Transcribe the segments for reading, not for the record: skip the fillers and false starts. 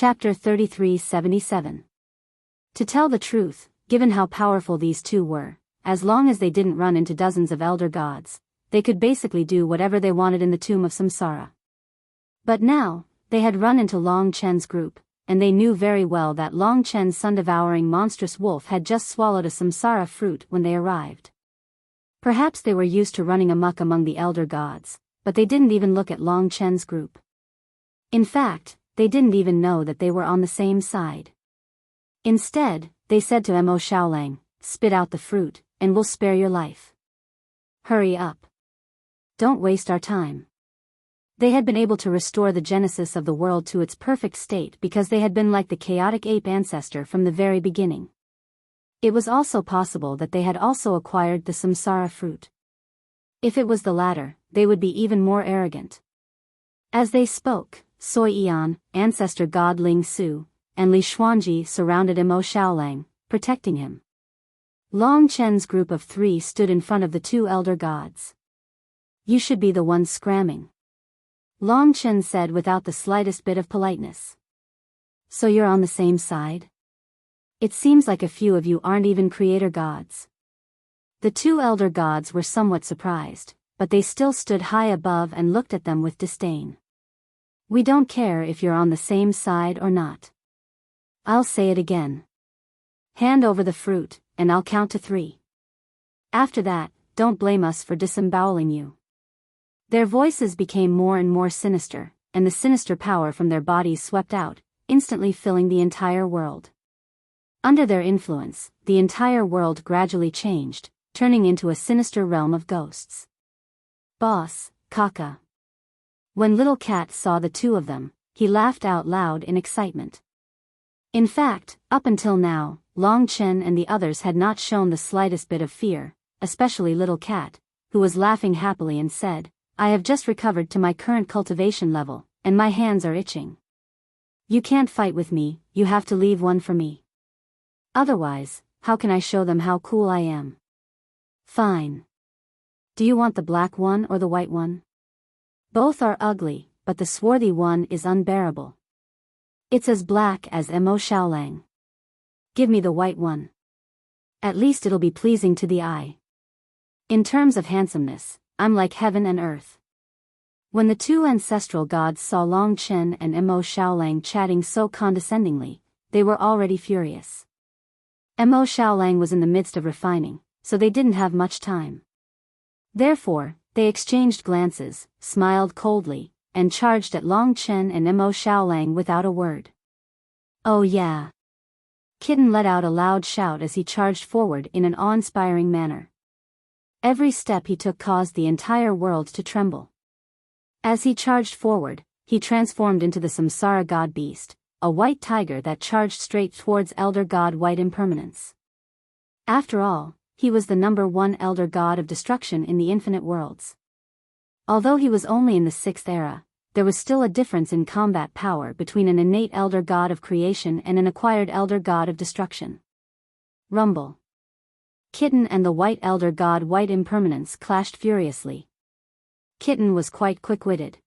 Chapter 3377. To tell the truth, given how powerful these two were, as long as they didn't run into dozens of elder gods, they could basically do whatever they wanted in the tomb of Samsara. But now, they had run into Long Chen's group, and they knew very well that Long Chen's sun-devouring monstrous wolf had just swallowed a Samsara fruit when they arrived. Perhaps they were used to running amok among the elder gods, but they didn't even look at Long Chen's group. In fact, they didn't even know that they were on the same side. Instead, they said to Mo Xiaolang, "Spit out the fruit, and we'll spare your life. Hurry up. Don't waste our time." They had been able to restore the genesis of the world to its perfect state because they had been like the chaotic ape ancestor from the very beginning. It was also possible that they had also acquired the samsara fruit. If it was the latter, they would be even more arrogant. As they spoke, Sui Yan, ancestor god Ling Su, and Li Xuanji surrounded Mo Xiaolang, protecting him. Long Chen's group of 3 stood in front of the 2 elder gods. "You should be the ones scramming," Long Chen said without the slightest bit of politeness. "So you're on the same side? It seems like a few of you aren't even creator gods." The 2 elder gods were somewhat surprised, but they still stood high above and looked at them with disdain. "We don't care if you're on the same side or not. I'll say it again. Hand over the fruit, and I'll count to 3. After that, don't blame us for disemboweling you." Their voices became more and more sinister, and the sinister power from their bodies swept out, instantly filling the entire world. Under their influence, the entire world gradually changed, turning into a sinister realm of ghosts. "Boss, Kaka." When Little Cat saw the 2 of them, he laughed out loud in excitement. In fact, up until now, Long Chen and the others had not shown the slightest bit of fear, especially Little Cat, who was laughing happily and said, "I have just recovered to my current cultivation level, and my hands are itching. You can't fight with me, you have to leave one for me. Otherwise, how can I show them how cool I am?" "Fine. Do you want the black one or the white one?" "Both are ugly, but the swarthy one is unbearable. It's as black as Mo Xiaolang. Give me the white one. At least it'll be pleasing to the eye. In terms of handsomeness, I'm like heaven and earth." When the 2 ancestral gods saw Long Chen and Mo Xiaolang chatting so condescendingly, they were already furious. Mo Xiaolang was in the midst of refining, so they didn't have much time. Therefore, they exchanged glances, smiled coldly, and charged at Long Chen and Mo Xiaolang without a word. "Oh yeah." Kitten let out a loud shout as he charged forward in an awe-inspiring manner. Every step he took caused the entire world to tremble. As he charged forward, he transformed into the Samsara god beast, a white tiger that charged straight towards elder god White Impermanence. After all, he was the #1 elder god of destruction in the infinite worlds. Although he was only in the 6th era, there was still a difference in combat power between an innate elder god of creation and an acquired elder god of destruction. Rumble. Kitten and the white elder god White Impermanence clashed furiously. Kitten was quite quick-witted.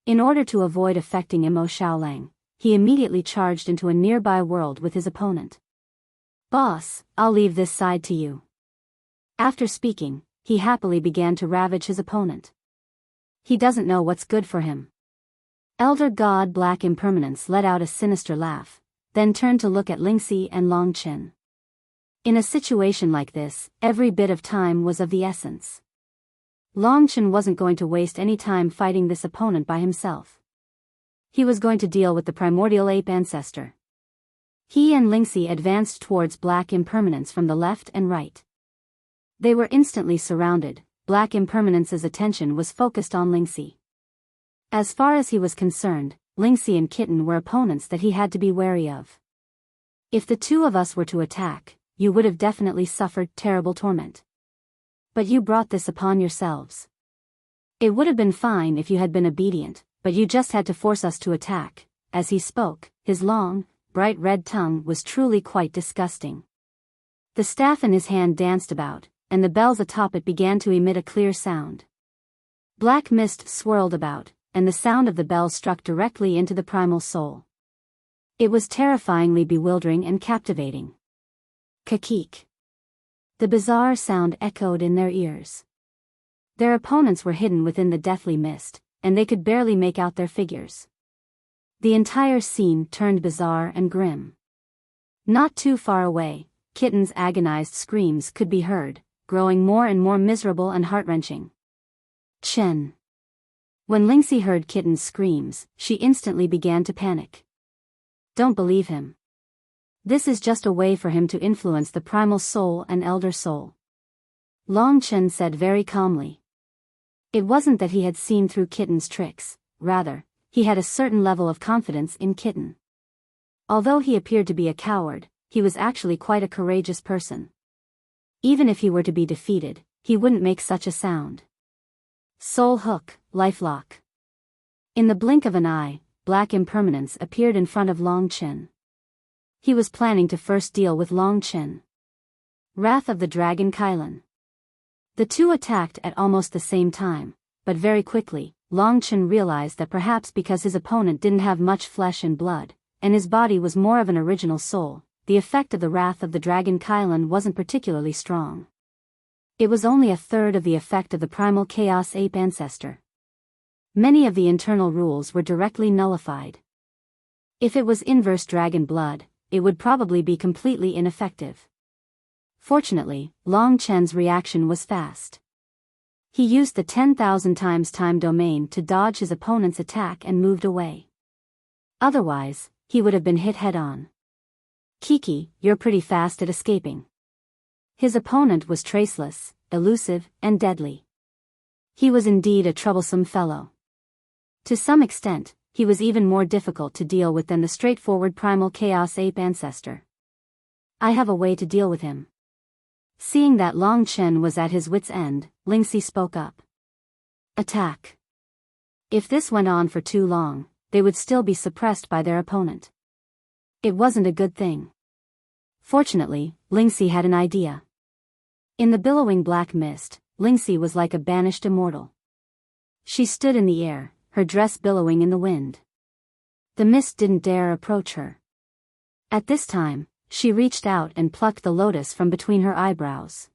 In order to avoid affecting Mo Xiaolang, he immediately charged into a nearby world with his opponent. "Boss, I'll leave this side to you." After speaking, he happily began to ravage his opponent. He doesn't know what's good for him. Elder god Black Impermanence let out a sinister laugh, then turned to look at Lingxi and Long Chen. In a situation like this, every bit of time was of the essence. Long Chen wasn't going to waste any time fighting this opponent by himself. He was going to deal with the primordial ape ancestor. He and Lingxi advanced towards Black Impermanence from the left and right. They were instantly surrounded. Black Impermanence's attention was focused on Lingxi. As far as he was concerned, Lingxi and Kitten were opponents that he had to be wary of. "If the 2 of us were to attack, you would have definitely suffered terrible torment. But you brought this upon yourselves. It would have been fine if you had been obedient, but you just had to force us to attack." As he spoke, his long, bright red tongue was truly quite disgusting. The staff in his hand danced about, and the bells atop it began to emit a clear sound. Black mist swirled about, and the sound of the bell struck directly into the primal soul. It was terrifyingly bewildering and captivating. Kakik. The bizarre sound echoed in their ears. Their opponents were hidden within the deathly mist, and they could barely make out their figures. The entire scene turned bizarre and grim. Not too far away, Kitten's agonized screams could be heard, growing more and more miserable and heart-wrenching. Chen. When Lingxi heard Kitten's screams, she instantly began to panic. Don't believe him. This is just a way for him to influence the primal soul and elder soul. Long Chen said very calmly. It wasn't that he had seen through Kitten's tricks, rather, he had a certain level of confidence in Kitten. Although he appeared to be a coward, he was actually quite a courageous person. Even if he were to be defeated, he wouldn't make such a sound. Soul Hook, Lifelock. In the blink of an eye, Black Impermanence appeared in front of Long Chen. He was planning to first deal with Long Chen. Wrath of the Dragon Kailan. The two attacked at almost the same time, but very quickly, Long Chen realized that perhaps because his opponent didn't have much flesh and blood, and his body was more of an original soul, the effect of the Wrath of the Dragon Kailan wasn't particularly strong. It was only a third of the effect of the primal Chaos Ape ancestor. Many of the internal rules were directly nullified. If it was inverse dragon blood, it would probably be completely ineffective. Fortunately, Long Chen's reaction was fast. He used the 10,000 times time domain to dodge his opponent's attack and moved away. Otherwise, he would have been hit head-on. Kiki, you're pretty fast at escaping. His opponent was traceless, elusive, and deadly. He was indeed a troublesome fellow. To some extent, he was even more difficult to deal with than the straightforward primal Chaos Ape ancestor. I have a way to deal with him. Seeing that Long Chen was at his wit's end, Lingxi spoke up. Attack. If this went on for too long, they would still be suppressed by their opponent. It wasn't a good thing. Fortunately, Lingxi had an idea. In the billowing black mist, Lingxi was like a banished immortal. She stood in the air, her dress billowing in the wind. The mist didn't dare approach her. At this time, she reached out and plucked the lotus from between her eyebrows.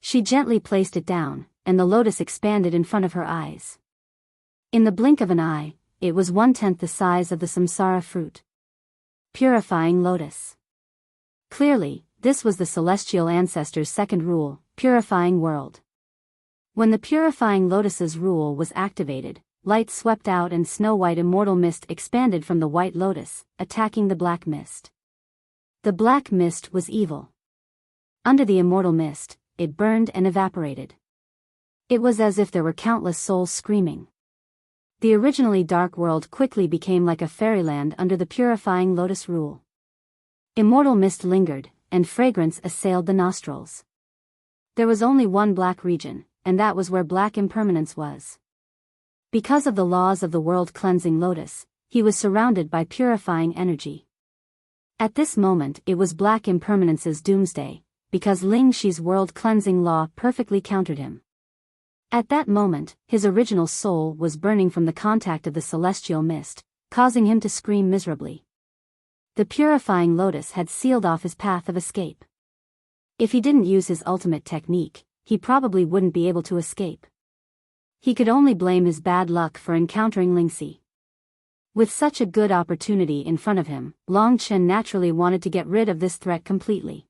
She gently placed it down, and the lotus expanded in front of her eyes. In the blink of an eye, it was 1/10 the size of the samsara fruit. Purifying lotus. Clearly, this was the celestial ancestor's second rule, purifying world. When the purifying lotus's rule was activated, light swept out and snow-white immortal mist expanded from the white lotus, attacking the black mist. The black mist was evil. Under the immortal mist, it burned and evaporated. It was as if there were countless souls screaming. The originally dark world quickly became like a fairyland under the purifying lotus rule. Immortal mist lingered, and fragrance assailed the nostrils. There was only one black region, and that was where Black Impermanence was. Because of the laws of the world-cleansing lotus, he was surrounded by purifying energy. At this moment it was Black Impermanence's doomsday, because Lingxi's world-cleansing law perfectly countered him. At that moment, his original soul was burning from the contact of the celestial mist, causing him to scream miserably. The purifying lotus had sealed off his path of escape. If he didn't use his ultimate technique, he probably wouldn't be able to escape. He could only blame his bad luck for encountering Lingxi. With such a good opportunity in front of him, Long Chen naturally wanted to get rid of this threat completely.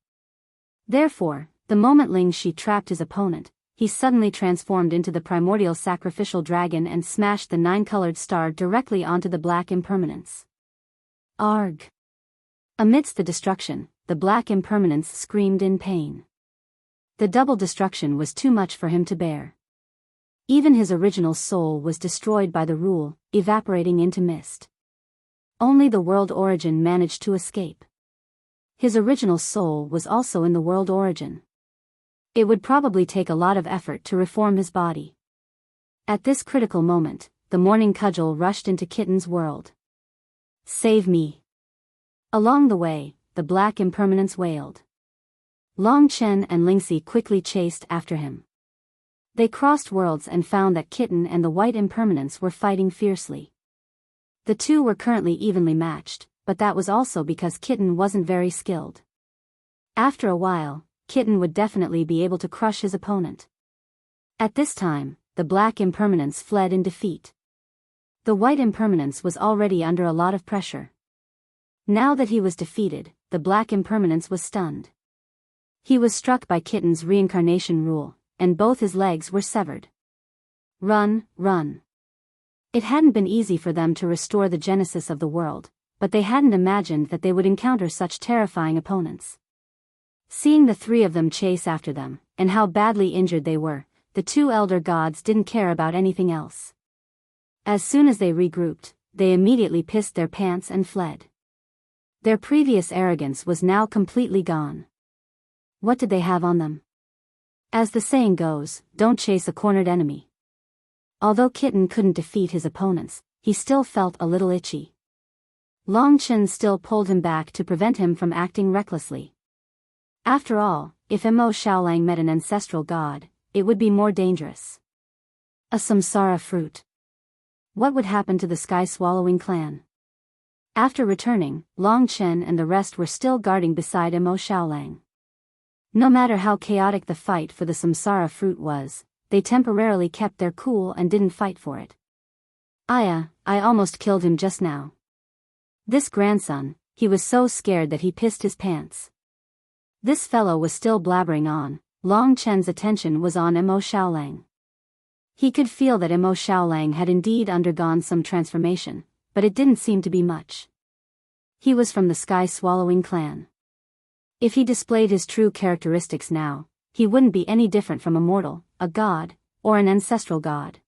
Therefore, the moment Lingxi trapped his opponent, he suddenly transformed into the primordial sacrificial dragon and smashed the 9-colored star directly onto the Black Impermanence. Arg! Amidst the destruction, the Black Impermanence screamed in pain. The double destruction was too much for him to bear. Even his original soul was destroyed by the rule, evaporating into mist. Only the world origin managed to escape. His original soul was also in the world origin. It would probably take a lot of effort to reform his body. At this critical moment, the morning cudgel rushed into Kitten's world. Save me! Along the way, the Black Impermanence wailed. Long Chen and Lingxi quickly chased after him. They crossed worlds and found that Kitten and the White Impermanence were fighting fiercely. The two were currently evenly matched, but that was also because Kitten wasn't very skilled. After a while, Kitten would definitely be able to crush his opponent. At this time, the black impermanence fled in defeat. The white impermanence was already under a lot of pressure. Now that he was defeated, the black impermanence was stunned. He was struck by Kitten's reincarnation rule, and both his legs were severed. Run, run. It hadn't been easy for them to restore the genesis of the world, but they hadn't imagined that they would encounter such terrifying opponents. Seeing the three of them chase after them, and how badly injured they were, the two elder gods didn't care about anything else. As soon as they regrouped, they immediately pissed their pants and fled. Their previous arrogance was now completely gone. What did they have on them? As the saying goes, don't chase a cornered enemy. Although Kitten couldn't defeat his opponents, he still felt a little itchy. Long Chen still pulled him back to prevent him from acting recklessly. After all, if Mo Xiaolang met an ancestral god, it would be more dangerous. A samsara fruit. What would happen to the sky-swallowing clan? After returning, Long Chen and the rest were still guarding beside Mo Xiaolang. No matter how chaotic the fight for the samsara fruit was, they temporarily kept their cool and didn't fight for it. I almost killed him just now. This grandson, he was so scared that he pissed his pants. This fellow was still blabbering on. Long Chen's attention was on Mo Xiaolang. He could feel that Mo Xiaolang had indeed undergone some transformation, but it didn't seem to be much. He was from the sky-swallowing clan. If he displayed his true characteristics now, he wouldn't be any different from a mortal, a god, or an ancestral god.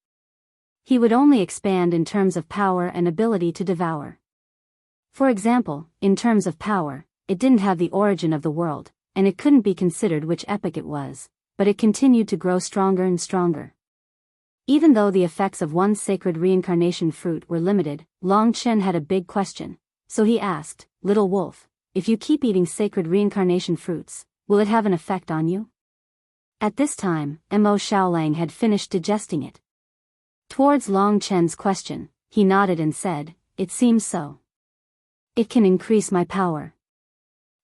He would only expand in terms of power and ability to devour. For example, in terms of power, it didn't have the origin of the world, and it couldn't be considered which epoch it was, but it continued to grow stronger and stronger. Even though the effects of one sacred reincarnation fruit were limited, Long Chen had a big question, so he asked, "Little wolf, if you keep eating sacred reincarnation fruits, will it have an effect on you?" At this time, Mo Xiaolang had finished digesting it. Towards Long Chen's question, he nodded and said, "It seems so. It can increase my power.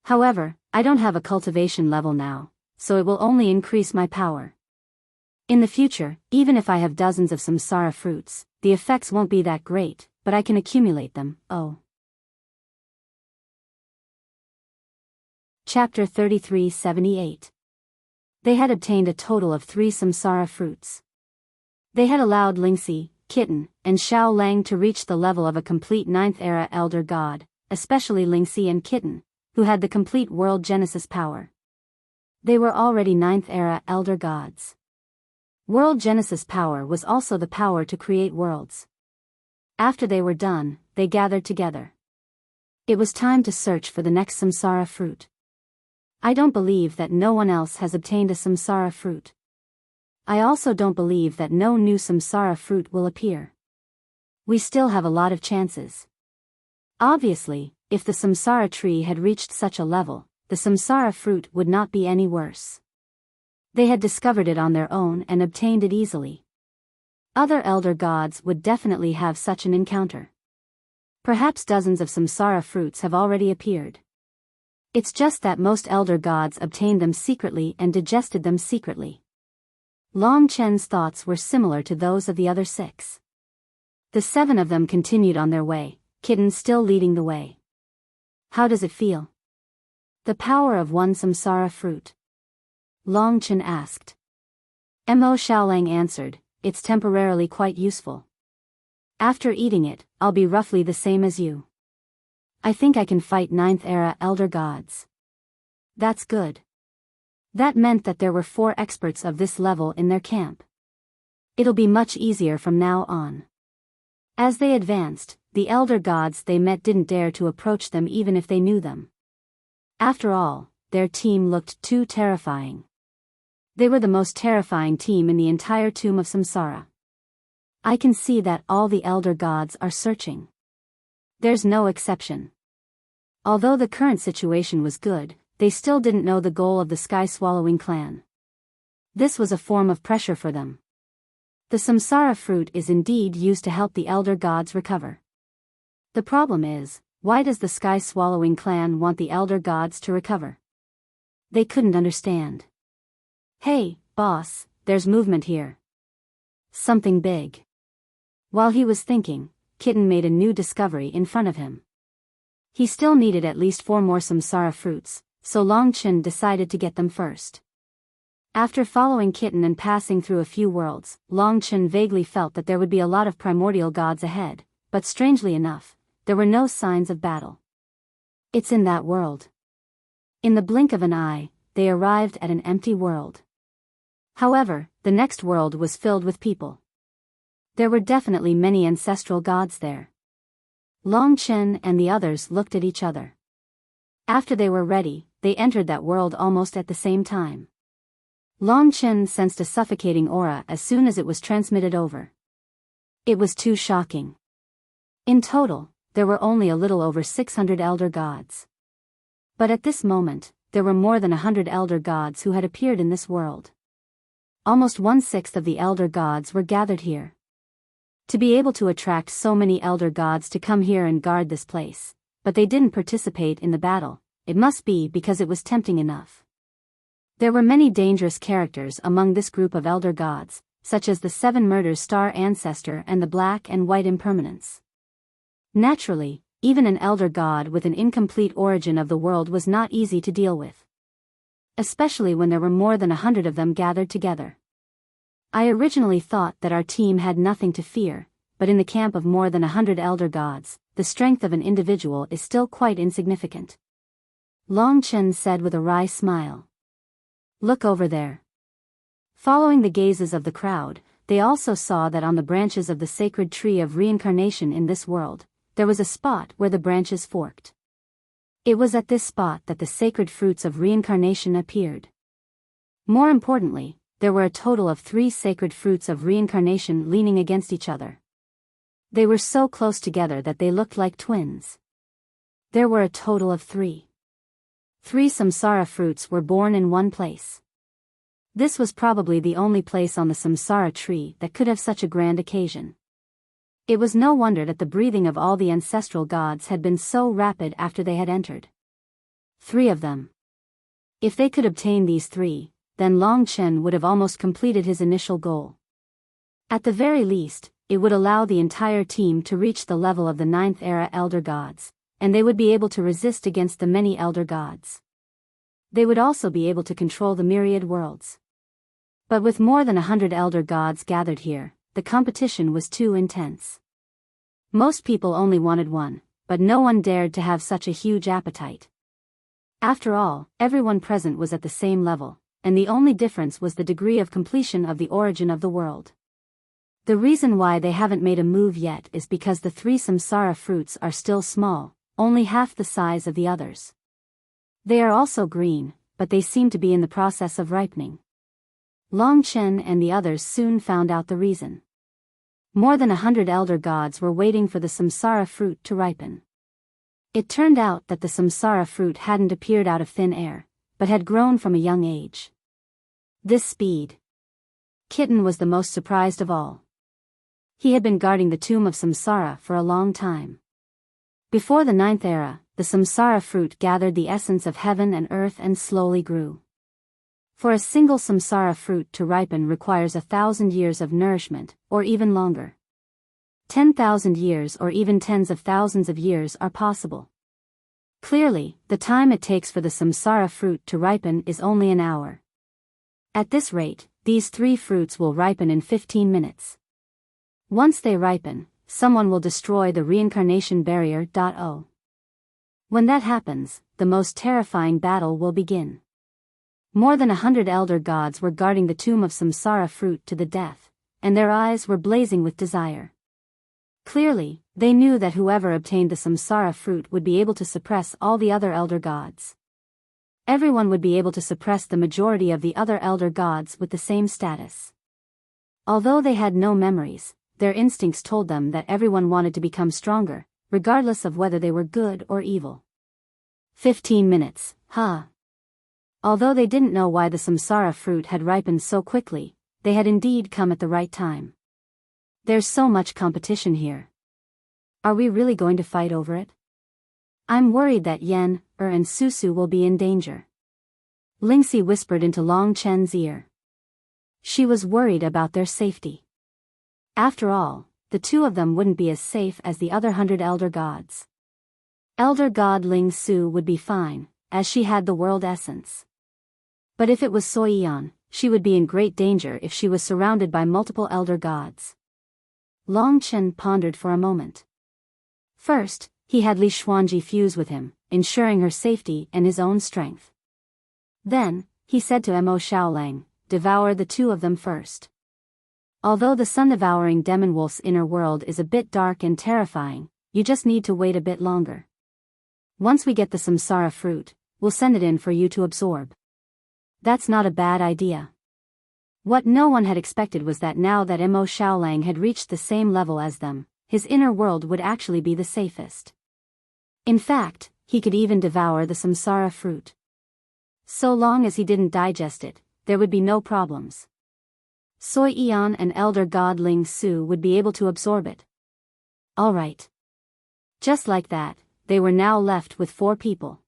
However, I don't have a cultivation level now, so it will only increase my power. In the future, even if I have dozens of samsara fruits, the effects won't be that great, but I can accumulate them." Chapter 3378. They had obtained a total of 3 samsara fruits. They had allowed Lingxi, Kitten, and Xiao Lang to reach the level of a complete 9th era elder god, especially Lingxi and Kitten, who had the complete world genesis power. They were already 9th era elder gods. World genesis power was also the power to create worlds. After they were done, they gathered together. It was time to search for the next samsara fruit. I don't believe that no one else has obtained a samsara fruit. I also don't believe that no new samsara fruit will appear. We still have a lot of chances. Obviously, if the samsara tree had reached such a level, the samsara fruit would not be any worse. They had discovered it on their own and obtained it easily. Other elder gods would definitely have such an encounter. Perhaps dozens of samsara fruits have already appeared. It's just that most elder gods obtained them secretly and digested them secretly. Long Chen's thoughts were similar to those of the other 6. The 7 of them continued on their way, Kitten still leading the way. How does it feel? The power of one samsara fruit. Long Chen asked. Mo Xiaolang answered, "It's temporarily quite useful. After eating it, I'll be roughly the same as you. I think I can fight 9th era elder gods." That's good. That meant that there were 4 experts of this level in their camp. It'll be much easier from now on. As they advanced, the elder gods they met didn't dare to approach them even if they knew them. After all, their team looked too terrifying. They were the most terrifying team in the entire tomb of Samsara. I can see that all the elder gods are searching. There's no exception. Although the current situation was good, they still didn't know the goal of the sky-swallowing clan. This was a form of pressure for them. The samsara fruit is indeed used to help the elder gods recover. The problem is, Why does the sky-swallowing clan want the elder gods to recover? They couldn't understand. Hey, boss, there's movement here. Something big. While he was thinking, Kitten made a new discovery in front of him. He still needed at least 4 more samsara fruits, so Long Chen decided to get them first. After following Kitten and passing through a few worlds, Long Chen vaguely felt that there would be a lot of primordial gods ahead, but strangely enough, there were no signs of battle. It's in that world. In the blink of an eye, they arrived at an empty world. However, the next world was filled with people. There were definitely many ancestral gods there. Long Chen and the others looked at each other. After they were ready, they entered that world almost at the same time. Long Chen sensed a suffocating aura as soon as it was transmitted over. It was too shocking. In total, there were only a little over 600 elder gods. But at this moment, there were more than 100 elder gods who had appeared in this world. Almost 1/6 of the elder gods were gathered here. To be able to attract so many elder gods to come here and guard this place, but they didn't participate in the battle, it must be because it was tempting enough. There were many dangerous characters among this group of elder gods, such as the 7 Murders Star Ancestor and the Black and White Impermanence. Naturally, even an elder god with an incomplete origin of the world was not easy to deal with. Especially when there were more than 100 of them gathered together. I originally thought that our team had nothing to fear, but in the camp of more than 100 elder gods, the strength of an individual is still quite insignificant. Long Chen said with a wry smile. Look over there. Following the gazes of the crowd, they also saw that on the branches of the sacred tree of reincarnation in this world, there was a spot where the branches forked. It was at this spot that the sacred fruits of reincarnation appeared. More importantly, there were a total of 3 sacred fruits of reincarnation leaning against each other. They were so close together that they looked like twins. There were a total of 3. 3 samsara fruits were born in one place. This was probably the only place on the samsara tree that could have such a grand occasion. It was no wonder that the breathing of all the ancestral gods had been so rapid after they had entered. 3 of them. If they could obtain these 3, then Long Chen would have almost completed his initial goal. At the very least, it would allow the entire team to reach the level of the 9th era elder gods, and they would be able to resist against the many elder gods. They would also be able to control the myriad worlds. But with more than 100 elder gods gathered here, the competition was too intense. Most people only wanted one, but no one dared to have such a huge appetite. After all, everyone present was at the same level, and the only difference was the degree of completion of the origin of the world. The reason why they haven't made a move yet is because the 3 samsara fruits are still small, only half the size of the others. They are also green, but they seem to be in the process of ripening. Long Chen and the others soon found out the reason. More than 100 elder gods were waiting for the samsara fruit to ripen. It turned out that the samsara fruit hadn't appeared out of thin air, but had grown from a young age. This speed. Kitten was the most surprised of all. He had been guarding the tomb of samsara for a long time. Before the 9th era, the samsara fruit gathered the essence of heaven and earth and slowly grew. For a single samsara fruit to ripen requires 1,000 years of nourishment, or even longer. 10,000 years or even tens of thousands of years are possible. Clearly, the time it takes for the samsara fruit to ripen is only an hour. At this rate, these 3 fruits will ripen in 15 minutes. Once they ripen, someone will destroy the reincarnation barrier. When that happens, the most terrifying battle will begin. More than 100 elder gods were guarding the tomb of samsara fruit to the death, and their eyes were blazing with desire. Clearly, they knew that whoever obtained the samsara fruit would be able to suppress all the other elder gods. Everyone would be able to suppress the majority of the other elder gods with the same status. Although they had no memories, their instincts told them that everyone wanted to become stronger, regardless of whether they were good or evil. 15 minutes, huh? Although they didn't know why the samsara fruit had ripened so quickly, they had indeed come at the right time. There's so much competition here. Are we really going to fight over it? I'm worried that Yen, and Susu will be in danger. Lingxi whispered into Long Chen's ear. She was worried about their safety. After all, the two of them wouldn't be as safe as the other 100 elder gods. Elder god Ling Su would be fine, as she had the world essence. But if it was Sui Yan, she would be in great danger if she was surrounded by multiple elder gods. Long Chen pondered for a moment. First, he had Li Xuanji fuse with him, ensuring her safety and his own strength. Then, he said to Mo Xiaolang, devour the two of them first. Although the sun-devouring demon wolf's inner world is a bit dark and terrifying, you just need to wait a bit longer. Once we get the samsara fruit, we'll send it in for you to absorb. That's not a bad idea. What no one had expected was that now that Mo Xiaolang had reached the same level as them, his inner world would actually be the safest. In fact, he could even devour the samsara fruit. So long as he didn't digest it, there would be no problems. Sui Yan and Elder God Ling Su would be able to absorb it. Alright. Just like that, they were now left with 4 people.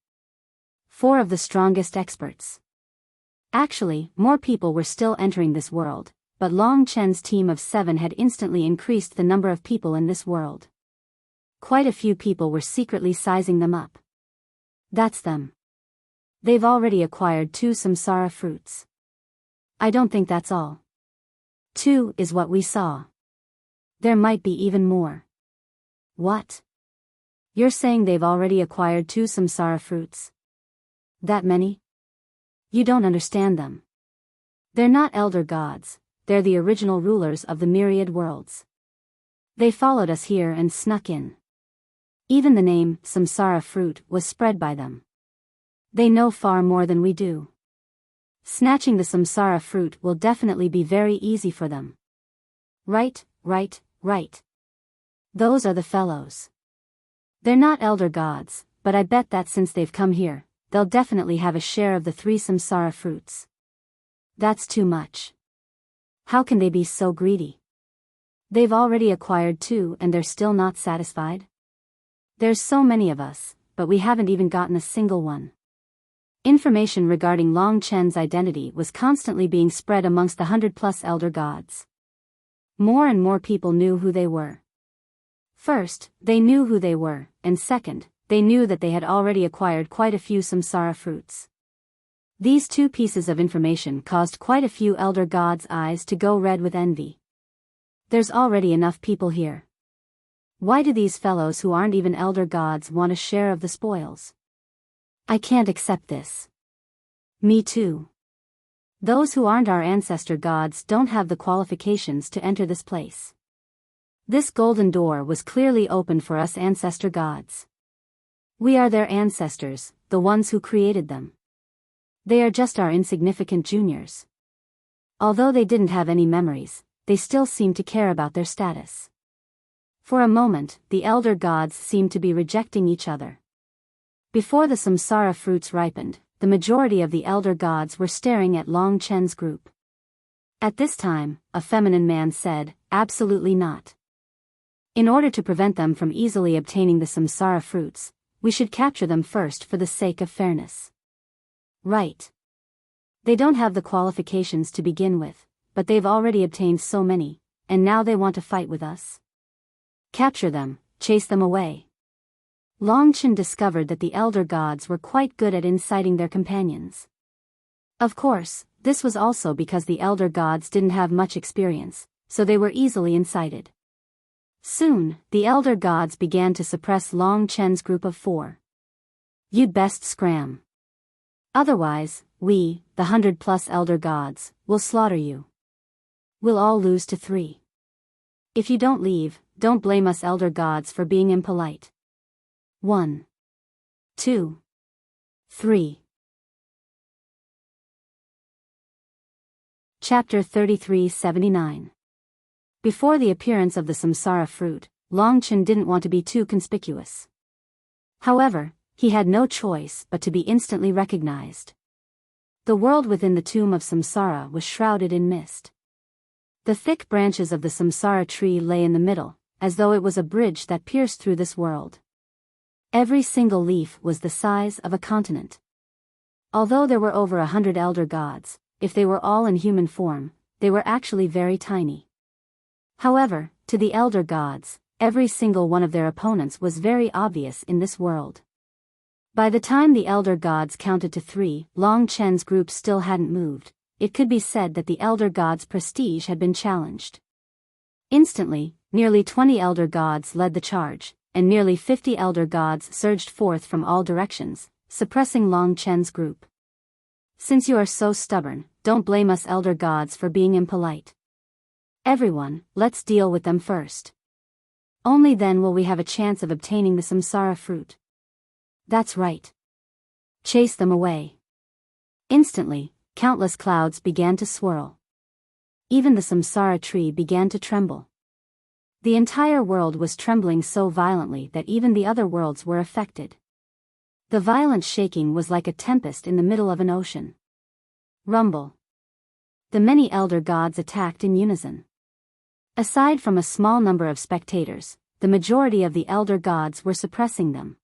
4 of the strongest experts. Actually, more people were still entering this world, but Long Chen's team of 7 had instantly increased the number of people in this world. Quite a few people were secretly sizing them up. That's them. They've already acquired 2 samsara fruits. I don't think that's all. 2 is what we saw. There might be even more. What? You're saying they've already acquired 2 samsara fruits? That many? You don't understand them. They're not elder gods, they're the original rulers of the myriad worlds. They followed us here and snuck in. Even the name, samsara fruit, was spread by them. They know far more than we do. Snatching the samsara fruit will definitely be very easy for them. Right. Those are the fellows. They're not elder gods, but I bet that since they've come here, they'll definitely have a share of the 3 samsara fruits. That's too much. How can they be so greedy? They've already acquired 2 and they're still not satisfied? There's so many of us, but we haven't even gotten a single one. Information regarding Long Chen's identity was constantly being spread amongst the 100+ elder gods. More and more people knew who they were. First, they knew who they were, and second, they knew that they had already acquired quite a few samsara fruits. These 2 pieces of information caused quite a few elder gods' eyes to go red with envy. There's already enough people here. Why do these fellows who aren't even elder gods want a share of the spoils? I can't accept this. Me too. Those who aren't our ancestor gods don't have the qualifications to enter this place. This golden door was clearly open for us ancestor gods. We are their ancestors, the ones who created them. They are just our insignificant juniors. Although they didn't have any memories, they still seemed to care about their status. For a moment, the elder gods seemed to be rejecting each other. Before the samsara fruits ripened, the majority of the elder gods were staring at Long Chen's group. At this time, a feminine man said, absolutely not. In order to prevent them from easily obtaining the samsara fruits, we should capture them first for the sake of fairness. Right. They don't have the qualifications to begin with, but they've already obtained so many, and now they want to fight with us. Capture them, chase them away. Long Chen discovered that the elder gods were quite good at inciting their companions. Of course, this was also because the elder gods didn't have much experience, so they were easily incited. Soon, the elder gods began to suppress Long Chen's group of 4. You'd best scram. Otherwise, we, the 100+ elder gods, will slaughter you. We'll all lose to 3. If you don't leave, don't blame us elder gods for being impolite. 1, 2, 3. Chapter 3379. Before the appearance of the samsara fruit, Long Chen didn't want to be too conspicuous. However, he had no choice but to be instantly recognized. The world within the tomb of samsara was shrouded in mist. The thick branches of the samsara tree lay in the middle, as though it was a bridge that pierced through this world. Every single leaf was the size of a continent. Although there were over 100 elder gods, if they were all in human form, they were actually very tiny. However, to the elder gods, every single one of their opponents was very obvious in this world. By the time the elder gods counted to 3, Long Chen's group still hadn't moved. It could be said that the elder gods' prestige had been challenged. Instantly, nearly 20 elder gods led the charge, and nearly 50 elder gods surged forth from all directions, suppressing Long Chen's group. Since you are so stubborn, don't blame us elder gods for being impolite. Everyone, let's deal with them first. Only then will we have a chance of obtaining the samsara fruit. That's right. Chase them away. Instantly, countless clouds began to swirl. Even the samsara tree began to tremble. The entire world was trembling so violently that even the other worlds were affected. The violent shaking was like a tempest in the middle of an ocean. Rumble. The many elder gods attacked in unison. Aside from a small number of spectators, the majority of the elder gods were suppressing them.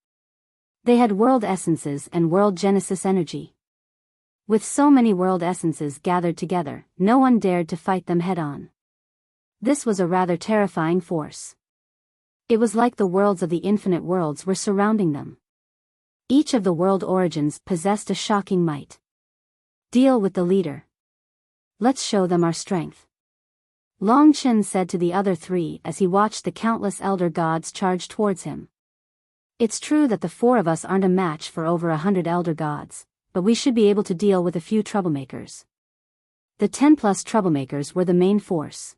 They had world essences and world genesis energy. With so many world essences gathered together, no one dared to fight them head-on. This was a rather terrifying force. It was like the worlds of the infinite worlds were surrounding them. Each of the world origins possessed a shocking might. Deal with the leader. Let's show them our strength. Long Chen said to the other 3 as he watched the countless elder gods charge towards him. It's true that the 4 of us aren't a match for over 100 elder gods, but we should be able to deal with a few troublemakers. The 10+ troublemakers were the main force.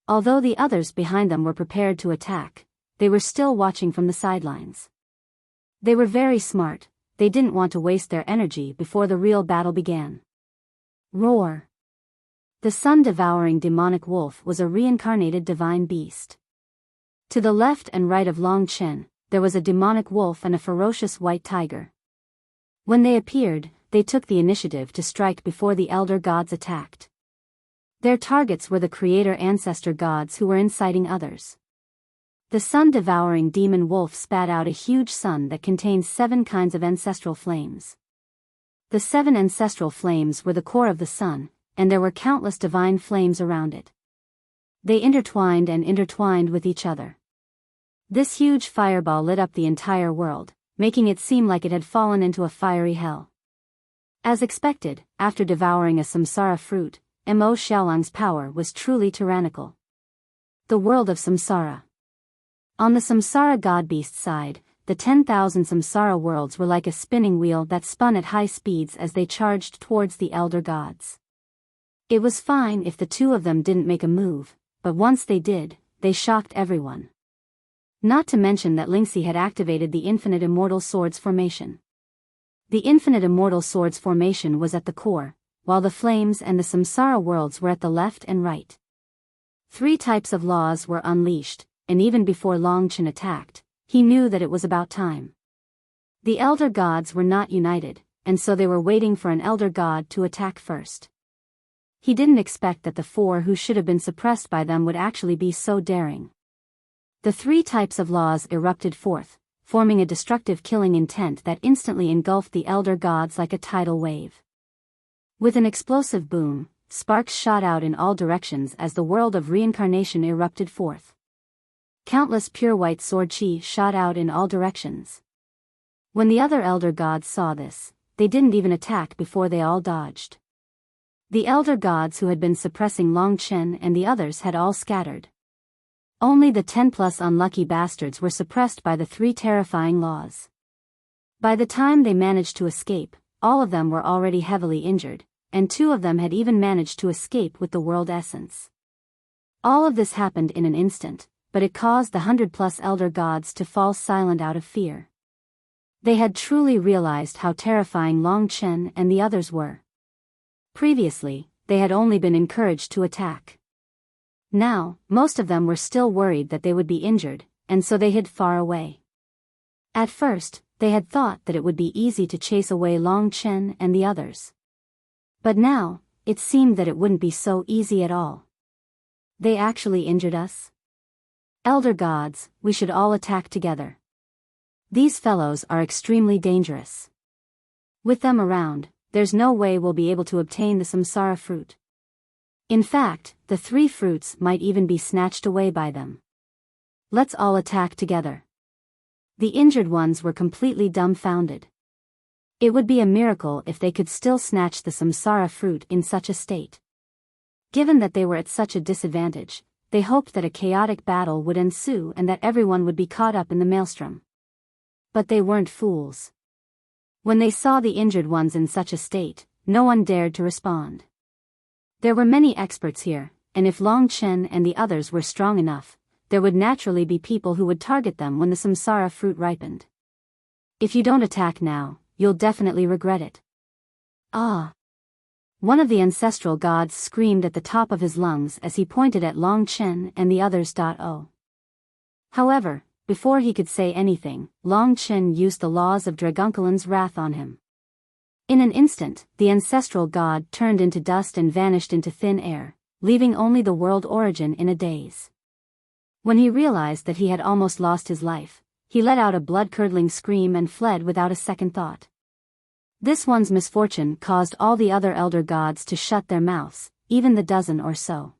Although the others behind them were prepared to attack, they were still watching from the sidelines. They were very smart, they didn't want to waste their energy before the real battle began. Roar! The sun-devouring demonic wolf was a reincarnated divine beast. To the left and right of Long Chen, there was a demonic wolf and a ferocious white tiger. When they appeared, they took the initiative to strike before the elder gods attacked. Their targets were the creator ancestor gods who were inciting others. The sun-devouring demon wolf spat out a huge sun that contained 7 kinds of ancestral flames. The 7 ancestral flames were the core of the sun, and there were countless divine flames around it. They intertwined and intertwined with each other. This huge fireball lit up the entire world, making it seem like it had fallen into a fiery hell. As expected, after devouring a samsara fruit, Mo Xiaolang's power was truly tyrannical. The world of samsara. On the samsara god-beast side, the 10,000 samsara worlds were like a spinning wheel that spun at high speeds as they charged towards the elder gods. It was fine if the 2 of them didn't make a move, but once they did, they shocked everyone. Not to mention that Lingxi had activated the Infinite Immortal Swords formation. The Infinite Immortal Swords formation was at the core, while the flames and the samsara worlds were at the left and right. 3 types of laws were unleashed, and even before Long Chen attacked, he knew that it was about time. The elder gods were not united, and so they were waiting for an elder god to attack first. He didn't expect that the 4 who should have been suppressed by them would actually be so daring. The 3 types of laws erupted forth, forming a destructive killing intent that instantly engulfed the elder gods like a tidal wave. With an explosive boom, sparks shot out in all directions as the world of reincarnation erupted forth. Countless pure white sword chi shot out in all directions. When the other elder gods saw this, they didn't even attack before they all dodged. The elder gods who had been suppressing Long Chen and the others had all scattered. Only the 10+ unlucky bastards were suppressed by the 3 terrifying laws. By the time they managed to escape, all of them were already heavily injured, and 2 of them had even managed to escape with the world essence. All of this happened in an instant, but it caused the 100+ elder gods to fall silent out of fear. They had truly realized how terrifying Long Chen and the others were. Previously, they had only been encouraged to attack. Now, most of them were still worried that they would be injured, and so they hid far away. At first, they had thought that it would be easy to chase away Long Chen and the others. But now, it seemed that it wouldn't be so easy at all. They actually injured us? Elder gods, we should all attack together. These fellows are extremely dangerous. With them around, there's no way we'll be able to obtain the samsara fruit. In fact, the 3 fruits might even be snatched away by them. Let's all attack together. The injured ones were completely dumbfounded. It would be a miracle if they could still snatch the samsara fruit in such a state. Given that they were at such a disadvantage, they hoped that a chaotic battle would ensue and that everyone would be caught up in the maelstrom. But they weren't fools. When they saw the injured ones in such a state, no one dared to respond. There were many experts here, and if Long Chen and the others were strong enough, there would naturally be people who would target them when the samsara fruit ripened. If you don't attack now, you'll definitely regret it. Ah! One of the ancestral gods screamed at the top of his lungs as he pointed at Long Chen and the others. However, before he could say anything, Long Chen used the laws of Dragunkalin's wrath on him. In an instant, the ancestral god turned into dust and vanished into thin air, leaving only the world origin in a daze. When he realized that he had almost lost his life, he let out a blood-curdling scream and fled without a second thought. This one's misfortune caused all the other elder gods to shut their mouths, even the dozen or so.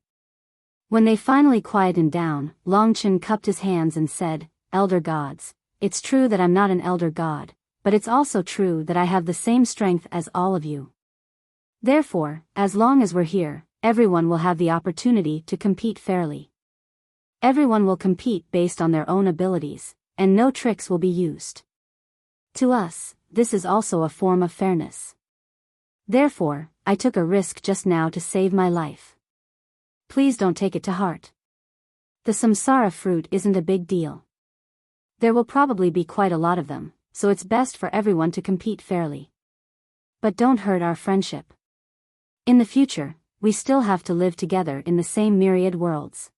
When they finally quietened down, Long Chen cupped his hands and said, "Elder gods, it's true that I'm not an elder god, but it's also true that I have the same strength as all of you. Therefore, as long as we're here, everyone will have the opportunity to compete fairly. Everyone will compete based on their own abilities, and no tricks will be used. To us, this is also a form of fairness. Therefore, I took a risk just now to save my life. Please don't take it to heart. The samsara fruit isn't a big deal. There will probably be quite a lot of them, so it's best for everyone to compete fairly. But don't hurt our friendship. In the future, we still have to live together in the same myriad worlds."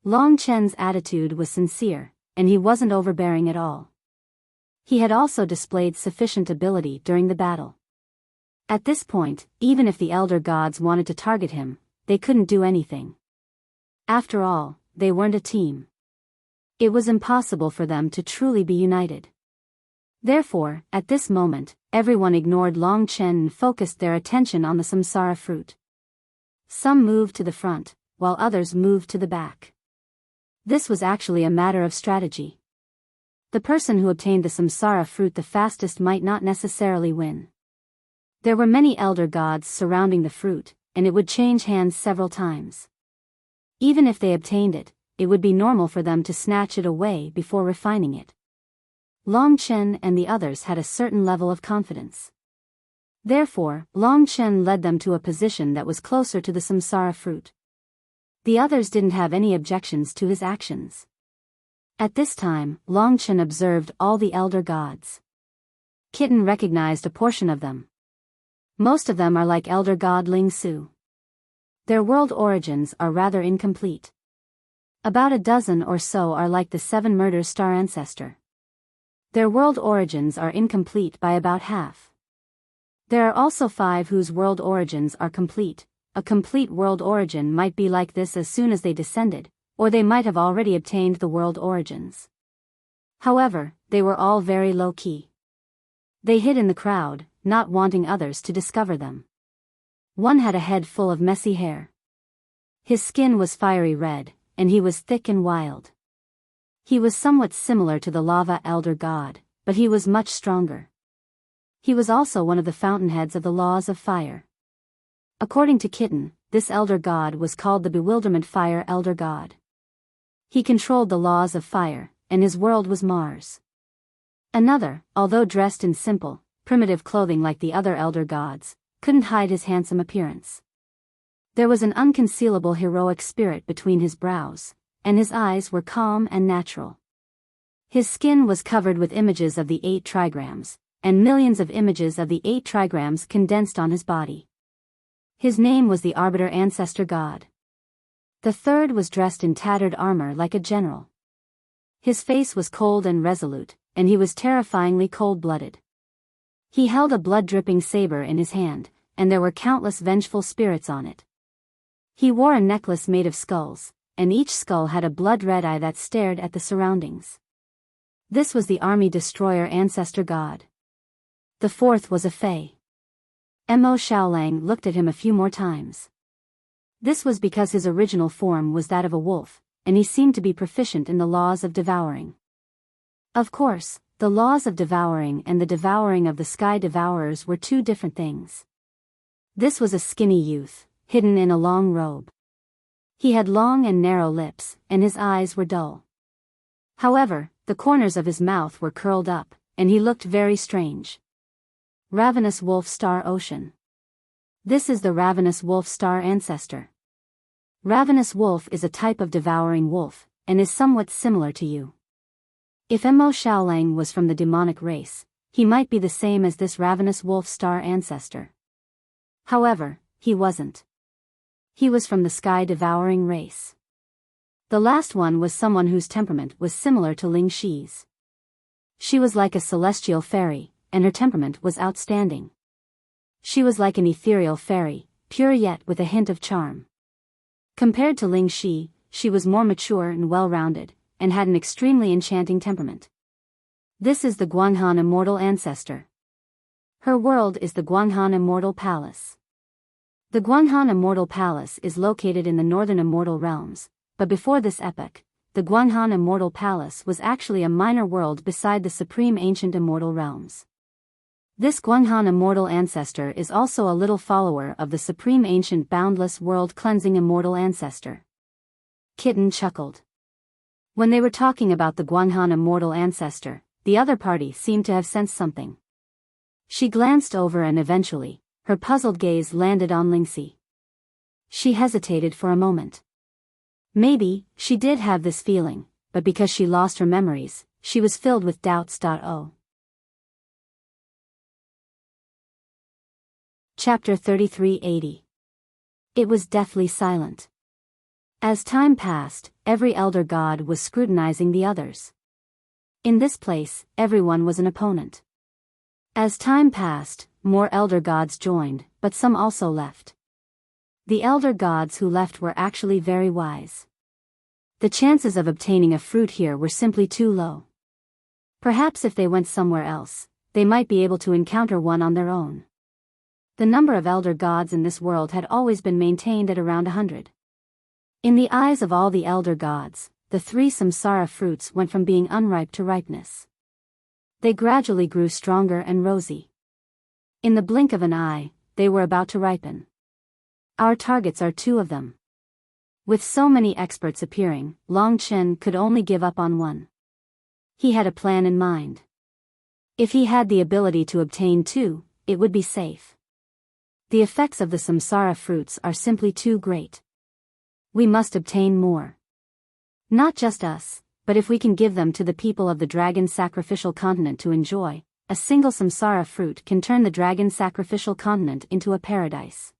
Long Chen's attitude was sincere, and he wasn't overbearing at all. He had also displayed sufficient ability during the battle. At this point, even if the elder gods wanted to target him, they couldn't do anything. After all, they weren't a team. It was impossible for them to truly be united. Therefore, at this moment, everyone ignored Long Chen and focused their attention on the samsara fruit. Some moved to the front, while others moved to the back. This was actually a matter of strategy. The person who obtained the samsara fruit the fastest might not necessarily win. There were many elder gods surrounding the fruit, and it would change hands several times. Even if they obtained it, it would be normal for them to snatch it away before refining it. Long Chen and the others had a certain level of confidence. Therefore, Long Chen led them to a position that was closer to the samsara fruit. The others didn't have any objections to his actions. At this time, Long Chen observed all the elder gods. Kitten recognized a portion of them. Most of them are like elder god Ling Su. Their world origins are rather incomplete. About a dozen or so are like the 7 murder star ancestor. Their world origins are incomplete by about half. There are also 5 whose world origins are complete. A complete world origin might be like this as soon as they descended, or they might have already obtained the world origins. However, they were all very low-key. They hid in the crowd, not wanting others to discover them. One had a head full of messy hair. His skin was fiery red, and he was thick and wild. He was somewhat similar to the lava elder god, but he was much stronger. He was also one of the fountainheads of the laws of fire. According to Kitten, this elder god was called the Bewilderment Fire Elder God. He controlled the laws of fire, and his world was Mars. Another, although dressed in simple, primitive clothing like the other elder gods, couldn't hide his handsome appearance. There was an unconcealable heroic spirit between his brows, and his eyes were calm and natural. His skin was covered with images of the 8 trigrams, and millions of images of the 8 trigrams condensed on his body. His name was the Arbiter Ancestor God. The third was dressed in tattered armor like a general. His face was cold and resolute, and he was terrifyingly cold-blooded. He held a blood-dripping saber in his hand, and there were countless vengeful spirits on it. He wore a necklace made of skulls, and each skull had a blood-red eye that stared at the surroundings. This was the army destroyer ancestor god. The fourth was a fae. Mo Xiaolang looked at him a few more times. This was because his original form was that of a wolf, and he seemed to be proficient in the laws of devouring. Of course, the laws of devouring and the devouring of the sky devourers were two different things. This was a skinny youth, hidden in a long robe. He had long and narrow lips, and his eyes were dull. However, the corners of his mouth were curled up, and he looked very strange. Ravenous Wolf Star Ocean. This is the Ravenous Wolf Star ancestor. Ravenous wolf is a type of devouring wolf, and is somewhat similar to you. If Mo Xiaolang was from the demonic race, he might be the same as this Ravenous Wolf Star ancestor. However, he wasn't. He was from the sky devouring race. The last one was someone whose temperament was similar to Ling Shi's. She was like a celestial fairy, and her temperament was outstanding. She was like an ethereal fairy, pure yet with a hint of charm. Compared to Ling Shi, she was more mature and well-rounded, and had an extremely enchanting temperament. This is the Guanghan Immortal Ancestor. Her world is the Guanghan Immortal Palace. The Guanghan Immortal Palace is located in the northern Immortal Realms, but before this epoch, the Guanghan Immortal Palace was actually a minor world beside the supreme ancient Immortal Realms. This Guanghan Immortal Ancestor is also a little follower of the supreme ancient boundless world-cleansing Immortal Ancestor. Kitten chuckled. When they were talking about the Guanghan Immortal Ancestor, the other party seemed to have sensed something. She glanced over and eventually, her puzzled gaze landed on Lingxi. She hesitated for a moment. Maybe, she did have this feeling, but because she lost her memories, she was filled with doubts. Chapter 3380. It was deathly silent. As time passed, every elder god was scrutinizing the others. In this place, everyone was an opponent. As time passed, more elder gods joined, but some also left. The elder gods who left were actually very wise. The chances of obtaining a fruit here were simply too low. Perhaps if they went somewhere else, they might be able to encounter one on their own. The number of elder gods in this world had always been maintained at around 100. In the eyes of all the elder gods, the three samsara fruits went from being unripe to ripeness. They gradually grew stronger and rosy. In the blink of an eye, they were about to ripen. Our targets are two of them. With so many experts appearing, Long Chen could only give up on one. He had a plan in mind. If he had the ability to obtain two, it would be safe. The effects of the samsara fruits are simply too great. We must obtain more. Not just us, but if we can give them to the people of the dragon sacrificial continent to enjoy, a single samsara fruit can turn the dragon sacrificial continent into a paradise.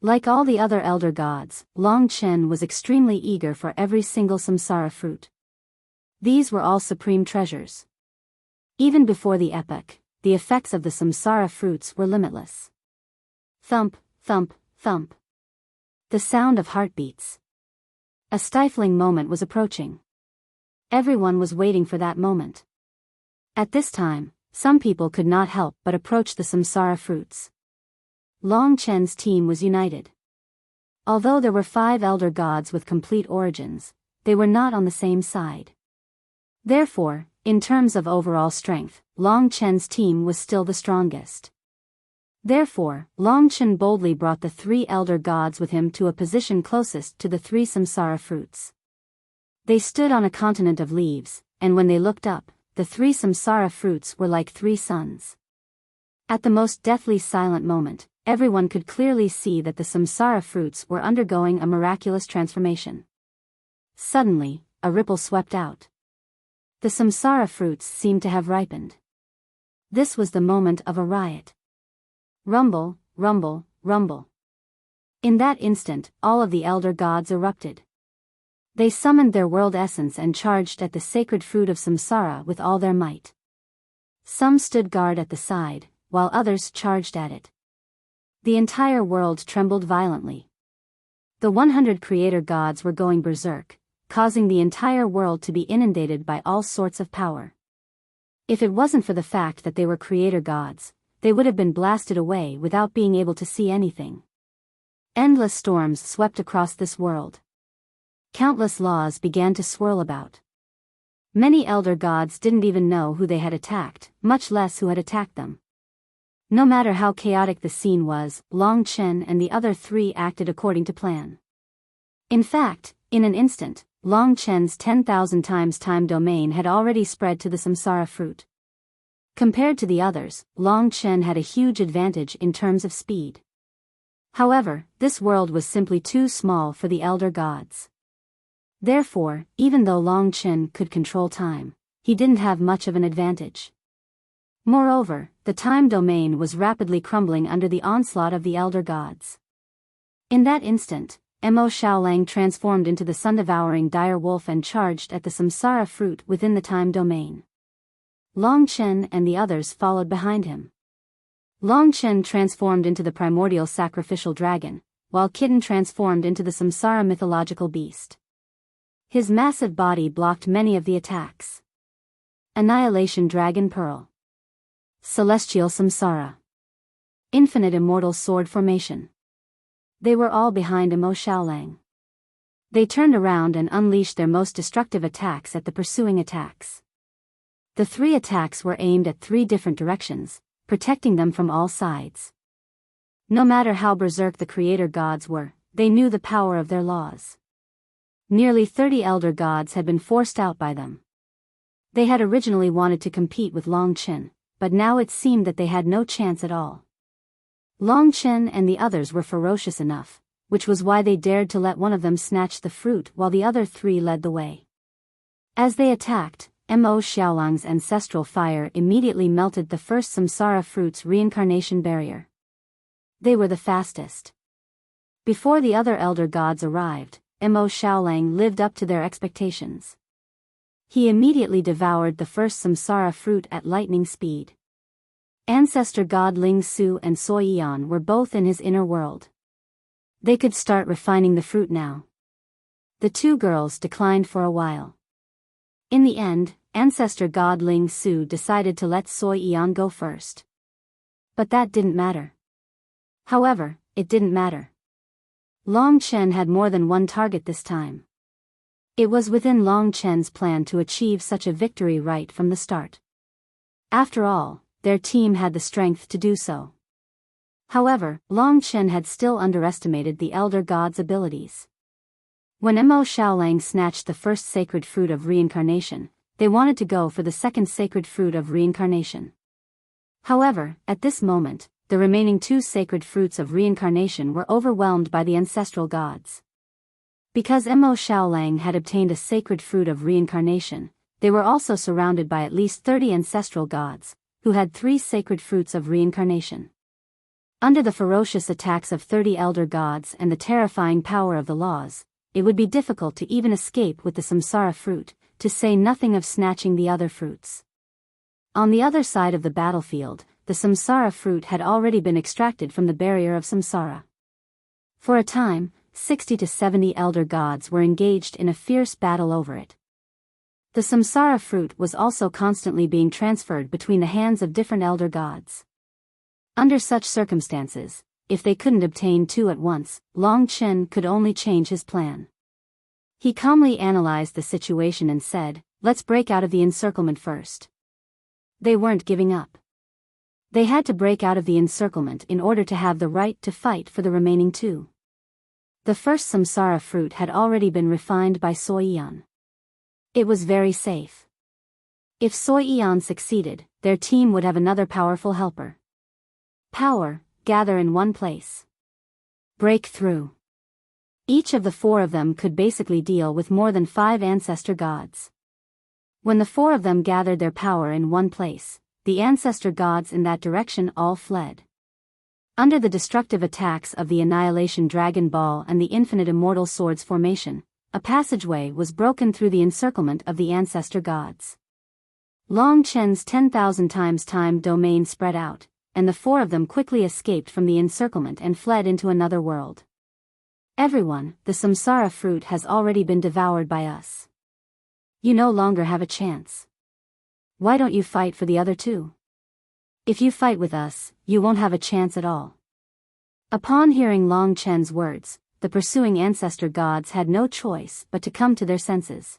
Like all the other elder gods, Long Chen was extremely eager for every single samsara fruit. These were all supreme treasures. Even before the epoch, the effects of the samsara fruits were limitless. Thump, thump, thump. The sound of heartbeats. A stifling moment was approaching. Everyone was waiting for that moment. At this time, some people could not help but approach the samsara fruits. Long Chen's team was united. Although there were 5 elder gods with complete origins, they were not on the same side. Therefore, in terms of overall strength, Long Chen's team was still the strongest. Therefore, Long Chen boldly brought the 3 elder gods with him to a position closest to the 3 samsara fruits. They stood on a continent of leaves, and when they looked up, the 3 samsara fruits were like 3 suns. At the most deathly silent moment, everyone could clearly see that the samsara fruits were undergoing a miraculous transformation. Suddenly, a ripple swept out. The samsara fruits seemed to have ripened. This was the moment of a riot. Rumble, rumble, rumble. In that instant, all of the elder gods erupted. They summoned their world essence and charged at the sacred fruit of samsara with all their might. Some stood guard at the side, while others charged at it. The entire world trembled violently. The 100 creator gods were going berserk, causing the entire world to be inundated by all sorts of power. If it wasn't for the fact that they were creator gods, they would have been blasted away without being able to see anything. Endless storms swept across this world. Countless laws began to swirl about. Many elder gods didn't even know who they had attacked, much less who had attacked them. No matter how chaotic the scene was, Long Chen and the other three acted according to plan. In fact, in an instant, Long Chen's 10,000 times time domain had already spread to the samsara fruit. Compared to the others, Long Chen had a huge advantage in terms of speed. However, this world was simply too small for the elder gods. Therefore, even though Long Chen could control time, he didn't have much of an advantage. Moreover, the time domain was rapidly crumbling under the onslaught of the elder gods. In that instant, Mo Xiaolang transformed into the sun-devouring dire wolf and charged at the samsara fruit within the time domain. Long Chen and the others followed behind him. Long Chen transformed into the primordial sacrificial dragon, while Kitten transformed into the samsara mythological beast. His massive body blocked many of the attacks. Annihilation Dragon Pearl. Celestial Samsara. Infinite Immortal Sword Formation. They were all behind Mo Xiaolang. They turned around and unleashed their most destructive attacks at the pursuing attacks. The three attacks were aimed at three different directions, protecting them from all sides. No matter how berserk the creator gods were, they knew the power of their laws. Nearly 30 elder gods had been forced out by them. They had originally wanted to compete with Long Chen, but now it seemed that they had no chance at all. Long Chen and the others were ferocious enough, which was why they dared to let one of them snatch the fruit while the other three led the way. As they attacked, Mo Xiaolang's ancestral fire immediately melted the first samsara fruit's reincarnation barrier. They were the fastest. Before the other elder gods arrived, Mo Xiaolang lived up to their expectations. He immediately devoured the first samsara fruit at lightning speed. Ancestor god Ling Su and Soi Yan were both in his inner world. They could start refining the fruit now. The two girls declined for a while. In the end, Ancestor god Ling Su decided to let Soi Yan go first. But that didn't matter. However, it didn't matter. Long Chen had more than one target this time. It was within Long Chen's plan to achieve such a victory right from the start. After all, their team had the strength to do so. However, Long Chen had still underestimated the elder god's abilities. When Mo Xiaolang snatched the first sacred fruit of reincarnation, they wanted to go for the second sacred fruit of reincarnation. However, at this moment, the remaining two sacred fruits of reincarnation were overwhelmed by the ancestral gods. Because Mo Xiaolang had obtained a sacred fruit of reincarnation, they were also surrounded by at least 30 ancestral gods, who had 3 sacred fruits of reincarnation. Under the ferocious attacks of 30 elder gods and the terrifying power of the laws, it would be difficult to even escape with the samsara fruit, to say nothing of snatching the other fruits. On the other side of the battlefield, the samsara fruit had already been extracted from the barrier of samsara. For a time, 60 to 70 elder gods were engaged in a fierce battle over it. The samsara fruit was also constantly being transferred between the hands of different elder gods. Under such circumstances, if they couldn't obtain 2 at once, Long Chen could only change his plan. He calmly analyzed the situation and said, "Let's break out of the encirclement first." They weren't giving up. They had to break out of the encirclement in order to have the right to fight for the remaining 2. The first samsara fruit had already been refined by Soi Yan. It was very safe. If Soi Yan succeeded, their team would have another powerful helper. Power, gather in one place. Break through. Each of the 4 of them could basically deal with more than 5 ancestor gods. When the 4 of them gathered their power in one place, the ancestor gods in that direction all fled. Under the destructive attacks of the Annihilation Dragon Ball and the Infinite Immortal Swords formation, a passageway was broken through the encirclement of the ancestor gods. Long Chen's 10,000 times time domain spread out, and the 4 of them quickly escaped from the encirclement and fled into another world. Everyone, the samsara fruit has already been devoured by us. You no longer have a chance. Why don't you fight for the other two? If you fight with us, you won't have a chance at all. Upon hearing Long Chen's words, the pursuing ancestor gods had no choice but to come to their senses.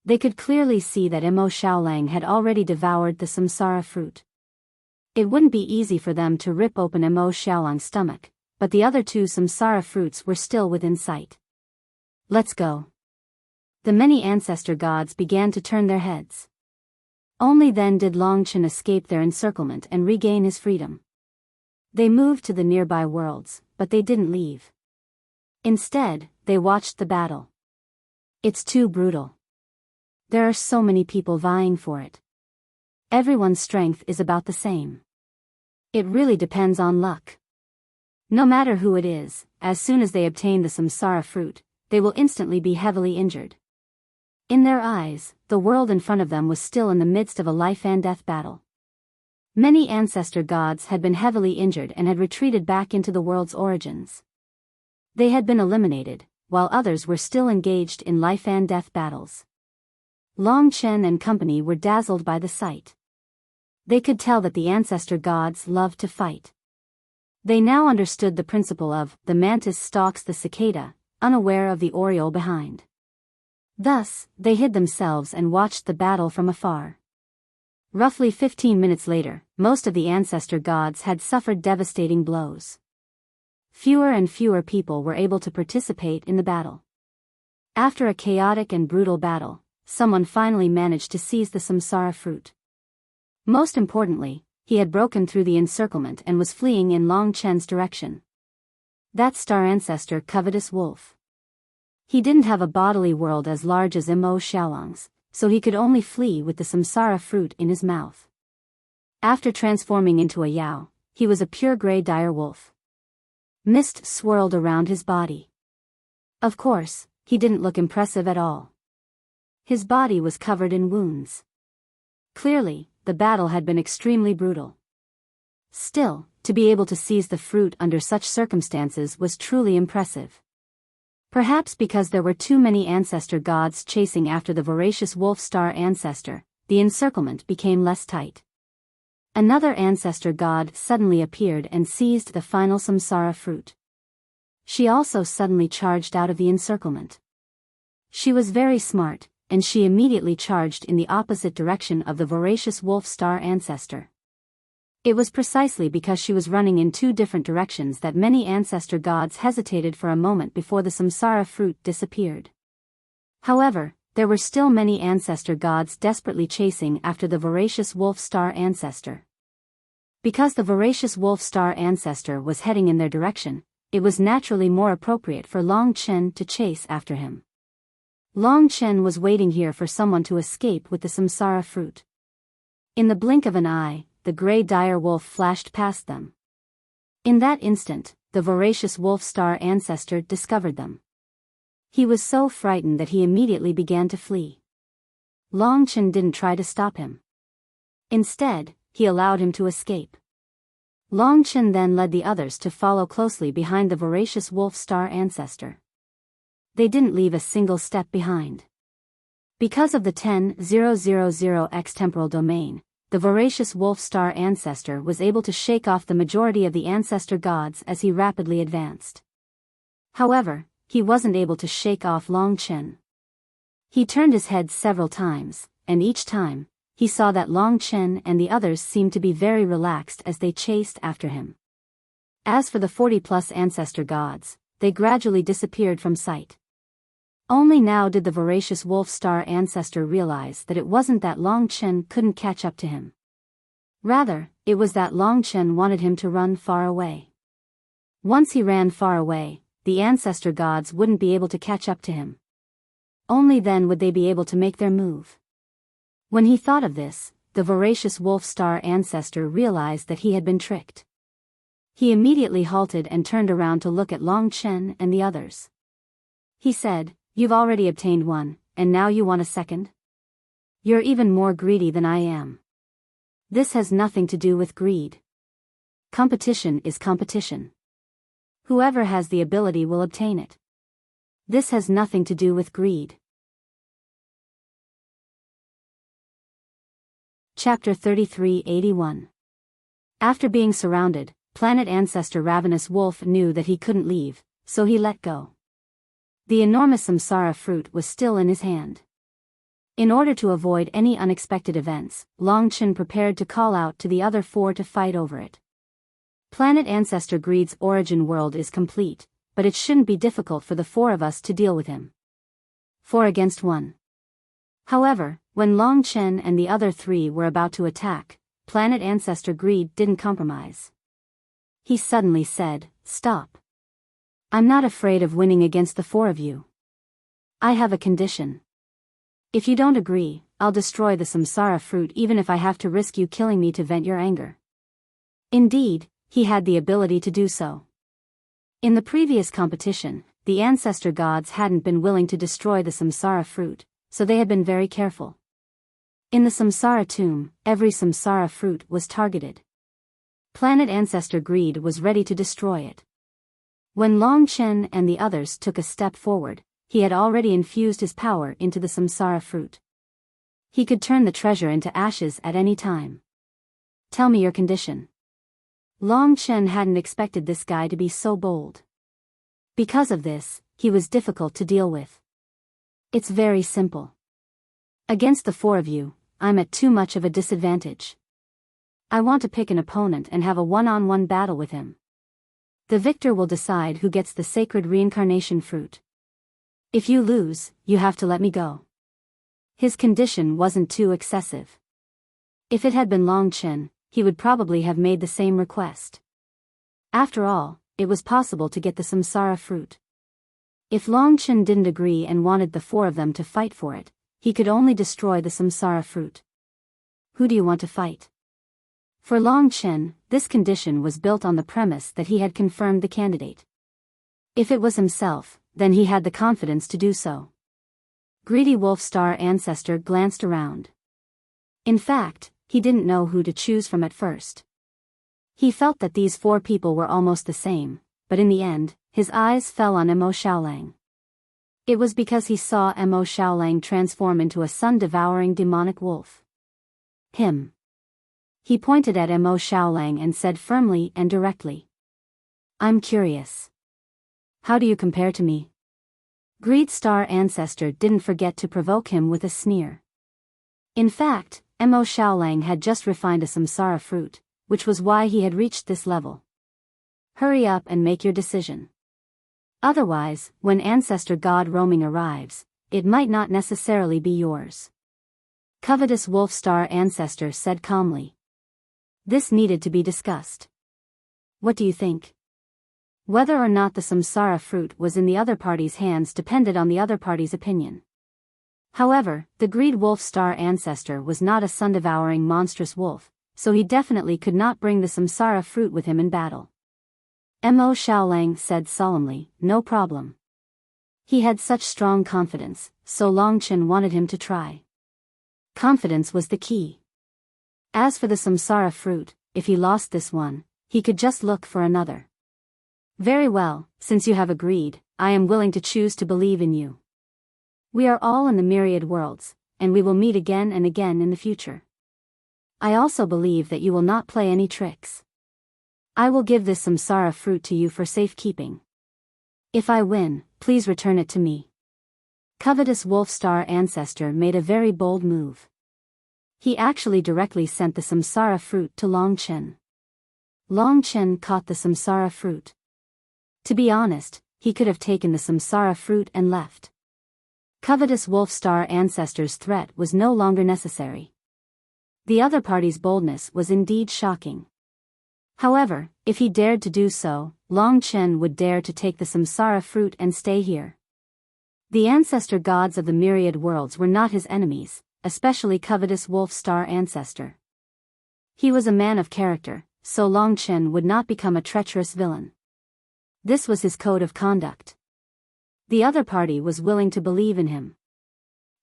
They could clearly see that Mo Xiaolang had already devoured the samsara fruit. It wouldn't be easy for them to rip open Mo Xiaolang's stomach, but the other two samsara fruits were still within sight. Let's go. The many ancestor gods began to turn their heads. Only then did Long Chen escape their encirclement and regain his freedom. They moved to the nearby worlds, but they didn't leave. Instead, they watched the battle. It's too brutal. There are so many people vying for it. Everyone's strength is about the same. It really depends on luck. No matter who it is, as soon as they obtain the samsara fruit, they will instantly be heavily injured. In their eyes, the world in front of them was still in the midst of a life and death battle. Many ancestor gods had been heavily injured and had retreated back into the world's origins. They had been eliminated, while others were still engaged in life and death battles. Long Chen and company were dazzled by the sight. They could tell that the ancestor gods loved to fight. They now understood the principle of, the mantis stalks the cicada, unaware of the oriole behind. Thus, they hid themselves and watched the battle from afar. Roughly 15 minutes later, most of the ancestor gods had suffered devastating blows. Fewer and fewer people were able to participate in the battle. After a chaotic and brutal battle, someone finally managed to seize the samsara fruit. Most importantly, he had broken through the encirclement and was fleeing in Long Chen's direction. That star ancestor covetous wolf. He didn't have a bodily world as large as Mo Xiaolang's, so he could only flee with the samsara fruit in his mouth. After transforming into a Yao, he was a pure grey dire wolf. Mist swirled around his body. Of course, he didn't look impressive at all. His body was covered in wounds. Clearly, the battle had been extremely brutal. Still, to be able to seize the fruit under such circumstances was truly impressive. Perhaps because there were too many ancestor gods chasing after the voracious wolf star ancestor, the encirclement became less tight. Another ancestor god suddenly appeared and seized the final samsara fruit. She also suddenly charged out of the encirclement. She was very smart, and she immediately charged in the opposite direction of the voracious wolf star ancestor. It was precisely because she was running in two different directions that many ancestor gods hesitated for a moment before the samsara fruit disappeared. However, there were still many ancestor gods desperately chasing after the voracious wolf star ancestor. Because the voracious wolf star ancestor was heading in their direction, it was naturally more appropriate for Long Chen to chase after him. Long Chen was waiting here for someone to escape with the samsara fruit. In the blink of an eye, the grey dire wolf flashed past them. In that instant, the voracious wolf star ancestor discovered them. He was so frightened that he immediately began to flee. Long Chen didn't try to stop him. Instead, he allowed him to escape. Long Chen then led the others to follow closely behind the voracious wolf star ancestor. They didn't leave a single step behind. Because of the 10,000X temporal domain, the voracious wolf star ancestor was able to shake off the majority of the ancestor gods as he rapidly advanced. However, he wasn't able to shake off Long Chen. He turned his head several times, and each time, he saw that Long Chen and the others seemed to be very relaxed as they chased after him. As for the 40+ ancestor gods, they gradually disappeared from sight. Only now did the voracious wolf star ancestor realize that it wasn't that Long Chen couldn't catch up to him. Rather, it was that Long Chen wanted him to run far away. Once he ran far away, the ancestor gods wouldn't be able to catch up to him. Only then would they be able to make their move. When he thought of this, the voracious wolf star ancestor realized that he had been tricked. He immediately halted and turned around to look at Long Chen and the others. He said, "You've already obtained one, and now you want a second? You're even more greedy than I am. This has nothing to do with greed. Competition is competition. Whoever has the ability will obtain it. This has nothing to do with greed. Chapter 3381. After being surrounded, Planet Ancestor Ravenous Wolf knew that he couldn't leave, so he let go. The enormous samsara fruit was still in his hand. In order to avoid any unexpected events, Long Chen prepared to call out to the other 4 to fight over it. Planet Ancestor Greed's origin world is complete, but it shouldn't be difficult for the 4 of us to deal with him. 4 against 1. However, when Long Chen and the other 3 were about to attack, Planet Ancestor Greed didn't compromise. He suddenly said, "Stop. I'm not afraid of winning against the 4 of you. I have a condition. If you don't agree, I'll destroy the samsara fruit even if I have to risk you killing me to vent your anger." Indeed, he had the ability to do so. In the previous competition, the ancestor gods hadn't been willing to destroy the samsara fruit, so they had been very careful. In the samsara tomb, every samsara fruit was targeted. Planet Ancestor Greed was ready to destroy it. When Long Chen and the others took a step forward, he had already infused his power into the samsara fruit. He could turn the treasure into ashes at any time. "Tell me your condition." Long Chen hadn't expected this guy to be so bold. Because of this, he was difficult to deal with. "It's very simple. Against the 4 of you, I'm at too much of a disadvantage. I want to pick an opponent and have a one-on-one battle with him. The victor will decide who gets the sacred reincarnation fruit. If you lose, you have to let me go." His condition wasn't too excessive. If it had been Long Chen, he would probably have made the same request. After all, it was possible to get the samsara fruit. If Long Chen didn't agree and wanted the 4 of them to fight for it, he could only destroy the samsara fruit. "Who do you want to fight?" For Long Chen, this condition was built on the premise that he had confirmed the candidate. If it was himself, then he had the confidence to do so. Greedy Wolf Star Ancestor glanced around. In fact, he didn't know who to choose from at first. He felt that these 4 people were almost the same, but in the end, his eyes fell on Mo Xiaolang. It was because he saw Mo Xiaolang transform into a sun-devouring demonic wolf. Him. He pointed at Mo Xiaolang and said firmly and directly, "I'm curious. How do you compare to me?" Greed Star Ancestor didn't forget to provoke him with a sneer. In fact, Mo Xiaolang had just refined a samsara fruit, which was why he had reached this level. "Hurry up and make your decision. Otherwise, when Ancestor God roaming arrives, it might not necessarily be yours." Covetous Wolf Star Ancestor said calmly. This needed to be discussed. "What do you think?" Whether or not the samsara fruit was in the other party's hands depended on the other party's opinion. However, the Greed Wolf Star Ancestor was not a sun-devouring monstrous wolf, so he definitely could not bring the samsara fruit with him in battle. Mo Xiaolang said solemnly, "No problem." He had such strong confidence, so Long Chen wanted him to try. Confidence was the key. As for the samsara fruit, if he lost this one, he could just look for another. "Very well, since you have agreed, I am willing to choose to believe in you. We are all in the myriad worlds, and we will meet again and again in the future. I also believe that you will not play any tricks. I will give this samsara fruit to you for safekeeping. If I win, please return it to me." Covetous Wolf Star Ancestor made a very bold move. He actually directly sent the samsara fruit to Long Chen. Long Chen caught the samsara fruit. To be honest, he could have taken the samsara fruit and left. Covetous Wolf Star Ancestor's threat was no longer necessary. The other party's boldness was indeed shocking. However, if he dared to do so, Long Chen would dare to take the samsara fruit and stay here. The ancestor gods of the myriad worlds were not his enemies, especially Covetous Wolf Star Ancestor. He was a man of character, so Long Chen would not become a treacherous villain. This was his code of conduct. The other party was willing to believe in him.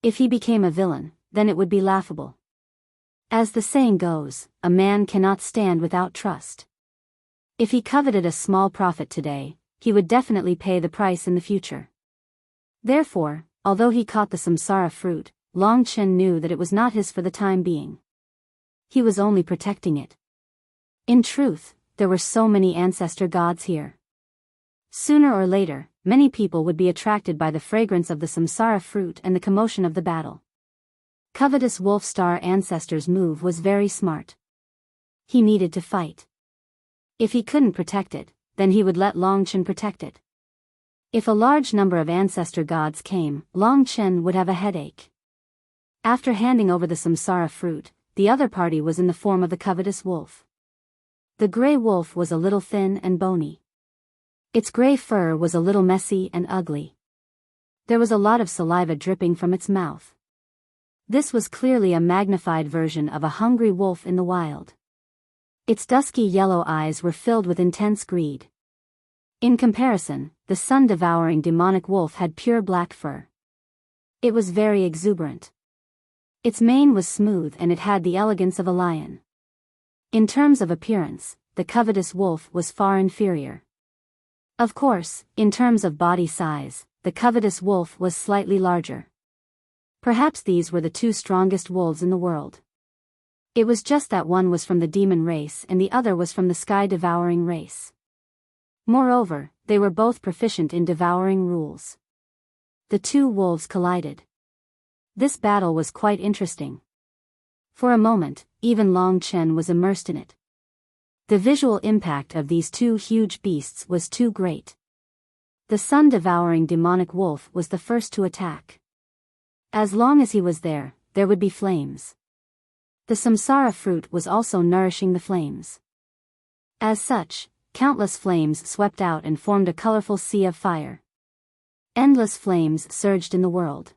If he became a villain, then it would be laughable. As the saying goes, a man cannot stand without trust. If he coveted a small profit today, he would definitely pay the price in the future. Therefore, although he caught the samsara fruit, Long Chen knew that it was not his for the time being. He was only protecting it. In truth, there were so many ancestor gods here. Sooner or later, many people would be attracted by the fragrance of the samsara fruit and the commotion of the battle. Covetous Wolf Star Ancestor's move was very smart. He needed to fight. If he couldn't protect it, then he would let Long Chen protect it. If a large number of ancestor gods came, Long Chen would have a headache. After handing over the samsara fruit, the other party was in the form of the covetous wolf. The gray wolf was a little thin and bony. Its gray fur was a little messy and ugly. There was a lot of saliva dripping from its mouth. This was clearly a magnified version of a hungry wolf in the wild. Its dusky yellow eyes were filled with intense greed. In comparison, the sun-devouring demonic wolf had pure black fur. It was very exuberant. Its mane was smooth and it had the elegance of a lion. In terms of appearance, the covetous wolf was far inferior. Of course, in terms of body size, the covetous wolf was slightly larger. Perhaps these were the two strongest wolves in the world. It was just that one was from the demon race and the other was from the sky-devouring race. Moreover, they were both proficient in devouring rules. The two wolves collided. This battle was quite interesting. For a moment, even Long Chen was immersed in it. The visual impact of these two huge beasts was too great. The sun-devouring demonic wolf was the first to attack. As long as he was there, there would be flames. The samsara fruit was also nourishing the flames. As such, countless flames swept out and formed a colorful sea of fire. Endless flames surged in the world.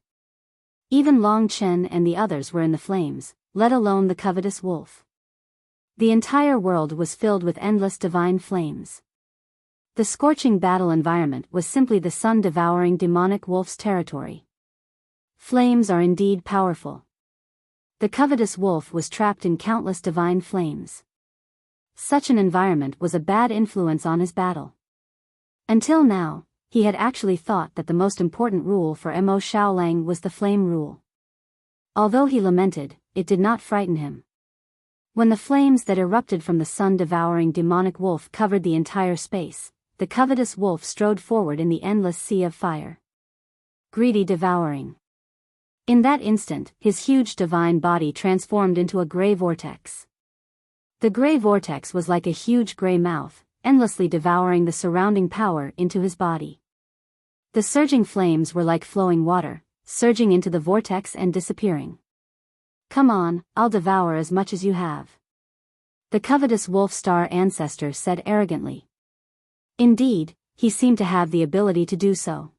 Even Long Chen and the others were in the flames, let alone the covetous wolf. The entire world was filled with endless divine flames. The scorching battle environment was simply the sun-devouring demonic wolf's territory. Flames are indeed powerful. The covetous wolf was trapped in countless divine flames. Such an environment was a bad influence on his battle. Until now, he had actually thought that the most important rule for Mo Shaolang was the flame rule. Although he lamented, it did not frighten him. When the flames that erupted from the sun-devouring demonic wolf covered the entire space, the covetous wolf strode forward in the endless sea of fire. Greedy devouring. In that instant, his huge divine body transformed into a gray vortex. The gray vortex was like a huge gray mouth, endlessly devouring the surrounding power into his body. The surging flames were like flowing water, surging into the vortex and disappearing. Come on, I'll devour as much as you have. The covetous wolf star ancestor said arrogantly. Indeed, he seemed to have the ability to do so.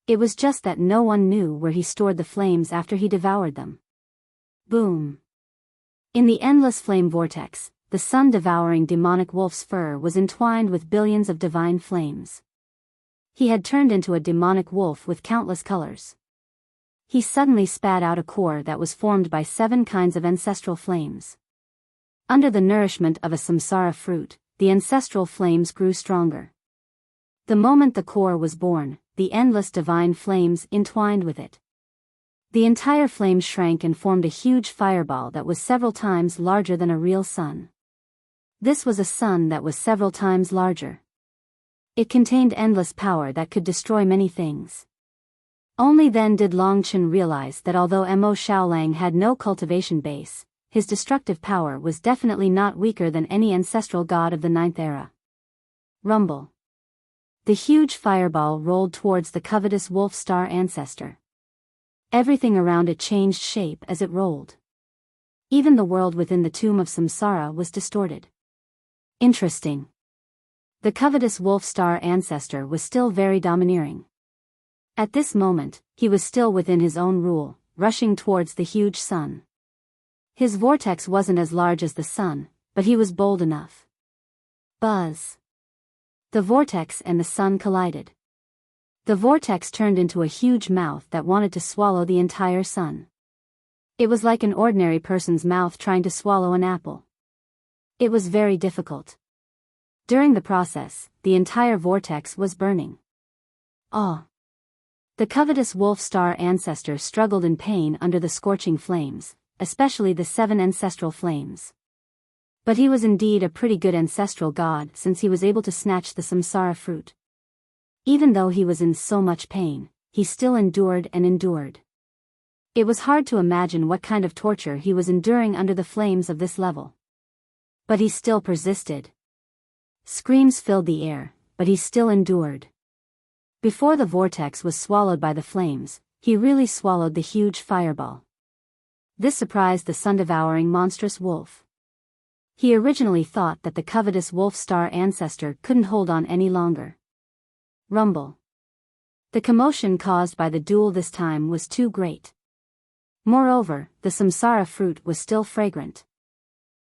It was just that no one knew where he stored the flames after he devoured them. Boom. In the endless flame vortex, the sun-devouring demonic wolf's fur was entwined with billions of divine flames. He had turned into a demonic wolf with countless colors. He suddenly spat out a core that was formed by 7 kinds of ancestral flames. Under the nourishment of a samsara fruit, the ancestral flames grew stronger. The moment the core was born, the endless divine flames entwined with it. The entire flame shrank and formed a huge fireball that was several times larger than a real sun. This was a sun that was several times larger. It contained endless power that could destroy many things. Only then did Long Chen realize that although Mo Shaolang had no cultivation base, his destructive power was definitely not weaker than any ancestral god of the 9th era. Rumble. The huge fireball rolled towards the covetous wolf star ancestor. Everything around it changed shape as it rolled. Even the world within the tomb of Samsara was distorted. Interesting. The covetous wolf star ancestor was still very domineering. At this moment, he was still within his own rule, rushing towards the huge sun. His vortex wasn't as large as the sun, but he was bold enough. Buzz. The vortex and the sun collided. The vortex turned into a huge mouth that wanted to swallow the entire sun. It was like an ordinary person's mouth trying to swallow an apple. It was very difficult. During the process, the entire vortex was burning. Ah! The covetous wolf star ancestor struggled in pain under the scorching flames, especially the 7 ancestral flames. But he was indeed a pretty good ancestral god since he was able to snatch the samsara fruit. Even though he was in so much pain, he still endured and endured. It was hard to imagine what kind of torture he was enduring under the flames of this level. But he still persisted. Screams filled the air, but he still endured. Before the vortex was swallowed by the flames, he really swallowed the huge fireball. This surprised the sun-devouring monstrous wolf. He originally thought that the covetous wolf star ancestor couldn't hold on any longer. Rumble. The commotion caused by the duel this time was too great. Moreover, the samsara fruit was still fragrant.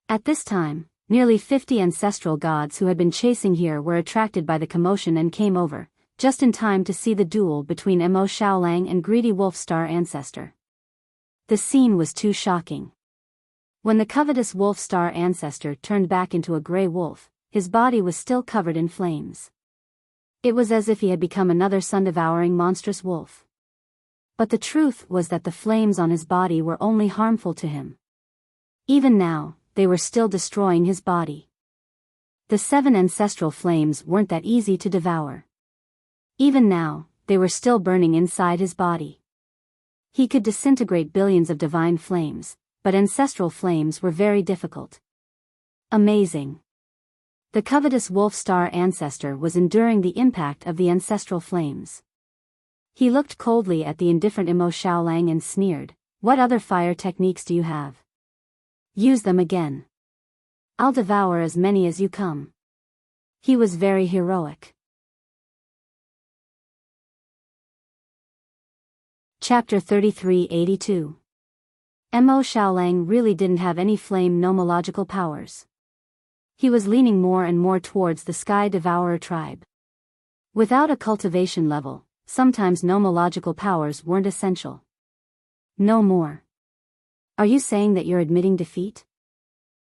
At this time, nearly 50 ancestral gods who had been chasing here were attracted by the commotion and came over, just in time to see the duel between Mo Xiaolang and greedy wolf star ancestor. The scene was too shocking. When the covetous wolf star ancestor turned back into a gray wolf, his body was still covered in flames. It was as if he had become another sun-devouring monstrous wolf. But the truth was that the flames on his body were only harmful to him. Even now, they were still destroying his body. The 7 ancestral flames weren't that easy to devour. Even now, they were still burning inside his body. He could disintegrate billions of divine flames, but ancestral flames were very difficult. Amazing. The covetous wolf star ancestor was enduring the impact of the ancestral flames. He looked coldly at the indifferent Mo Xiaolang and sneered, "What other fire techniques do you have? Use them again. I'll devour as many as you come." He was very heroic. Chapter 3382. Mo Xiaolang really didn't have any flame nomological powers. He was leaning more and more towards the Sky Devourer tribe. Without a cultivation level, sometimes nomological powers weren't essential. No more. Are you saying that you're admitting defeat?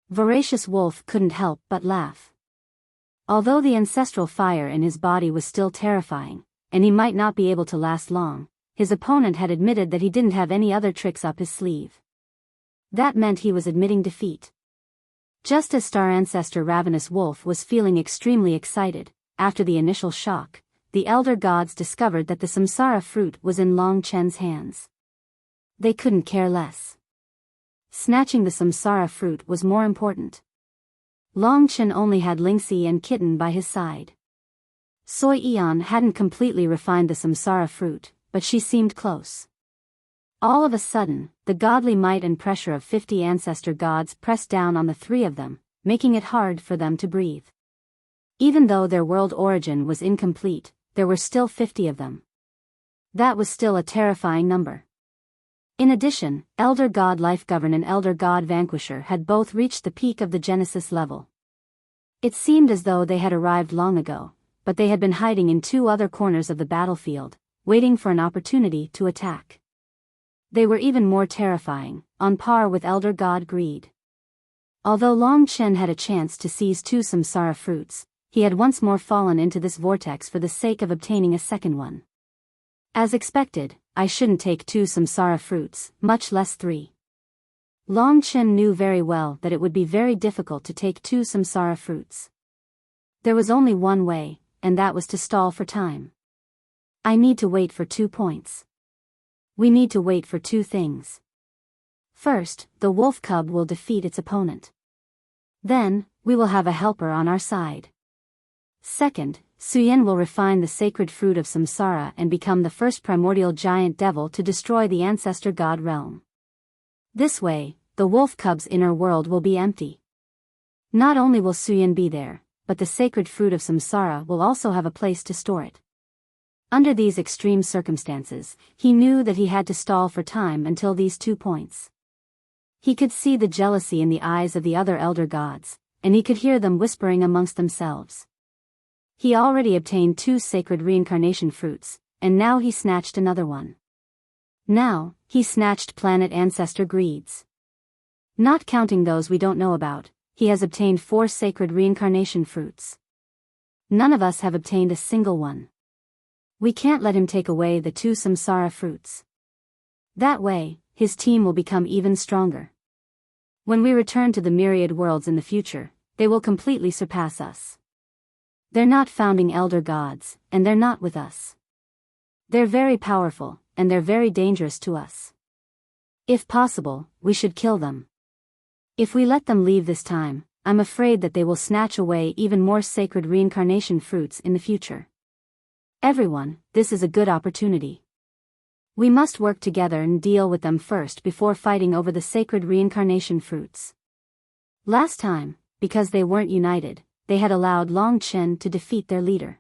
Voracious Wolf couldn't help but laugh. Although the ancestral fire in his body was still terrifying, and he might not be able to last long, his opponent had admitted that he didn't have any other tricks up his sleeve. That meant he was admitting defeat. Just as Star Ancestor Ravenous Wolf was feeling extremely excited, after the initial shock, the elder gods discovered that the samsara fruit was in Long Chen's hands. They couldn't care less. Snatching the samsara fruit was more important. Long Chen only had Lingxi and Kitten by his side. Soi Eon hadn't completely refined the samsara fruit, but she seemed close. All of a sudden, the godly might and pressure of 50 ancestor gods pressed down on the 3 of them, making it hard for them to breathe. Even though their world origin was incomplete, there were still 50 of them. That was still a terrifying number. In addition, Elder God Lifegovern and Elder God Vanquisher had both reached the peak of the Genesis level. It seemed as though they had arrived long ago, but they had been hiding in 2 other corners of the battlefield, waiting for an opportunity to attack. They were even more terrifying, on par with Elder God Greed. Although Long Chen had a chance to seize 2 samsara fruits, he had once more fallen into this vortex for the sake of obtaining a second one. As expected, I shouldn't take 2 samsara fruits, much less 3. Long Chen knew very well that it would be very difficult to take 2 samsara fruits. There was only one way, and that was to stall for time. I need to wait for 2 points. We need to wait for 2 things. First, the wolf cub will defeat its opponent. Then, we will have a helper on our side. Second, Suyin will refine the sacred fruit of samsara and become the first primordial giant devil to destroy the ancestor god realm. This way, the wolf cub's inner world will be empty. Not only will Suyin be there, but the sacred fruit of samsara will also have a place to store it. Under these extreme circumstances, he knew that he had to stall for time until these 2 points. He could see the jealousy in the eyes of the other elder gods, and he could hear them whispering amongst themselves. He already obtained 2 sacred reincarnation fruits, and now he snatched another one. Now, he snatched planet ancestor Greed's. Not counting those we don't know about, he has obtained 4 sacred reincarnation fruits. None of us have obtained a single one. We can't let him take away the 2 samsara fruits. That way, his team will become even stronger. When we return to the myriad worlds in the future, they will completely surpass us. They're not founding elder gods, and they're not with us. They're very powerful, and they're very dangerous to us. If possible, we should kill them. If we let them leave this time, I'm afraid that they will snatch away even more sacred reincarnation fruits in the future. Everyone, this is a good opportunity. We must work together and deal with them first before fighting over the sacred reincarnation fruits. Last time, because they weren't united, they had allowed Long Chen to defeat their leader.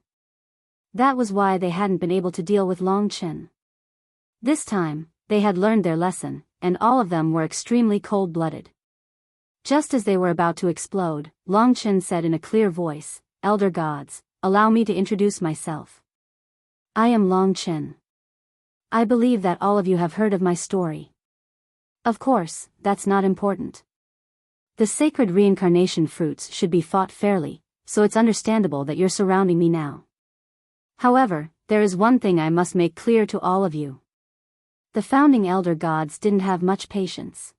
That was why they hadn't been able to deal with Long Chen. This time, they had learned their lesson, and all of them were extremely cold-blooded. Just as they were about to explode, Long Chen said in a clear voice, "Elder gods, allow me to introduce myself. I am Long Chen. I believe that all of you have heard of my story. Of course, that's not important. The sacred reincarnation fruits should be fought fairly, so it's understandable that you're surrounding me now. However, there is one thing I must make clear to all of you. The founding elder gods didn't have much patience.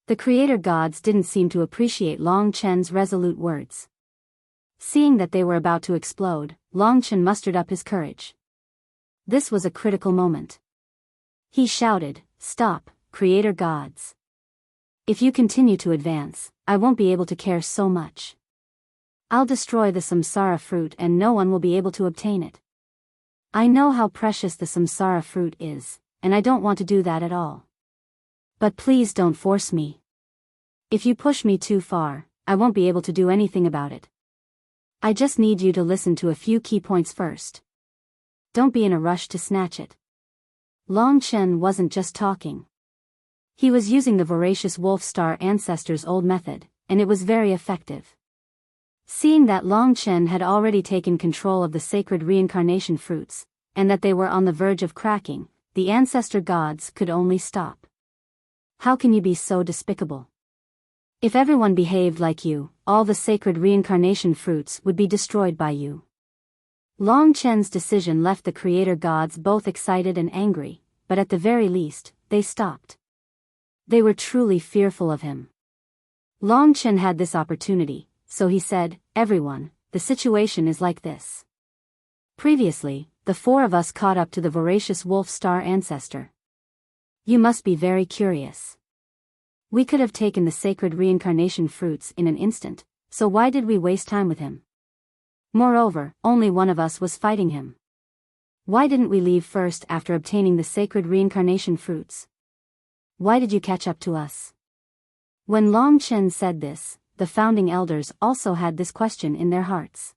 The creator gods didn't seem to appreciate Long Chen's resolute words. Seeing that they were about to explode, Long Chen mustered up his courage. This was a critical moment. He shouted, "Stop, creator gods. If you continue to advance, I won't be able to care so much. I'll destroy the samsara fruit and no one will be able to obtain it. I know how precious the samsara fruit is, and I don't want to do that at all. But please don't force me. If you push me too far, I won't be able to do anything about it. I just need you to listen to a few key points first. Don't be in a rush to snatch it." Long Chen wasn't just talking. He was using the voracious wolf star ancestor's old method, and it was very effective. Seeing that Long Chen had already taken control of the sacred reincarnation fruits, and that they were on the verge of cracking, the ancestor gods could only stop. "How can you be so despicable? If everyone behaved like you, all the sacred reincarnation fruits would be destroyed by you." Long Chen's decision left the creator gods both excited and angry, but at the very least, they stopped. They were truly fearful of him. Long Chen had this opportunity, so he said, "Everyone, the situation is like this. Previously, the 4 of us caught up to the voracious wolf star ancestor. You must be very curious. We could have taken the sacred reincarnation fruits in an instant, so why did we waste time with him? Moreover, only one of us was fighting him. Why didn't we leave first after obtaining the sacred reincarnation fruits? Why did you catch up to us?" When Long Chen said this, the founding elders also had this question in their hearts.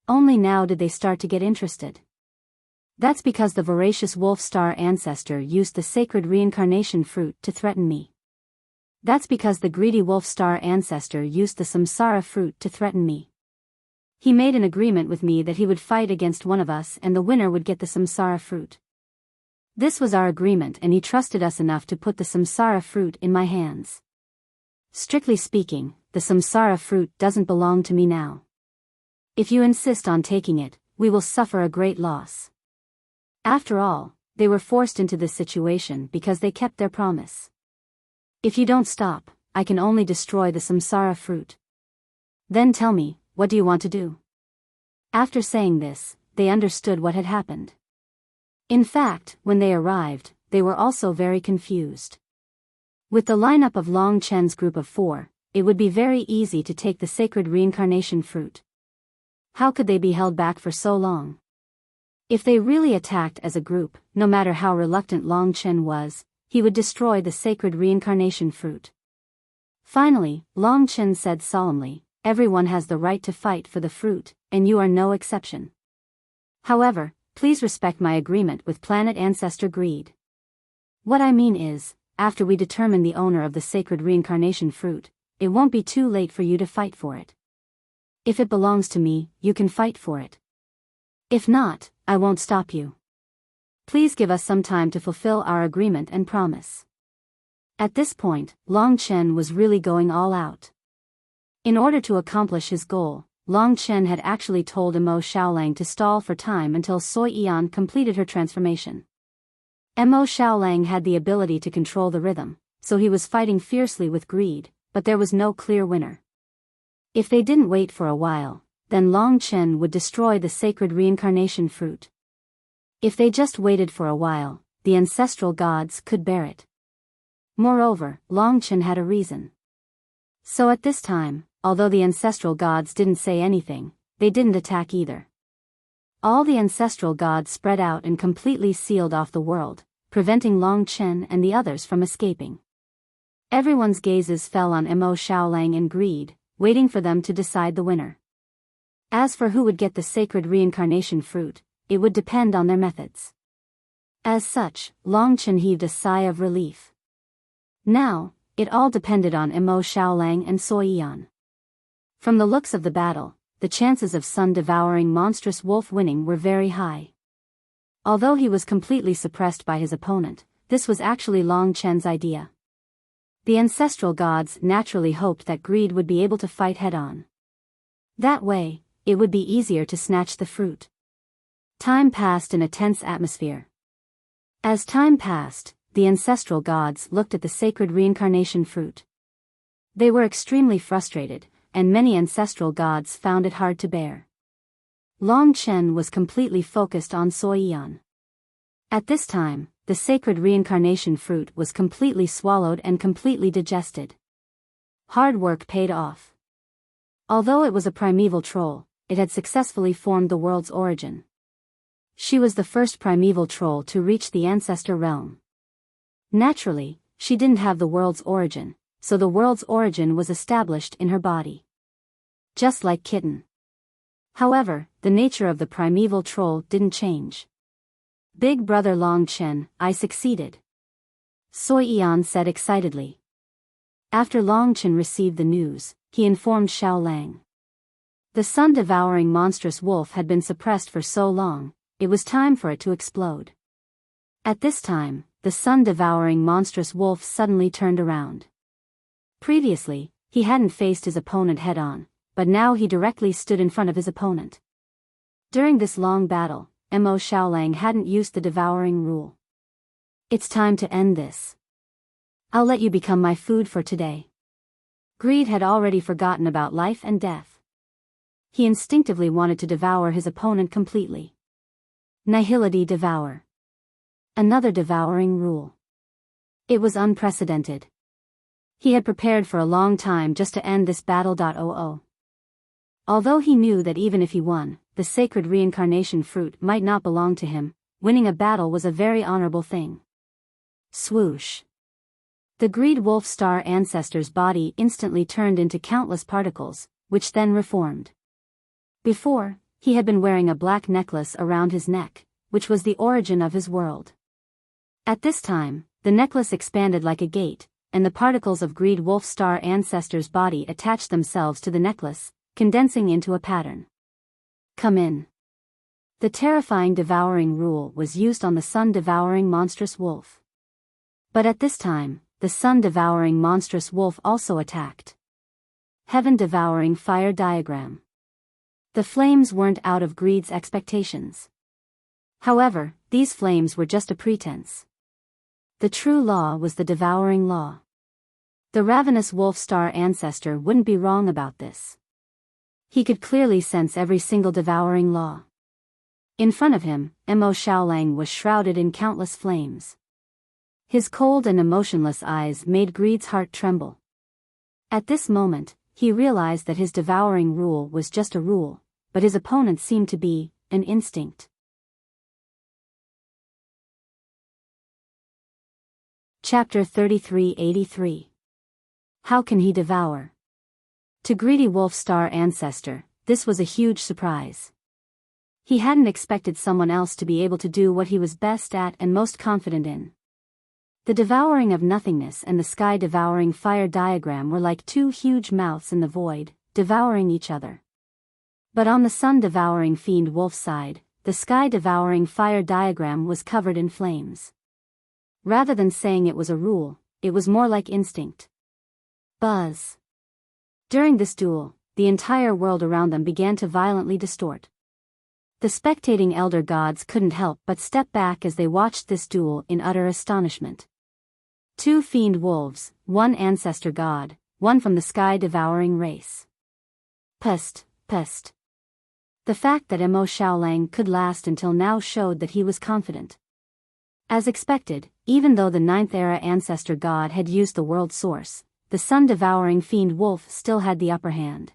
Only now did they start to get interested. That's because the voracious wolf star ancestor used the sacred reincarnation fruit to threaten me. That's because the greedy wolf star ancestor used the samsara fruit to threaten me. He made an agreement with me that he would fight against one of us and the winner would get the samsara fruit. This was our agreement and he trusted us enough to put the samsara fruit in my hands. Strictly speaking, the samsara fruit doesn't belong to me now. If you insist on taking it, we will suffer a great loss. After all, they were forced into this situation because they kept their promise. If you don't stop, I can only destroy the samsara fruit. Then tell me, what do you want to do?" After saying this, they understood what had happened. In fact, when they arrived, they were also very confused. With the lineup of Long Chen's group of 4, it would be very easy to take the sacred reincarnation fruit. How could they be held back for so long? If they really attacked as a group, no matter how reluctant Long Chen was, he would destroy the sacred reincarnation fruit. Finally, Long Chen said solemnly, "Everyone has the right to fight for the fruit, and you are no exception. However, please respect my agreement with Planet Ancestor Greed. What I mean is, after we determine the owner of the sacred reincarnation fruit, it won't be too late for you to fight for it. If it belongs to me, you can fight for it. If not, I won't stop you. Please give us some time to fulfill our agreement and promise." At this point, Long Chen was really going all out. In order to accomplish his goal, Long Chen had actually told Mo Xiaolang to stall for time until Sui Yan completed her transformation. Mo Xiaolang had the ability to control the rhythm, so he was fighting fiercely with greed, but there was no clear winner. If they didn't wait for a while, then Long Chen would destroy the sacred reincarnation fruit. If they just waited for a while, the ancestral gods could bear it. Moreover, Long Chen had a reason. So at this time, although the ancestral gods didn't say anything, they didn't attack either. All the ancestral gods spread out and completely sealed off the world, preventing Long Chen and the others from escaping. Everyone's gazes fell on Mo Xiaolang in greed, waiting for them to decide the winner. As for who would get the sacred reincarnation fruit, it would depend on their methods. As such, Long Chen heaved a sigh of relief. Now, it all depended on Mo Xiaolang and Sui Yan. From the looks of the battle, the chances of sun-devouring monstrous wolf winning were very high. Although he was completely suppressed by his opponent, this was actually Long Chen's idea. The ancestral gods naturally hoped that greed would be able to fight head-on. That way, it would be easier to snatch the fruit. Time passed in a tense atmosphere. As time passed, the ancestral gods looked at the sacred reincarnation fruit. They were extremely frustrated, and many ancestral gods found it hard to bear. Long Chen was completely focused on Sui Yan. At this time, the sacred reincarnation fruit was completely swallowed and completely digested. Hard work paid off. Although it was a primeval troll, it had successfully formed the world's origin. She was the first primeval troll to reach the ancestor realm. Naturally, she didn't have the world's origin, so the world's origin was established in her body. Just like Kitten. However, the nature of the primeval troll didn't change. Big brother Long Chen, I succeeded. Sui Yan said excitedly. After Long Chen received the news, he informed Xiaolang. The sun-devouring monstrous wolf had been suppressed for so long, it was time for it to explode. At this time, the sun-devouring monstrous wolf suddenly turned around. Previously, he hadn't faced his opponent head-on, but now he directly stood in front of his opponent. During this long battle, Mo Xiaolang hadn't used the devouring rule. It's time to end this. I'll let you become my food for today. Greed had already forgotten about life and death. He instinctively wanted to devour his opponent completely. Nihility devour. Another devouring rule. It was unprecedented. He had prepared for a long time just to end this battle. Although he knew that even if he won, the sacred reincarnation fruit might not belong to him, winning a battle was a very honorable thing. Swoosh. The greed wolf star ancestor's body instantly turned into countless particles, which then reformed. Before, he had been wearing a black necklace around his neck, which was the origin of his world. At this time, the necklace expanded like a gate, and the particles of greed wolf star ancestor's body attached themselves to the necklace, condensing into a pattern. Come in. The terrifying devouring rule was used on the sun-devouring monstrous wolf. But at this time, the sun-devouring monstrous wolf also attacked. Heaven-devouring fire diagram. The flames weren't out of greed's expectations. However, these flames were just a pretense. The true law was the devouring law. The ravenous wolf star ancestor wouldn't be wrong about this. He could clearly sense every single devouring law. In front of him, Mo Xiaolang was shrouded in countless flames. His cold and emotionless eyes made greed's heart tremble. At this moment, he realized that his devouring rule was just a rule, but his opponent seemed to be an instinct. Chapter 3383. How can he devour? To greedy wolf star ancestor, this was a huge surprise. He hadn't expected someone else to be able to do what he was best at and most confident in. The devouring of nothingness and the sky-devouring fire diagram were like two huge mouths in the void, devouring each other. But on the sun-devouring fiend wolf side, the sky-devouring fire diagram was covered in flames. Rather than saying it was a rule, it was more like instinct. Buzz. During this duel, the entire world around them began to violently distort. The spectating elder gods couldn't help but step back as they watched this duel in utter astonishment. Two fiend wolves, one ancestor god, one from the sky-devouring race. Pest, pest. The fact that Mo Xiaolang could last until now showed that he was confident. As expected, even though the 9th-era ancestor god had used the world source, the sun-devouring fiend wolf still had the upper hand.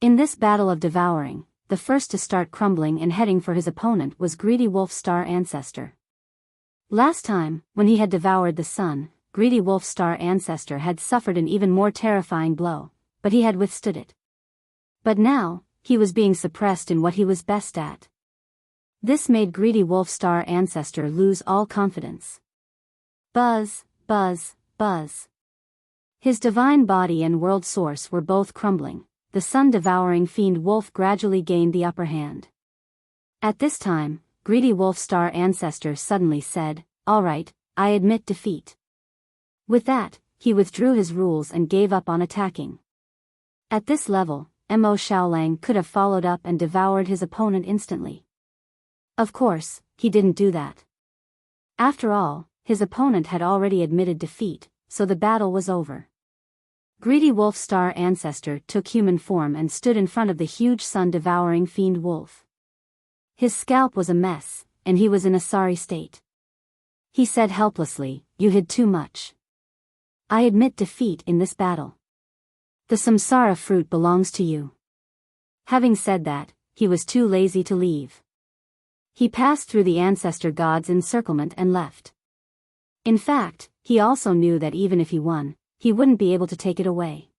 In this battle of devouring, the first to start crumbling and heading for his opponent was greedy wolf star ancestor. Last time, when he had devoured the sun, greedy wolf star ancestor had suffered an even more terrifying blow, but he had withstood it. But now, he was being suppressed in what he was best at. This made greedy wolf star ancestor lose all confidence. Buzz, buzz, buzz. His divine body and world source were both crumbling. The sun-devouring fiend wolf gradually gained the upper hand. At this time, greedy wolf star ancestor suddenly said, "All right, I admit defeat." With that, he withdrew his rules and gave up on attacking. At this level, Mo Xiaolang could have followed up and devoured his opponent instantly. Of course, he didn't do that. After all, his opponent had already admitted defeat, so the battle was over. Greedy wolf star ancestor took human form and stood in front of the huge sun-devouring fiend wolf. His scalp was a mess, and he was in a sorry state. He said helplessly, "You hid too much. I admit defeat in this battle. The samsara fruit belongs to you." Having said that, he was too lazy to leave. He passed through the ancestor god's encirclement and left. In fact, he also knew that even if he won, he wouldn't be able to take it away.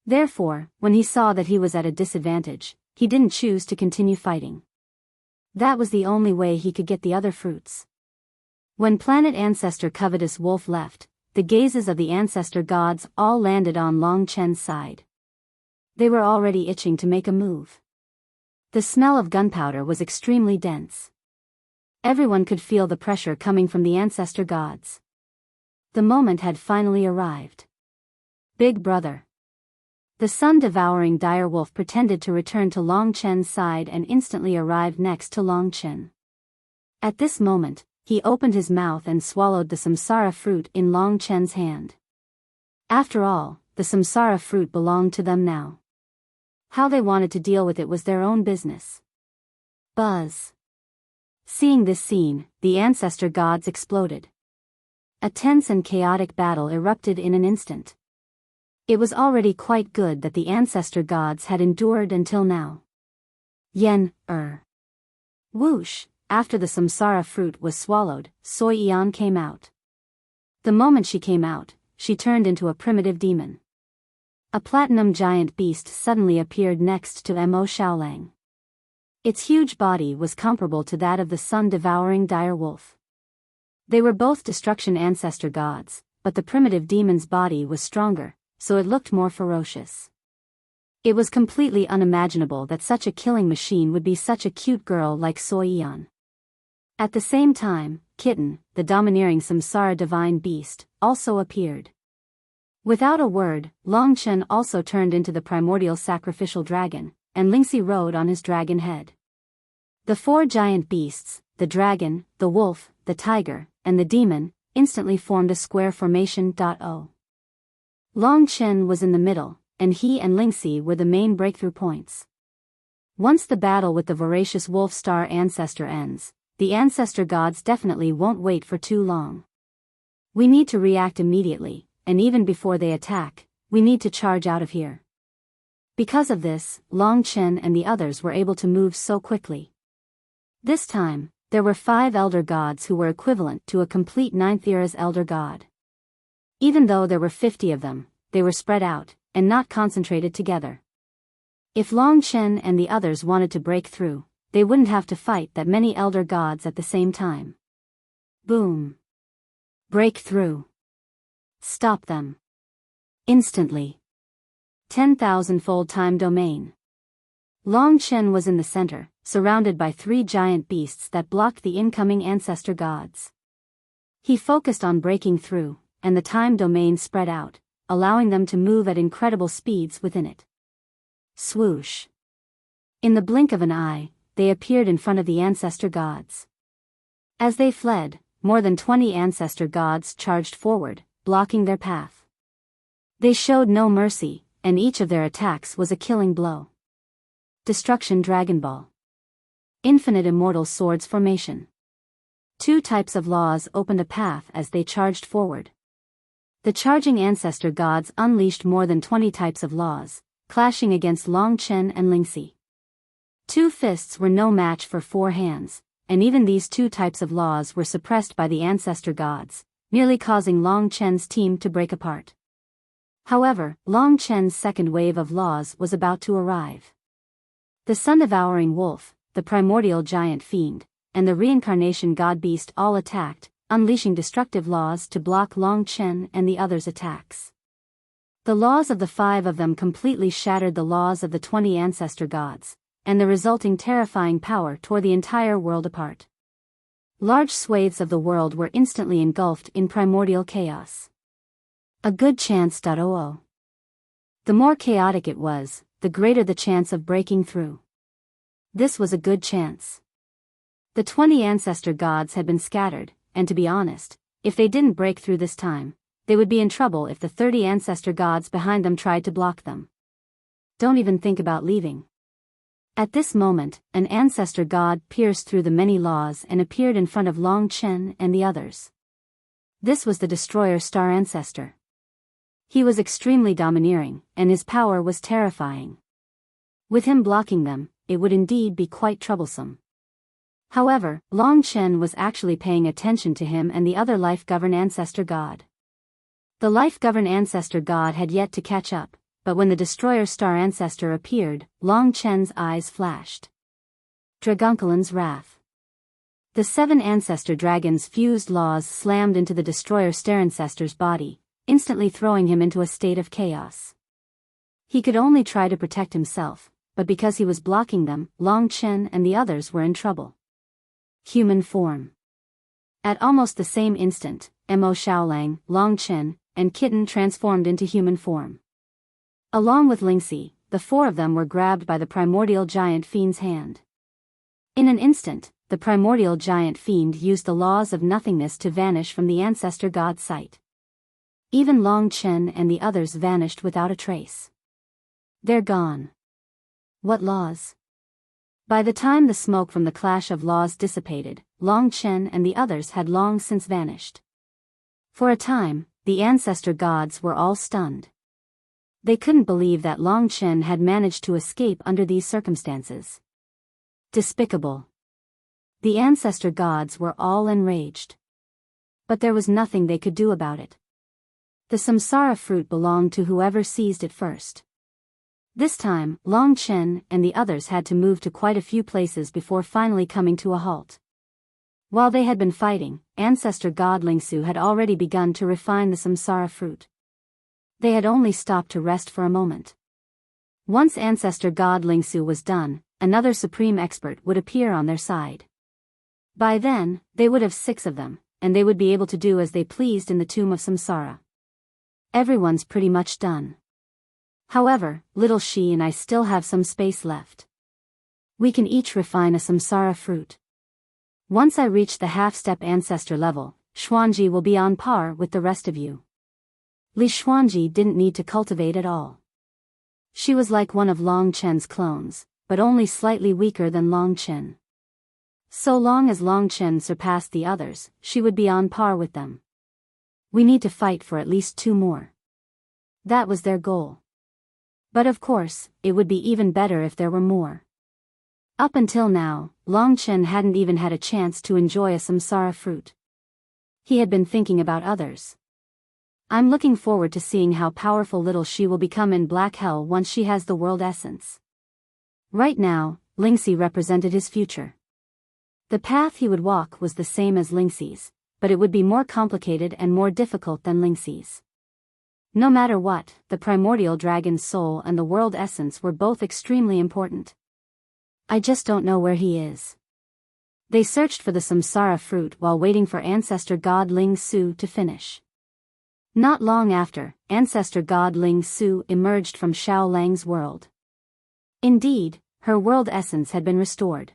Therefore, when he saw that he was at a disadvantage, he didn't choose to continue fighting. That was the only way he could get the other fruits. When planet ancestor covetous wolf left, the gazes of the ancestor gods all landed on Long Chen's side. They were already itching to make a move. The smell of gunpowder was extremely dense. Everyone could feel the pressure coming from the ancestor gods. The moment had finally arrived. Big brother. The sun-devouring direwolf pretended to return to Long Chen's side and instantly arrived next to Long Chen. At this moment, he opened his mouth and swallowed the samsara fruit in Long Chen's hand. After all, the samsara fruit belonged to them now. How they wanted to deal with it was their own business. Buzz. Seeing this scene, the ancestor gods exploded. A tense and chaotic battle erupted in an instant. It was already quite good that the ancestor gods had endured until now. Whoosh, after the samsara fruit was swallowed, Soi Yan came out. The moment she came out, she turned into a primitive demon. A platinum giant beast suddenly appeared next to Mo Xiaolang. Its huge body was comparable to that of the sun-devouring dire wolf. They were both destruction ancestor gods, but the primitive demon's body was stronger, so it looked more ferocious. It was completely unimaginable that such a killing machine would be such a cute girl like Soi Yan. At the same time, Kitten, the domineering samsara divine beast, also appeared. Without a word, Long Chen also turned into the primordial sacrificial dragon, and Lingxi rode on his dragon head. The four giant beasts, the dragon, the wolf, the tiger, and the demon, instantly formed a square formation. Long Chen was in the middle, and he and Lingxi were the main breakthrough points. Once the battle with the voracious wolf star ancestor ends, the ancestor gods definitely won't wait for too long. We need to react immediately, and even before they attack, we need to charge out of here. Because of this, Long Chen and the others were able to move so quickly. This time, there were 5 elder gods who were equivalent to a complete 9th era's elder god. Even though there were 50 of them, they were spread out, and not concentrated together. If Long Chen and the others wanted to break through, they wouldn't have to fight that many elder gods at the same time. Boom. Break through. Stop them. Instantly. 10,000-fold time domain. Long Chen was in the center, surrounded by 3 giant beasts that blocked the incoming ancestor gods. He focused on breaking through, and the time domain spread out, allowing them to move at incredible speeds within it. Swoosh. In the blink of an eye, they appeared in front of the ancestor gods. As they fled, more than 20 ancestor gods charged forward, blocking their path. They showed no mercy, and each of their attacks was a killing blow. Destruction Dragon Ball. Infinite Immortal Swords Formation. 2 types of laws opened a path as they charged forward. The charging ancestor gods unleashed more than 20 types of laws, clashing against Long Chen and Lingxi. 2 fists were no match for 4 hands, and even these 2 types of laws were suppressed by the ancestor gods, nearly causing Long Chen's team to break apart. However, Long Chen's second wave of laws was about to arrive. The sun-devouring wolf, the primordial giant fiend, and the reincarnation god-beast all attacked, unleashing destructive laws to block Long Chen and the others' attacks. The laws of the 5 of them completely shattered the laws of the 20 ancestor gods, and the resulting terrifying power tore the entire world apart. Large swathes of the world were instantly engulfed in primordial chaos. A good chance. The more chaotic it was, the greater the chance of breaking through. This was a good chance. The 20 ancestor gods had been scattered, and to be honest, if they didn't break through this time, they would be in trouble if the 30 ancestor gods behind them tried to block them. Don't even think about leaving. At this moment, an ancestor god pierced through the many laws and appeared in front of Long Chen and the others. This was the Destroyer Star Ancestor. He was extremely domineering, and his power was terrifying. With him blocking them, it would indeed be quite troublesome. However, Long Chen was actually paying attention to him and the other life-govern ancestor god. The life-govern ancestor god had yet to catch up, but when the Destroyer Star Ancestor appeared, Long Chen's eyes flashed. Dragunculin's Wrath. The 7 ancestor dragons' fused laws slammed into the Destroyer Star Ancestor's body, instantly throwing him into a state of chaos. He could only try to protect himself, but because he was blocking them, Long Chen and the others were in trouble. Human form. At almost the same instant, Mo Xiaolang, Long Chen, and Kitten transformed into human form. Along with Lingxi, the 4 of them were grabbed by the primordial giant fiend's hand. In an instant, the primordial giant fiend used the laws of nothingness to vanish from the ancestor god's sight. Even Long Chen and the others vanished without a trace. They're gone. What laws? By the time the smoke from the clash of laws dissipated, Long Chen and the others had long since vanished. For a time, the ancestor gods were all stunned. They couldn't believe that Long Chen had managed to escape under these circumstances. Despicable. The ancestor gods were all enraged. But there was nothing they could do about it. The samsara fruit belonged to whoever seized it first. This time, Long Chen and the others had to move to quite a few places before finally coming to a halt. While they had been fighting, ancestor god Lingxu had already begun to refine the samsara fruit. They had only stopped to rest for a moment. Once ancestor god Lingxu was done, another supreme expert would appear on their side. By then, they would have 6 of them, and they would be able to do as they pleased in the tomb of samsara. Everyone's pretty much done. However, little Shi and I still have some space left. We can each refine a samsara fruit. Once I reach the half-step ancestor level, Xuanji will be on par with the rest of you. Li Xuanji didn't need to cultivate at all. She was like one of Long Chen's clones, but only slightly weaker than Long Chen. So long as Long Chen surpassed the others, she would be on par with them. We need to fight for at least 2 more. That was their goal. But of course, it would be even better if there were more. Up until now, Long Chen hadn't even had a chance to enjoy a samsara fruit. He had been thinking about others. I'm looking forward to seeing how powerful little she will become in Black Hell once she has the world essence. Right now, Lingxi represented his future. The path he would walk was the same as Lingxi's, but it would be more complicated and more difficult than Lingxi's. No matter what, the primordial dragon's soul and the world essence were both extremely important. I just don't know where he is. They searched for the samsara fruit while waiting for ancestor god Ling Su to finish. Not long after, ancestor god Ling Su emerged from Xiao Lang's world. Indeed, her world essence had been restored.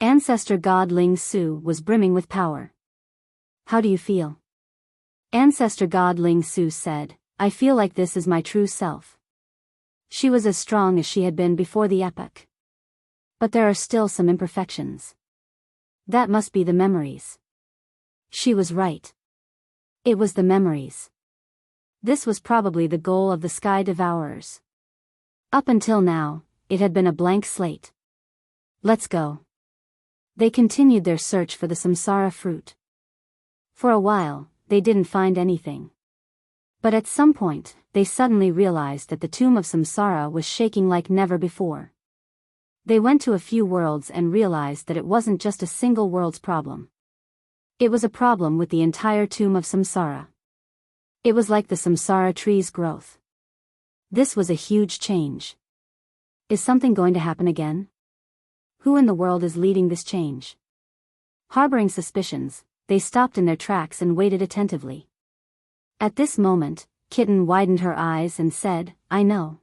Ancestor God Ling Su was brimming with power. How do you feel? Ancestor God Ling Su said, I feel like this is my true self. She was as strong as she had been before the epoch. But there are still some imperfections. That must be the memories. She was right. It was the memories. This was probably the goal of the Sky Devourers. Up until now, it had been a blank slate. Let's go. They continued their search for the samsara fruit. For a while, they didn't find anything. But at some point, they suddenly realized that the tomb of samsara was shaking like never before. They went to a few worlds and realized that it wasn't just a single world's problem. It was a problem with the entire tomb of samsara. It was like the samsara tree's growth. This was a huge change. Is something going to happen again? Who in the world is leading this change? Harboring suspicions, they stopped in their tracks and waited attentively. At this moment, Kitten widened her eyes and said, I know.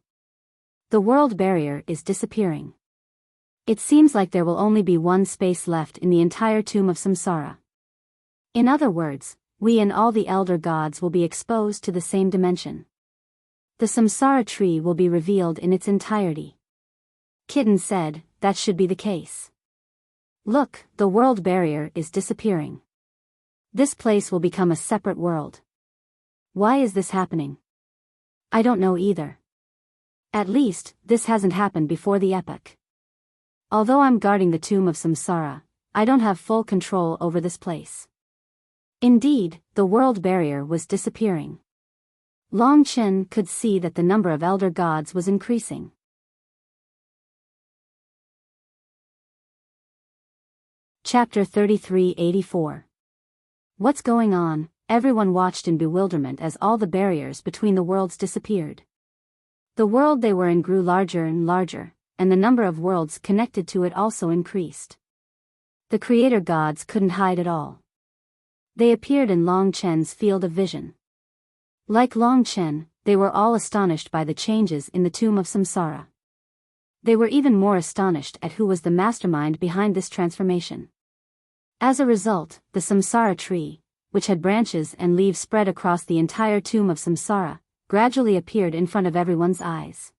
The world barrier is disappearing. It seems like there will only be one space left in the entire tomb of samsara. In other words, we and all the elder gods will be exposed to the same dimension. The samsara tree will be revealed in its entirety. Kitten said, that should be the case. Look, the world barrier is disappearing. This place will become a separate world. Why is this happening? I don't know either. At least, this hasn't happened before the epoch. Although I'm guarding the tomb of samsara, I don't have full control over this place. Indeed, the world barrier was disappearing. Long Chen could see that the number of elder gods was increasing. Chapter 3384. What's going on? Everyone watched in bewilderment as all the barriers between the worlds disappeared. The world they were in grew larger and larger, and the number of worlds connected to it also increased. The creator gods couldn't hide at all. They appeared in Long Chen's field of vision. Like Long Chen, they were all astonished by the changes in the tomb of samsara. They were even more astonished at who was the mastermind behind this transformation. As a result, the samsara tree, which had branches and leaves spread across the entire tomb of samsara, gradually appeared in front of everyone's eyes.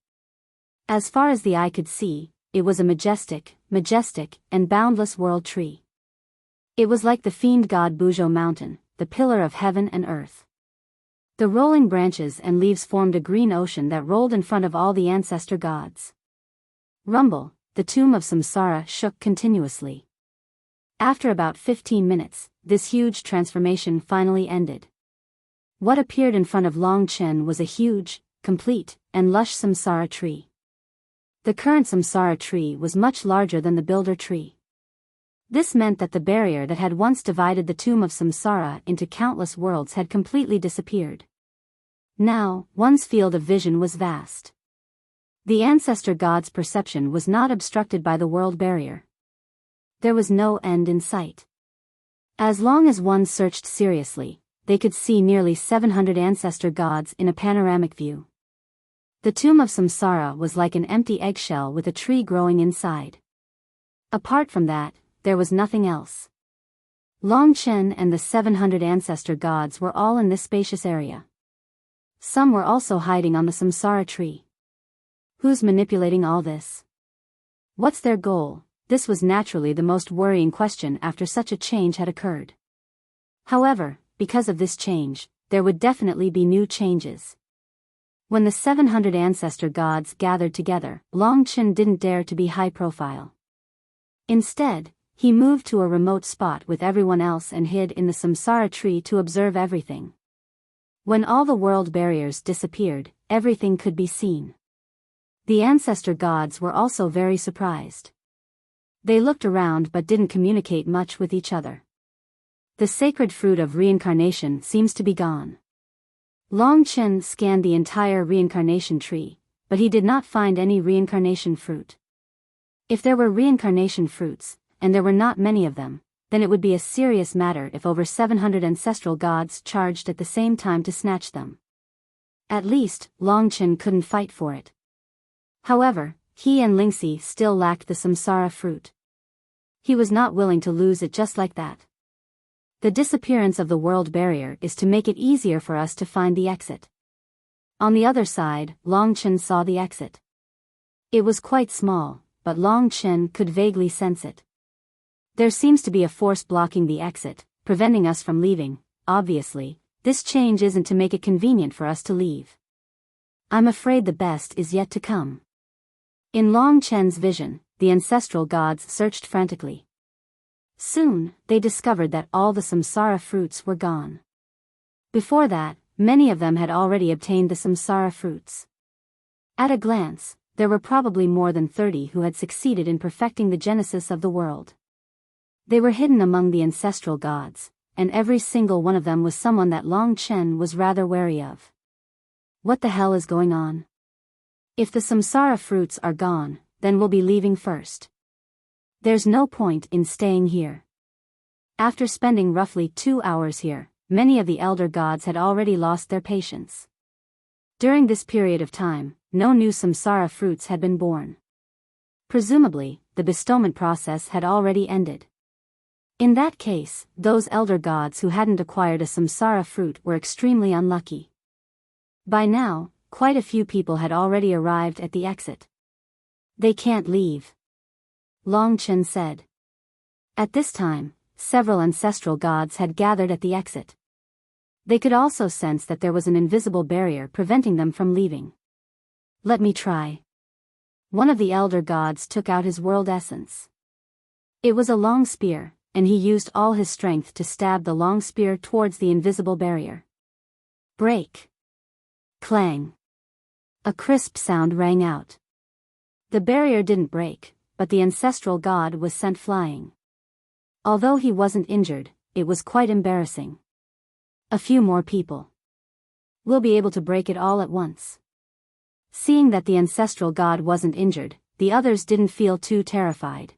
As far as the eye could see, it was a majestic, and boundless world tree. It was like the fiend god Biyao mountain, the pillar of heaven and earth. The rolling branches and leaves formed a green ocean that rolled in front of all the ancestor gods. Rumble, the tomb of samsara shook continuously. After about 15 minutes, this huge transformation finally ended. What appeared in front of Long Chen was a huge, complete, and lush samsara tree. The current samsara tree was much larger than the builder tree. This meant that the barrier that had once divided the tomb of samsara into countless worlds had completely disappeared. Now, one's field of vision was vast. The ancestor god's perception was not obstructed by the world barrier. There was no end in sight. As long as one searched seriously, they could see nearly 700 ancestor gods in a panoramic view. The tomb of samsara was like an empty eggshell with a tree growing inside. Apart from that, there was nothing else. Long Chen and the 700 ancestor gods were all in this spacious area. Some were also hiding on the samsara tree. Who's manipulating all this? What's their goal? This was naturally the most worrying question after such a change had occurred. However, because of this change, there would definitely be new changes. When the 700 ancestor gods gathered together, Long Chen didn't dare to be high profile. Instead, he moved to a remote spot with everyone else and hid in the samsara tree to observe everything. When all the world barriers disappeared, everything could be seen. The ancestor gods were also very surprised. They looked around but didn't communicate much with each other. The sacred fruit of reincarnation seems to be gone. Long Chen scanned the entire reincarnation tree, but he did not find any reincarnation fruit. If there were reincarnation fruits, and there were not many of them, then it would be a serious matter if over 700 ancestral gods charged at the same time to snatch them. At least, Long Chen couldn't fight for it. However, he and Lingxi still lacked the samsara fruit. He was not willing to lose it just like that. The disappearance of the world barrier is to make it easier for us to find the exit. On the other side, Long Chen saw the exit. It was quite small, but Long Chen could vaguely sense it. There seems to be a force blocking the exit, preventing us from leaving. Obviously, this change isn't to make it convenient for us to leave. I'm afraid the best is yet to come. In Long Chen's vision, the ancestral gods searched frantically. Soon, they discovered that all the samsara fruits were gone. Before that, many of them had already obtained the samsara fruits. At a glance, there were probably more than 30 who had succeeded in perfecting the genesis of the world. They were hidden among the ancestral gods, and every single one of them was someone that Long Chen was rather wary of. What the hell is going on? If the samsara fruits are gone, then we'll be leaving first. There's no point in staying here. After spending roughly 2 hours here, many of the elder gods had already lost their patience. During this period of time, no new samsara fruits had been born. Presumably, the bestowment process had already ended. In that case, those elder gods who hadn't acquired a samsara fruit were extremely unlucky. By now, quite a few people had already arrived at the exit. They can't leave, Long Chen said. At this time, several ancestral gods had gathered at the exit. They could also sense that there was an invisible barrier preventing them from leaving. Let me try. One of the elder gods took out his world essence. It was a long spear, and he used all his strength to stab the long spear towards the invisible barrier. Break! Clang! A crisp sound rang out. The barrier didn't break, but the ancestral god was sent flying. Although he wasn't injured, it was quite embarrassing. A few more people. We'll be able to break it all at once. Seeing that the ancestral god wasn't injured, the others didn't feel too terrified.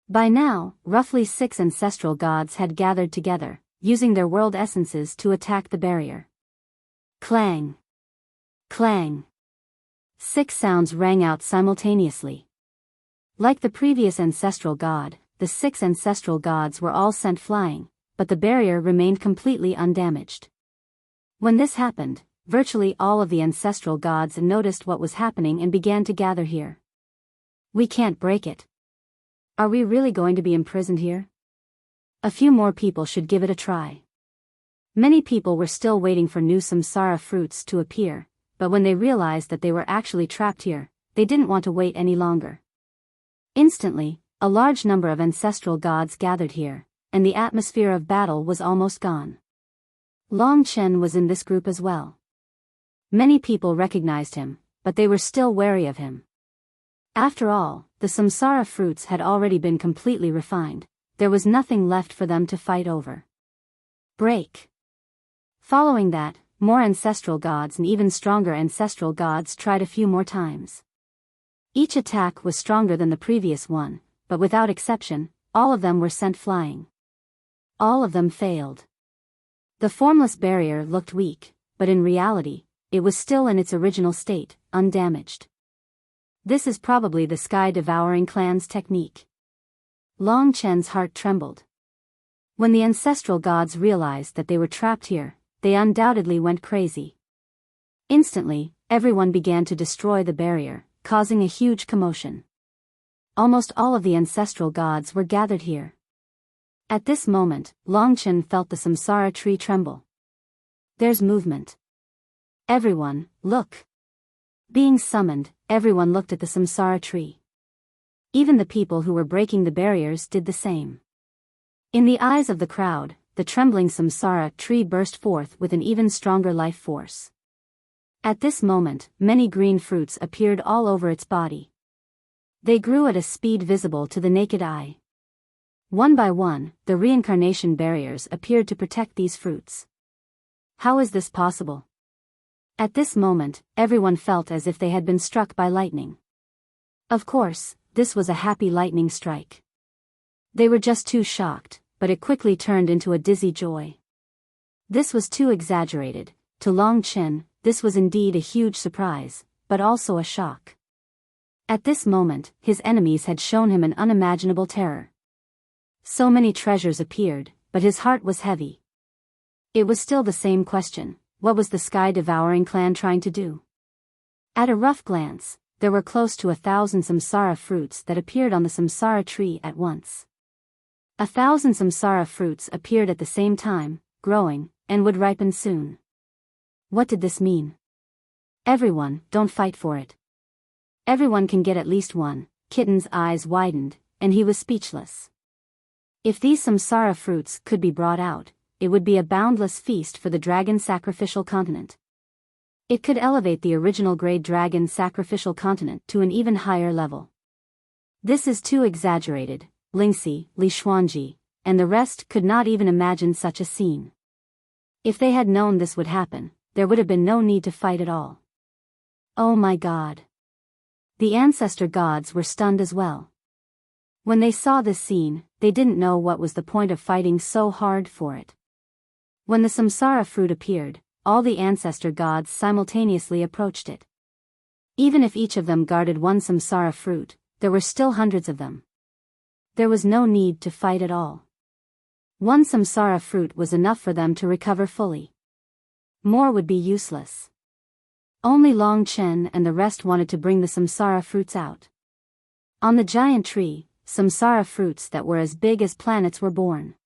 By now, roughly 6 ancestral gods had gathered together, using their world essences to attack the barrier. Clang! Clang! 6 sounds rang out simultaneously. Like the previous ancestral god, the 6 ancestral gods were all sent flying, but the barrier remained completely undamaged. When this happened, virtually all of the ancestral gods noticed what was happening and began to gather here. We can't break it. Are we really going to be imprisoned here? A few more people should give it a try. Many people were still waiting for new samsara fruits to appear, but when they realized that they were actually trapped here, they didn't want to wait any longer. Instantly, a large number of ancestral gods gathered here, and the atmosphere of battle was almost gone. Long Chen was in this group as well. Many people recognized him, but they were still wary of him. After all, the samsara fruits had already been completely refined. There was nothing left for them to fight over. Break! Following that, more ancestral gods and even stronger ancestral gods tried a few more times. Each attack was stronger than the previous one, but without exception, all of them were sent flying. All of them failed. The formless barrier looked weak, but in reality, it was still in its original state, undamaged. This is probably the sky-devouring clan's technique. Long Chen's heart trembled. When the ancestral gods realized that they were trapped here, they undoubtedly went crazy. Instantly, everyone began to destroy the barrier, causing a huge commotion. Almost all of the ancestral gods were gathered here. At this moment, Long Chen felt the samsara tree tremble. There's movement. Everyone, look. Being summoned, everyone looked at the samsara tree. Even the people who were breaking the barriers did the same. In the eyes of the crowd, the trembling samsara tree burst forth with an even stronger life force. At this moment, many green fruits appeared all over its body. They grew at a speed visible to the naked eye. One by one, the reincarnation barriers appeared to protect these fruits. How is this possible? At this moment, everyone felt as if they had been struck by lightning. Of course, this was a happy lightning strike. They were just too shocked, but it quickly turned into a dizzy joy. This was too exaggerated. To Long Chen, this was indeed a huge surprise, but also a shock. At this moment, his enemies had shown him an unimaginable terror. So many treasures appeared, but his heart was heavy. It was still the same question: what was the sky-devouring clan trying to do? At a rough glance, there were close to 1,000 samsara fruits that appeared on the samsara tree at once. 1,000 samsara fruits appeared at the same time, growing, and would ripen soon. What did this mean? Everyone, don't fight for it. Everyone can get at least one. Kitten's eyes widened, and he was speechless. If these samsara fruits could be brought out, it would be a boundless feast for the dragon sacrificial continent. It could elevate the original grade dragon sacrificial continent to an even higher level. This is too exaggerated. Lingxi, Li Xuanji, and the rest could not even imagine such a scene. If they had known this would happen, there would have been no need to fight at all. Oh my God! The ancestor gods were stunned as well. When they saw this scene, they didn't know what was the point of fighting so hard for it. When the samsara fruit appeared, all the ancestor gods simultaneously approached it. Even if each of them guarded one samsara fruit, there were still hundreds of them. There was no need to fight at all. One samsara fruit was enough for them to recover fully. More would be useless. Only Long Chen and the rest wanted to bring the samsara fruits out. On the giant tree, samsara fruits that were as big as planets were born.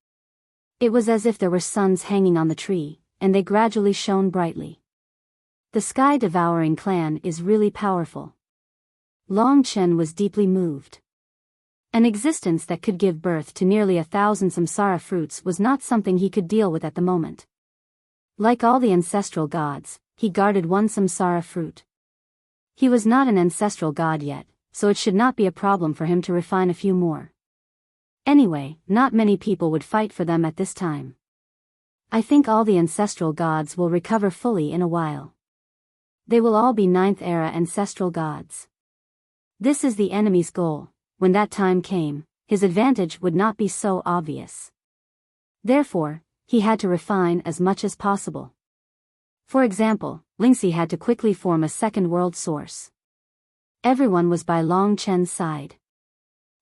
It was as if there were suns hanging on the tree, and they gradually shone brightly. The sky-devouring clan is really powerful. Long Chen was deeply moved. An existence that could give birth to nearly 1,000 samsara fruits was not something he could deal with at the moment. Like all the ancestral gods, he guarded one samsara fruit. He was not an ancestral god yet, so it should not be a problem for him to refine a few more. Anyway, not many people would fight for them at this time. I think all the ancestral gods will recover fully in a while. They will all be 9th era ancestral gods. This is the enemy's goal. When that time came, his advantage would not be so obvious. Therefore, he had to refine as much as possible. For example, Lingxi had to quickly form a second world source. Everyone was by Long Chen's side.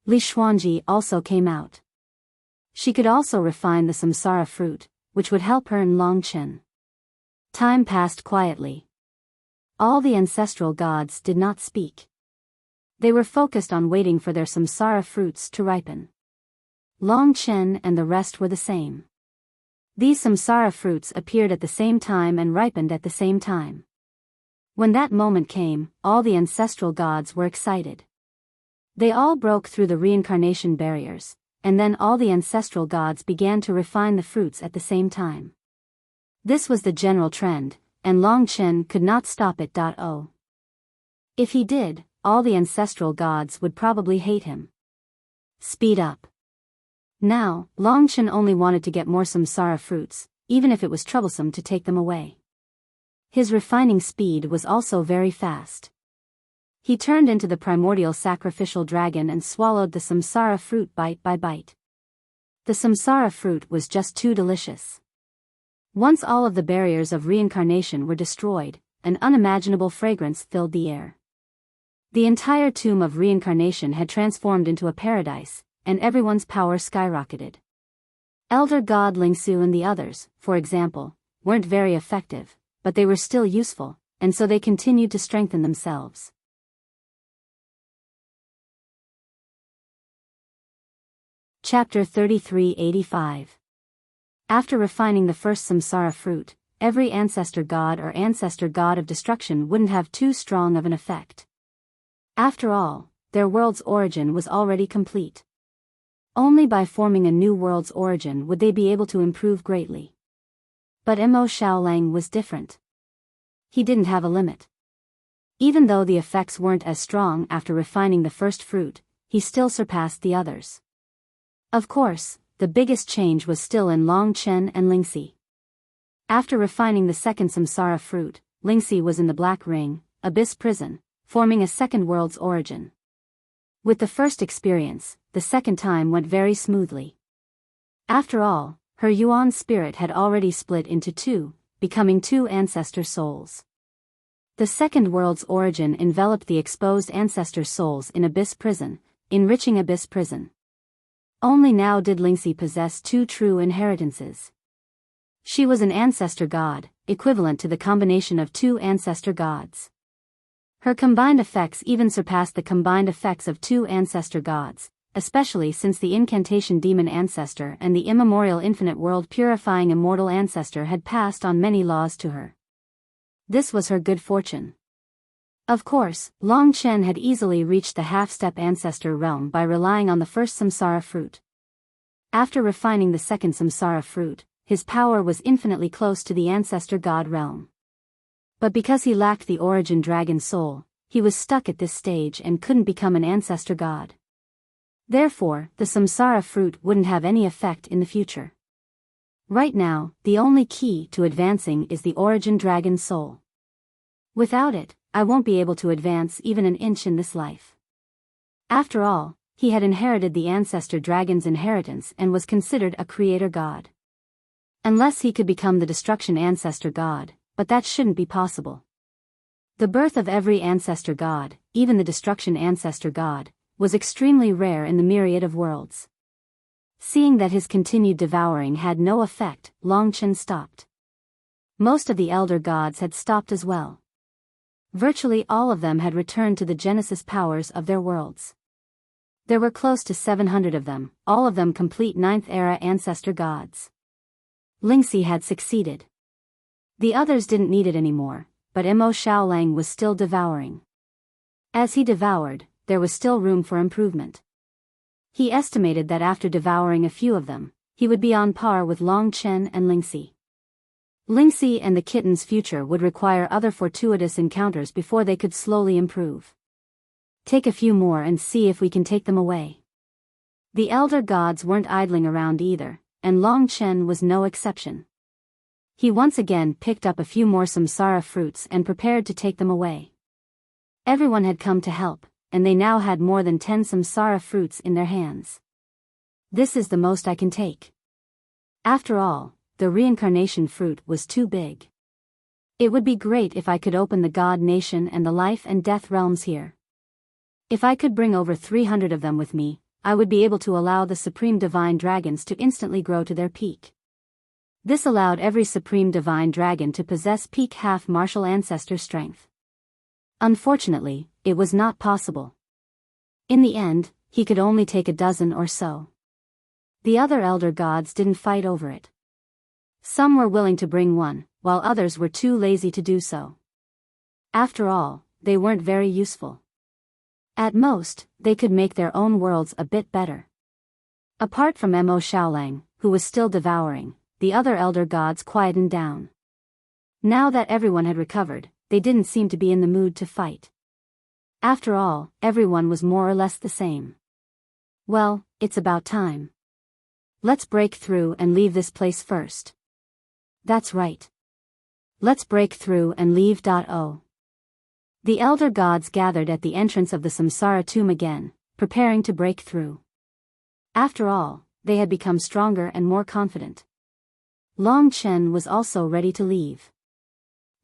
Li Xuanji also came out. She could also refine the samsara fruit, which would help her in Long Chen. Time passed quietly. All the ancestral gods did not speak. They were focused on waiting for their samsara fruits to ripen. Long Chen and the rest were the same. These samsara fruits appeared at the same time and ripened at the same time. When that moment came, all the ancestral gods were excited. They all broke through the reincarnation barriers, and then all the ancestral gods began to refine the fruits at the same time. This was the general trend, and Long Chen could not stop it. If he did, all the ancestral gods would probably hate him. Speed up. Now, Long Chen only wanted to get more samsara fruits, even if it was troublesome to take them away. His refining speed was also very fast. He turned into the primordial sacrificial dragon and swallowed the samsara fruit bite by bite. The samsara fruit was just too delicious. Once all of the barriers of reincarnation were destroyed, an unimaginable fragrance filled the air. The entire tomb of reincarnation had transformed into a paradise, and everyone's power skyrocketed. Elder God Lingxu and the others, for example, weren't very effective, but they were still useful, and so they continued to strengthen themselves. Chapter 3385. After refining the first samsara fruit, every ancestor god or ancestor god of destruction wouldn't have too strong of an effect. After all, their world's origin was already complete. Only by forming a new world's origin would they be able to improve greatly. But Mo Xiaolang was different. He didn't have a limit. Even though the effects weren't as strong after refining the first fruit, he still surpassed the others. Of course, the biggest change was still in Long Chen and Lingxi. After refining the second samsara fruit, Lingxi was in the Black Ring, Abyss Prison, forming a second world's origin. With the first experience, the second time went very smoothly. After all, her Yuan spirit had already split into two, becoming two ancestor souls. The second world's origin enveloped the exposed ancestor souls in Abyss Prison, enriching Abyss Prison. Only now did Lingxi possess two true inheritances. She was an ancestor god, equivalent to the combination of two ancestor gods. Her combined effects even surpassed the combined effects of two ancestor gods, especially since the incantation demon ancestor and the immemorial infinite world purifying immortal ancestor had passed on many laws to her. This was her good fortune. Of course, Long Chen had easily reached the half-step ancestor realm by relying on the first samsara fruit. After refining the second samsara fruit, his power was infinitely close to the ancestor god realm. But because he lacked the origin dragon soul, he was stuck at this stage and couldn't become an ancestor god. Therefore, the samsara fruit wouldn't have any effect in the future. Right now, the only key to advancing is the origin dragon soul. Without it, I won't be able to advance even an inch in this life. After all, he had inherited the ancestor dragon's inheritance and was considered a creator god. Unless he could become the destruction ancestor god, but that shouldn't be possible. The birth of every ancestor god, even the destruction ancestor god, was extremely rare in the myriad of worlds. Seeing that his continued devouring had no effect, Long Chen stopped. Most of the elder gods had stopped as well. Virtually all of them had returned to the genesis powers of their worlds. There were close to 700 of them, all of them complete 9th-era ancestor gods. Lingxi had succeeded. The others didn't need it anymore, but Mo Xiaolang was still devouring. As he devoured, there was still room for improvement. He estimated that after devouring a few of them, he would be on par with Long Chen and Lingxi. Lingxi and the kitten's future would require other fortuitous encounters before they could slowly improve. Take a few more and see if we can take them away. The elder gods weren't idling around either, and Long Chen was no exception. He once again picked up a few more samsara fruits and prepared to take them away. Everyone had come to help, and they now had more than 10 samsara fruits in their hands. This is the most I can take. After all, the reincarnation fruit was too big. It would be great if I could open the god nation and the life and death realms here. If I could bring over 300 of them with me, I would be able to allow the supreme divine dragons to instantly grow to their peak. This allowed every supreme divine dragon to possess peak half-martial ancestor strength. Unfortunately, it was not possible. In the end, he could only take a dozen or so. The other elder gods didn't fight over it. Some were willing to bring one, while others were too lazy to do so. After all, they weren't very useful. At most, they could make their own worlds a bit better. Apart from Mo Xiaolang, who was still devouring, the other elder gods quietened down. Now that everyone had recovered, they didn't seem to be in the mood to fight. After all, everyone was more or less the same. Well, it's about time. Let's break through and leave this place first. That's right. Let's break through and leave. The elder gods gathered at the entrance of the samsara tomb again, preparing to break through. After all, they had become stronger and more confident. Long Chen was also ready to leave.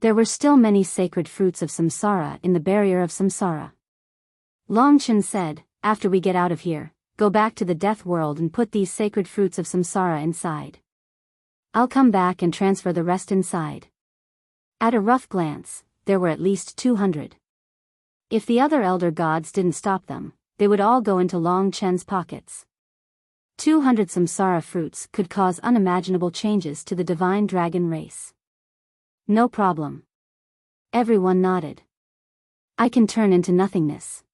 There were still many sacred fruits of samsara in the barrier of samsara. Long Chen said, after we get out of here, go back to the death world and put these sacred fruits of samsara inside. I'll come back and transfer the rest inside. At a rough glance, there were at least 200. If the other elder gods didn't stop them, they would all go into Long Chen's pockets. 200 samsara fruits could cause unimaginable changes to the divine dragon race. No problem. Everyone nodded. I can turn into nothingness.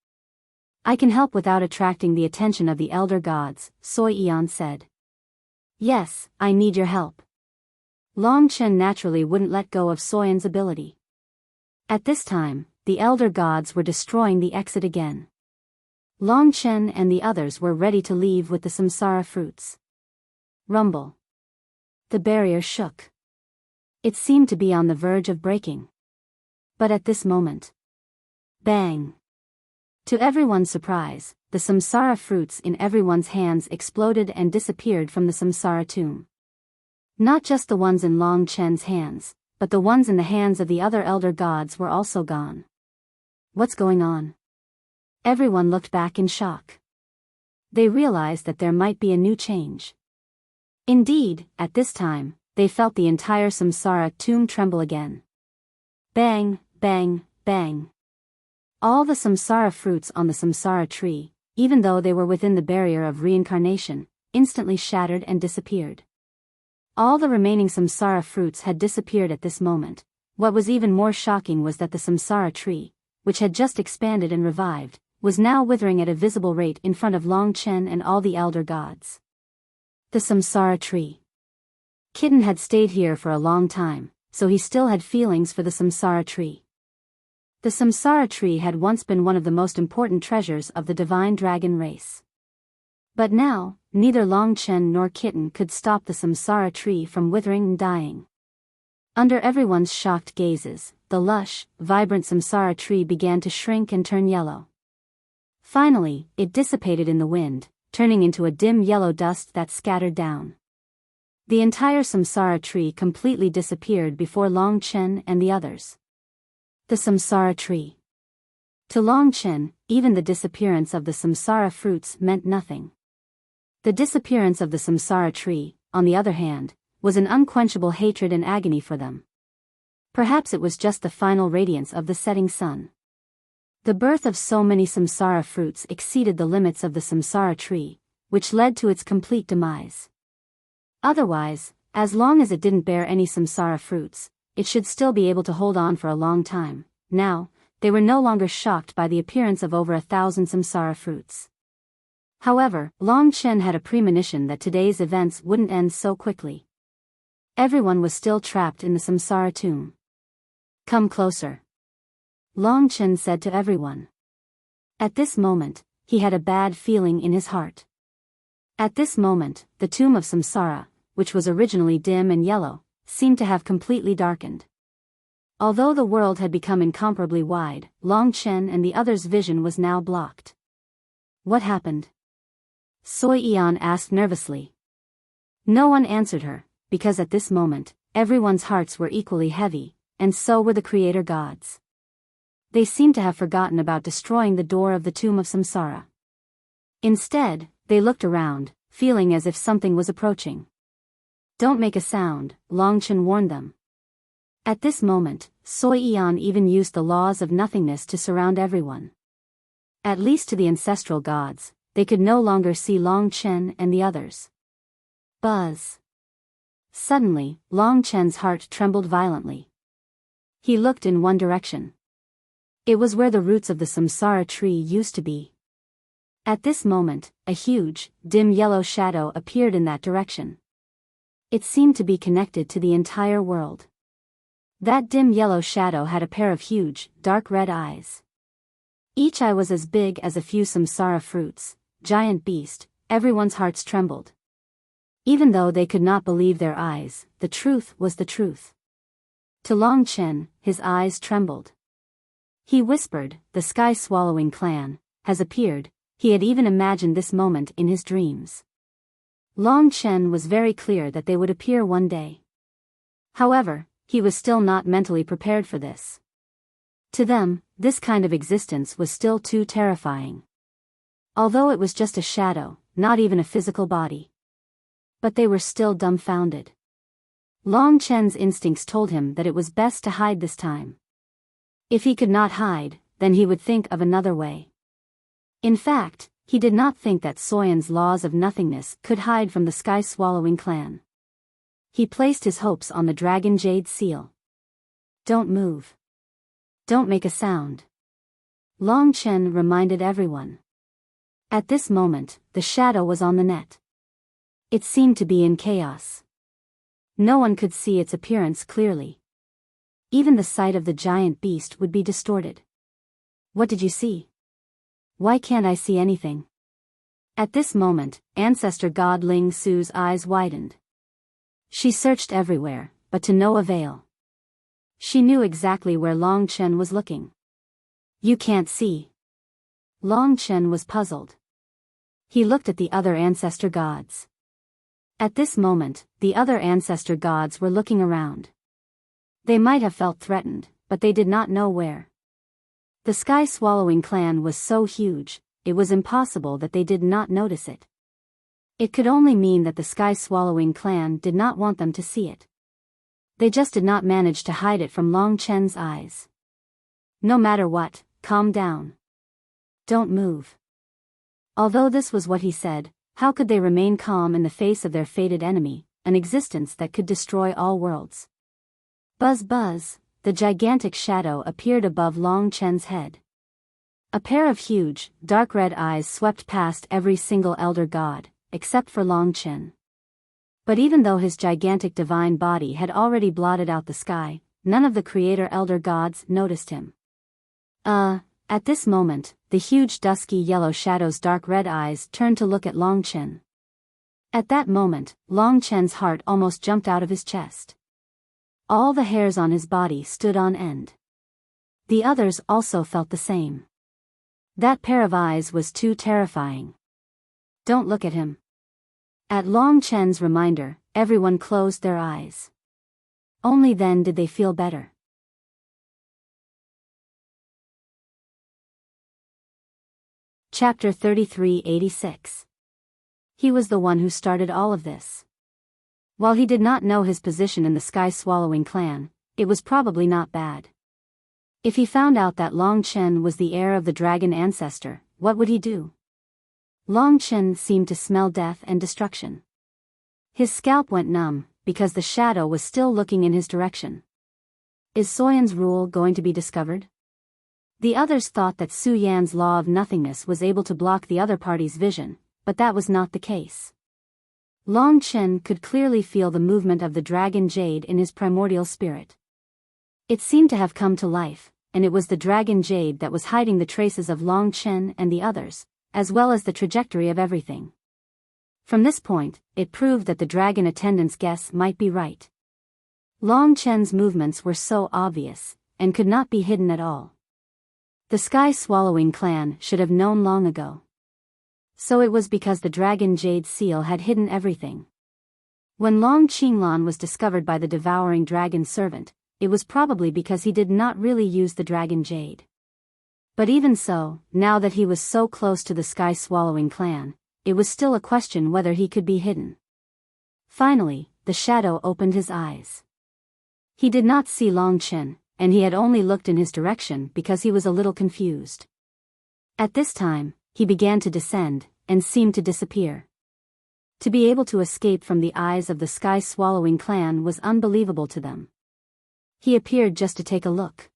I can help without attracting the attention of the elder gods, Soi Eon said. Yes, I need your help. Long Chen naturally wouldn't let go of Soyan's ability. At this time, the elder gods were destroying the exit again. Long Chen and the others were ready to leave with the samsara fruits. Rumble. The barrier shook. It seemed to be on the verge of breaking. But at this moment, bang! To everyone's surprise, the samsara fruits in everyone's hands exploded and disappeared from the samsara tomb. Not just the ones in Long Chen's hands, but the ones in the hands of the other elder gods were also gone. What's going on? Everyone looked back in shock. They realized that there might be a new change. Indeed, at this time, they felt the entire samsara tomb tremble again. Bang, bang, bang. All the samsara fruits on the samsara tree, even though they were within the barrier of reincarnation, instantly shattered and disappeared. All the remaining samsara fruits had disappeared at this moment. What was even more shocking was that the samsara tree, which had just expanded and revived, was now withering at a visible rate in front of Long Chen and all the elder gods. The samsara tree. Kitten had stayed here for a long time, so he still had feelings for the samsara tree. The samsara tree had once been one of the most important treasures of the divine dragon race. But now, neither Long Chen nor Kitten could stop the samsara tree from withering and dying. Under everyone's shocked gazes, the lush, vibrant samsara tree began to shrink and turn yellow. Finally, it dissipated in the wind, turning into a dim yellow dust that scattered down. The entire samsara tree completely disappeared before Long Chen and the others. The samsara tree. To Long Chen, even the disappearance of the samsara fruits meant nothing. The disappearance of the samsara tree, on the other hand, was an unquenchable hatred and agony for them. Perhaps it was just the final radiance of the setting sun. The birth of so many samsara fruits exceeded the limits of the samsara tree, which led to its complete demise. Otherwise, as long as it didn't bear any samsara fruits, it should still be able to hold on for a long time. Now, they were no longer shocked by the appearance of over 1,000 samsara fruits. However, Long Chen had a premonition that today's events wouldn't end so quickly. Everyone was still trapped in the samsara tomb. Come closer. Long Chen said to everyone. At this moment, he had a bad feeling in his heart. At this moment, the tomb of samsara, which was originally dim and yellow, seemed to have completely darkened. Although the world had become incomparably wide, Long Chen and the others' vision was now blocked. What happened? Soi Yan asked nervously. No one answered her, because at this moment, everyone's hearts were equally heavy, and so were the creator gods. They seemed to have forgotten about destroying the door of the tomb of samsara. Instead, they looked around, feeling as if something was approaching. Don't make a sound, Long Chen warned them. At this moment, Soi Yan even used the laws of nothingness to surround everyone. At least to the ancestral gods, they could no longer see Long Chen and the others. Buzz. Suddenly, Long Chen's heart trembled violently. He looked in one direction. It was where the roots of the samsara tree used to be. At this moment, a huge, dim yellow shadow appeared in that direction. It seemed to be connected to the entire world. That dim yellow shadow had a pair of huge, dark red eyes. Each eye was as big as a few samsara fruits. Giant beast, everyone's hearts trembled. Even though they could not believe their eyes, the truth was the truth. To Long Chen, his eyes trembled. He whispered, the sky-swallowing clan has appeared. He had even imagined this moment in his dreams. Long Chen was very clear that they would appear one day. However, he was still not mentally prepared for this. To them, this kind of existence was still too terrifying. Although it was just a shadow, not even a physical body. But they were still dumbfounded. Long Chen's instincts told him that it was best to hide this time. If he could not hide, then he would think of another way. In fact, he did not think that Soyan's laws of nothingness could hide from the sky-swallowing clan. He placed his hopes on the dragon jade seal. Don't move. Don't make a sound. Long Chen reminded everyone. At this moment, the shadow was on the net. It seemed to be in chaos. No one could see its appearance clearly. Even the sight of the giant beast would be distorted. What did you see? Why can't I see anything? At this moment, ancestor god Ling Su's eyes widened. She searched everywhere, but to no avail. She knew exactly where Long Chen was looking. You can't see. Long Chen was puzzled. He looked at the other ancestor gods. At this moment, the other ancestor gods were looking around. They might have felt threatened, but they did not know where. The sky-swallowing clan was so huge, it was impossible that they did not notice it. It could only mean that the sky-swallowing clan did not want them to see it. They just did not manage to hide it from Long Chen's eyes. No matter what, calm down. Don't move. Although this was what he said, how could they remain calm in the face of their fated enemy, an existence that could destroy all worlds? Buzz buzz, the gigantic shadow appeared above Long Chen's head. A pair of huge, dark red eyes swept past every single elder god, except for Long Chen. But even though his gigantic divine body had already blotted out the sky, none of the creator elder gods noticed him. At this moment, the huge dusky yellow shadow's dark red eyes turned to look at Long Chen. At that moment, Long Chen's heart almost jumped out of his chest. All the hairs on his body stood on end. The others also felt the same. That pair of eyes was too terrifying. Don't look at him. At Long Chen's reminder, everyone closed their eyes. Only then did they feel better. Chapter 3386. He was the one who started all of this. While he did not know his position in the sky-swallowing clan, it was probably not bad. If he found out that Long Chen was the heir of the dragon ancestor, what would he do? Long Chen seemed to smell death and destruction. His scalp went numb, because the shadow was still looking in his direction. Is Soyan's rule going to be discovered? The others thought that Su Yan's law of nothingness was able to block the other party's vision, but that was not the case. Long Chen could clearly feel the movement of the dragon jade in his primordial spirit. It seemed to have come to life, and it was the dragon jade that was hiding the traces of Long Chen and the others, as well as the trajectory of everything. From this point, it proved that the dragon attendant's guess might be right. Long Chen's movements were so obvious, and could not be hidden at all. The sky-swallowing clan should have known long ago. So it was because the dragon jade seal had hidden everything. When Long Qinglan was discovered by the devouring dragon servant, it was probably because he did not really use the dragon jade. But even so, now that he was so close to the sky-swallowing clan, it was still a question whether he could be hidden. Finally, the shadow opened his eyes. He did not see Long Chen, and he had only looked in his direction because he was a little confused. At this time, he began to descend, and seemed to disappear. To be able to escape from the eyes of the sky-swallowing clan was unbelievable to them. He appeared just to take a look.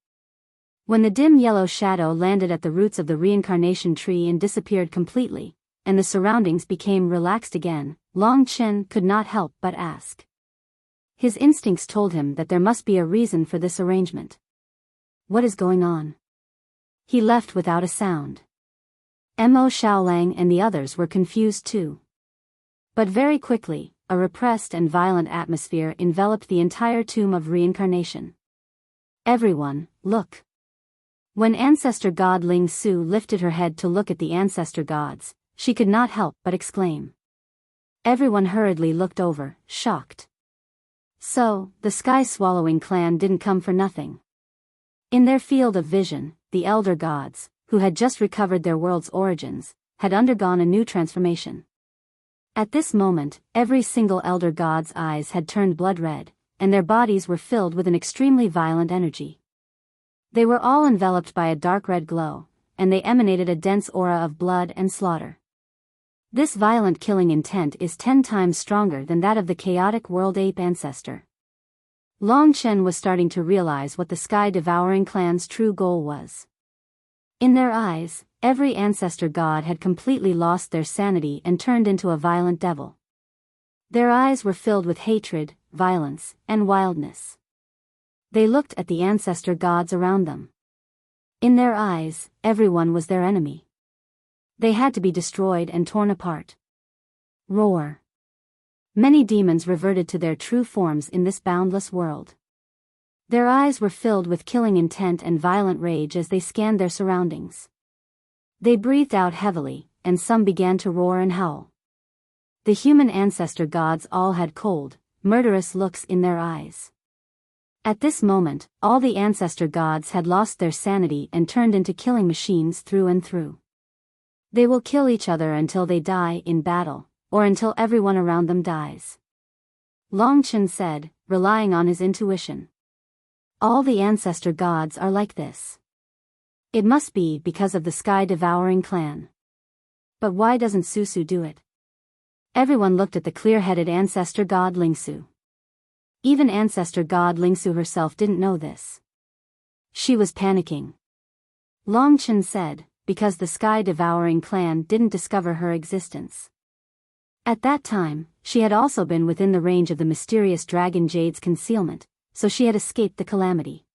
When the dim yellow shadow landed at the roots of the reincarnation tree and disappeared completely, and the surroundings became relaxed again, Long Chen could not help but ask. His instincts told him that there must be a reason for this arrangement. What is going on? He left without a sound. Mo Xiaolang and the others were confused too. But very quickly, a repressed and violent atmosphere enveloped the entire tomb of reincarnation. Everyone, look. When Ancestor God Ling Su lifted her head to look at the Ancestor gods, she could not help but exclaim. Everyone hurriedly looked over, shocked. So, the sky-swallowing clan didn't come for nothing. In their field of vision, the elder gods, who had just recovered their world's origins, had undergone a new transformation. At this moment, every single elder god's eyes had turned blood red, and their bodies were filled with an extremely violent energy. They were all enveloped by a dark red glow, and they emanated a dense aura of blood and slaughter. This violent killing intent is 10 times stronger than that of the chaotic world ape ancestor. Long Chen was starting to realize what the sky-devouring clan's true goal was. In their eyes, every ancestor god had completely lost their sanity and turned into a violent devil. Their eyes were filled with hatred, violence, and wildness. They looked at the ancestor gods around them. In their eyes, everyone was their enemy. They had to be destroyed and torn apart. Roar. Many demons reverted to their true forms in this boundless world. Their eyes were filled with killing intent and violent rage as they scanned their surroundings. They breathed out heavily, and some began to roar and howl. The human ancestor gods all had cold, murderous looks in their eyes. At this moment, all the ancestor gods had lost their sanity and turned into killing machines through and through. They will kill each other until they die in battle, or until everyone around them dies. Long Chen said, relying on his intuition. All the ancestor gods are like this. It must be because of the sky-devouring clan. But why doesn't Susu do it? Everyone looked at the clear-headed ancestor god Lingsu. Even ancestor god Lingsu herself didn't know this. She was panicking. Long Chen said, because the sky-devouring clan didn't discover her existence. At that time, she had also been within the range of the mysterious dragon Jade's concealment, so she had escaped the calamity.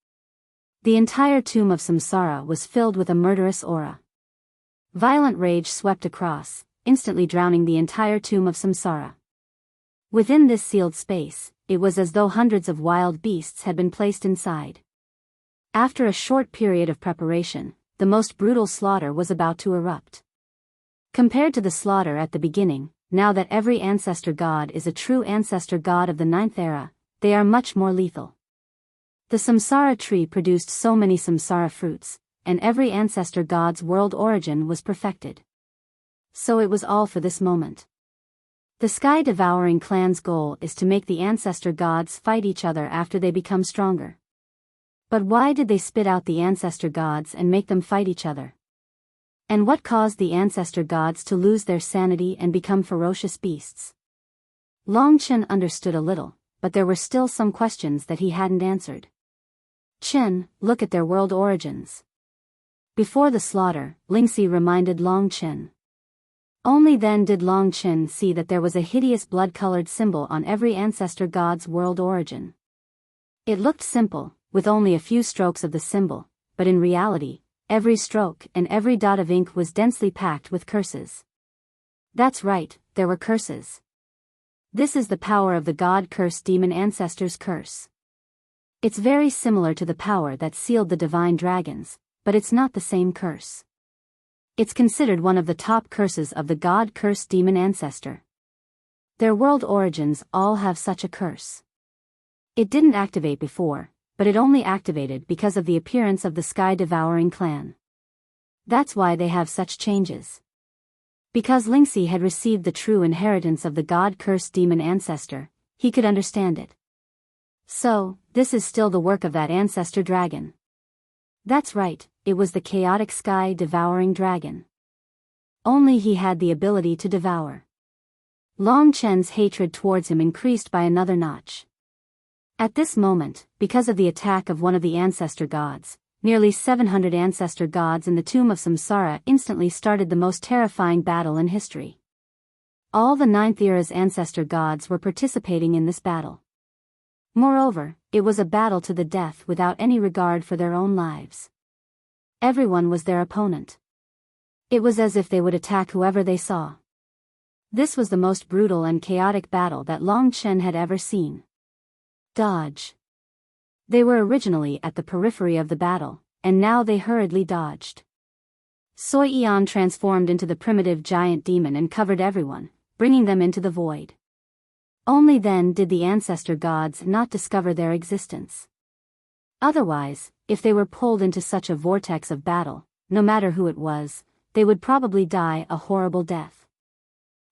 The entire tomb of Samsara was filled with a murderous aura. Violent rage swept across, instantly drowning the entire tomb of Samsara. Within this sealed space, it was as though hundreds of wild beasts had been placed inside. After a short period of preparation, the most brutal slaughter was about to erupt. Compared to the slaughter at the beginning, now that every ancestor god is a true ancestor god of the 9th era, they are much more lethal. The Samsara tree produced so many Samsara fruits, and every ancestor god's world origin was perfected. So it was all for this moment. The sky-devouring clan's goal is to make the ancestor gods fight each other after they become stronger. But why did they spit out the ancestor gods and make them fight each other? And what caused the ancestor gods to lose their sanity and become ferocious beasts? Long Chen understood a little, but there were still some questions that he hadn't answered. Chen, look at their world origins. Before the slaughter, Lingxi reminded Long Chen. Only then did Long Chen see that there was a hideous blood-colored symbol on every ancestor god's world origin. It looked simple, with only a few strokes of the symbol, but in reality, every stroke and every dot of ink was densely packed with curses. That's right, there were curses. This is the power of the god-cursed demon ancestor's curse. It's very similar to the power that sealed the divine dragons, but it's not the same curse. It's considered one of the top curses of the god-cursed demon ancestor. Their world origins all have such a curse. It didn't activate before, but it only activated because of the appearance of the sky-devouring clan. That's why they have such changes. Because Lingxi had received the true inheritance of the god-cursed demon ancestor, he could understand it. So, this is still the work of that ancestor dragon. That's right, it was the chaotic sky-devouring dragon. Only he had the ability to devour. Long Chen's hatred towards him increased by another notch. At this moment, because of the attack of one of the ancestor gods, nearly 700 ancestor gods in the tomb of Samsara instantly started the most terrifying battle in history. All the 9th era's ancestor gods were participating in this battle. Moreover, it was a battle to the death without any regard for their own lives. Everyone was their opponent. It was as if they would attack whoever they saw. This was the most brutal and chaotic battle that Long Chen had ever seen. Dodge. They were originally at the periphery of the battle, and now they hurriedly dodged. Soi Eon transformed into the primitive giant demon and covered everyone, bringing them into the void. Only then did the ancestor gods not discover their existence. Otherwise, if they were pulled into such a vortex of battle, no matter who it was, they would probably die a horrible death.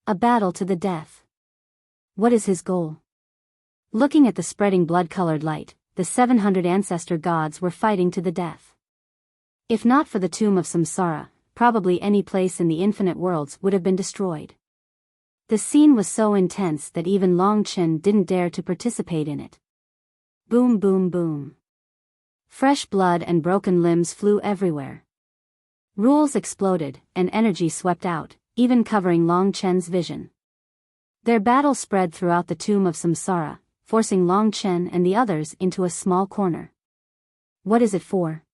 A battle to the death. What is his goal? Looking at the spreading blood-colored light, the 700 ancestor gods were fighting to the death. If not for the tomb of Samsara, probably any place in the infinite worlds would have been destroyed. The scene was so intense that even Long Chen didn't dare to participate in it. Boom boom boom. Fresh blood and broken limbs flew everywhere. Rules exploded, and energy swept out, even covering Long Chen's vision. Their battle spread throughout the tomb of Samsara, forcing Long Chen and the others into a small corner. What is it for?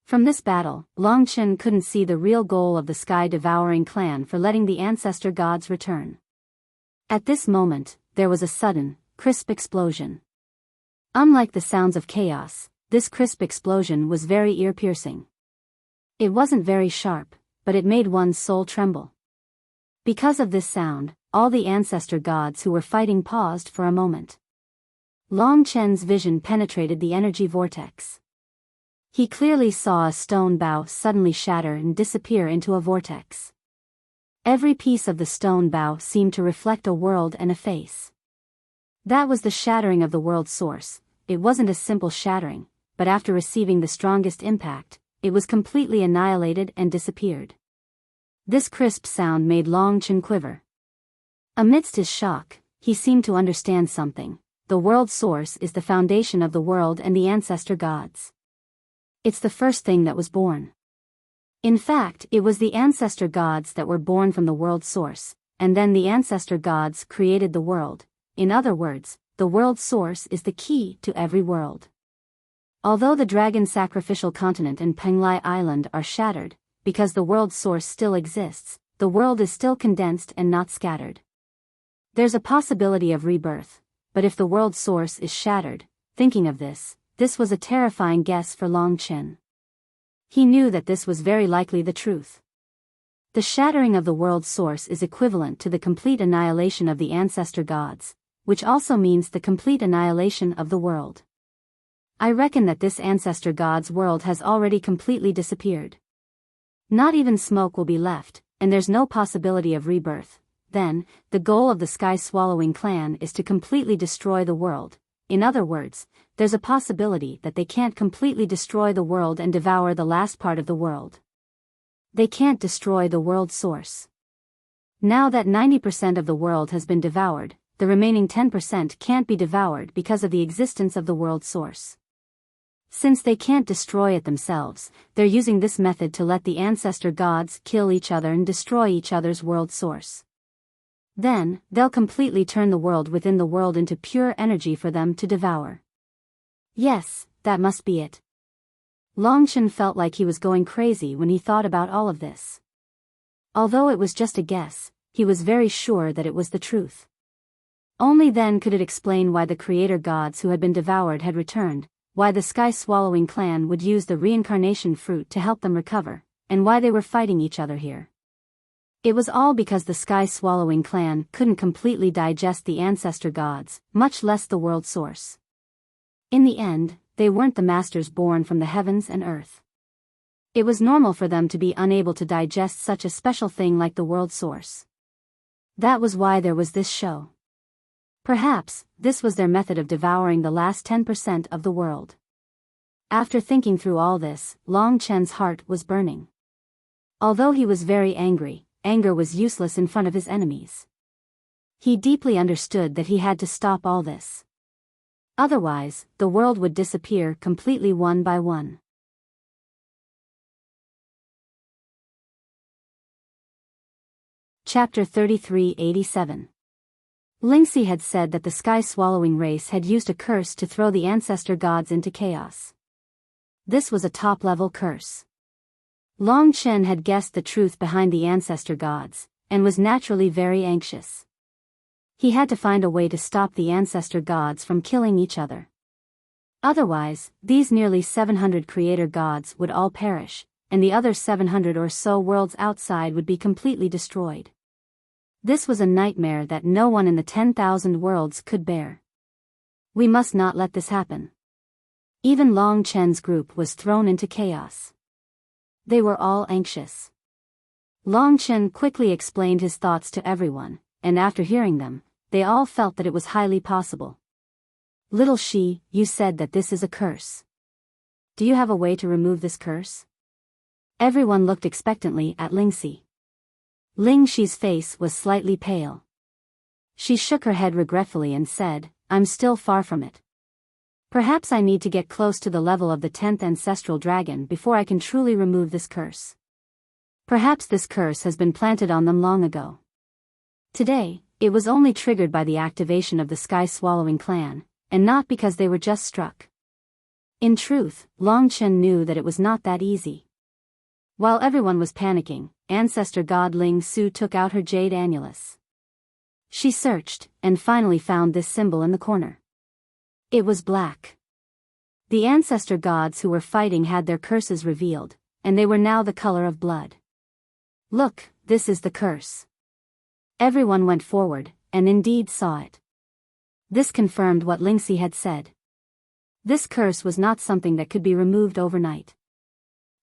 From this battle, Long Chen couldn't see the real goal of the sky-devouring clan for letting the ancestor gods return. At this moment, there was a sudden, crisp explosion. Unlike the sounds of chaos, this crisp explosion was very ear-piercing. It wasn't very sharp, but it made one's soul tremble. Because of this sound, all the ancestor gods who were fighting paused for a moment. Long Chen's vision penetrated the energy vortex. He clearly saw a stone bow suddenly shatter and disappear into a vortex. Every piece of the stone bow seemed to reflect a world and a face. That was the shattering of the world source. It wasn't a simple shattering, but after receiving the strongest impact, it was completely annihilated and disappeared. This crisp sound made Long Chen quiver. Amidst his shock, he seemed to understand something. The world source is the foundation of the world and the ancestor gods. It's the first thing that was born. In fact, it was the ancestor gods that were born from the world source, and then the ancestor gods created the world. In other words, the world source is the key to every world. Although the dragon sacrificial continent and Penglai Island are shattered, because the world source still exists, the world is still condensed and not scattered. There's a possibility of rebirth, but if the world source is shattered, thinking of this was a terrifying guess for Long Chen. He knew that this was very likely the truth. The shattering of the world source is equivalent to the complete annihilation of the ancestor gods, which also means the complete annihilation of the world. I reckon that this ancestor god's world has already completely disappeared. Not even smoke will be left, and there's no possibility of rebirth. Then, the goal of the sky-swallowing clan is to completely destroy the world. In other words, there's a possibility that they can't completely destroy the world and devour the last part of the world. They can't destroy the world source. Now that 90% of the world has been devoured, the remaining 10% can't be devoured because of the existence of the world source. Since they can't destroy it themselves, they're using this method to let the ancestor gods kill each other and destroy each other's world source. Then, they'll completely turn the world within the world into pure energy for them to devour. Yes, that must be it. Long Chen felt like he was going crazy when he thought about all of this. Although it was just a guess, he was very sure that it was the truth. Only then could it explain why the creator gods who had been devoured had returned, why the sky-swallowing clan would use the reincarnation fruit to help them recover, and why they were fighting each other here. It was all because the sky-swallowing clan couldn't completely digest the ancestor gods, much less the world source. In the end, they weren't the masters born from the heavens and earth. It was normal for them to be unable to digest such a special thing like the world source. That was why there was this show. Perhaps, this was their method of devouring the last 10% of the world. After thinking through all this, Long Chen's heart was burning. Although he was very angry, anger was useless in front of his enemies. He deeply understood that he had to stop all this. Otherwise, the world would disappear completely one by one. Chapter 3387. Lingxi had said that the sky-swallowing race had used a curse to throw the ancestor gods into chaos. This was a top-level curse. Long Chen had guessed the truth behind the ancestor gods, and was naturally very anxious. He had to find a way to stop the ancestor gods from killing each other. Otherwise, these nearly 700 creator gods would all perish, and the other 700 or so worlds outside would be completely destroyed. This was a nightmare that no one in the 10,000 worlds could bear. We must not let this happen. Even Long Chen's group was thrown into chaos. They were all anxious. Long Chen quickly explained his thoughts to everyone, and after hearing them, they all felt that it was highly possible. Little Shi, you said that this is a curse. Do you have a way to remove this curse? Everyone looked expectantly at Lingxi. Ling Shi's face was slightly pale. She shook her head regretfully and said, I'm still far from it. Perhaps I need to get close to the level of the 10th ancestral dragon before I can truly remove this curse. Perhaps this curse has been planted on them long ago. Today, it was only triggered by the activation of the sky-swallowing clan, and not because they were just struck. In truth, Long Chen knew that it was not that easy. While everyone was panicking, ancestor god Ling Su took out her jade annulus. She searched, and finally found this symbol in the corner. It was black. The ancestor gods who were fighting had their curses revealed, and they were now the color of blood. Look, this is the curse. Everyone went forward, and indeed saw it. This confirmed what Lingxi had said. This curse was not something that could be removed overnight.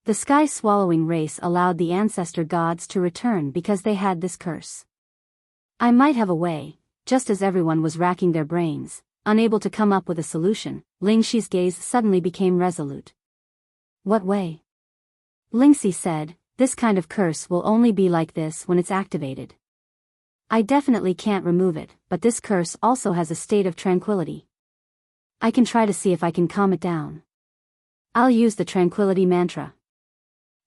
The sky-swallowing race allowed the ancestor gods to return because they had this curse. I might have a way. Just as everyone was racking their brains, unable to come up with a solution, Lingxi's gaze suddenly became resolute. What way? Lingxi said, this kind of curse will only be like this when it's activated. I definitely can't remove it, but this curse also has a state of tranquility. I can try to see if I can calm it down. I'll use the tranquility mantra.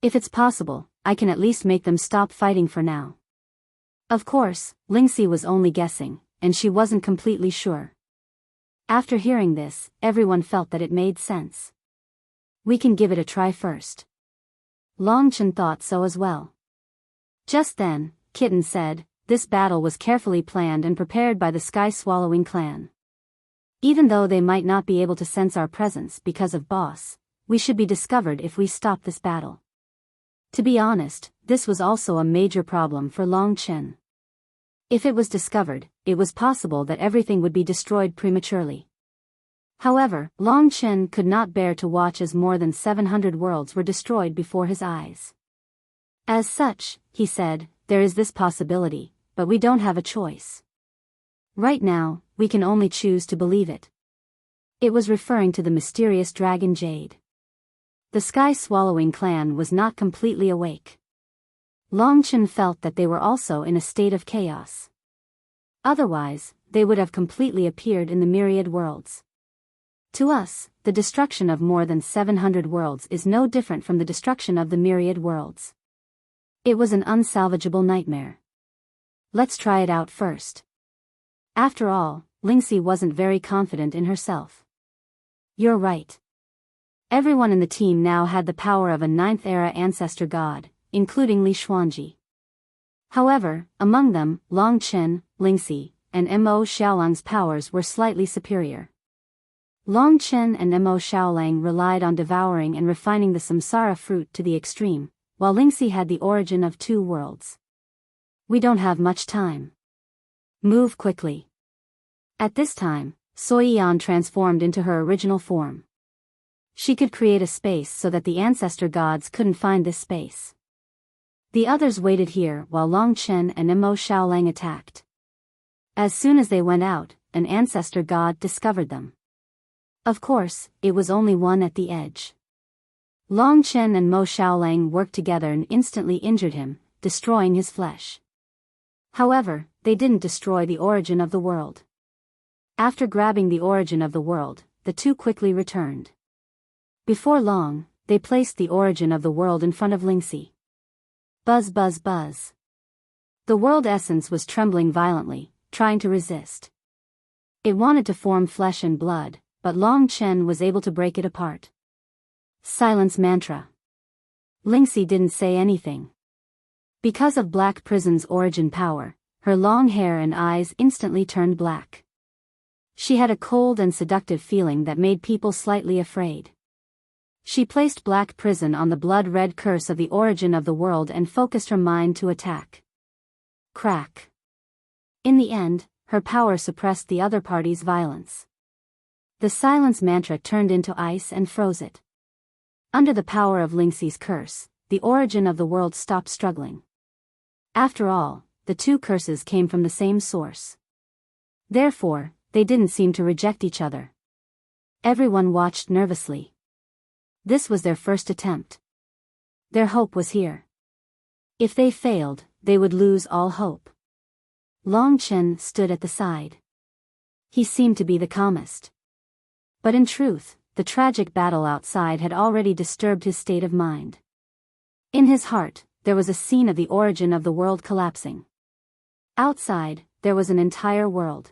If it's possible, I can at least make them stop fighting for now. Of course, Lingxi was only guessing, and she wasn't completely sure. After hearing this, everyone felt that it made sense. We can give it a try first. Longchen thought so as well. Just then, Kitten said, this battle was carefully planned and prepared by the Sky-Swallowing clan. Even though they might not be able to sense our presence because of Boss, we should be discovered if we stop this battle. To be honest, this was also a major problem for Longchen. If it was discovered, it was possible that everything would be destroyed prematurely. However, Longchen could not bear to watch as more than 700 worlds were destroyed before his eyes. As such, he said, there is this possibility, but we don't have a choice. Right now, we can only choose to believe it. It was referring to the mysterious dragon Jade. The Sky-Swallowing clan was not completely awake. Longchen felt that they were also in a state of chaos. Otherwise, they would have completely appeared in the myriad worlds. To us, the destruction of more than 700 worlds is no different from the destruction of the myriad worlds. It was an unsalvageable nightmare. Let's try it out first. After all, Lingxi wasn't very confident in herself. You're right. Everyone in the team now had the power of a 9th-era ancestor god, including Li Xuanji. However, among them, Longchen, Lingxi, and Mo Xiaolang's powers were slightly superior. Longchen and Mo Xiaolang relied on devouring and refining the samsara fruit to the extreme, while Lingxi had the origin of 2 worlds. We don't have much time. Move quickly. At this time, Soyian transformed into her original form. She could create a space so that the ancestor gods couldn't find this space. The others waited here while Longchen and Mo Xiaolang attacked. As soon as they went out, an ancestor god discovered them. Of course, it was only one at the edge. Longchen and Mo Xiaolang worked together and instantly injured him, destroying his flesh. However, they didn't destroy the origin of the world. After grabbing the origin of the world, the two quickly returned. Before long, they placed the origin of the world in front of Lingxi. Buzz buzz buzz. The world essence was trembling violently, trying to resist. It wanted to form flesh and blood, but Longchen was able to break it apart. Silence mantra. Lingxi didn't say anything. Because of Black Prison's origin power, her long hair and eyes instantly turned black. She had a cold and seductive feeling that made people slightly afraid. She placed Black Prison on the blood-red curse of the origin of the world and focused her mind to attack. Crack. In the end, her power suppressed the other party's violence. The silence mantra turned into ice and froze it. Under the power of Lingxi's curse, the origin of the world stopped struggling. After all, the two curses came from the same source. Therefore, they didn't seem to reject each other. Everyone watched nervously. This was their first attempt. Their hope was here. If they failed, they would lose all hope. Longchen stood at the side. He seemed to be the calmest. But in truth, the tragic battle outside had already disturbed his state of mind. In his heart, there was a scene of the origin of the world collapsing. Outside, there was an entire world.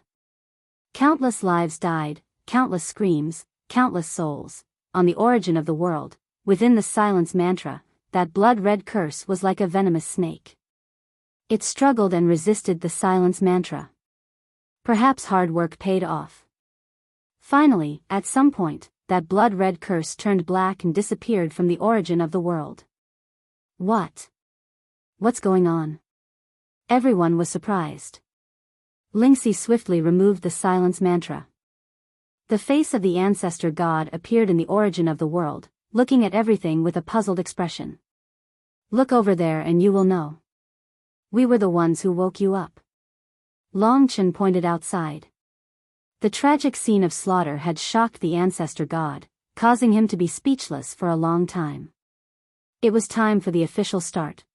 Countless lives died, countless screams, countless souls. On the origin of the world, within the silence mantra, that blood-red curse was like a venomous snake. It struggled and resisted the silence mantra. Perhaps hard work paid off. Finally, at some point, that blood-red curse turned black and disappeared from the origin of the world. What? What's going on? Everyone was surprised. Lingxi swiftly removed the silence mantra. The face of the ancestor god appeared in the origin of the world, looking at everything with a puzzled expression. Look over there and you will know. We were the ones who woke you up. Long Chen pointed outside. The tragic scene of slaughter had shocked the ancestor god, causing him to be speechless for a long time. It was time for the official start.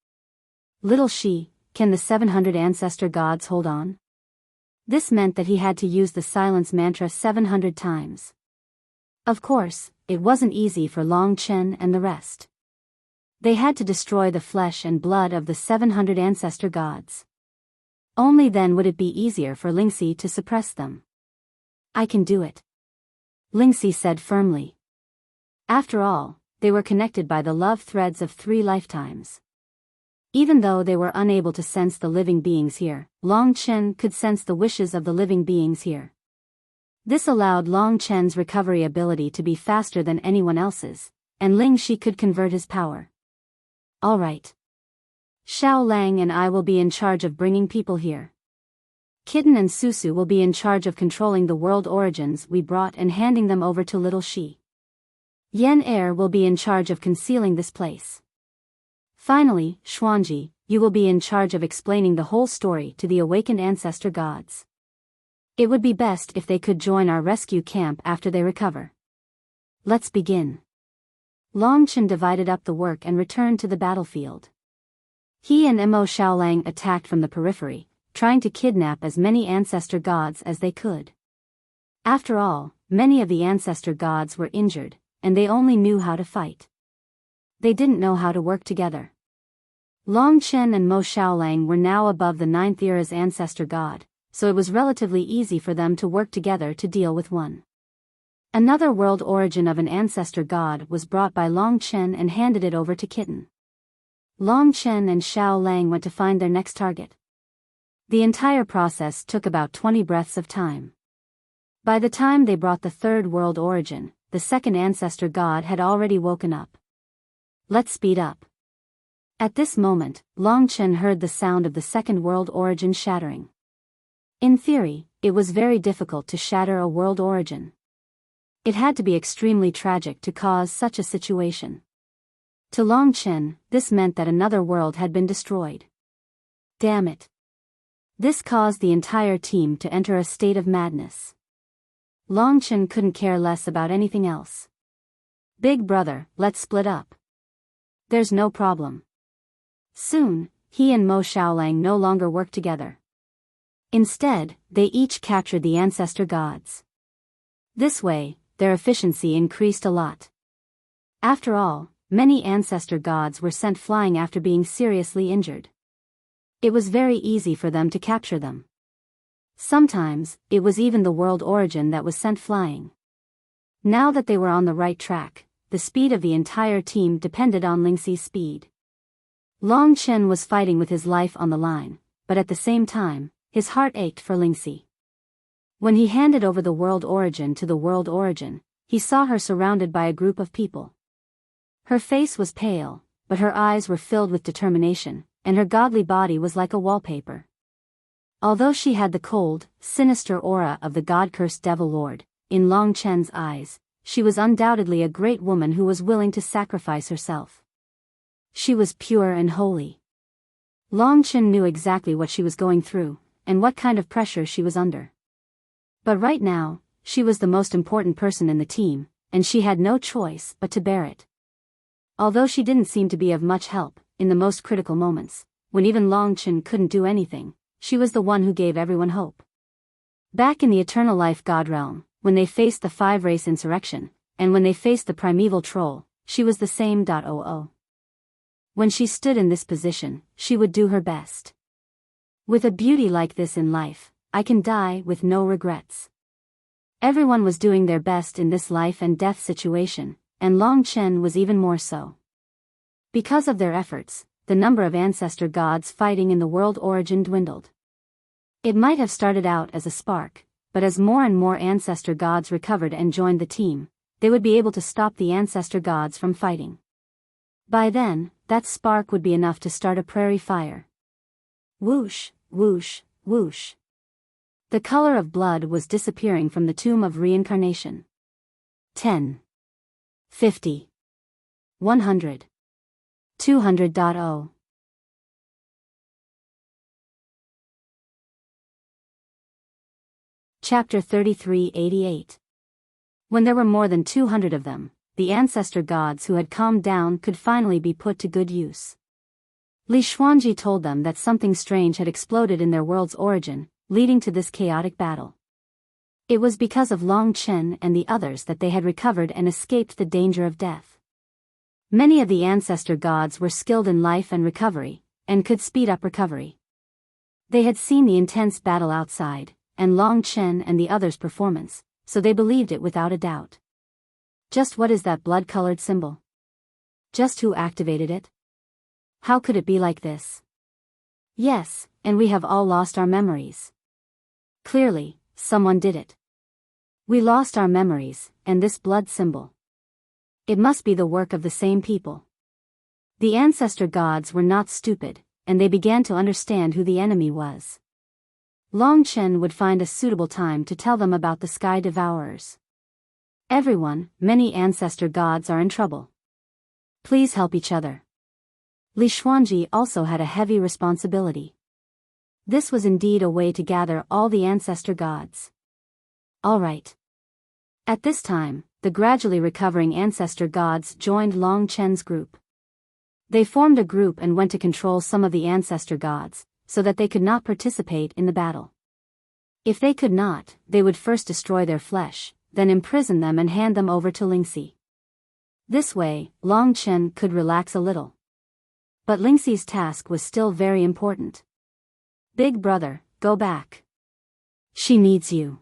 Little Shi, can the 700 ancestor gods hold on? This meant that he had to use the silence mantra 700 times. Of course, it wasn't easy for Long Chen and the rest. They had to destroy the flesh and blood of the 700 ancestor gods. Only then would it be easier for Lingxi to suppress them. I can do it, Lingxi said firmly. After all, they were connected by the love threads of 3 lifetimes. Even though they were unable to sense the living beings here, Long Chen could sense the wishes of the living beings here. This allowed Long Chen's recovery ability to be faster than anyone else's, and Ling Shi could convert his power. All right. Xiao Lang and I will be in charge of bringing people here. Kitten and Susu will be in charge of controlling the world origins we brought and handing them over to Little Shi. Yen Er will be in charge of concealing this place. Finally, Xuanji, you will be in charge of explaining the whole story to the awakened ancestor gods. It would be best if they could join our rescue camp after they recover. Let's begin. Long Chen divided up the work and returned to the battlefield. He and Mo Xiaolang attacked from the periphery, trying to kidnap as many ancestor gods as they could. After all, many of the ancestor gods were injured, and they only knew how to fight. They didn't know how to work together. Long Chen and Mo Xiaolang were now above the 9th era's ancestor god, so it was relatively easy for them to work together to deal with one. Another world origin of an ancestor god was brought by Long Chen and handed it over to Kitten. Long Chen and Xiao Lang went to find their next target. The entire process took about 20 breaths of time. By the time they brought the 3rd world origin, the 2nd ancestor god had already woken up. Let's speed up. At this moment, Long Chen heard the sound of the 2nd world origin shattering. In theory, it was very difficult to shatter a world origin. It had to be extremely tragic to cause such a situation. To Long Chen, this meant that another world had been destroyed. Damn it. This caused the entire team to enter a state of madness. Long Chen couldn't care less about anything else. Big brother, let's split up. There's no problem. Soon, he and Mo Xiaolang no longer worked together. Instead, they each captured the ancestor gods. This way, their efficiency increased a lot. After all, many ancestor gods were sent flying after being seriously injured. It was very easy for them to capture them. Sometimes, it was even the world origin that was sent flying. Now that they were on the right track, the speed of the entire team depended on Lingxi's speed. Long Chen was fighting with his life on the line, but at the same time, his heart ached for Lingxi. When he handed over the world origin to the world origin, he saw her surrounded by a group of people. Her face was pale, but her eyes were filled with determination, and her godly body was like a wallpaper. Although she had the cold, sinister aura of the god-cursed devil lord, in Long Chen's eyes, she was undoubtedly a great woman who was willing to sacrifice herself. She was pure and holy. Long Chen knew exactly what she was going through, and what kind of pressure she was under. But right now, she was the most important person in the team, and she had no choice but to bear it. Although she didn't seem to be of much help, in the most critical moments, when even Long Chen couldn't do anything, she was the one who gave everyone hope. Back in the Eternal Life God realm, when they faced the 5-race insurrection, and when they faced the primeval troll, she was the same. When she stood in this position, she would do her best. With a beauty like this in life, I can die with no regrets. Everyone was doing their best in this life and death situation, and Long Chen was even more so. Because of their efforts, the number of ancestor gods fighting in the world origin dwindled. It might have started out as a spark, but as more and more ancestor gods recovered and joined the team, they would be able to stop the ancestor gods from fighting. By then, that spark would be enough to start a prairie fire. Whoosh, whoosh, whoosh. The color of blood was disappearing from the tomb of reincarnation. 10. 50. 100. 200.0. Chapter 3388. When there were more than 200 of them, the ancestor gods who had calmed down could finally be put to good use. Li Xuanji told them that something strange had exploded in their world's origin, leading to this chaotic battle. It was because of Long Chen and the others that they had recovered and escaped the danger of death. Many of the ancestor gods were skilled in life and recovery, and could speed up recovery. They had seen the intense battle outside, and Long Chen and the others' performance, so they believed it without a doubt. Just what is that blood-colored symbol? Just who activated it? How could it be like this? Yes, and we have all lost our memories. Clearly, someone did it. We lost our memories, and this blood symbol. It must be the work of the same people. The ancestor gods were not stupid, and they began to understand who the enemy was. Long Chen would find a suitable time to tell them about the sky devourers. Everyone, many ancestor gods are in trouble. Please help each other. Li Xuanji also had a heavy responsibility. This was indeed a way to gather all the ancestor gods. All right. At this time, the gradually recovering ancestor gods joined Long Chen's group. They formed a group and went to control some of the ancestor gods, so that they could not participate in the battle. If they could not, they would first destroy their flesh, then imprison them and hand them over to Lingxi. This way, Long Chen could relax a little. But Lingxi's task was still very important. Big brother, go back. She needs you.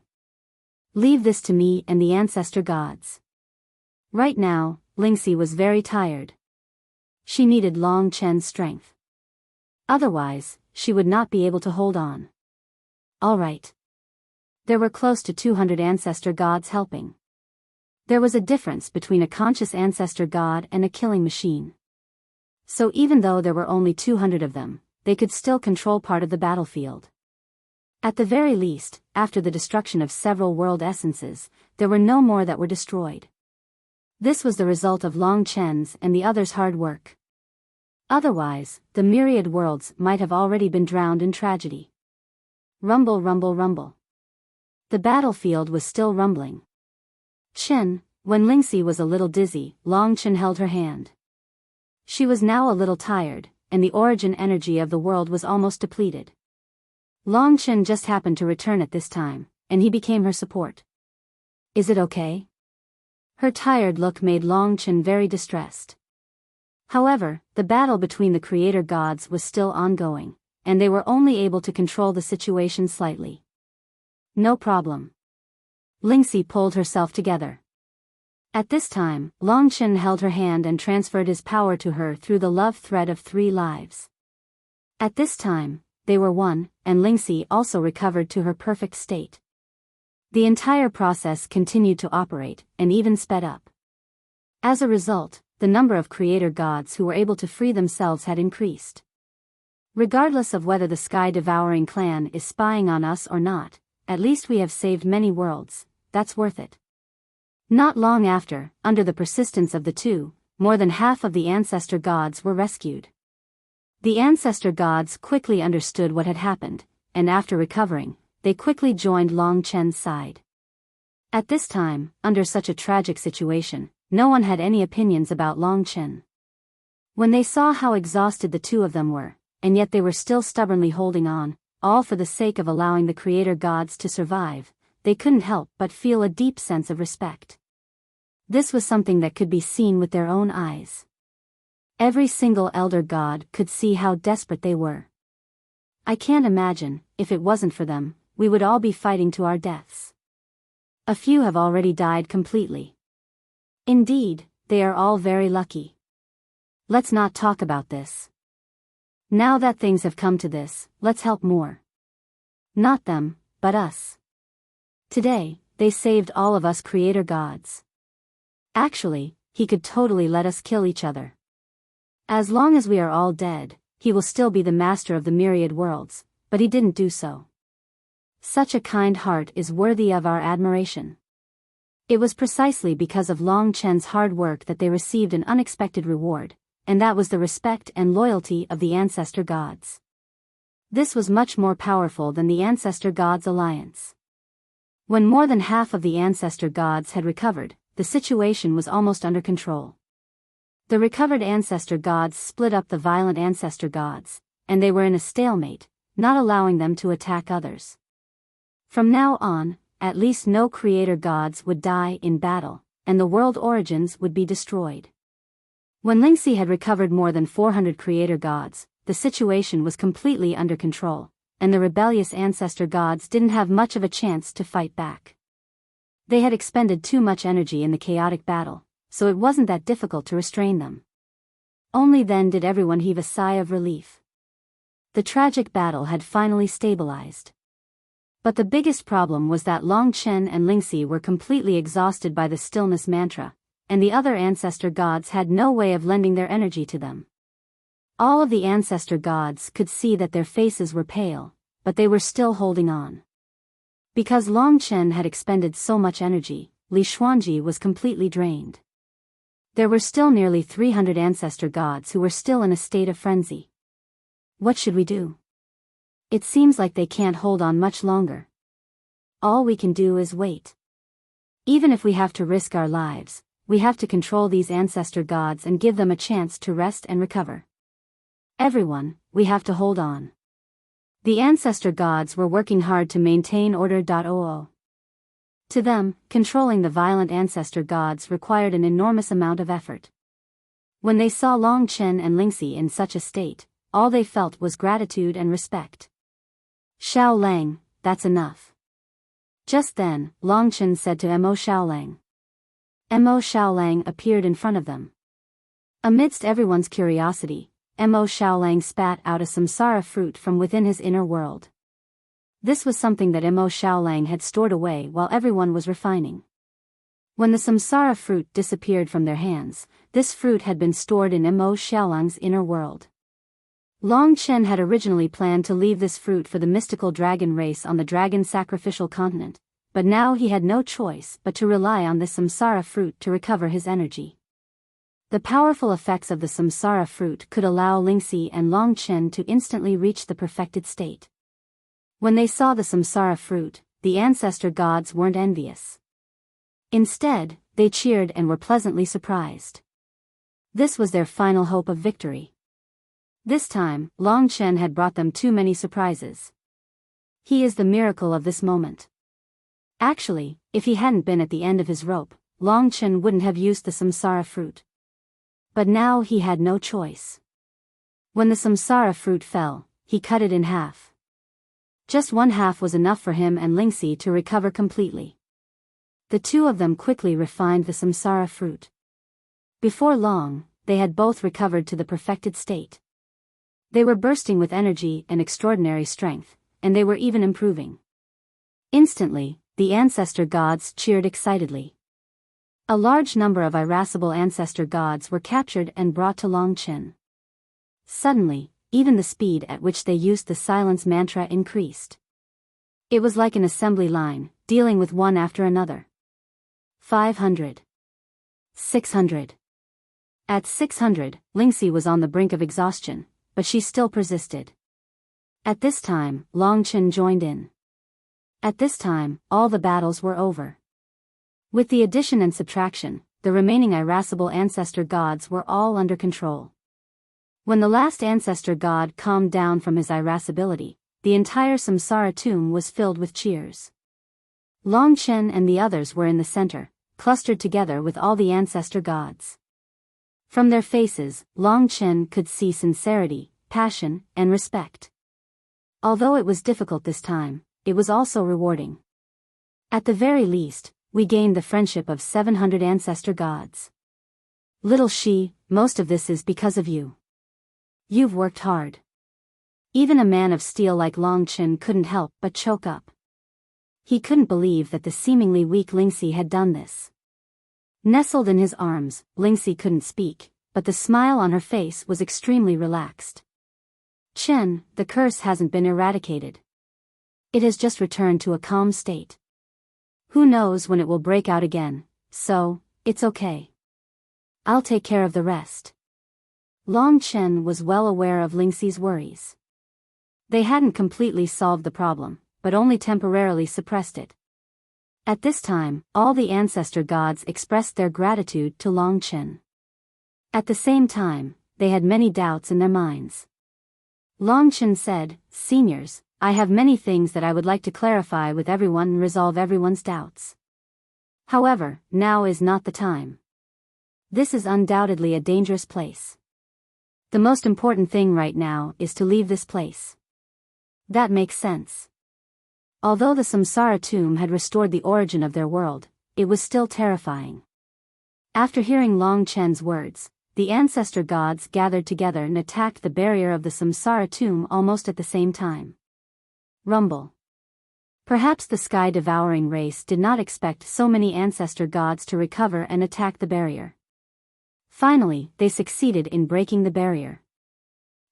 Leave this to me and the ancestor gods. Right now, Lingxi was very tired. She needed Long Chen's strength. Otherwise, she would not be able to hold on. All right. There were close to 200 ancestor gods helping. There was a difference between a conscious ancestor god and a killing machine. So even though there were only 200 of them, they could still control part of the battlefield. At the very least, after the destruction of several world essences, there were no more that were destroyed. This was the result of Long Chen's and the others' hard work. Otherwise, the myriad worlds might have already been drowned in tragedy. Rumble, rumble, rumble. The battlefield was still rumbling. Chen, when Lingxi was a little dizzy, Long Chen held her hand. She was now a little tired, and the origin energy of the world was almost depleted. Long Chen just happened to return at this time, and he became her support. Is it okay? Her tired look made Long Chen very distressed. However, the battle between the creator gods was still ongoing, and they were only able to control the situation slightly. No problem. Lingxi pulled herself together. At this time, Long Chen held her hand and transferred his power to her through the love thread of 3 lives. At this time, they were one, and Lingxi also recovered to her perfect state. The entire process continued to operate, and even sped up. As a result, the number of creator gods who were able to free themselves had increased. Regardless of whether the sky-devouring clan is spying on us or not, at least we have saved many worlds, that's worth it. Not long after, under the persistence of the two, more than half of the ancestor gods were rescued. The ancestor gods quickly understood what had happened, and after recovering, they quickly joined Long Chen's side. At this time, under such a tragic situation, no one had any opinions about Long Chen. When they saw how exhausted the two of them were, and yet they were still stubbornly holding on, all for the sake of allowing the creator gods to survive, they couldn't help but feel a deep sense of respect. This was something that could be seen with their own eyes. Every single elder god could see how desperate they were. I can't imagine, if it wasn't for them, we would all be fighting to our deaths. A few have already died completely. Indeed, they are all very lucky. Let's not talk about this. Now that things have come to this, let's help more. Not them, but us. Today, they saved all of us creator gods. Actually, he could totally let us kill each other. As long as we are all dead, he will still be the master of the myriad worlds, but he didn't do so. Such a kind heart is worthy of our admiration. It was precisely because of Long Chen's hard work that they received an unexpected reward, and that was the respect and loyalty of the ancestor gods. This was much more powerful than the ancestor gods' alliance. When more than half of the ancestor gods had recovered, the situation was almost under control. The recovered ancestor gods split up the violent ancestor gods, and they were in a stalemate, not allowing them to attack others. From now on, at least no creator gods would die in battle, and the world origins would be destroyed. When Lingxi had recovered more than 400 creator gods, the situation was completely under control, and the rebellious ancestor gods didn't have much of a chance to fight back. They had expended too much energy in the chaotic battle, so it wasn't that difficult to restrain them. Only then did everyone heave a sigh of relief. The tragic battle had finally stabilized. But the biggest problem was that Long Chen and Lingxi were completely exhausted by the stillness mantra, and the other ancestor gods had no way of lending their energy to them. All of the ancestor gods could see that their faces were pale, but they were still holding on. Because Long Chen had expended so much energy, Li Xuanji was completely drained. There were still nearly 300 ancestor gods who were still in a state of frenzy. What should we do? It seems like they can't hold on much longer. All we can do is wait. Even if we have to risk our lives, we have to control these ancestor gods and give them a chance to rest and recover. Everyone, we have to hold on. The ancestor gods were working hard to maintain order. To them, controlling the violent ancestor gods required an enormous amount of effort. When they saw Long Chen and Lingxi in such a state, all they felt was gratitude and respect. Xiao Lang, that's enough. Just then, Long Chen said to Mo Xiaolang. Mo Xiaolang appeared in front of them. Amidst everyone's curiosity, Mo Xiaolang spat out a samsara fruit from within his inner world. This was something that Mo Xiaolang had stored away while everyone was refining. When the samsara fruit disappeared from their hands, this fruit had been stored in Mo Xiaolang's inner world. Long Chen had originally planned to leave this fruit for the mystical dragon race on the dragon sacrificial continent, but now he had no choice but to rely on this samsara fruit to recover his energy. The powerful effects of the samsara fruit could allow Lingxi and Long Chen to instantly reach the perfected state. When they saw the samsara fruit, the ancestor gods weren't envious. Instead, they cheered and were pleasantly surprised. This was their final hope of victory. This time, Long Chen had brought them too many surprises. He is the miracle of this moment. Actually, if he hadn't been at the end of his rope, Long Chen wouldn't have used the samsara fruit. But now he had no choice. When the samsara fruit fell, he cut it in half. Just one half was enough for him and Lingxi to recover completely. The two of them quickly refined the samsara fruit. Before long, they had both recovered to the perfected state. They were bursting with energy and extraordinary strength, and they were even improving. Instantly, the ancestor gods cheered excitedly. A large number of irascible ancestor gods were captured and brought to Long Chen. Suddenly, even the speed at which they used the silence mantra increased. It was like an assembly line, dealing with one after another. 500. 600. At 600, Lingxi was on the brink of exhaustion, but she still persisted. At this time, Long Chen joined in. At this time, all the battles were over. With the addition and subtraction, the remaining irascible ancestor gods were all under control. When the last ancestor god calmed down from his irascibility, the entire samsara tomb was filled with cheers. Long Chen and the others were in the center, clustered together with all the ancestor gods. From their faces, Long Chen could see sincerity, passion, and respect. Although it was difficult this time, it was also rewarding. At the very least, we gained the friendship of 700 ancestor gods. Little Shi, most of this is because of you. You've worked hard. Even a man of steel like Long Chen couldn't help but choke up. He couldn't believe that the seemingly weak Lingxi had done this. Nestled in his arms, Lingxi couldn't speak, but the smile on her face was extremely relaxed. Chen, the curse hasn't been eradicated. It has just returned to a calm state. Who knows when it will break out again, so, it's okay. I'll take care of the rest. Long Chen was well aware of Lingxi's worries. They hadn't completely solved the problem, but only temporarily suppressed it. At this time, all the ancestor gods expressed their gratitude to Long Chen. At the same time, they had many doubts in their minds. Long Chen said, "Seniors, I have many things that I would like to clarify with everyone and resolve everyone's doubts. However, now is not the time. This is undoubtedly a dangerous place. The most important thing right now is to leave this place." That makes sense. Although the Samsara tomb had restored the origin of their world, it was still terrifying. After hearing Long Chen's words, the ancestor gods gathered together and attacked the barrier of the Samsara tomb almost at the same time. Rumble. Perhaps the sky-devouring race did not expect so many ancestor gods to recover and attack the barrier. Finally, they succeeded in breaking the barrier.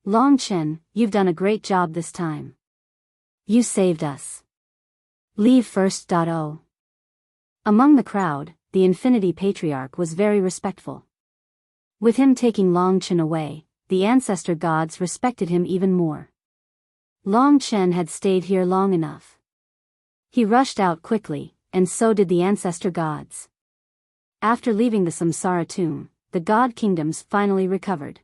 Long Chen, you've done a great job this time. You saved us. Leave first. Among the crowd, the Infinity Patriarch was very respectful. With him taking Long Chen away, the ancestor gods respected him even more. Long Chen had stayed here long enough. He rushed out quickly, and so did the ancestor gods. After leaving the Samsara tomb, the god kingdoms finally recovered.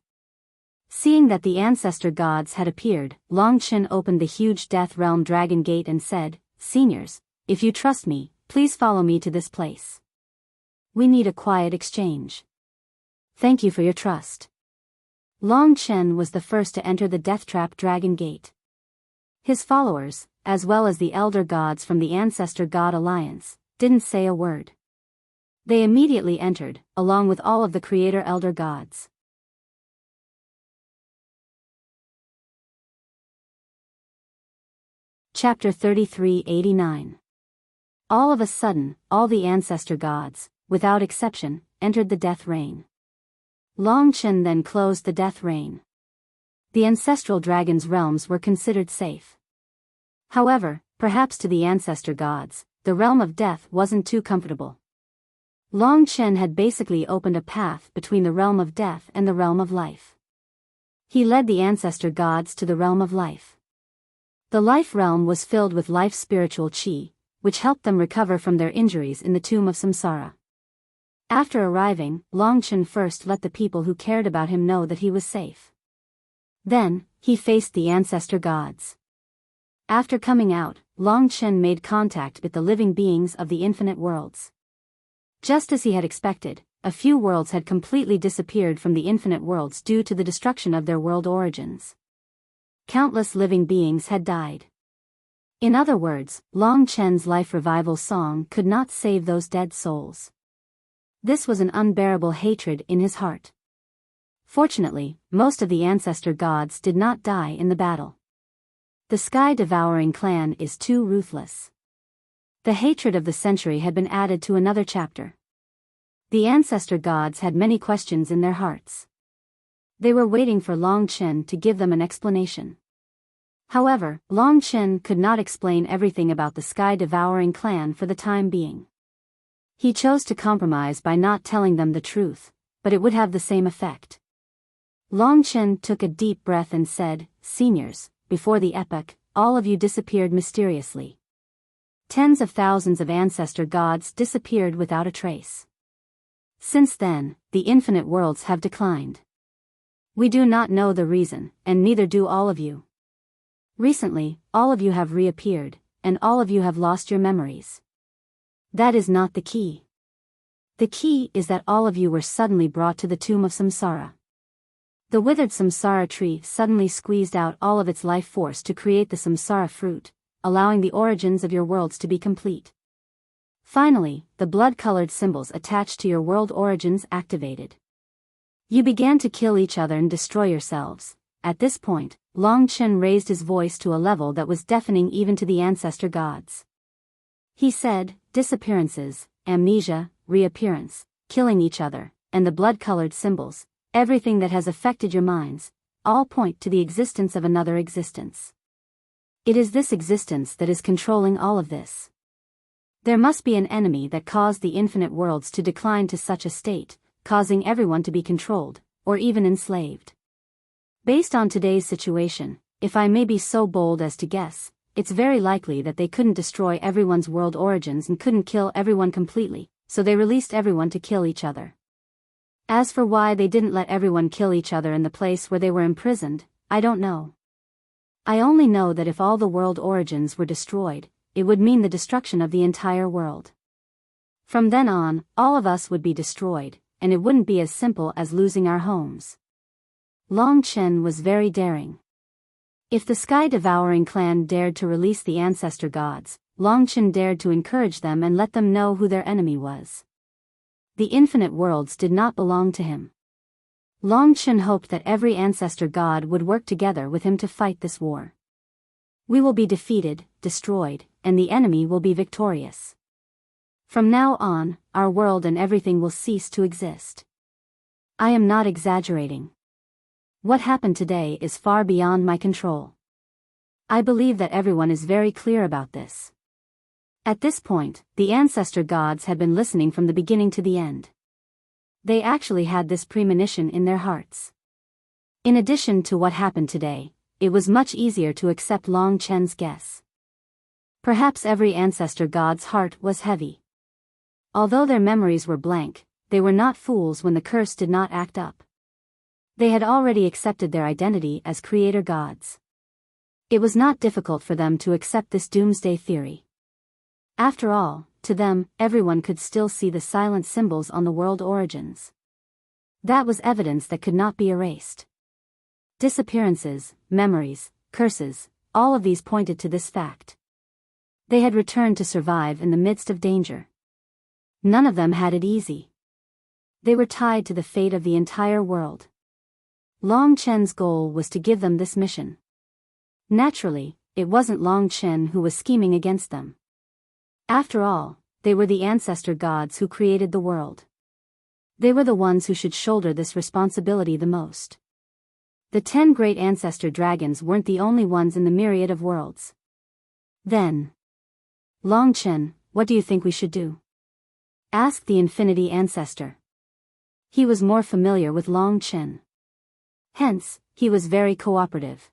Seeing that the ancestor gods had appeared, Long Chen opened the huge Death Realm Dragon Gate and said, "Seniors, if you trust me, please follow me to this place. We need a quiet exchange. Thank you for your trust." Long Chen was the first to enter the Deathtrap Dragon Gate. His followers, as well as the elder gods from the Ancestor God Alliance, didn't say a word. They immediately entered, along with all of the Creator Elder Gods. Chapter 3389. All of a sudden, all the Ancestor Gods, without exception, entered the Death Rain. Long Chen then closed the Death Rain. The Ancestral Dragon's realms were considered safe. However, perhaps to the Ancestor Gods, the realm of death wasn't too comfortable. Long Chen had basically opened a path between the realm of death and the realm of life. He led the Ancestor Gods to the realm of life. The life realm was filled with life spiritual qi, which helped them recover from their injuries in the tomb of Samsara. After arriving, Long Chen first let the people who cared about him know that he was safe. Then, he faced the Ancestor Gods. After coming out, Long Chen made contact with the living beings of the infinite worlds. Just as he had expected, a few worlds had completely disappeared from the infinite worlds due to the destruction of their world origins. Countless living beings had died. In other words, Long Chen's life revival song could not save those dead souls. This was an unbearable hatred in his heart. Fortunately, most of the ancestor gods did not die in the battle. The sky-devouring clan is too ruthless. The hatred of the century had been added to another chapter. The ancestor gods had many questions in their hearts. They were waiting for Long Chen to give them an explanation. However, Long Chen could not explain everything about the sky-devouring clan for the time being. He chose to compromise by not telling them the truth, but it would have the same effect. Long Chen took a deep breath and said, "Seniors, before the epoch, all of you disappeared mysteriously. Tens of thousands of ancestor gods disappeared without a trace. Since then, the infinite worlds have declined. We do not know the reason, and neither do all of you. Recently, all of you have reappeared, and all of you have lost your memories. That is not the key. The key is that all of you were suddenly brought to the tomb of Samsara. The withered Samsara tree suddenly squeezed out all of its life force to create the Samsara fruit, allowing the origins of your worlds to be complete. Finally, the blood-colored symbols attached to your world origins activated. You began to kill each other and destroy yourselves." At this point, Long Chen raised his voice to a level that was deafening even to the ancestor gods. He said, "Disappearances, amnesia, reappearance, killing each other, and the blood-colored symbols, everything that has affected your minds, all point to the existence of another existence. It is this existence that is controlling all of this. There must be an enemy that caused the infinite worlds to decline to such a state, causing everyone to be controlled, or even enslaved. Based on today's situation, if I may be so bold as to guess, it's very likely that they couldn't destroy everyone's world origins and couldn't kill everyone completely, so they released everyone to kill each other. As for why they didn't let everyone kill each other in the place where they were imprisoned, I don't know. I only know that if all the world origins were destroyed, it would mean the destruction of the entire world. From then on, all of us would be destroyed, and it wouldn't be as simple as losing our homes. Long Chen was very daring. If the sky-devouring clan dared to release the ancestor gods, Long Chen dared to encourage them and let them know who their enemy was. The infinite worlds did not belong to him. Long Chen hoped that every ancestor god would work together with him to fight this war. We will be defeated, destroyed, and the enemy will be victorious. From now on, our world and everything will cease to exist. I am not exaggerating. What happened today is far beyond my control. I believe that everyone is very clear about this. At this point, the ancestor gods had been listening from the beginning to the end. They actually had this premonition in their hearts. In addition to what happened today, it was much easier to accept Long Chen's guess. Perhaps every ancestor god's heart was heavy. Although their memories were blank, they were not fools when the curse did not act up. They had already accepted their identity as creator gods. It was not difficult for them to accept this doomsday theory. After all, to them, everyone could still see the silent symbols on the world origins. That was evidence that could not be erased. Disappearances, memories, curses, all of these pointed to this fact. They had returned to survive in the midst of danger. None of them had it easy. They were tied to the fate of the entire world. Long Chen's goal was to give them this mission. Naturally, it wasn't Long Chen who was scheming against them. After all, they were the ancestor gods who created the world. They were the ones who should shoulder this responsibility the most. The 10 great ancestor dragons weren't the only ones in the myriad of worlds. Then, Long Chen, what do you think we should do? Asked the Infinity Ancestor. He was more familiar with Long Chen. Hence, he was very cooperative.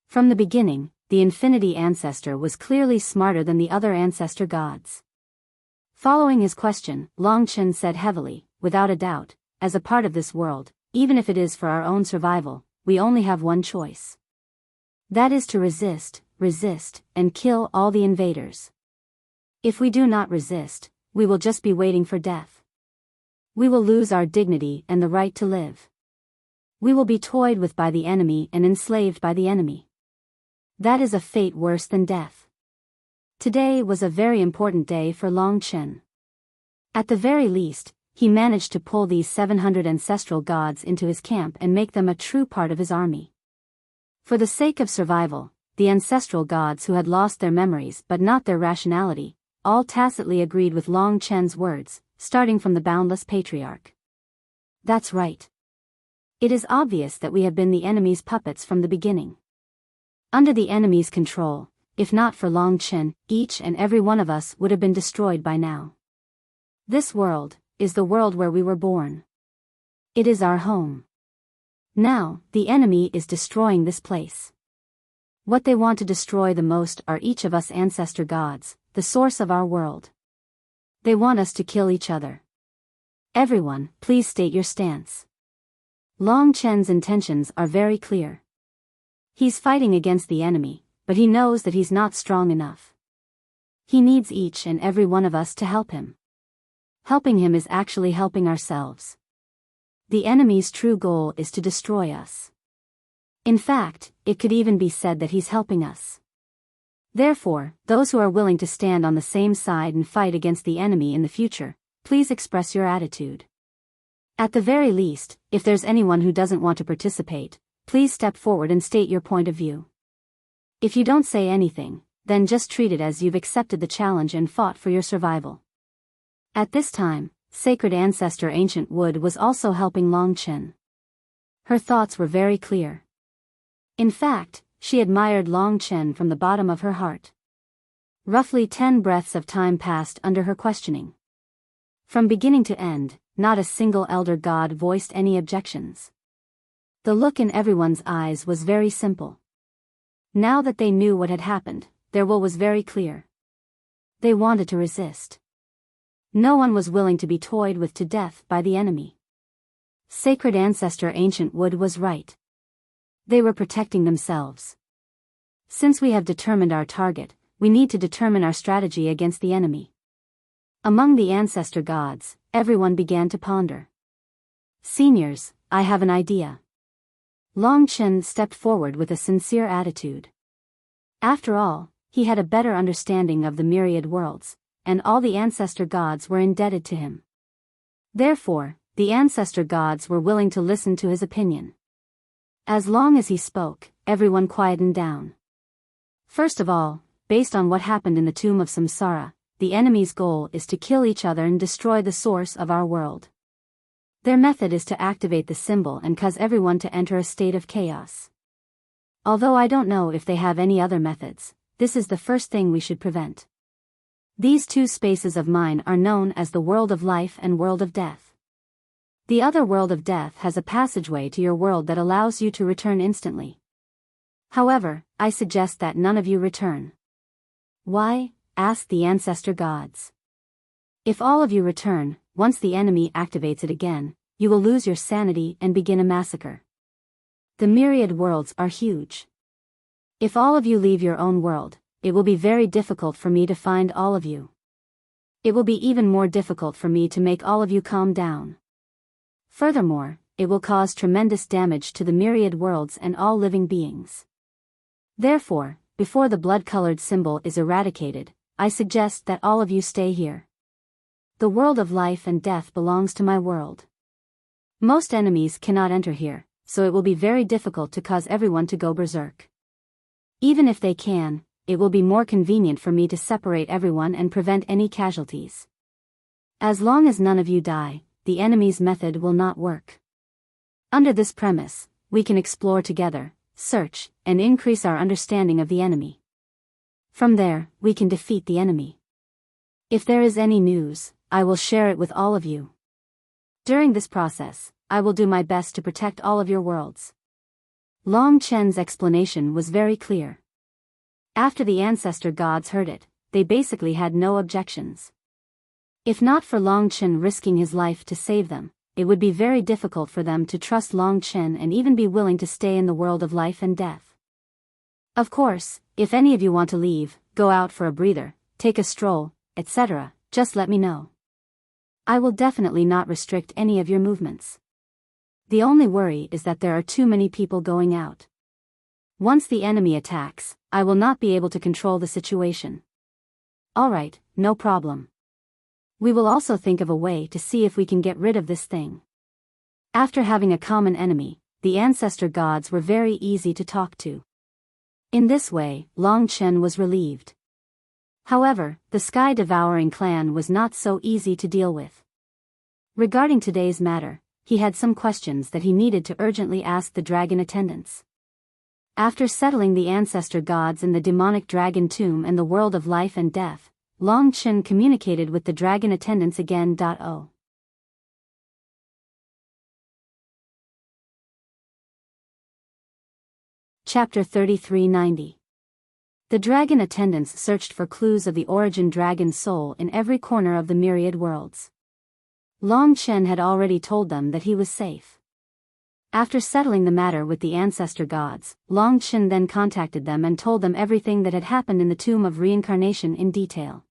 From the beginning, the Infinity Ancestor was clearly smarter than the other ancestor gods. Following his question, Long Chen said heavily, without a doubt, as a part of this world, even if it is for our own survival, we only have one choice. That is to resist, and kill all the invaders. If we do not resist, we will just be waiting for death. We will lose our dignity and the right to live. We will be toyed with by the enemy and enslaved by the enemy. That is a fate worse than death. Today was a very important day for Long Chen. At the very least, he managed to pull these 700 ancestral gods into his camp and make them a true part of his army. For the sake of survival, the ancestral gods who had lost their memories but not their rationality, all tacitly agreed with Long Chen's words, starting from the boundless patriarch. That's right. It is obvious that we have been the enemy's puppets from the beginning. Under the enemy's control, if not for Long Chen, each and every one of us would have been destroyed by now. This world is the world where we were born. It is our home. Now, the enemy is destroying this place. What they want to destroy the most are each of us ancestor gods, the source of our world. They want us to kill each other. Everyone, please state your stance. Long Chen's intentions are very clear. He's fighting against the enemy, but he knows that he's not strong enough. He needs each and every one of us to help him. Helping him is actually helping ourselves. The enemy's true goal is to destroy us. In fact, it could even be said that he's helping us. Therefore, those who are willing to stand on the same side and fight against the enemy in the future, please express your attitude. At the very least, if there's anyone who doesn't want to participate, please step forward and state your point of view. If you don't say anything, then just treat it as you've accepted the challenge and fought for your survival. At this time, Sacred Ancestor Ancient Wood was also helping Long Chen. Her thoughts were very clear. In fact, She admired Long Chen from the bottom of her heart. Roughly 10 breaths of time passed under her questioning. From beginning to end, not a single elder god voiced any objections. The look in everyone's eyes was very simple. Now that they knew what had happened, their will was very clear. They wanted to resist. No one was willing to be toyed with to death by the enemy. Sacred Ancestor Ancient Wood was right. They were protecting themselves. Since we have determined our target, we need to determine our strategy against the enemy. Among the ancestor gods, everyone began to ponder. Seniors, I have an idea. Long Chen stepped forward with a sincere attitude. After all, he had a better understanding of the myriad worlds, and all the ancestor gods were indebted to him. Therefore, the ancestor gods were willing to listen to his opinion. As long as he spoke, everyone quietened down. First of all, based on what happened in the tomb of Samsara, the enemy's goal is to kill each other and destroy the source of our world. Their method is to activate the symbol and cause everyone to enter a state of chaos. Although I don't know if they have any other methods, this is the first thing we should prevent. These two spaces of mine are known as the world of life and world of death. The other world of death has a passageway to your world that allows you to return instantly. However, I suggest that none of you return. Why? Asked the ancestor gods. If all of you return, once the enemy activates it again, you will lose your sanity and begin a massacre. The myriad worlds are huge. If all of you leave your own world, it will be very difficult for me to find all of you. It will be even more difficult for me to make all of you calm down. Furthermore, it will cause tremendous damage to the myriad worlds and all living beings. Therefore, before the blood-colored symbol is eradicated, I suggest that all of you stay here. The world of life and death belongs to my world. Most enemies cannot enter here, so it will be very difficult to cause everyone to go berserk. Even if they can, it will be more convenient for me to separate everyone and prevent any casualties. As long as none of you die, the enemy's method will not work. Under this premise, we can explore together, search, and increase our understanding of the enemy. From there, we can defeat the enemy. If there is any news, I will share it with all of you. During this process, I will do my best to protect all of your worlds. Long Chen's explanation was very clear. After the ancestor gods heard it, they basically had no objections. If not for Long Chen risking his life to save them, it would be very difficult for them to trust Long Chen and even be willing to stay in the world of life and death. Of course, if any of you want to leave, go out for a breather, take a stroll, etc., just let me know. I will definitely not restrict any of your movements. The only worry is that there are too many people going out. Once the enemy attacks, I will not be able to control the situation. Alright, no problem. We will also think of a way to see if we can get rid of this thing. After having a common enemy, the ancestor gods were very easy to talk to. In this way, Long Chen was relieved. However, the sky-devouring clan was not so easy to deal with. Regarding today's matter, he had some questions that he needed to urgently ask the dragon attendants. After settling the ancestor gods in the demonic dragon tomb and the world of life and death, Long Chen communicated with the dragon attendants again. Chapter 3390. The dragon attendants searched for clues of the origin dragon soul in every corner of the myriad worlds. Long Chen had already told them that he was safe. After settling the matter with the ancestor gods, Long Chen then contacted them and told them everything that had happened in the Tomb of Reincarnation in detail.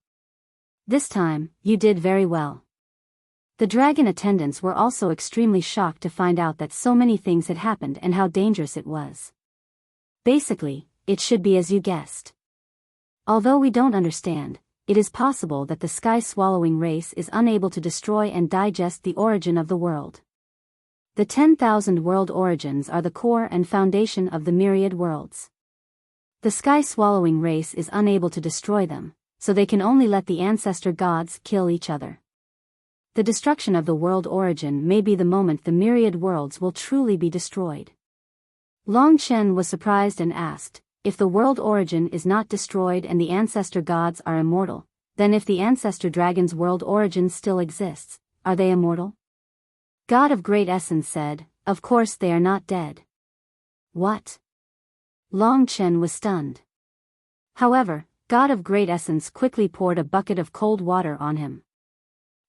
This time, you did very well. The dragon attendants were also extremely shocked to find out that so many things had happened and how dangerous it was. Basically, it should be as you guessed. Although we don't understand, it is possible that the sky-swallowing race is unable to destroy and digest the origin of the world. The 10,000 world origins are the core and foundation of the myriad worlds. The sky-swallowing race is unable to destroy them, so they can only let the ancestor gods kill each other. The destruction of the world origin may be the moment the myriad worlds will truly be destroyed. Long Chen was surprised and asked, if the world origin is not destroyed and the ancestor gods are immortal, then if the ancestor dragon's world origin still exists, are they immortal? God of Great Essence said, of course they are not dead. What? Long Chen was stunned. However, God of Great Essence quickly poured a bucket of cold water on him.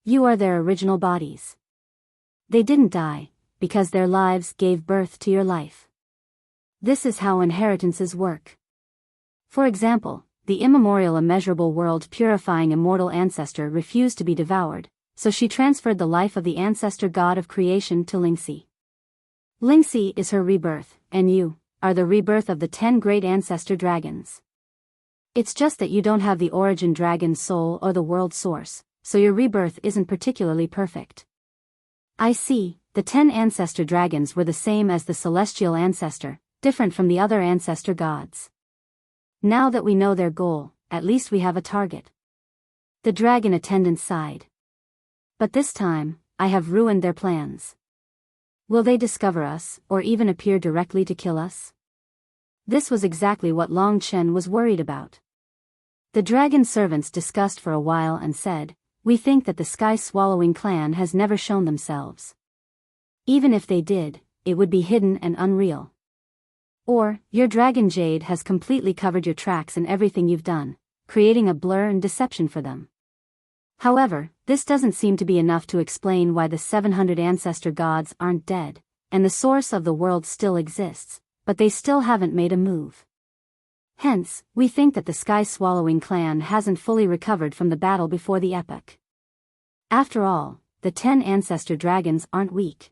You are their original bodies. They didn't die, because their lives gave birth to your life. This is how inheritances work. For example, the immemorial immeasurable world purifying immortal ancestor refused to be devoured, so she transferred the life of the ancestor god of creation to Lingxi. Lingxi is her rebirth, and you are the rebirth of the 10 great ancestor dragons. It's just that you don't have the origin dragon soul or the world source, so your rebirth isn't particularly perfect. I see, the 10 ancestor dragons were the same as the celestial ancestor, different from the other ancestor gods. Now that we know their goal, at least we have a target. The dragon attendant sighed. But this time, I have ruined their plans. Will they discover us, or even appear directly to kill us? This was exactly what Long Chen was worried about. The dragon servants discussed for a while and said, we think that the sky-swallowing clan has never shown themselves. Even if they did, it would be hidden and unreal. Or, your dragon jade has completely covered your tracks in everything you've done, creating a blur and deception for them. However, this doesn't seem to be enough to explain why the 700 ancestor gods aren't dead, and the source of the world still exists, but they still haven't made a move. Hence, we think that the sky-swallowing clan hasn't fully recovered from the battle before the epoch. After all, the 10 ancestor dragons aren't weak.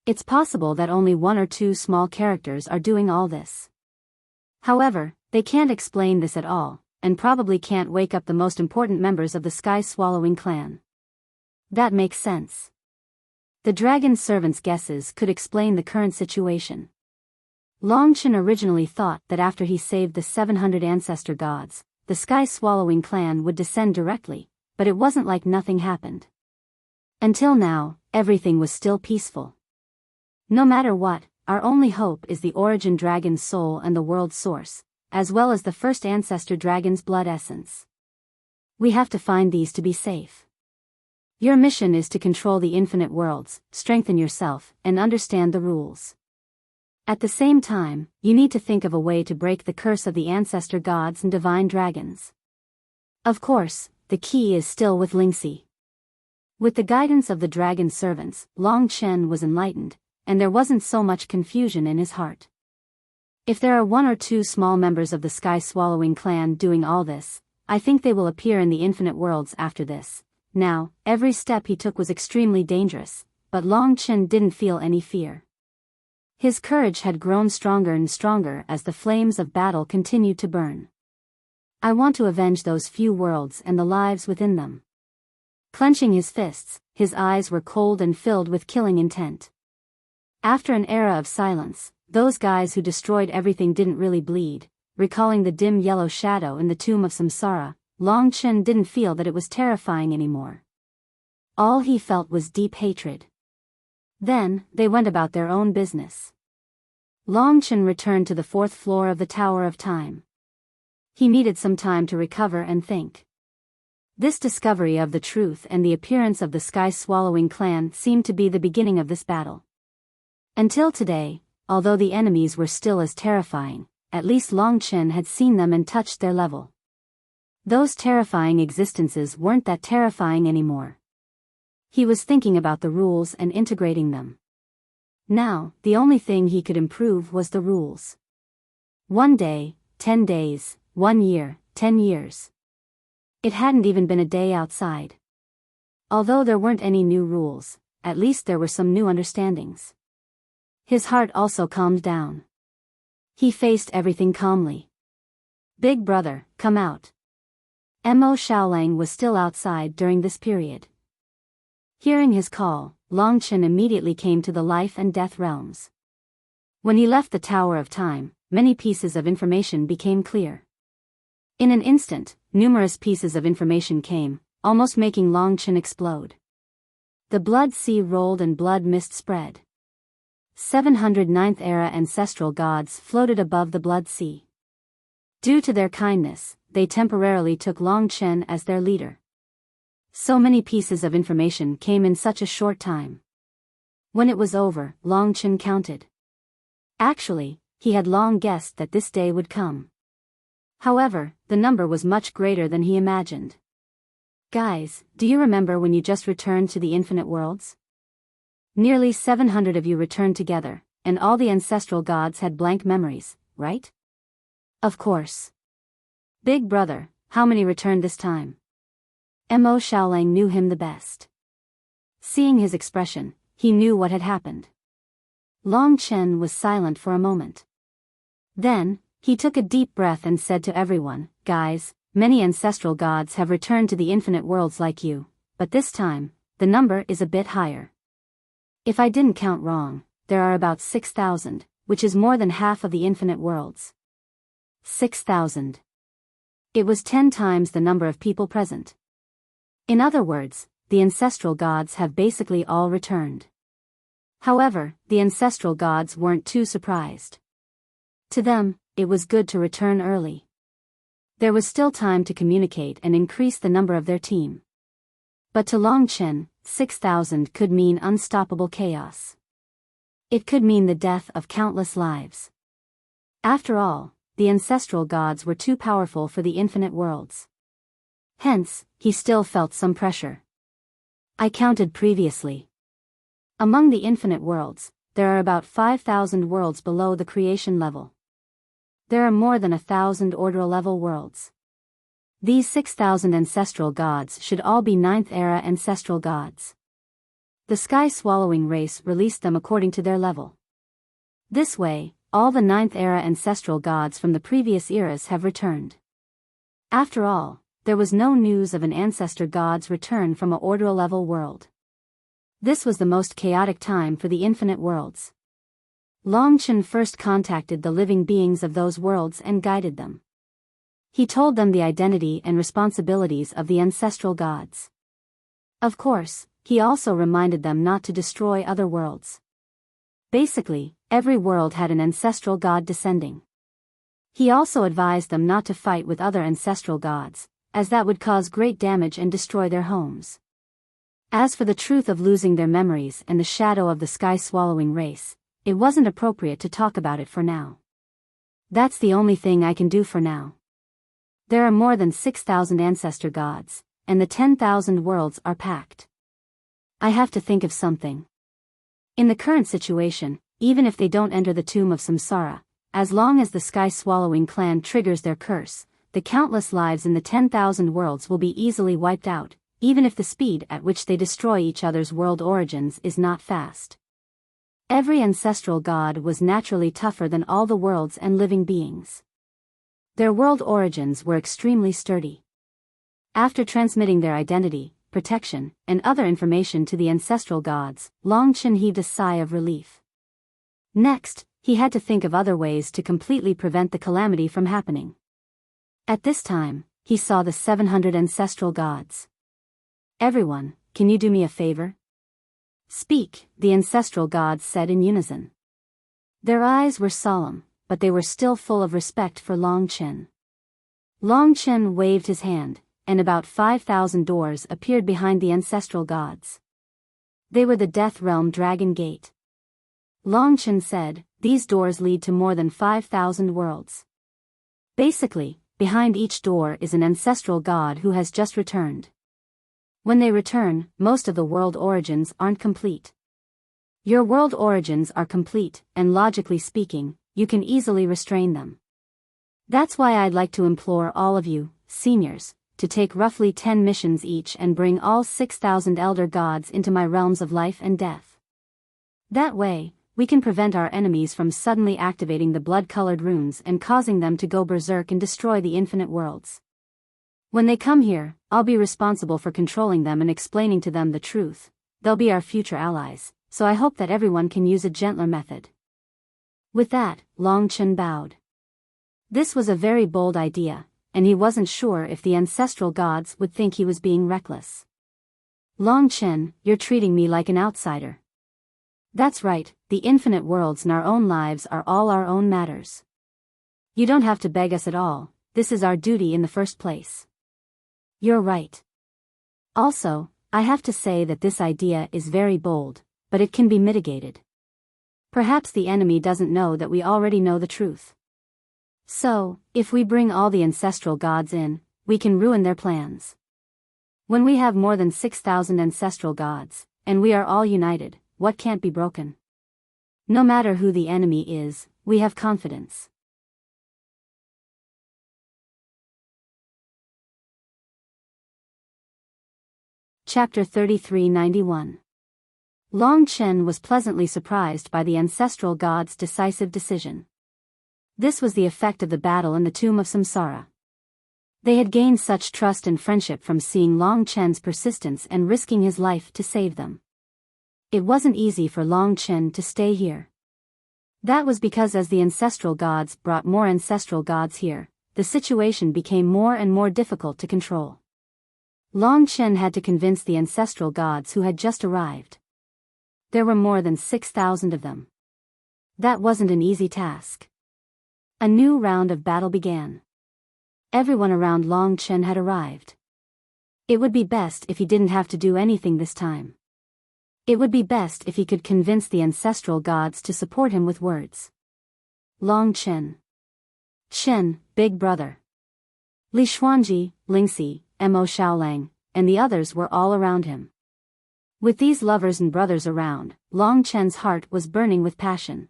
It's possible that only 1 or 2 small characters are doing all this. However, they can't explain this at all, and probably can't wake up the most important members of the sky-swallowing clan. That makes sense. The dragon servants' guesses could explain the current situation. Long Chen originally thought that after he saved the 700 ancestor gods, the sky-swallowing clan would descend directly, but it wasn't like nothing happened. Until now, everything was still peaceful. No matter what, our only hope is the origin dragon's soul and the world source, as well as the first ancestor dragon's blood essence. We have to find these to be safe. Your mission is to control the infinite worlds, strengthen yourself, and understand the rules. At the same time, you need to think of a way to break the curse of the ancestor gods and divine dragons. Of course, the key is still with Lingxi. With the guidance of the dragon servants, Long Chen was enlightened, and there wasn't so much confusion in his heart. If there are 1 or 2 small members of the sky-swallowing clan doing all this, I think they will appear in the infinite worlds after this. Now, every step he took was extremely dangerous, but Long Chen didn't feel any fear. His courage had grown stronger and stronger as the flames of battle continued to burn. I want to avenge those few worlds and the lives within them. Clenching his fists, his eyes were cold and filled with killing intent. After an era of silence, those guys who destroyed everything didn't really bleed. Recalling the dim yellow shadow in the tomb of Samsara, Long Chen didn't feel that it was terrifying anymore. All he felt was deep hatred. Then, they went about their own business. Long Chen returned to the 4th floor of the Tower of Time. He needed some time to recover and think. This discovery of the truth and the appearance of the sky-swallowing clan seemed to be the beginning of this battle. Until today, although the enemies were still as terrifying, at least Long Chen had seen them and touched their level. Those terrifying existences weren't that terrifying anymore. He was thinking about the rules and integrating them. Now, the only thing he could improve was the rules. 1 day, 10 days, 1 year, 10 years. It hadn't even been a day outside. Although there weren't any new rules, at least there were some new understandings. His heart also calmed down. He faced everything calmly. Big brother, come out. Mo Xiaolang was still outside during this period. Hearing his call, Long Chen immediately came to the life and death realms. When he left the Tower of Time, many pieces of information became clear. In an instant, numerous pieces of information came, almost making Long Chen explode. The blood sea rolled and blood mist spread. 709th era ancestral gods floated above the blood sea. Due to their kindness, they temporarily took Long Chen as their leader. So many pieces of information came in such a short time. When it was over, Long Chen counted. Actually, he had long guessed that this day would come. However, the number was much greater than he imagined. Guys, do you remember when you just returned to the infinite worlds? Nearly 700 of you returned together, and all the ancestral gods had blank memories, right? Of course. Big brother, how many returned this time? Mo Xiaolang knew him the best. Seeing his expression, he knew what had happened. Long Chen was silent for a moment. Then, he took a deep breath and said to everyone, guys, many ancestral gods have returned to the infinite worlds like you, but this time, the number is a bit higher. If I didn't count wrong, there are about 6,000, which is more than half of the infinite worlds. 6,000. It was 10 times the number of people present. In other words, the ancestral gods have basically all returned. However, the ancestral gods weren't too surprised. To them, it was good to return early. There was still time to communicate and increase the number of their team. But to Long Chen, 6,000 could mean unstoppable chaos. It could mean the death of countless lives. After all, the ancestral gods were too powerful for the infinite worlds. Hence, he still felt some pressure. I counted previously. Among the infinite worlds, there are about 5,000 worlds below the creation level. There are more than 1,000 order-level worlds. These 6,000 ancestral gods should all be 9th-era ancestral gods. The sky-swallowing race released them according to their level. This way, all the 9th-era ancestral gods from the previous eras have returned. After all, there was no news of an ancestor god's return from a order-level world. This was the most chaotic time for the infinite worlds. Long Chen first contacted the living beings of those worlds and guided them. He told them the identity and responsibilities of the ancestral gods. Of course, he also reminded them not to destroy other worlds. Basically, every world had an ancestral god descending. He also advised them not to fight with other ancestral gods, as that would cause great damage and destroy their homes. As for the truth of losing their memories and the shadow of the sky-swallowing race, it wasn't appropriate to talk about it for now. That's the only thing I can do for now. There are more than 6,000 ancestor gods, and the 10,000 worlds are packed. I have to think of something. In the current situation, even if they don't enter the tomb of Samsara, as long as the sky-swallowing clan triggers their curse, the countless lives in the 10,000 worlds will be easily wiped out, even if the speed at which they destroy each other's world origins is not fast. Every ancestral god was naturally tougher than all the worlds and living beings. Their world origins were extremely sturdy. After transmitting their identity, protection, and other information to the ancestral gods, Long Chen heaved a sigh of relief. Next, he had to think of other ways to completely prevent the calamity from happening. At this time, he saw the 700 ancestral gods. Everyone, can you do me a favor? Speak, the ancestral gods said in unison. Their eyes were solemn, but they were still full of respect for Long Chen. Long Chen waved his hand, and about 5,000 doors appeared behind the ancestral gods. They were the Death Realm Dragon Gate. Long Chen said, these doors lead to more than 5,000 worlds. Basically, behind each door is an ancestral god who has just returned. When they return, most of the world origins aren't complete. Your world origins are complete, and logically speaking, you can easily restrain them. That's why I'd like to implore all of you, seniors, to take roughly 10 missions each and bring all 6,000 elder gods into my realms of life and death. That way, we can prevent our enemies from suddenly activating the blood-colored runes and causing them to go berserk and destroy the infinite worlds. When they come here, I'll be responsible for controlling them and explaining to them the truth. They'll be our future allies, so I hope that everyone can use a gentler method. With that, Long Chen bowed. This was a very bold idea, and he wasn't sure if the ancestral gods would think he was being reckless. Long Chen, you're treating me like an outsider. That's right, the infinite worlds and our own lives are all our own matters. You don't have to beg us at all, this is our duty in the first place. You're right. Also, I have to say that this idea is very bold, but it can be mitigated. Perhaps the enemy doesn't know that we already know the truth. So, if we bring all the ancestral gods in, we can ruin their plans. When we have more than 6,000 ancestral gods, and we are all united, what can't be broken? No matter who the enemy is, we have confidence. Chapter 3391. Long Chen was pleasantly surprised by the ancestral gods' decisive decision. This was the effect of the battle in the tomb of Samsara. They had gained such trust and friendship from seeing Long Chen's persistence and risking his life to save them. It wasn't easy for Long Chen to stay here. That was because as the ancestral gods brought more ancestral gods here, the situation became more and more difficult to control. Long Chen had to convince the ancestral gods who had just arrived. There were more than 6,000 of them. That wasn't an easy task. A new round of battle began. Everyone around Long Chen had arrived. It would be best if he didn't have to do anything this time. It would be best if he could convince the ancestral gods to support him with words. Long Chen. Chen, big brother. Li Xuanji, Lingxi, Mo Xiaolang, and the others were all around him. With these lovers and brothers around, Long Chen's heart was burning with passion.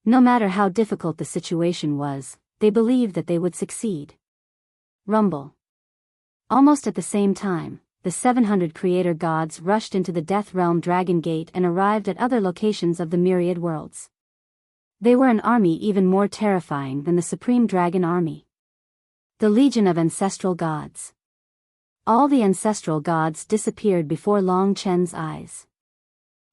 No matter how difficult the situation was, they believed that they would succeed. Rumble. Almost at the same time, the 700 creator gods rushed into the Death Realm Dragon Gate and arrived at other locations of the myriad worlds. They were an army even more terrifying than the Supreme Dragon Army. The Legion of Ancestral Gods. All the ancestral gods disappeared before Long Chen's eyes.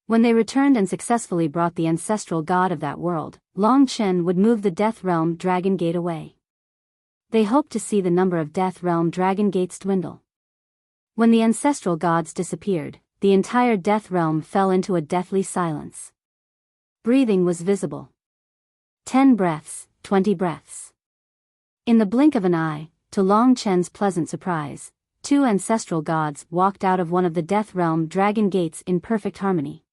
When they returned and successfully brought the ancestral god of that world, Long Chen would move the Death Realm Dragon Gate away. They hoped to see the number of Death Realm Dragon Gates dwindle. When the ancestral gods disappeared, the entire Death Realm fell into a deathly silence. Breathing was visible. 10 breaths, 20 breaths. In the blink of an eye, to Long Chen's pleasant surprise, 2 ancestral gods walked out of one of the Death Realm Dragon Gates in perfect harmony.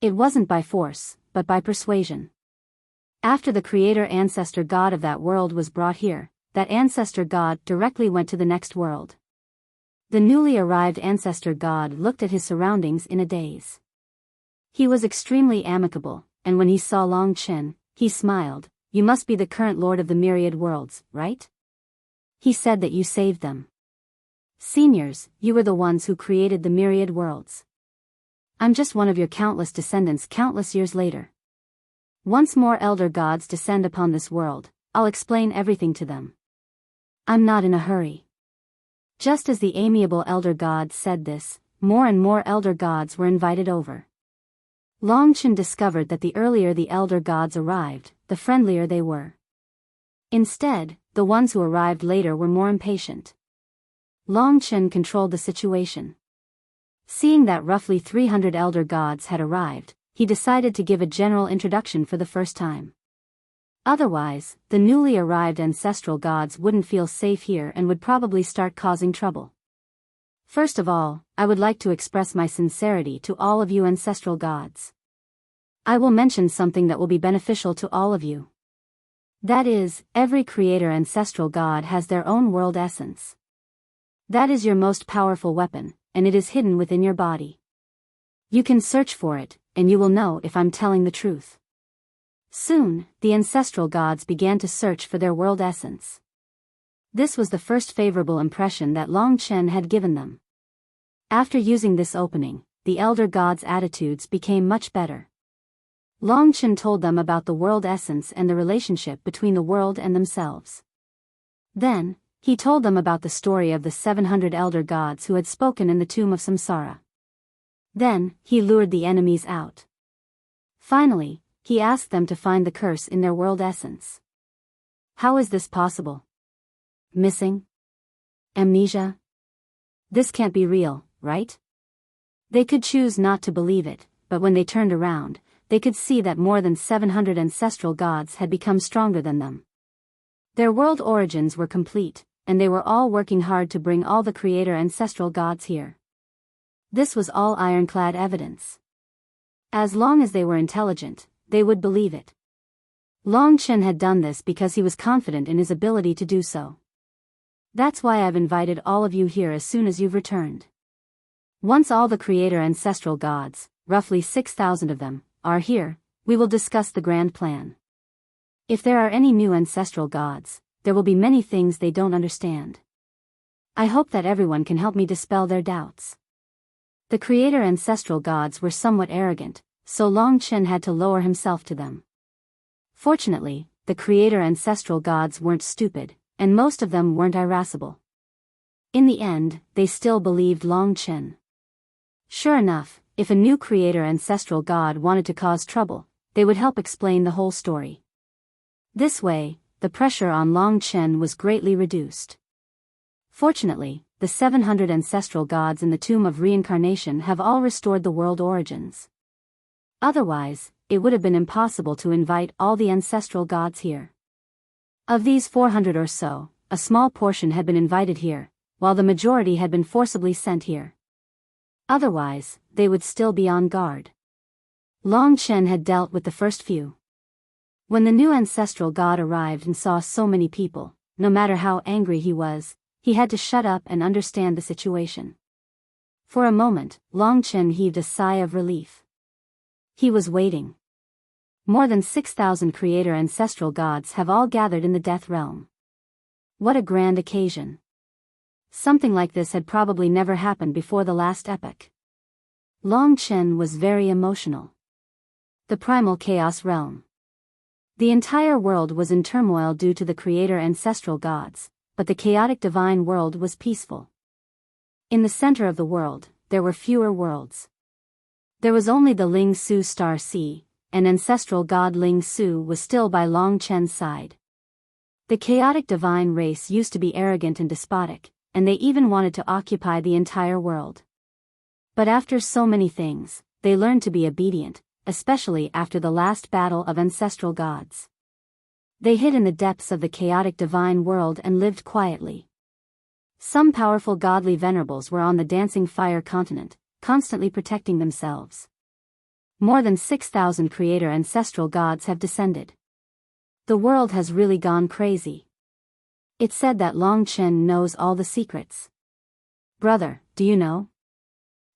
It wasn't by force, but by persuasion. After the creator ancestor god of that world was brought here, that ancestor god directly went to the next world. The newly arrived ancestor god looked at his surroundings in a daze. He was extremely amicable, and when he saw Long Chen, he smiled. You must be the current lord of the myriad worlds, right? He said that you saved them. Seniors, you were the ones who created the myriad worlds. I'm just one of your countless descendants countless years later. Once more elder gods descend upon this world, I'll explain everything to them. I'm not in a hurry. Just as the amiable elder gods said this, more and more elder gods were invited over. Long Chen discovered that the earlier the elder gods arrived, the friendlier they were. Instead, the ones who arrived later were more impatient. Long Chen controlled the situation. Seeing that roughly 300 elder gods had arrived, he decided to give a general introduction for the first time. Otherwise, the newly arrived ancestral gods wouldn't feel safe here and would probably start causing trouble. First of all, I would like to express my sincerity to all of you ancestral gods. I will mention something that will be beneficial to all of you. That is, every creator ancestral god has their own world essence. That is your most powerful weapon, and it is hidden within your body. You can search for it, and you will know if I'm telling the truth. Soon, the ancestral gods began to search for their world essence. This was the first favorable impression that Long Chen had given them. After using this opening, the elder gods' attitudes became much better. Long Chen told them about the world essence and the relationship between the world and themselves. Then, he told them about the story of the 700 elder gods who had spoken in the tomb of Samsara. Then, he lured the enemies out. Finally, he asked them to find the curse in their world essence. How is this possible? Missing? Amnesia? This can't be real, right? They could choose not to believe it, but when they turned around, they could see that more than 700 ancestral gods had become stronger than them. Their world origins were complete, and they were all working hard to bring all the creator ancestral gods here. This was all ironclad evidence. As long as they were intelligent, they would believe it. Long Chen had done this because he was confident in his ability to do so. That's why I've invited all of you here as soon as you've returned. Once all the creator ancestral gods, roughly 6,000 of them, are here, we will discuss the grand plan. If there are any new ancestral gods, there will be many things they don't understand. I hope that everyone can help me dispel their doubts. The creator ancestral gods were somewhat arrogant, so Long Chen had to lower himself to them. Fortunately, the creator ancestral gods weren't stupid, and most of them weren't irascible. In the end, they still believed Long Chen. Sure enough, if a new creator ancestral god wanted to cause trouble, they would help explain the whole story. This way, the pressure on Long Chen was greatly reduced. Fortunately, the 700 ancestral gods in the Tomb of Reincarnation have all restored the world origins. Otherwise, it would have been impossible to invite all the ancestral gods here. Of these 400 or so, a small portion had been invited here, while the majority had been forcibly sent here. Otherwise, they would still be on guard. Long Chen had dealt with the first few. When the new ancestral god arrived and saw so many people, no matter how angry he was, he had to shut up and understand the situation. For a moment, Long Chen heaved a sigh of relief. He was waiting. More than 6,000 creator ancestral gods have all gathered in the death realm. What a grand occasion. Something like this had probably never happened before the last epoch. Long Chen was very emotional. The primal chaos realm. The entire world was in turmoil due to the creator ancestral gods, but the chaotic divine world was peaceful. In the center of the world, there were fewer worlds. There was only the Ling Su star sea, and ancestral god Ling Su was still by Long Chen's side. The chaotic divine race used to be arrogant and despotic, and they even wanted to occupy the entire world. But after so many things, they learned to be obedient, especially after the last battle of ancestral gods. They hid in the depths of the chaotic divine world and lived quietly. Some powerful godly venerables were on the dancing fire continent, constantly protecting themselves. More than 6,000 creator ancestral gods have descended. The world has really gone crazy. It's said that Long Chen knows all the secrets. Brother, do you know?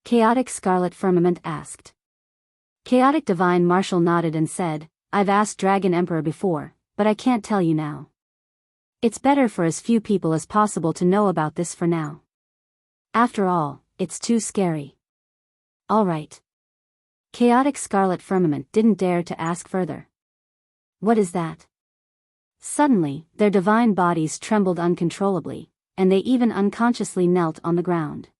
Chaotic Scarlet Firmament asked. Chaotic Divine Marshal nodded and said, I've asked Dragon Emperor before, but I can't tell you now. It's better for as few people as possible to know about this for now. After all, it's too scary. All right. Chaotic Scarlet Firmament didn't dare to ask further. What is that? Suddenly, their divine bodies trembled uncontrollably, and they even unconsciously knelt on the ground.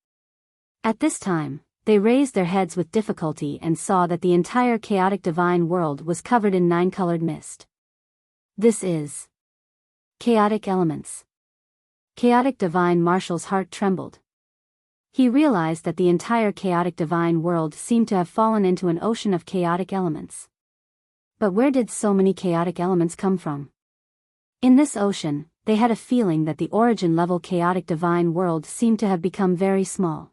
At this time, they raised their heads with difficulty and saw that the entire chaotic divine world was covered in 9-colored mist. This is chaotic elements. Chaotic Divine Marshal's heart trembled. He realized that the entire chaotic divine world seemed to have fallen into an ocean of chaotic elements. But where did so many chaotic elements come from? In this ocean, they had a feeling that the origin-level chaotic divine world seemed to have become very small.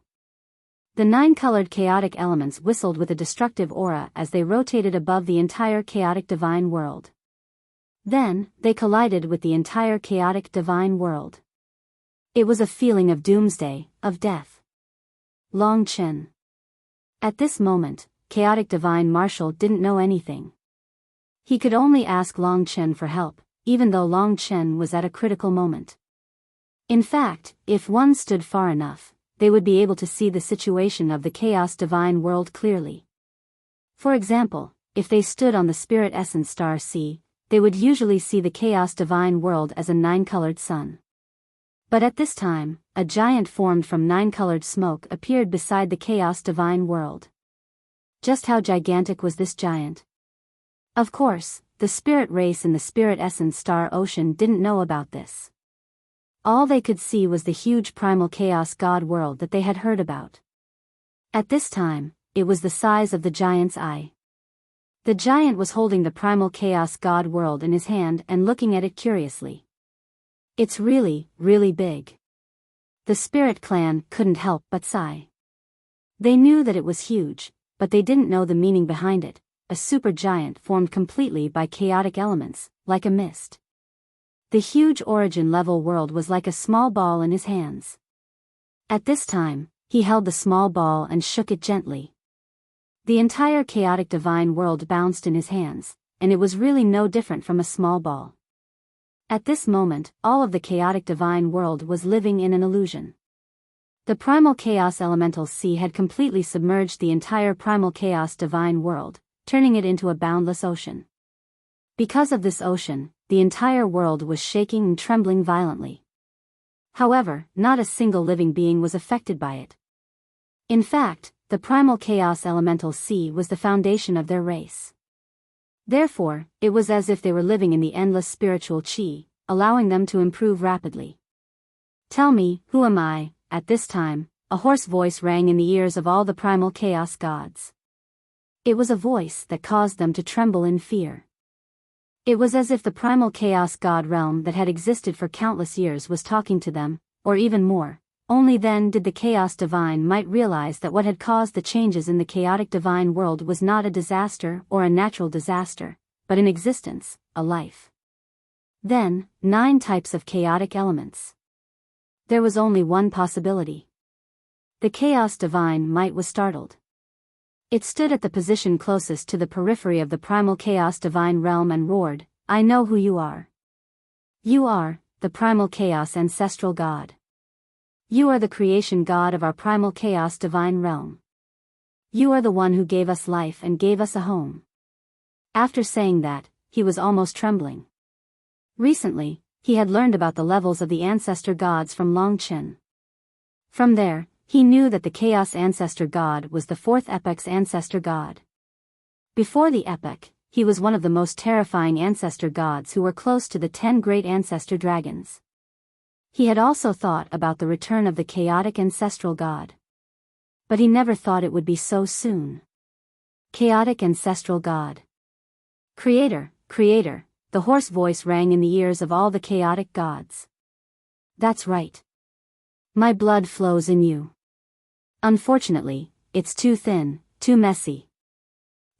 The 9-colored chaotic elements whistled with a destructive aura as they rotated above the entire chaotic divine world. Then, they collided with the entire chaotic divine world. It was a feeling of doomsday, of death. Long Chen. At this moment, Chaotic Divine Marshal didn't know anything. He could only ask Long Chen for help, even though Long Chen was at a critical moment. In fact, if one stood far enough, they would be able to see the situation of the chaos divine world clearly. For example, if they stood on the spirit essence star sea, they would usually see the chaos divine world as a 9-colored sun. But at this time, a giant formed from 9-colored smoke appeared beside the chaos divine world. Just how gigantic was this giant? Of course, the spirit race in the spirit essence star ocean didn't know about this. All they could see was the huge primal chaos god world that they had heard about. At this time, it was the size of the giant's eye. The giant was holding the primal chaos god world in his hand and looking at it curiously. It's really, really big. The spirit clan couldn't help but sigh. They knew that it was huge, but they didn't know the meaning behind it, a supergiant formed completely by chaotic elements, like a mist. The huge origin-level world was like a small ball in his hands. At this time, he held the small ball and shook it gently. The entire chaotic divine world bounced in his hands, and it was really no different from a small ball. At this moment, all of the chaotic divine world was living in an illusion. The primal chaos elemental sea had completely submerged the entire primal chaos divine world, turning it into a boundless ocean. Because of this ocean, the entire world was shaking and trembling violently. However, not a single living being was affected by it. In fact, the primal chaos elemental sea was the foundation of their race. Therefore, it was as if they were living in the endless spiritual chi, allowing them to improve rapidly. Tell me, who am I? At this time, a hoarse voice rang in the ears of all the primal chaos gods. It was a voice that caused them to tremble in fear. It was as if the primal chaos god realm that had existed for countless years was talking to them, or even more. Only then did the chaos divine might realize that what had caused the changes in the chaotic divine world was not a disaster or a natural disaster, but an existence, a life. Then, 9 types of chaotic elements. There was only one possibility. The chaos divine might was startled. It stood at the position closest to the periphery of the primal chaos divine realm and roared, "I know who you are. You are, the primal chaos ancestral god. You are the creation god of our primal chaos divine realm. You are the one who gave us life and gave us a home." After saying that, he was almost trembling. Recently, he had learned about the levels of the ancestor gods from Long Chen. From there, he knew that the chaos ancestor god was the 4th epoch's ancestor god. Before the epoch, he was one of the most terrifying ancestor gods who were close to the 10 great ancestor dragons. He had also thought about the return of the chaotic ancestral god. But he never thought it would be so soon. Chaotic ancestral god. Creator, creator, the hoarse voice rang in the ears of all the chaotic gods. That's right. My blood flows in you. Unfortunately, it's too thin, too messy.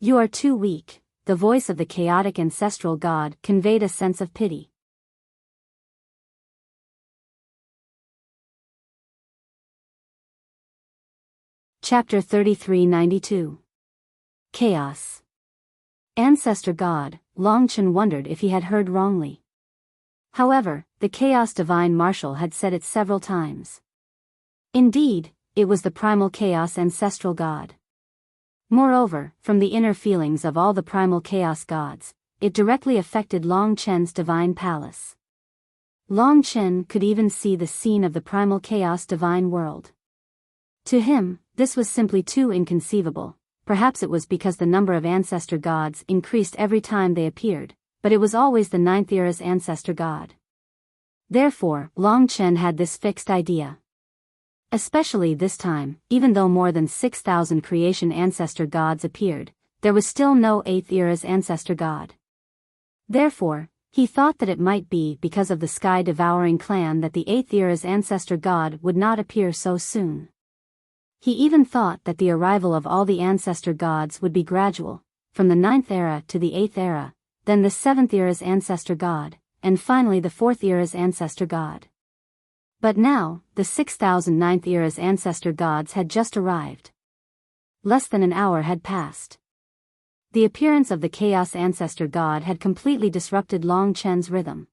You are too weak. The voice of the chaotic ancestral god conveyed a sense of pity. Chapter 3392. Chaos. Ancestor God, Long Chen wondered if he had heard wrongly. However, the Chaos Divine Marshal had said it several times. Indeed, it was the primal chaos ancestral god. Moreover, from the inner feelings of all the primal chaos gods, it directly affected Long Chen's divine palace. Long Chen could even see the scene of the primal chaos divine world. To him, this was simply too inconceivable. Perhaps it was because the number of ancestor gods increased every time they appeared, but it was always the 9th era's ancestor god. Therefore, Long Chen had this fixed idea. Especially this time, even though more than 6,000 creation ancestor gods appeared, there was still no 8th era's ancestor god. Therefore, he thought that it might be because of the sky-devouring clan that the 8th era's ancestor god would not appear so soon. He even thought that the arrival of all the ancestor gods would be gradual, from the 9th era to the 8th era, then the 7th era's ancestor god, and finally the 4th era's ancestor god. But now, the 6,009th era's ancestor gods had just arrived. Less than an hour had passed. The appearance of the Chaos Ancestor God had completely disrupted Long Chen's rhythm.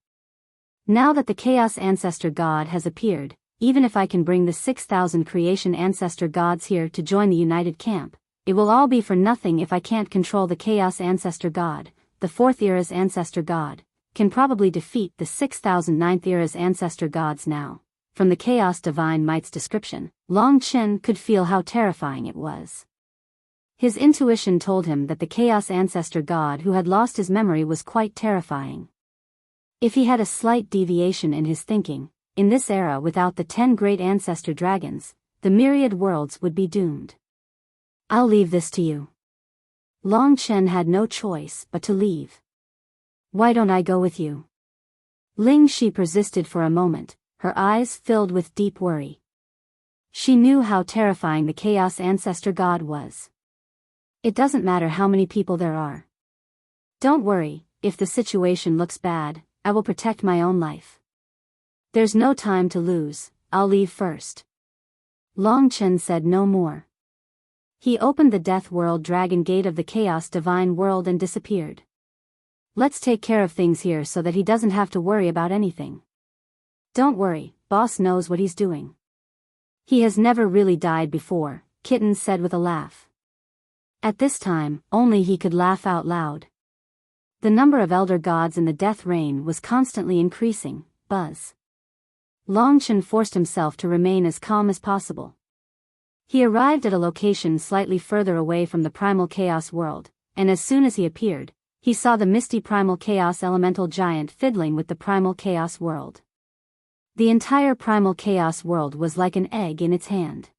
Now that the Chaos Ancestor God has appeared, even if I can bring the 6,000 creation ancestor gods here to join the united camp, it will all be for nothing if I can't control the Chaos Ancestor God. The 4th era's ancestor god can probably defeat the 6,009th era's ancestor gods now. From the Chaos Divine Might's description, Long Chen could feel how terrifying it was. His intuition told him that the Chaos Ancestor God who had lost his memory was quite terrifying. If he had a slight deviation in his thinking, in this era without the 10 great ancestor dragons, the myriad worlds would be doomed. I'll leave this to you. Long Chen had no choice but to leave. Why don't I go with you? Ling Shi persisted for a moment, her eyes filled with deep worry. She knew how terrifying the Chaos Ancestor God was. It doesn't matter how many people there are. Don't worry, if the situation looks bad, I will protect my own life. There's no time to lose, I'll leave first. Long Chen said no more. He opened the Death World Dragon Gate of the Chaos Divine World and disappeared. Let's take care of things here so that he doesn't have to worry about anything. Don't worry, boss knows what he's doing. He has never really died before, Kitten said with a laugh. At this time, only he could laugh out loud. The number of elder gods in the death reign was constantly increasing. Buzz. Long Chen forced himself to remain as calm as possible. He arrived at a location slightly further away from the primal chaos world, and as soon as he appeared, he saw the misty primal chaos elemental giant fiddling with the primal chaos world. The entire primal chaos world was like an egg in its hand.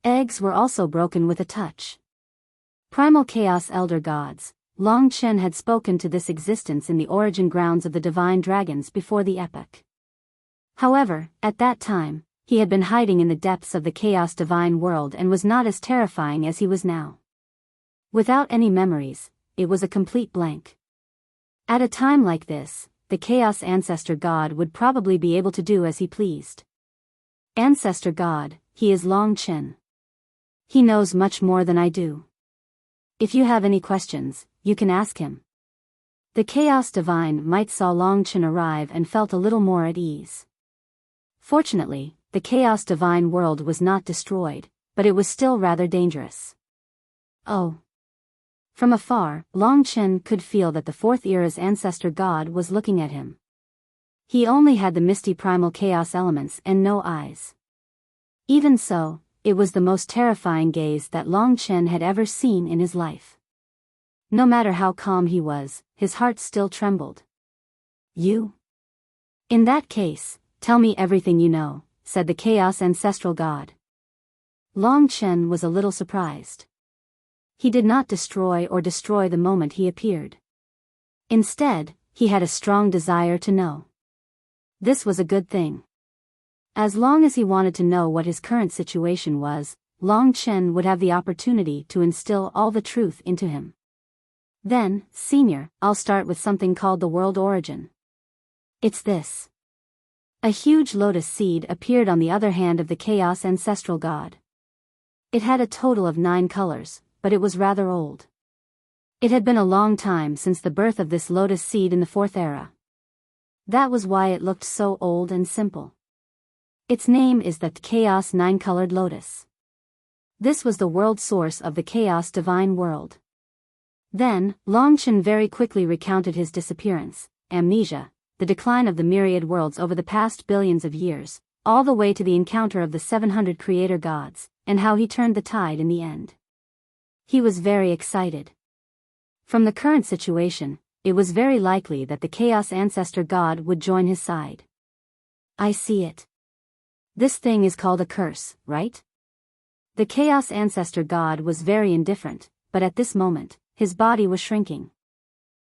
Eggs were also broken with a touch. Primal chaos elder gods. Long Chen had spoken to this existence in the origin grounds of the divine dragons before the epoch. However, at that time, he had been hiding in the depths of the chaos divine world and was not as terrifying as he was now. Without any memories, it was a complete blank. At a time like this, the Chaos Ancestor God would probably be able to do as he pleased. Ancestor God, he is Long Chen. He knows much more than I do. If you have any questions, you can ask him. The Chaos Divine Might saw Long Chen arrive and felt a little more at ease. Fortunately, the Chaos Divine world was not destroyed, but it was still rather dangerous. Oh. From afar, Long Chen could feel that the Fourth Era's Ancestor God was looking at him. He only had the misty primal chaos elements and no eyes. Even so, it was the most terrifying gaze that Long Chen had ever seen in his life. No matter how calm he was, his heart still trembled. You? In that case, tell me everything you know, said the Chaos Ancestral God. Long Chen was a little surprised. He did not destroy the moment he appeared. Instead, he had a strong desire to know. This was a good thing. As long as he wanted to know what his current situation was, Long Chen would have the opportunity to instill all the truth into him. Then, Senior, I'll start with something called the world origin. It's this. A huge lotus seed appeared on the other hand of the Chaos Ancestral God. It had a total of 9 colors, but it was rather old. It had been a long time since the birth of this lotus seed in the Fourth Era. That was why it looked so old and simple. Its name is the Chaos 9-colored lotus. This was the world source of the Chaos Divine World. Then, Long Chen very quickly recounted his disappearance, amnesia, the decline of the myriad worlds over the past billions of years, all the way to the encounter of the 700 creator gods, and how he turned the tide in the end. He was very excited. From the current situation, it was very likely that the Chaos Ancestor God would join his side. I see it. This thing is called a curse, right? The Chaos Ancestor God was very indifferent, but at this moment, his body was shrinking.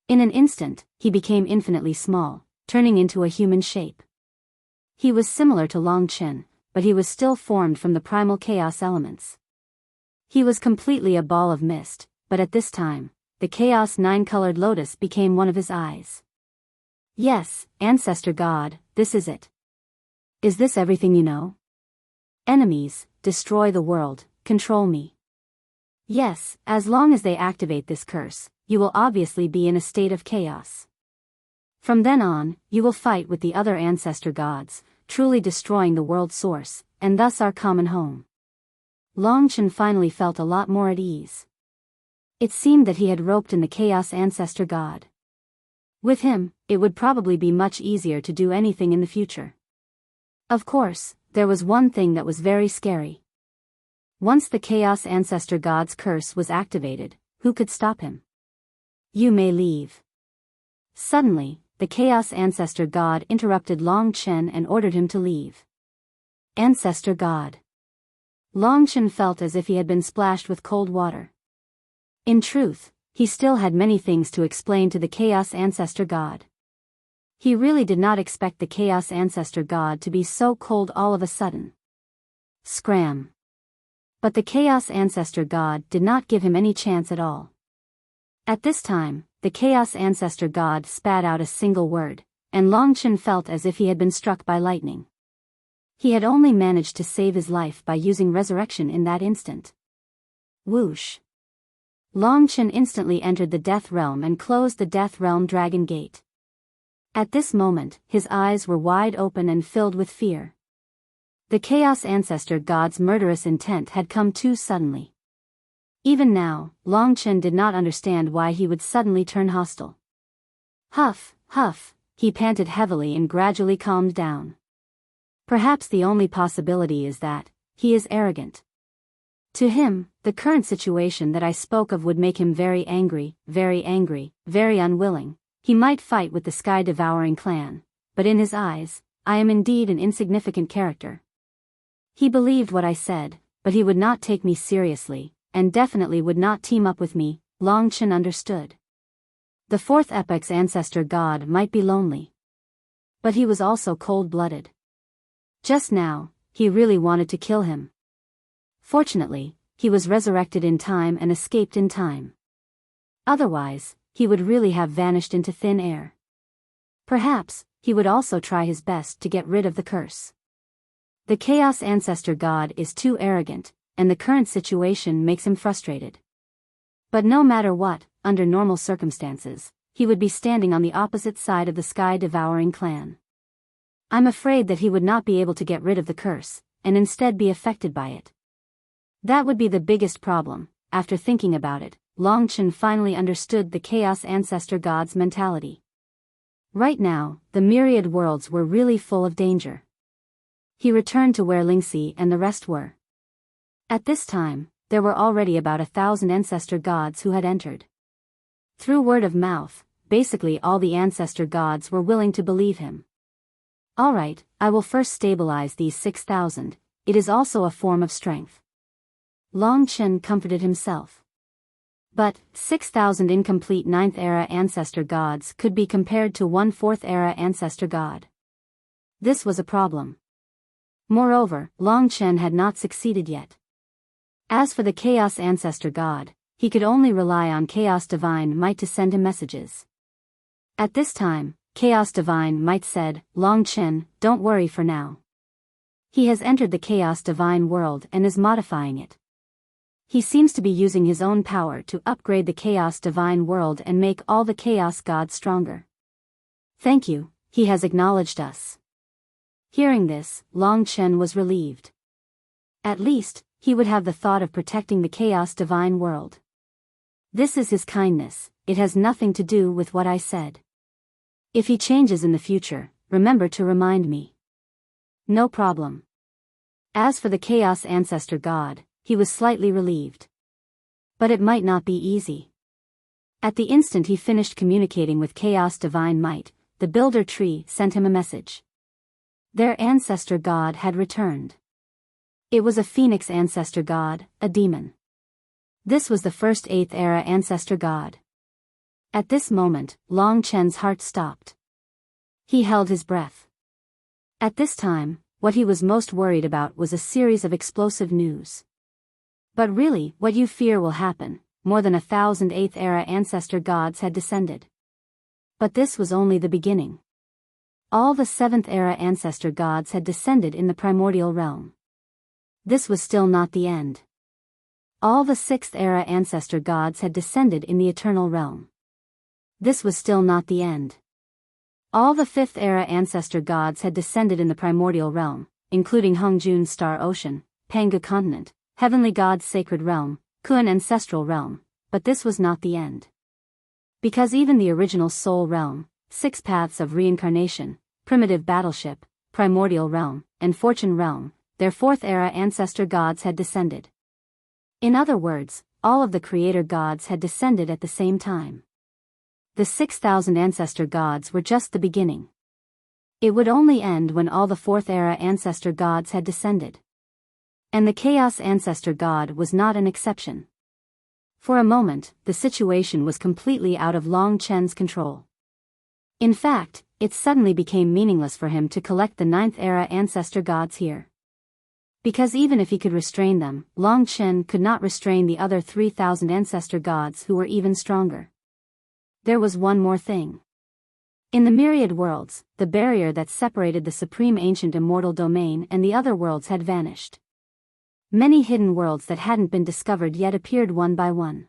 In an instant, he became infinitely small, turning into a human shape. He was similar to Long Chen, but he was still formed from the primal chaos elements. He was completely a ball of mist, but at this time, the Chaos 9-colored lotus became one of his eyes. Yes, Ancestor God, this is it. Is this everything you know? Enemies, destroy the world, control me. Yes, as long as they activate this curse, you will obviously be in a state of chaos. From then on, you will fight with the other ancestor gods, truly destroying the world source, and thus our common home. Long Chen finally felt a lot more at ease. It seemed that he had roped in the Chaos Ancestor God. With him, it would probably be much easier to do anything in the future. Of course, there was one thing that was very scary. Once the Chaos Ancestor God's curse was activated, who could stop him? You may leave. Suddenly, the Chaos Ancestor God interrupted Long Chen and ordered him to leave. Ancestor God. Long Chen felt as if he had been splashed with cold water. In truth, he still had many things to explain to the Chaos Ancestor God. He really did not expect the Chaos Ancestor God to be so cold all of a sudden. Scram. But the Chaos Ancestor God did not give him any chance at all. At this time, the Chaos Ancestor God spat out a single word, and Long Chen felt as if he had been struck by lightning. He had only managed to save his life by using resurrection in that instant. Whoosh. Long Chen instantly entered the Death Realm and closed the Death Realm Dragon Gate. At this moment, his eyes were wide open and filled with fear. The Chaos Ancestor God's murderous intent had come too suddenly. Even now, Long Chen did not understand why he would suddenly turn hostile. Huff, huff, he panted heavily and gradually calmed down. Perhaps the only possibility is that he is arrogant. To him, the current situation that I spoke of would make him very angry, very unwilling. He might fight with the sky-devouring clan, but in his eyes, I am indeed an insignificant character. He believed what I said, but he would not take me seriously, and definitely would not team up with me. Long Chen understood. The fourth epoch's ancestor god might be lonely, but he was also cold-blooded. Just now, he really wanted to kill him. Fortunately, he was resurrected in time and escaped in time. Otherwise, he would really have vanished into thin air. Perhaps, he would also try his best to get rid of the curse. The Chaos Ancestor God is too arrogant, and the current situation makes him frustrated. But no matter what, under normal circumstances, he would be standing on the opposite side of the sky-devouring clan. I'm afraid that he would not be able to get rid of the curse, and instead be affected by it. That would be the biggest problem. After thinking about it, Long Chen finally understood the Chaos Ancestor God's mentality. Right now, the myriad worlds were really full of danger. He returned to where Lingxi and the rest were. At this time, there were already about 1,000 ancestor gods who had entered. Through word of mouth, basically all the ancestor gods were willing to believe him. Alright, I will first stabilize these 6,000, it is also a form of strength. Long Chen comforted himself. But, 6,000 incomplete 9th-era ancestor gods could be compared to one 4th-era ancestor god. This was a problem. Moreover, Long Chen had not succeeded yet. As for the Chaos Ancestor God, he could only rely on Chaos Divine Might to send him messages. At this time, Chaos Divine Might said, Long Chen, don't worry for now. He has entered the Chaos Divine world and is modifying it. He seems to be using his own power to upgrade the Chaos Divine world and make all the Chaos gods stronger. Thank you, he has acknowledged us. Hearing this, Long Chen was relieved. At least, he would have the thought of protecting the Chaos Divine world. This is his kindness, it has nothing to do with what I said. If he changes in the future, remember to remind me. No problem. As for the Chaos Ancestor God, he was slightly relieved. But it might not be easy. At the instant he finished communicating with Chaos Divine Might, the Builder Tree sent him a message. Their ancestor god had returned. It was a phoenix ancestor god, a demon. This was the first 8th-era ancestor god. At this moment, Long Chen's heart stopped. He held his breath. At this time, what he was most worried about was a series of explosive news. But really, what you fear will happen, more than 1,000 8th-era ancestor gods had descended. But this was only the beginning. All the 7th-era ancestor gods had descended in the primordial realm. This was still not the end. All the 6th-era ancestor gods had descended in the eternal realm. This was still not the end. All the 5th-era ancestor gods had descended in the primordial realm, including Hongjun's star ocean, Panga continent, heavenly god's sacred realm, Kuan ancestral realm, but this was not the end. Because even the original soul realm, 6 paths of reincarnation, primitive battleship, primordial realm, and fortune realm, their 4th-era ancestor gods had descended. In other words, all of the creator gods had descended at the same time. The 6,000 ancestor gods were just the beginning. It would only end when all the 4th-era ancestor gods had descended. And the Chaos Ancestor God was not an exception. For a moment, the situation was completely out of Long Chen's control. In fact, it suddenly became meaningless for him to collect the 9th-era ancestor gods here. Because even if he could restrain them, Long Chen could not restrain the other 3,000 ancestor gods who were even stronger. There was one more thing. In the myriad worlds, the barrier that separated the supreme ancient immortal domain and the other worlds had vanished. Many hidden worlds that hadn't been discovered yet appeared one by one.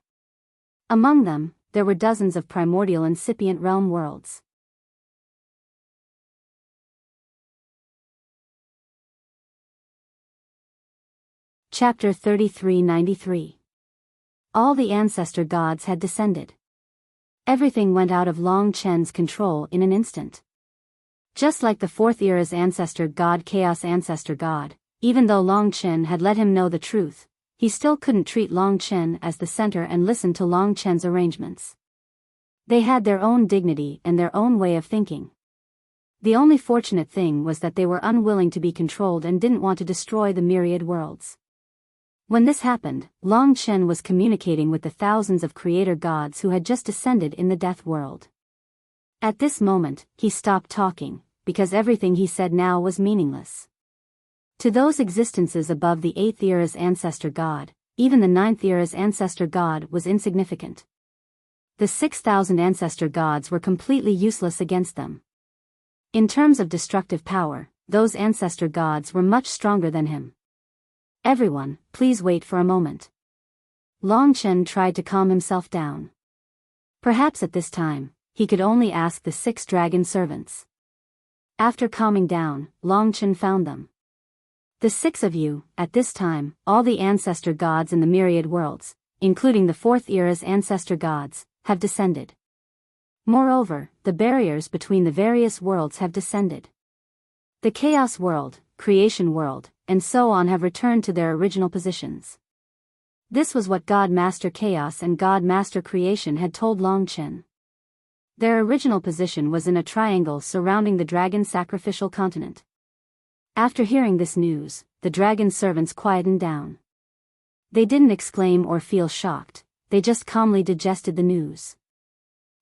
Among them, there were dozens of primordial incipient realm worlds. Chapter 3393. All the ancestor gods had descended. Everything went out of Long Chen's control in an instant. Just like the 4th era's ancestor god Chaos Ancestor God, even though Long Chen had let him know the truth, he still couldn't treat Long Chen as the center and listen to Long Chen's arrangements. They had their own dignity and their own way of thinking. The only fortunate thing was that they were unwilling to be controlled and didn't want to destroy the myriad worlds. When this happened, Long Chen was communicating with the thousands of creator gods who had just descended in the death world. At this moment, he stopped talking, because everything he said now was meaningless. To those existences above the 8th era's ancestor god, even the 9th era's ancestor god was insignificant. The 6,000 ancestor gods were completely useless against them. In terms of destructive power, those ancestor gods were much stronger than him. Everyone, please wait for a moment. Long Chen tried to calm himself down. Perhaps at this time, he could only ask the 6 dragon servants. After calming down, Long Chen found them. The 6 of you, at this time, all the ancestor gods in the myriad worlds, including the 4th era's ancestor gods, have descended. Moreover, the barriers between the various worlds have descended. The Chaos world, Creation world, and so on have returned to their original positions. This was what God Master Chaos and God Master Creation had told Long Chen. Their original position was in a triangle surrounding the dragon sacrificial continent. After hearing this news, the dragon servants quietened down. They didn't exclaim or feel shocked, they just calmly digested the news.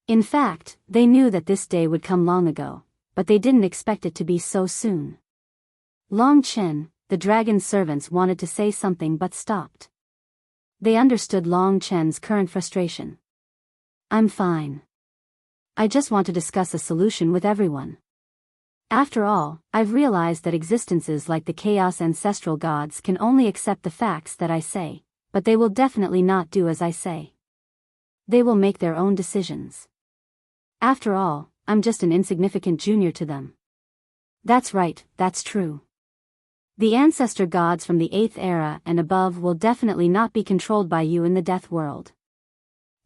In fact, they knew that this day would come long ago, but they didn't expect it to be so soon. Long Chen, the dragon servants wanted to say something but stopped. They understood Long Chen's current frustration. I'm fine. I just want to discuss a solution with everyone. After all, I've realized that existences like the Chaos Ancestral gods can only accept the facts that I say, but they will definitely not do as I say. They will make their own decisions. After all, I'm just an insignificant junior to them. That's right, that's true. The ancestor gods from the 8th era and above will definitely not be controlled by you in the death world.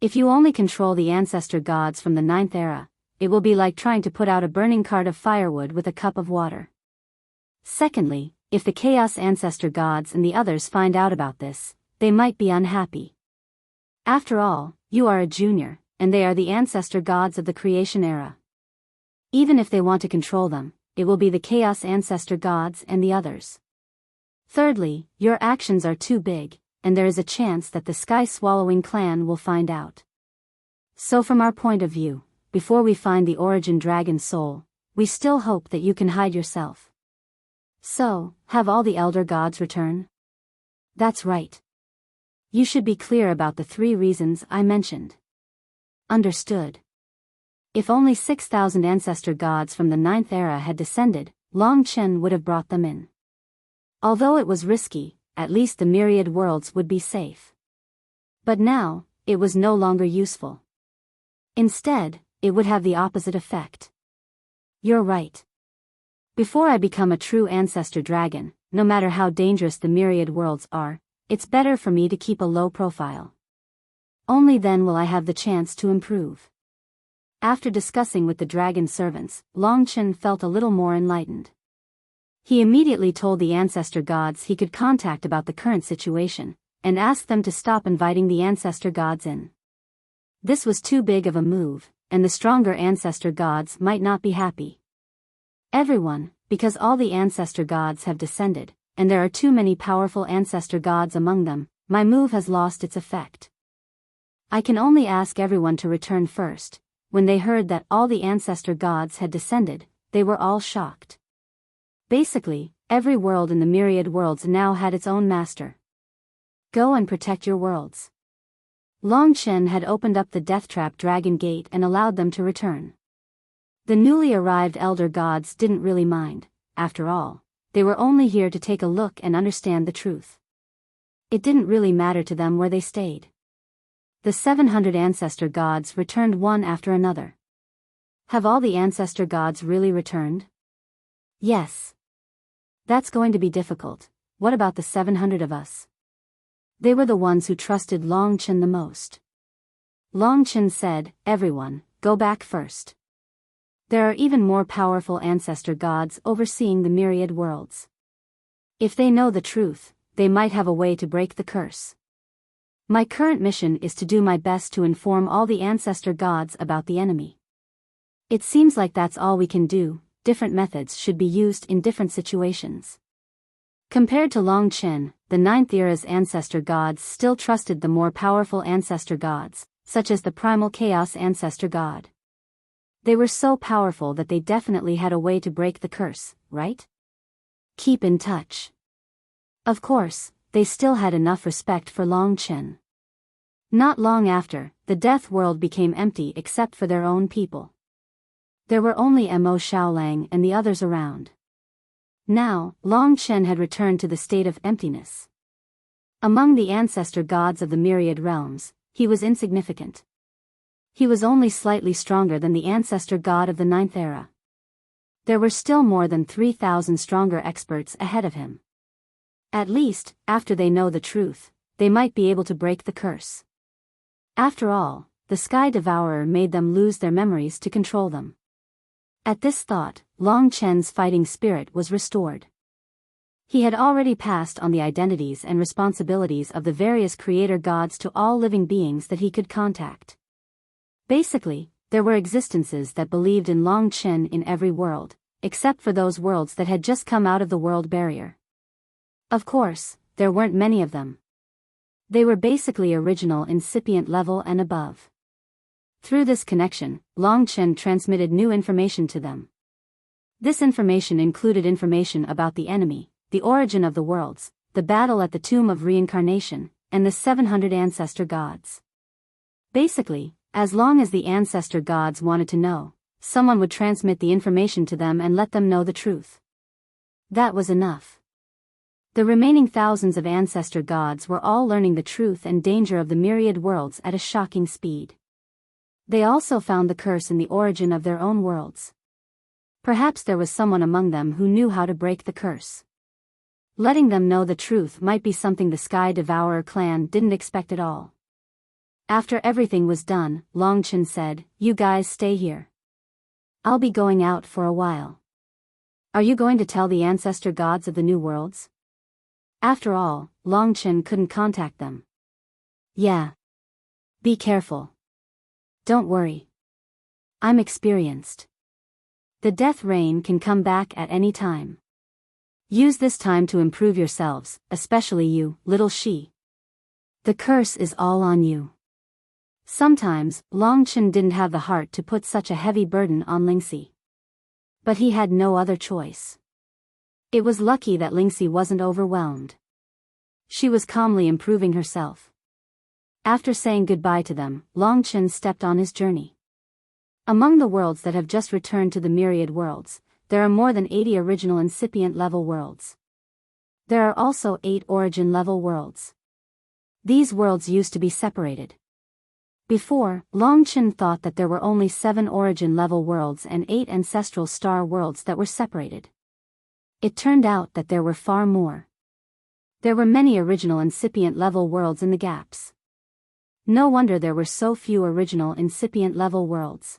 If you only control the ancestor gods from the 9th era, it will be like trying to put out a burning cart of firewood with a cup of water. Secondly, if the Chaos Ancestor gods and the others find out about this, they might be unhappy. After all, you are a junior, and they are the ancestor gods of the creation era. Even if they want to control them, it will be the Chaos Ancestor gods and the others. Thirdly, your actions are too big, and there is a chance that the Sky-Swallowing clan will find out. So from our point of view, before we find the origin dragon soul, we still hope that you can hide yourself. So, have all the elder gods return? That's right. You should be clear about the 3 reasons I mentioned. Understood. If only 6,000 ancestor gods from the 9th era had descended, Long Chen would have brought them in. Although it was risky, at least the myriad worlds would be safe. But now, it was no longer useful. Instead, it would have the opposite effect. You're right. Before I become a true ancestor dragon, no matter how dangerous the myriad worlds are, it's better for me to keep a low profile. Only then will I have the chance to improve. After discussing with the dragon servants, Long Chen felt a little more enlightened. He immediately told the ancestor gods he could contact about the current situation, and asked them to stop inviting the ancestor gods in. This was too big of a move, and the stronger ancestor gods might not be happy. Everyone, because all the ancestor gods have descended, and there are too many powerful ancestor gods among them, my move has lost its effect. I can only ask everyone to return first, when they heard that all the ancestor gods had descended, they were all shocked. Basically, every world in the myriad worlds now had its own master. Go and protect your worlds. Long Chen had opened up the death-trap dragon gate and allowed them to return. The newly arrived elder gods didn't really mind. After all, they were only here to take a look and understand the truth. It didn't really matter to them where they stayed. The 700 ancestor gods returned one after another. Have all the ancestor gods really returned? Yes. That's going to be difficult. What about the 700 of us? They were the ones who trusted Long Chen the most. Long Chen said, "Everyone, go back first. There are even more powerful ancestor gods overseeing the myriad worlds. If they know the truth, they might have a way to break the curse. My current mission is to do my best to inform all the ancestor gods about the enemy. It seems like that's all we can do. Different methods should be used in different situations." Compared to Long Chen, the 9th era's ancestor gods still trusted the more powerful ancestor gods, such as the primal chaos ancestor god. They were so powerful that they definitely had a way to break the curse, right? Keep in touch. Of course, they still had enough respect for Long Chen. Not long after, the death world became empty except for their own people. There were only Mo Xiaolang and the others around. Now, Long Chen had returned to the state of emptiness. Among the ancestor gods of the myriad realms, he was insignificant. He was only slightly stronger than the ancestor god of the 9th era. There were still more than 3,000 stronger experts ahead of him. At least, after they know the truth, they might be able to break the curse. After all, the Sky Devourer made them lose their memories to control them. At this thought, Long Chen's fighting spirit was restored. He had already passed on the identities and responsibilities of the various creator gods to all living beings that he could contact. Basically, there were existences that believed in Long Chen in every world, except for those worlds that had just come out of the world barrier. Of course, there weren't many of them. They were basically original incipient level and above. Through this connection, Long Chen transmitted new information to them. This information included information about the enemy, the origin of the worlds, the battle at the Tomb of Reincarnation, and the 700 ancestor gods. Basically, as long as the ancestor gods wanted to know, someone would transmit the information to them and let them know the truth. That was enough. The remaining thousands of ancestor gods were all learning the truth and danger of the myriad worlds at a shocking speed. They also found the curse in the origin of their own worlds. Perhaps there was someone among them who knew how to break the curse. Letting them know the truth might be something the Sky Devourer clan didn't expect at all. After everything was done, Long Chen said, "You guys stay here. I'll be going out for a while. Are you going to tell the ancestor gods of the new worlds?" After all, Long Chen couldn't contact them. "Yeah. Be careful. Don't worry. I'm experienced. The death rain can come back at any time. Use this time to improve yourselves, especially you, little Shi. The curse is all on you." Sometimes, Long Chen didn't have the heart to put such a heavy burden on Lingxi. But he had no other choice. It was lucky that Lingxi wasn't overwhelmed. She was calmly improving herself. After saying goodbye to them, Long Chen stepped on his journey. Among the worlds that have just returned to the myriad worlds, there are more than 80 original incipient level worlds. There are also 8 origin level worlds. These worlds used to be separated. Before, Long Chen thought that there were only 7 origin level worlds and 8 ancestral star worlds that were separated. It turned out that there were far more. There were many original incipient level worlds in the gaps. No wonder there were so few original incipient level worlds.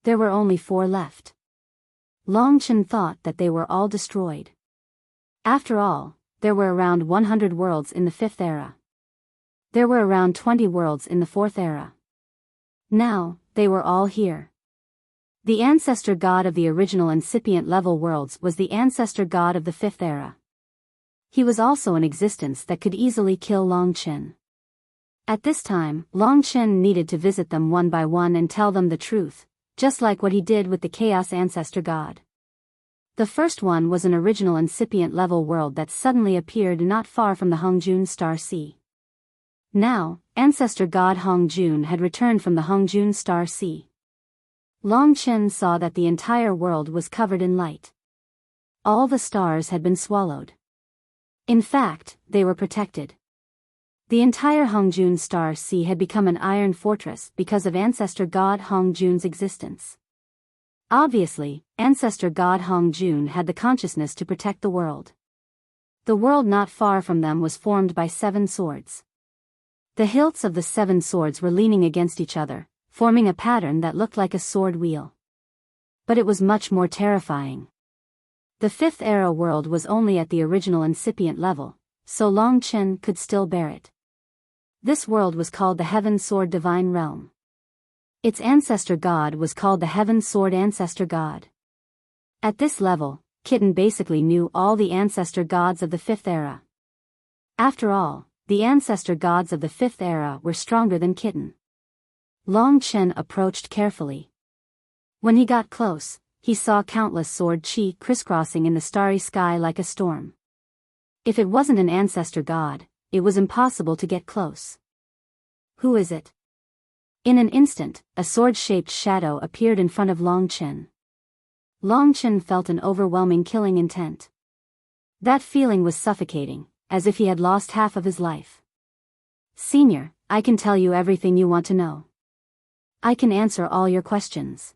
There were only 4 left. Long Chen thought that they were all destroyed. After all, there were around 100 worlds in the 5th era. There were around 20 worlds in the 4th era. Now, they were all here. The ancestor god of the original incipient level worlds was the ancestor god of the 5th era. He was also an existence that could easily kill Long Chen. At this time, Long Chen needed to visit them one by one and tell them the truth, just like what he did with the Chaos Ancestor God. The first one was an original incipient level world that suddenly appeared not far from the Hongjun Star Sea. Now, Ancestor God Hongjun had returned from the Hongjun Star Sea. Long Chen saw that the entire world was covered in light. All the stars had been swallowed. In fact, they were protected. The entire Hongjun Star Sea had become an iron fortress because of Ancestor God Hongjun's existence. Obviously, Ancestor God Hongjun had the consciousness to protect the world. The world not far from them was formed by 7 swords. The hilts of the 7 swords were leaning against each other, forming a pattern that looked like a sword wheel. But it was much more terrifying. The 5th era world was only at the original incipient level, so Long Chen could still bear it. This world was called the Heaven Sword Divine Realm. Its ancestor god was called the Heaven Sword Ancestor God. At this level, Kitten basically knew all the ancestor gods of the 5th era. After all, the ancestor gods of the 5th era were stronger than Kitten. Long Chen approached carefully. When he got close, he saw countless sword chi crisscrossing in the starry sky like a storm. If it wasn't an ancestor god, it was impossible to get close. Who is it? In an instant, a sword-shaped shadow appeared in front of Long Chen. Long Chen felt an overwhelming killing intent. That feeling was suffocating, as if he had lost half of his life. Senior, I can tell you everything you want to know. I can answer all your questions.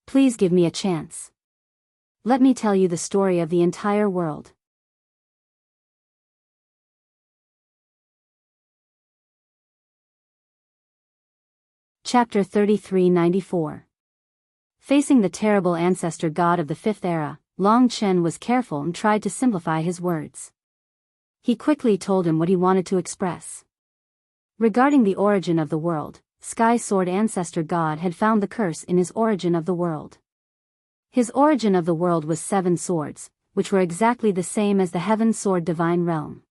Please give me a chance. Let me tell you the story of the entire world. Chapter 3394. Facing the terrible ancestor god of the 5th era, Long Chen was careful and tried to simplify his words. He quickly told him what he wanted to express. Regarding the origin of the world, Sky Sword Ancestor God had found the curse in his origin of the world. His origin of the world was 7 swords, which were exactly the same as the Heaven Sword Divine Realm.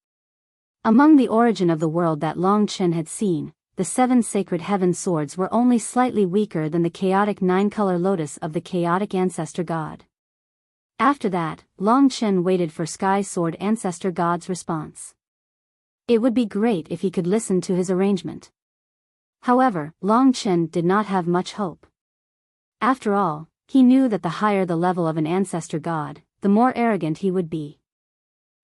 Among the origin of the world that Long Chen had seen, the 7 sacred heaven swords were only slightly weaker than the chaotic 9-color lotus of the chaotic ancestor god. After that, Long Chen waited for Sky Sword Ancestor God's response. It would be great if he could listen to his arrangement. However, Long Chen did not have much hope. After all, he knew that the higher the level of an ancestor god, the more arrogant he would be.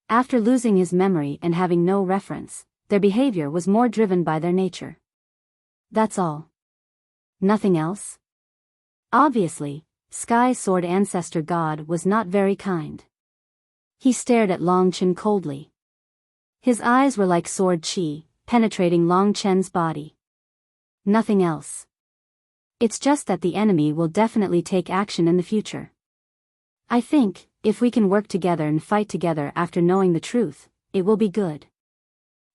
After losing his memory and having no reference, their behavior was more driven by their nature. That's all. Nothing else? Obviously, Sky Sword Ancestor God was not very kind. He stared at Long Chen coldly. His eyes were like sword chi, penetrating Long Chen's body. Nothing else. It's just that the enemy will definitely take action in the future. I think, if we can work together and fight together after knowing the truth, it will be good.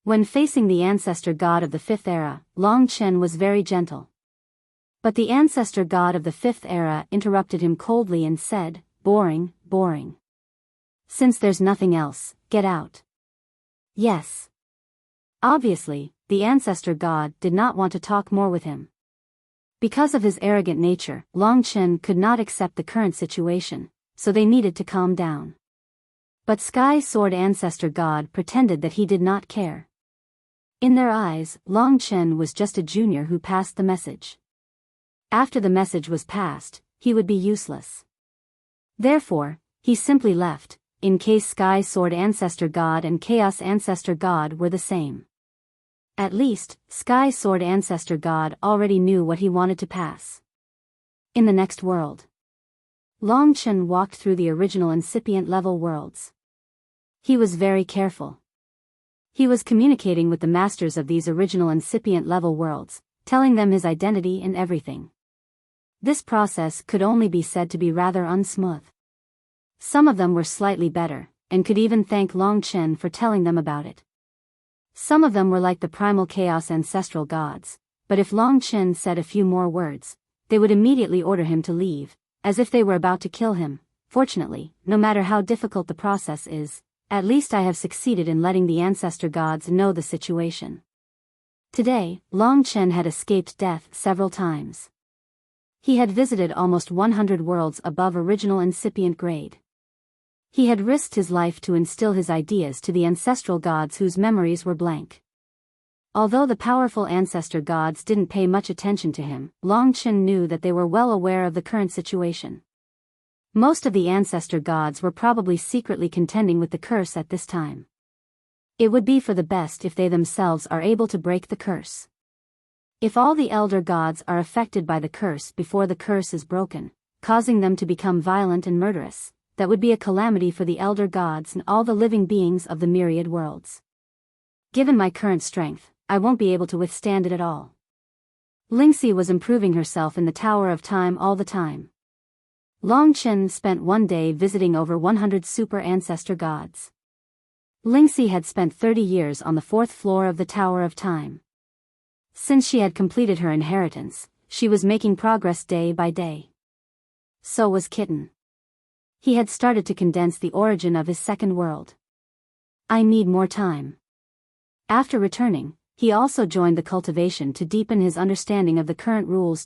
When facing the ancestor god of the 5th era, Long Chen was very gentle. But the ancestor god of the 5th era interrupted him coldly and said, "Boring, boring. Since there's nothing else, get out." Yes. Obviously, the ancestor god did not want to talk more with him. Because of his arrogant nature, Long Chen could not accept the current situation, so they needed to calm down. But Sky Sword Ancestor God pretended that he did not care. In their eyes, Long Chen was just a junior who passed the message. After the message was passed, he would be useless. Therefore, he simply left, in case Sky Sword Ancestor God and Chaos Ancestor God were the same. At least, Sky Sword Ancestor God already knew what he wanted to pass. In the next world, Long Chen walked through the original incipient level worlds. He was very careful. He was communicating with the masters of these original incipient level worlds, telling them his identity and everything. This process could only be said to be rather unsmooth. Some of them were slightly better, and could even thank Long Chen for telling them about it. Some of them were like the primal chaos ancestral gods, but if Long Chen said a few more words, they would immediately order him to leave, as if they were about to kill him. Fortunately, no matter how difficult the process is, at least I have succeeded in letting the ancestor gods know the situation. Today, Long Chen had escaped death several times. He had visited almost 100 worlds above original incipient grade. He had risked his life to instill his ideas to the ancestral gods whose memories were blank. Although the powerful ancestor gods didn't pay much attention to him, Long Chen knew that they were well aware of the current situation. Most of the ancestor gods were probably secretly contending with the curse at this time. It would be for the best if they themselves are able to break the curse. If all the elder gods are affected by the curse before the curse is broken, causing them to become violent and murderous, that would be a calamity for the elder gods and all the living beings of the myriad worlds. Given my current strength, I won't be able to withstand it at all. Lingxi was improving herself in the Tower of Time all the time. Long Chen spent one day visiting over 100 super ancestor gods. Lingxi had spent 30 years on the 4th floor of the Tower of Time. Since she had completed her inheritance, she was making progress day by day. So was Kitten. He had started to condense the origin of his second world. I need more time. After returning, he also joined the cultivation to deepen his understanding of the current rules.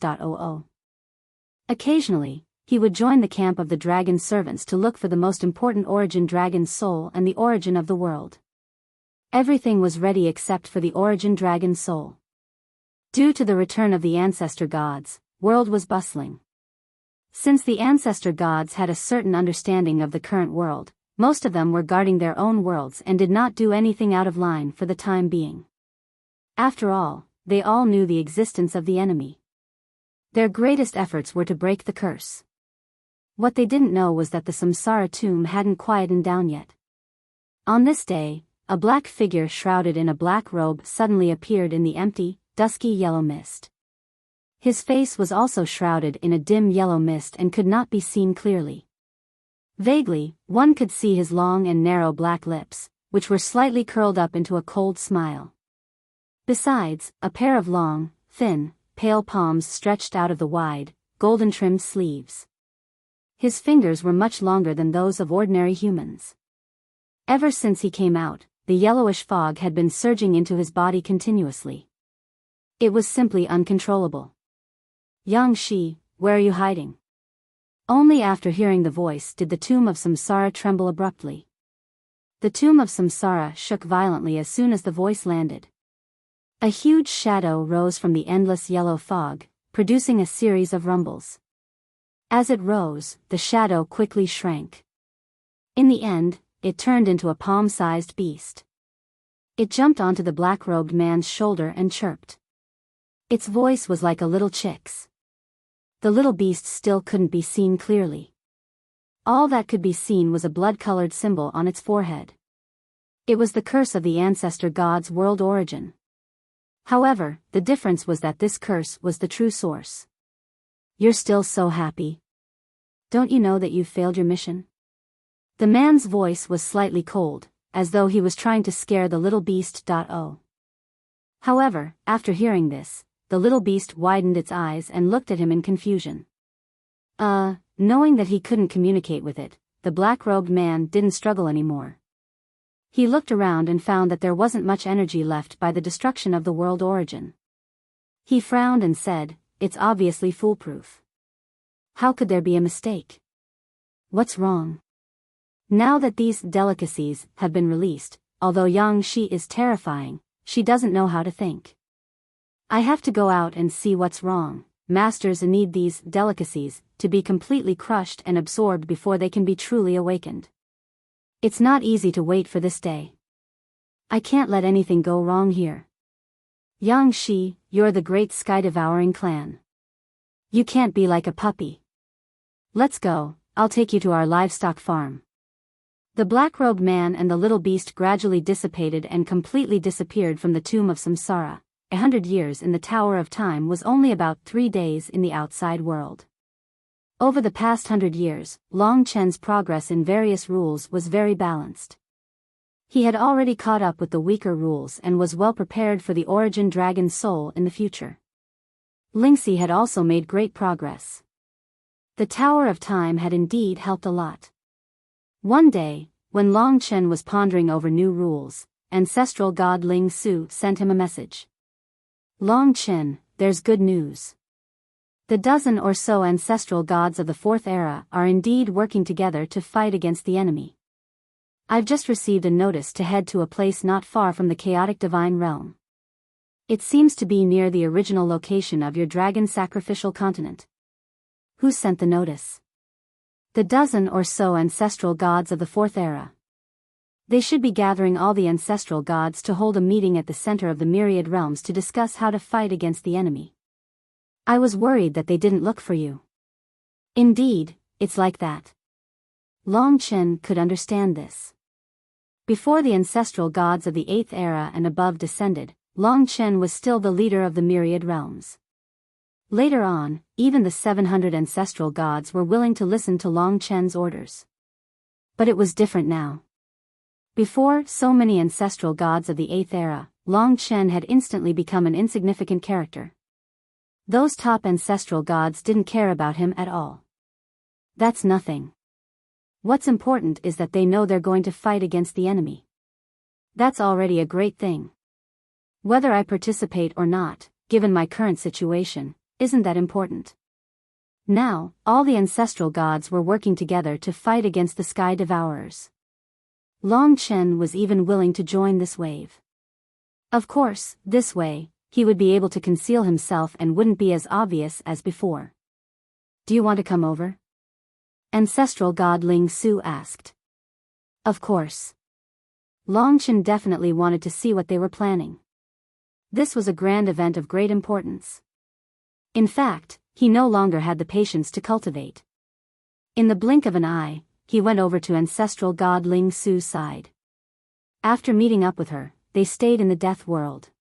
Occasionally, he would join the camp of the dragon servants to look for the most important origin dragon's soul and the origin of the world. Everything was ready except for the origin dragon's soul. Due to the return of the ancestor gods, world was bustling. Since the ancestor gods had a certain understanding of the current world, most of them were guarding their own worlds and did not do anything out of line for the time being. After all, they all knew the existence of the enemy. Their greatest efforts were to break the curse. What they didn't know was that the samsara tomb hadn't quietened down yet. On this day, a black figure shrouded in a black robe suddenly appeared in the empty, dusky yellow mist. His face was also shrouded in a dim yellow mist and could not be seen clearly. Vaguely, one could see his long and narrow black lips, which were slightly curled up into a cold smile. Besides, a pair of long, thin, pale palms stretched out of the wide, golden-trimmed sleeves. His fingers were much longer than those of ordinary humans. Ever since he came out, the yellowish fog had been surging into his body continuously. It was simply uncontrollable. Yang Shi, where are you hiding? Only after hearing the voice did the tomb of Samsara tremble abruptly. The tomb of Samsara shook violently as soon as the voice landed. A huge shadow rose from the endless yellow fog, producing a series of rumbles. As it rose, the shadow quickly shrank. In the end, it turned into a palm-sized beast. It jumped onto the black-robed man's shoulder and chirped. Its voice was like a little chick's. The little beast still couldn't be seen clearly. All that could be seen was a blood-colored symbol on its forehead. It was the curse of the ancestor god's world origin. However, the difference was that this curse was the true source. You're still so happy. Don't you know that you've failed your mission? The man's voice was slightly cold, as though he was trying to scare the little beast. However, after hearing this, the little beast widened its eyes and looked at him in confusion. Knowing that he couldn't communicate with it, the black-robed man didn't struggle anymore. He looked around and found that there wasn't much energy left by the destruction of the world origin. He frowned and said, "It's obviously foolproof. How could there be a mistake? What's wrong?" Now that these delicacies have been released, although Yang Shi is terrifying, she doesn't know how to think. I have to go out and see what's wrong. Masters need these delicacies to be completely crushed and absorbed before they can be truly awakened. It's not easy to wait for this day. I can't let anything go wrong here. Yang Shi, you're the great sky-devouring clan. You can't be like a puppy. Let's go, I'll take you to our livestock farm. The black-robed man and the little beast gradually dissipated and completely disappeared from the tomb of Samsara. 100 years in the Tower of Time was only about 3 days in the outside world. Over the past 100 years, Long Chen's progress in various rules was very balanced. He had already caught up with the weaker rules and was well prepared for the origin dragon soul in the future. Lingxi had also made great progress. The Tower of Time had indeed helped a lot. One day, when Long Chen was pondering over new rules, ancestral god Ling Su sent him a message. Long Chen, there's good news. The dozen or so ancestral gods of the fourth era are indeed working together to fight against the enemy. I've just received a notice to head to a place not far from the chaotic divine realm. It seems to be near the original location of your dragon sacrificial continent. Who sent the notice? The dozen or so ancestral gods of the fourth era. They should be gathering all the ancestral gods to hold a meeting at the center of the myriad realms to discuss how to fight against the enemy. I was worried that they didn't look for you. Indeed, it's like that. Long Chen could understand this. Before the ancestral gods of the 8th era and above descended, Long Chen was still the leader of the myriad realms. Later on, even the 700 ancestral gods were willing to listen to Long Chen's orders. But it was different now. Before so many ancestral gods of the 8th era, Long Chen had instantly become an insignificant character. Those top ancestral gods didn't care about him at all. That's nothing. What's important is that they know they're going to fight against the enemy. That's already a great thing. Whether I participate or not, given my current situation, isn't that important. Now, all the ancestral gods were working together to fight against the sky devourers. Long Chen was even willing to join this wave. Of course, this way, he would be able to conceal himself and wouldn't be as obvious as before. Do you want to come over? Ancestral God Ling Su asked. Of course. Long Chen definitely wanted to see what they were planning. This was a grand event of great importance. In fact, he no longer had the patience to cultivate. In the blink of an eye, he went over to Ancestral God Ling Su's side. After meeting up with her, they stayed in the death world.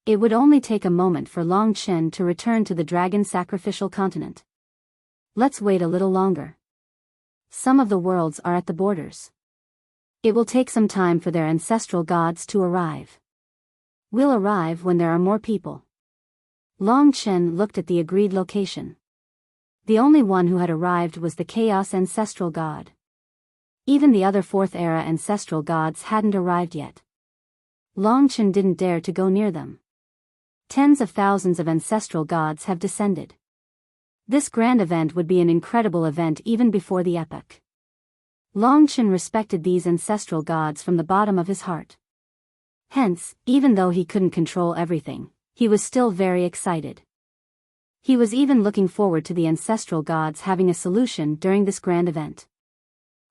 It would only take a moment for Long Chen to return to the dragon sacrificial continent. Let's wait a little longer. Some of the worlds are at the borders. It will take some time for their ancestral gods to arrive. We'll arrive when there are more people. Long Chen looked at the agreed location. The only one who had arrived was the Chaos Ancestral God. Even the other Fourth Era ancestral gods hadn't arrived yet. Long Chen didn't dare to go near them. Tens of thousands of ancestral gods have descended. This grand event would be an incredible event even before the epoch. Long Chen respected these ancestral gods from the bottom of his heart. Hence, even though he couldn't control everything, he was still very excited. He was even looking forward to the ancestral gods having a solution during this grand event.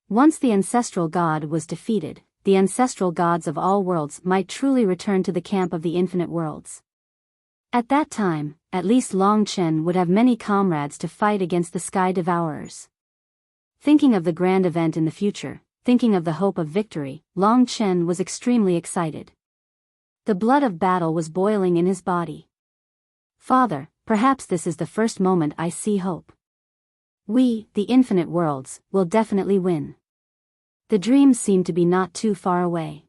Once the ancestral god was defeated, the ancestral gods of all worlds might truly return to the camp of the infinite worlds. At that time, at least Long Chen would have many comrades to fight against the sky devourers. Thinking of the grand event in the future, thinking of the hope of victory, Long Chen was extremely excited. The blood of battle was boiling in his body. Father, perhaps this is the first moment I see hope. We, the infinite worlds, will definitely win. The dream seemed to be not too far away.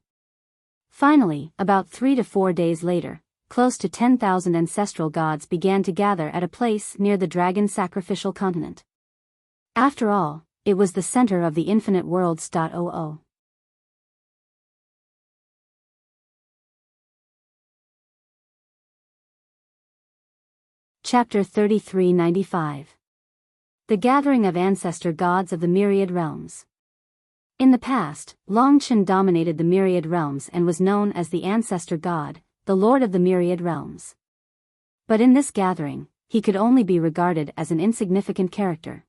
Finally, about 3 to 4 days later, close to 10,000 ancestral gods began to gather at a place near the dragon sacrificial continent. After all, it was the center of the infinite worlds. Chapter 3395. The Gathering of Ancestor Gods of the Myriad Realms. In the past, Long Chen dominated the myriad realms and was known as the Ancestor God, the Lord of the Myriad Realms. But in this gathering, he could only be regarded as an insignificant character.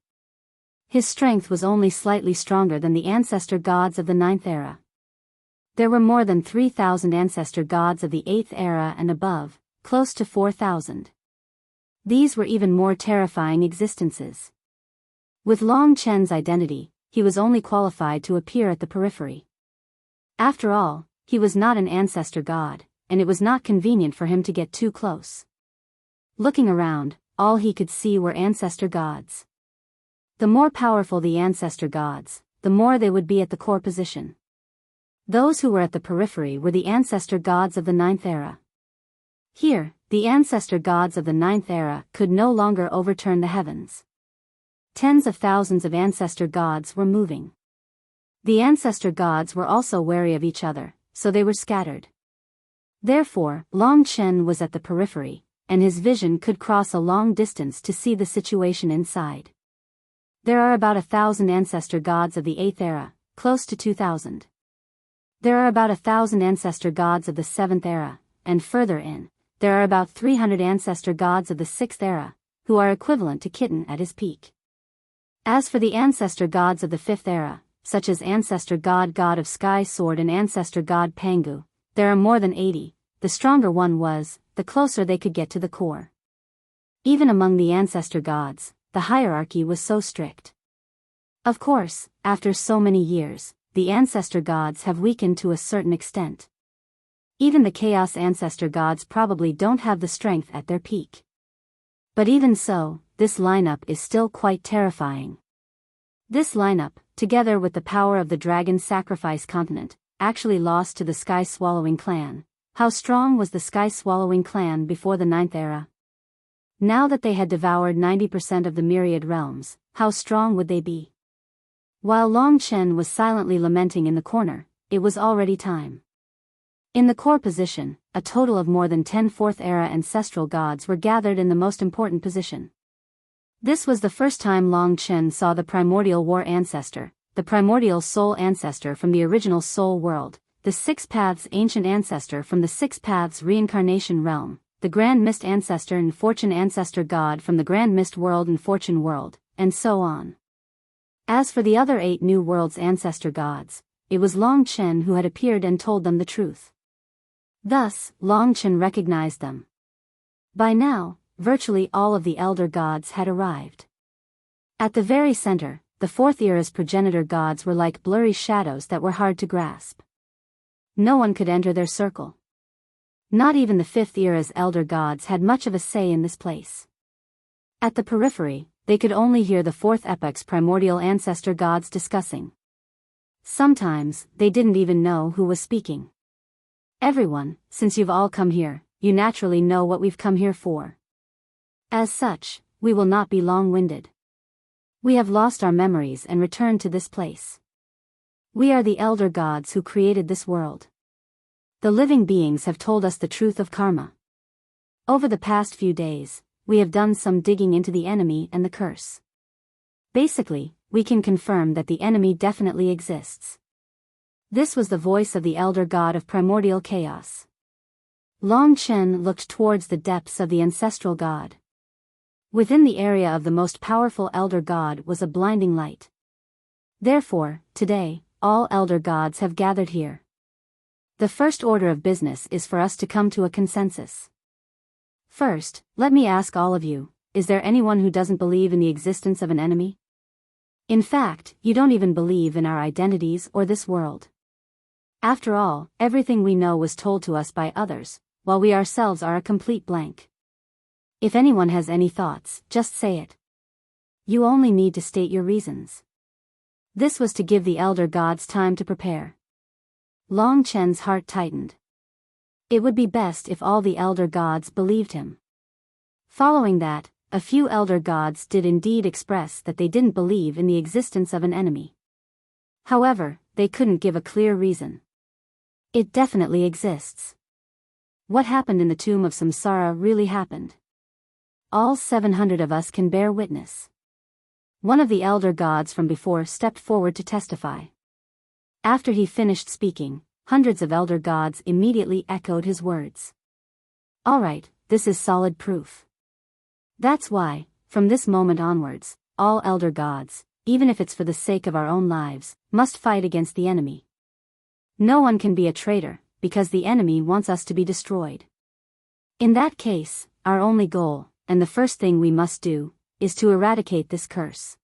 His strength was only slightly stronger than the ancestor gods of the 9th era. There were more than 3,000 ancestor gods of the 8th era and above, close to 4,000. These were even more terrifying existences. With Long Chen's identity, he was only qualified to appear at the periphery. After all, he was not an ancestor god, and it was not convenient for him to get too close. Looking around, all he could see were ancestor gods. The more powerful the ancestor gods, the more they would be at the core position. Those who were at the periphery were the ancestor gods of the 9th era. Here, the ancestor gods of the 9th era could no longer overturn the heavens. Tens of thousands of ancestor gods were moving. The ancestor gods were also wary of each other, so they were scattered. Therefore, Long Chen was at the periphery, and his vision could cross a long distance to see the situation inside. There are about 1,000 ancestor gods of the 8th era, close to 2,000. There are about 1,000 ancestor gods of the 7th era, and further in, there are about 300 ancestor gods of the 6th era, who are equivalent to Kitten at his peak. As for the ancestor gods of the 5th era, such as Ancestor God of Sky Sword and Ancestor God Pangu, there are more than 80, the stronger one was, the closer they could get to the core. Even among the ancestor gods, the hierarchy was so strict. Of course, after so many years, the ancestor gods have weakened to a certain extent. Even the Chaos ancestor gods probably don't have the strength at their peak. But even so, this lineup is still quite terrifying. This lineup, together with the power of the dragon sacrifice continent, actually lost to the Sky Swallowing clan. How strong was the Sky Swallowing clan before the 9th era? Now that they had devoured 90% of the myriad realms, how strong would they be? While Long Chen was silently lamenting in the corner, it was already time. In the core position, a total of more than 10 4th era ancestral gods were gathered in the most important position. This was the first time Long Chen saw the primordial war ancestor, the primordial soul ancestor from the original soul world, the Six Paths ancient ancestor from the Six Paths reincarnation realm, the Grand Mist ancestor and fortune ancestor god from the Grand Mist world and fortune world, and so on. As for the other 8 new worlds ancestor gods, it was Long Chen who had appeared and told them the truth. Thus, Long Chen recognized them. By now, virtually all of the elder gods had arrived. At the very center, the 4th era's progenitor gods were like blurry shadows that were hard to grasp. No one could enter their circle. Not even the 5th era's elder gods had much of a say in this place. At the periphery, they could only hear the 4th epoch's primordial ancestor gods discussing. Sometimes, they didn't even know who was speaking. Everyone, since you've all come here, you naturally know what we've come here for. As such, we will not be long-winded. We have lost our memories and returned to this place. We are the elder gods who created this world. The living beings have told us the truth of karma. Over the past few days, we have done some digging into the enemy and the curse. Basically, we can confirm that the enemy definitely exists. This was the voice of the elder god of primordial chaos. Long Chen looked towards the depths of the ancestral god. Within the area of the most powerful elder god was a blinding light. Therefore, today, all elder gods have gathered here. The first order of business is for us to come to a consensus. First, let me ask all of you, is there anyone who doesn't believe in the existence of an enemy? In fact, you don't even believe in our identities or this world. After all, everything we know was told to us by others, while we ourselves are a complete blank. If anyone has any thoughts, just say it. You only need to state your reasons. This was to give the elder gods time to prepare. Long Chen's heart tightened. It would be best if all the elder gods believed him. Following that, a few elder gods did indeed express that they didn't believe in the existence of an enemy. However, they couldn't give a clear reason. It definitely exists. What happened in the tomb of Samsara really happened. All 700 of us can bear witness. One of the elder gods from before stepped forward to testify. After he finished speaking, hundreds of elder gods immediately echoed his words. Alright, this is solid proof. That's why, from this moment onwards, all elder gods, even if it's for the sake of our own lives, must fight against the enemy. No one can be a traitor, because the enemy wants us to be destroyed. In that case, our only goal, and the first thing we must do, is to eradicate this curse.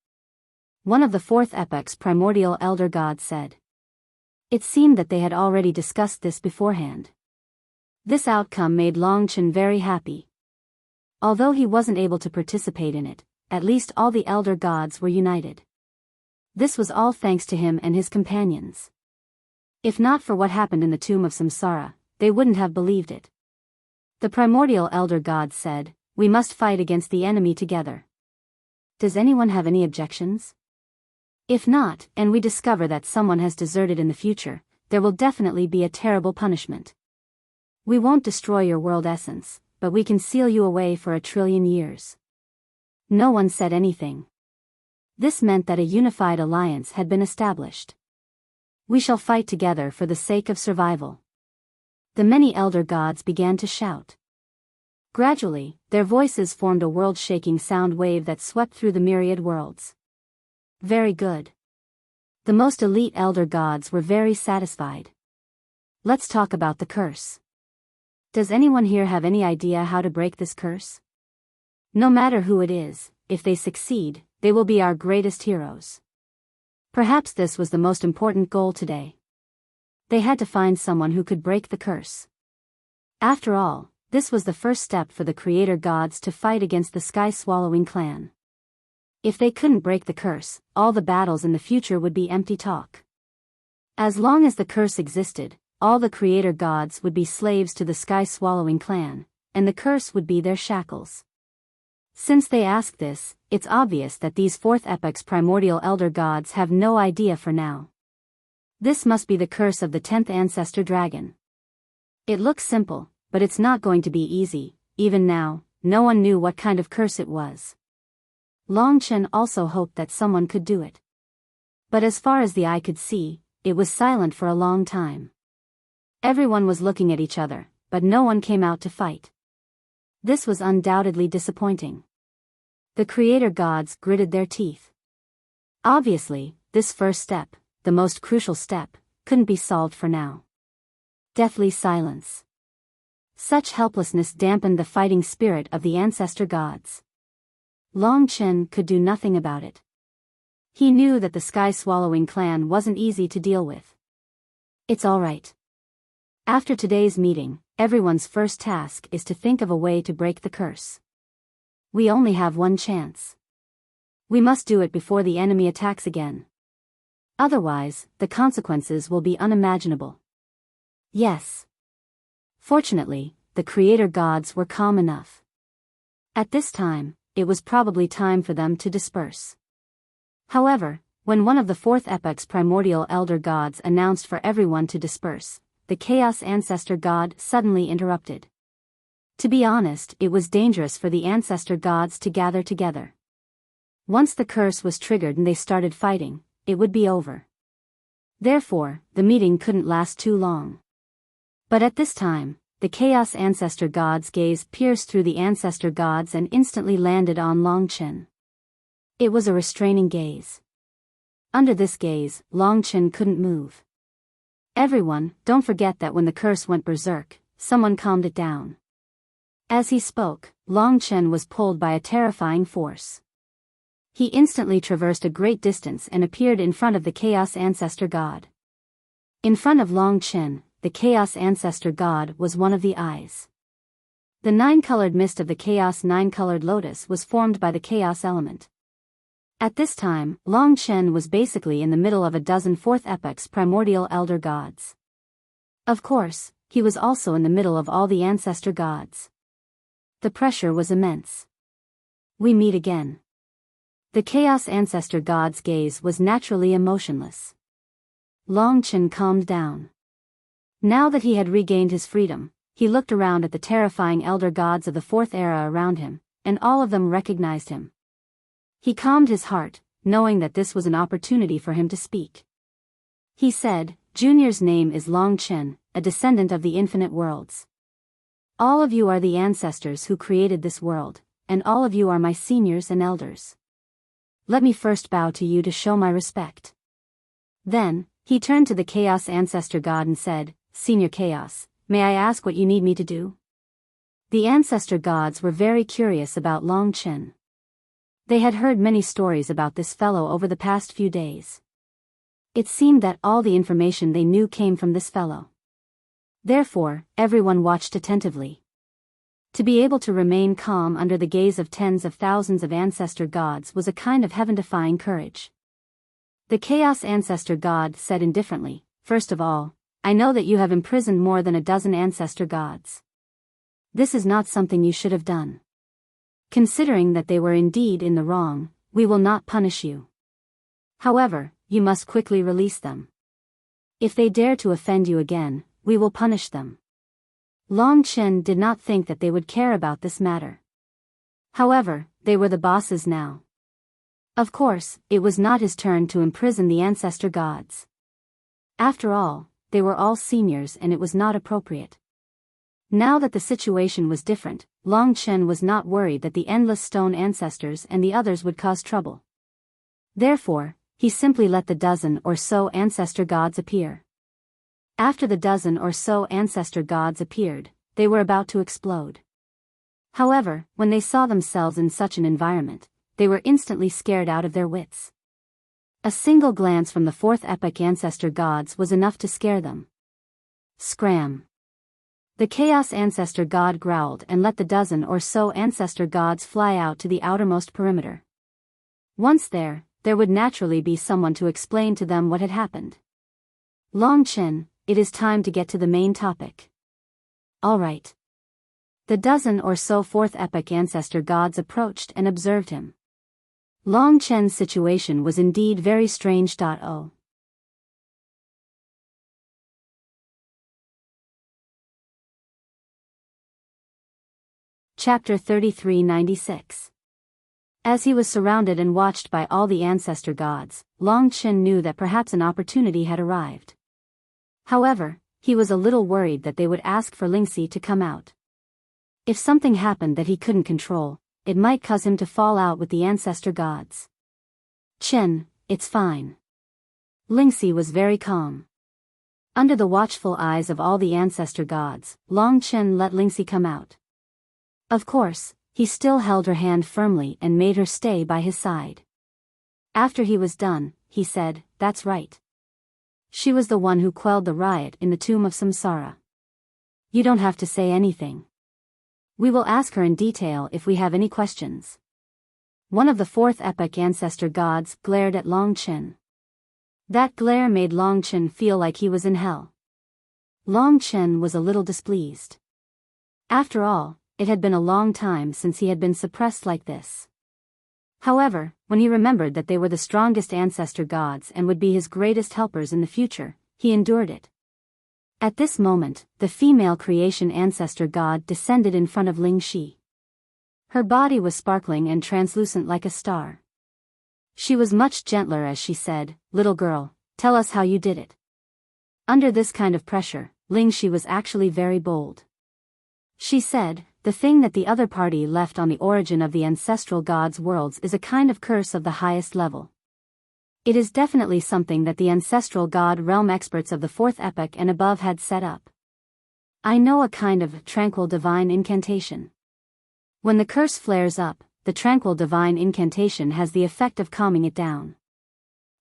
One of the 4th epoch's primordial elder gods said. It seemed that they had already discussed this beforehand. This outcome made Long Chen very happy. Although he wasn't able to participate in it, at least all the elder gods were united. This was all thanks to him and his companions. If not for what happened in the tomb of Samsara, they wouldn't have believed it. The primordial elder god said, we must fight against the enemy together. Does anyone have any objections? If not, and we discover that someone has deserted in the future, there will definitely be a terrible punishment. We won't destroy your world essence, but we can seal you away for 1,000,000,000,000 years. No one said anything. This meant that a unified alliance had been established. We shall fight together for the sake of survival. The many elder gods began to shout. Gradually, their voices formed a world-shaking sound wave that swept through the myriad worlds. Very good. The most elite elder gods were very satisfied. Let's talk about the curse. Does anyone here have any idea how to break this curse? No matter who it is, if they succeed, they will be our greatest heroes. Perhaps this was the most important goal today. They had to find someone who could break the curse. After all, this was the first step for the creator gods to fight against the sky-swallowing clan. If they couldn't break the curse, all the battles in the future would be empty talk. As long as the curse existed, all the creator gods would be slaves to the sky-swallowing clan, and the curse would be their shackles. Since they ask this, it's obvious that these fourth epoch's primordial elder gods have no idea for now. This must be the curse of the 10th ancestor dragon. It looks simple, but it's not going to be easy. Even now, no one knew what kind of curse it was. Long Chen also hoped that someone could do it. But as far as the eye could see, it was silent for a long time. Everyone was looking at each other, but no one came out to fight. This was undoubtedly disappointing. The creator gods gritted their teeth. Obviously, this first step, the most crucial step, couldn't be solved for now. Deathly silence. Such helplessness dampened the fighting spirit of the ancestor gods. Long Chen could do nothing about it. He knew that the sky-swallowing clan wasn't easy to deal with. It's all right. After today's meeting, everyone's first task is to think of a way to break the curse. We only have one chance. We must do it before the enemy attacks again. Otherwise, the consequences will be unimaginable. Yes. Fortunately, the creator gods were calm enough. At this time, it was probably time for them to disperse. However, when one of the fourth epoch's primordial elder gods announced for everyone to disperse, the Chaos Ancestor God suddenly interrupted. To be honest, it was dangerous for the ancestor gods to gather together. Once the curse was triggered and they started fighting, it would be over. Therefore, the meeting couldn't last too long. But at this time, the Chaos Ancestor God's gaze pierced through the ancestor gods and instantly landed on Long Chen. It was a restraining gaze. Under this gaze, Long Chen couldn't move. Everyone, don't forget that when the curse went berserk, someone calmed it down. As he spoke, Long Chen was pulled by a terrifying force. He instantly traversed a great distance and appeared in front of the Chaos Ancestor God. In front of Long Chen, the Chaos Ancestor God was one of the eyes. The nine-colored mist of the Chaos nine-colored lotus was formed by the Chaos element. At this time, Long Chen was basically in the middle of a dozen fourth epoch's primordial elder gods. Of course, he was also in the middle of all the ancestor gods. The pressure was immense. We meet again. The Chaos Ancestor God's gaze was naturally emotionless. Long Chen calmed down. Now that he had regained his freedom, he looked around at the terrifying elder gods of the fourth era around him, and all of them recognized him. He calmed his heart, knowing that this was an opportunity for him to speak. He said, "Junior's name is Long Chen, a descendant of the infinite worlds. All of you are the ancestors who created this world, and all of you are my seniors and elders. Let me first bow to you to show my respect." Then, he turned to the Chaos Ancestor God and said, "Senior Chaos, may I ask what you need me to do?" The ancestor gods were very curious about Long Chen. They had heard many stories about this fellow over the past few days. It seemed that all the information they knew came from this fellow. Therefore, everyone watched attentively. To be able to remain calm under the gaze of tens of thousands of ancestor gods was a kind of heaven-defying courage. The Chaos Ancestor God said indifferently, "First of all, I know that you have imprisoned more than a dozen ancestor gods. This is not something you should have done. Considering that they were indeed in the wrong, we will not punish you. However, you must quickly release them. If they dare to offend you again, we will punish them. Long Chen did not think that they would care about this matter. However, they were the bosses now. Of course, it was not his turn to imprison the ancestor gods. After all, they were all seniors and it was not appropriate. Now that the situation was different, Long Chen was not worried that the endless stone ancestors and the others would cause trouble. Therefore, he simply let the dozen or so ancestor gods appear. After the dozen or so ancestor gods appeared, they were about to explode. However, when they saw themselves in such an environment, they were instantly scared out of their wits. A single glance from the fourth epoch ancestor gods was enough to scare them. Scram! The Chaos Ancestor God growled and let the dozen or so ancestor gods fly out to the outermost perimeter. Once there would naturally be someone to explain to them what had happened. Long Chen, it is time to get to the main topic. All right. The dozen or so fourth epoch ancestor gods approached and observed him. Long Chen's situation was indeed very strange. Chapter 3396. As he was surrounded and watched by all the ancestor gods, Long Chen knew that perhaps an opportunity had arrived. However, he was a little worried that they would ask for Lingxi to come out. If something happened that he couldn't control, it might cause him to fall out with the ancestor gods. Chen, it's fine. Lingxi was very calm. Under the watchful eyes of all the ancestor gods, Long Chen let Lingxi come out. Of course, he still held her hand firmly and made her stay by his side. After he was done, he said, "That's right. She was the one who quelled the riot in the tomb of Samsara. You don't have to say anything. We will ask her in detail if we have any questions." One of the fourth epoch ancestor gods glared at Long Chen. That glare made Long Chen feel like he was in hell. Long Chen was a little displeased. After all, it had been a long time since he had been suppressed like this. However, when he remembered that they were the strongest ancestor gods and would be his greatest helpers in the future, he endured it. At this moment, the female creation ancestor god descended in front of Ling Shi. Her body was sparkling and translucent like a star. She was much gentler as she said, "Little girl, tell us how you did it." Under this kind of pressure, Ling Shi was actually very bold. She said, "The thing that the other party left on the origin of the ancestral gods' worlds is a kind of curse of the highest level. It is definitely something that the ancestral god realm experts of the fourth epoch and above had set up. I know a kind of tranquil divine incantation. When the curse flares up, the tranquil divine incantation has the effect of calming it down."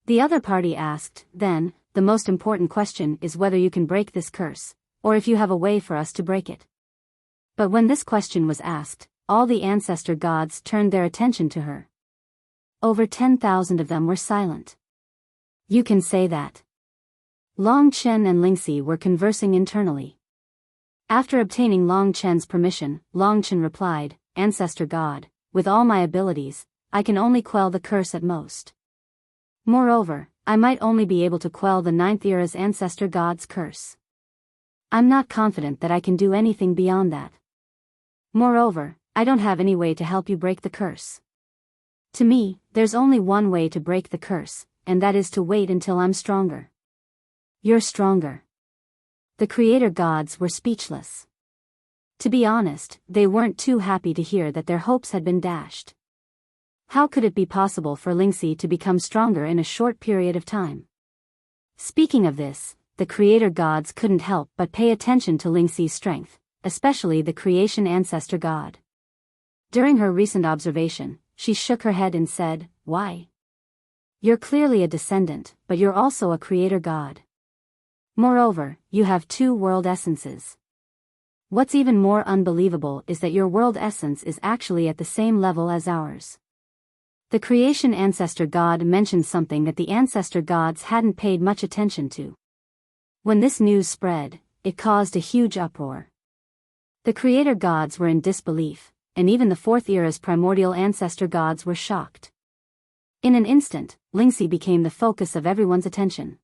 The other party asked, "Then, the most important question is whether you can break this curse, or if you have a way for us to break it." But when this question was asked, all the ancestor gods turned their attention to her. Over 10,000 of them were silent. "You can say that." Long Chen and Lingxi were conversing internally. After obtaining Long Chen's permission, Long Chen replied, "Ancestor God, with all my abilities, I can only quell the curse at most. Moreover, I might only be able to quell the 9th era's ancestor god's curse. I'm not confident that I can do anything beyond that. Moreover, I don't have any way to help you break the curse. To me, there's only one way to break the curse, and that is to wait until I'm stronger." "You're stronger." The creator gods were speechless. To be honest, they weren't too happy to hear that their hopes had been dashed. How could it be possible for Lingxi to become stronger in a short period of time? Speaking of this, the creator gods couldn't help but pay attention to Lingxi's strength, especially the creation ancestor god. During her recent observation, she shook her head and said, "Why? You're clearly a descendant, but you're also a creator god. Moreover, you have 2 world essences. What's even more unbelievable is that your world essence is actually at the same level as ours." The creation ancestor god mentioned something that the ancestor gods hadn't paid much attention to. When this news spread, it caused a huge uproar. The creator gods were in disbelief, and even the 4th era's primordial ancestor gods were shocked. In an instant, Lingxi became the focus of everyone's attention.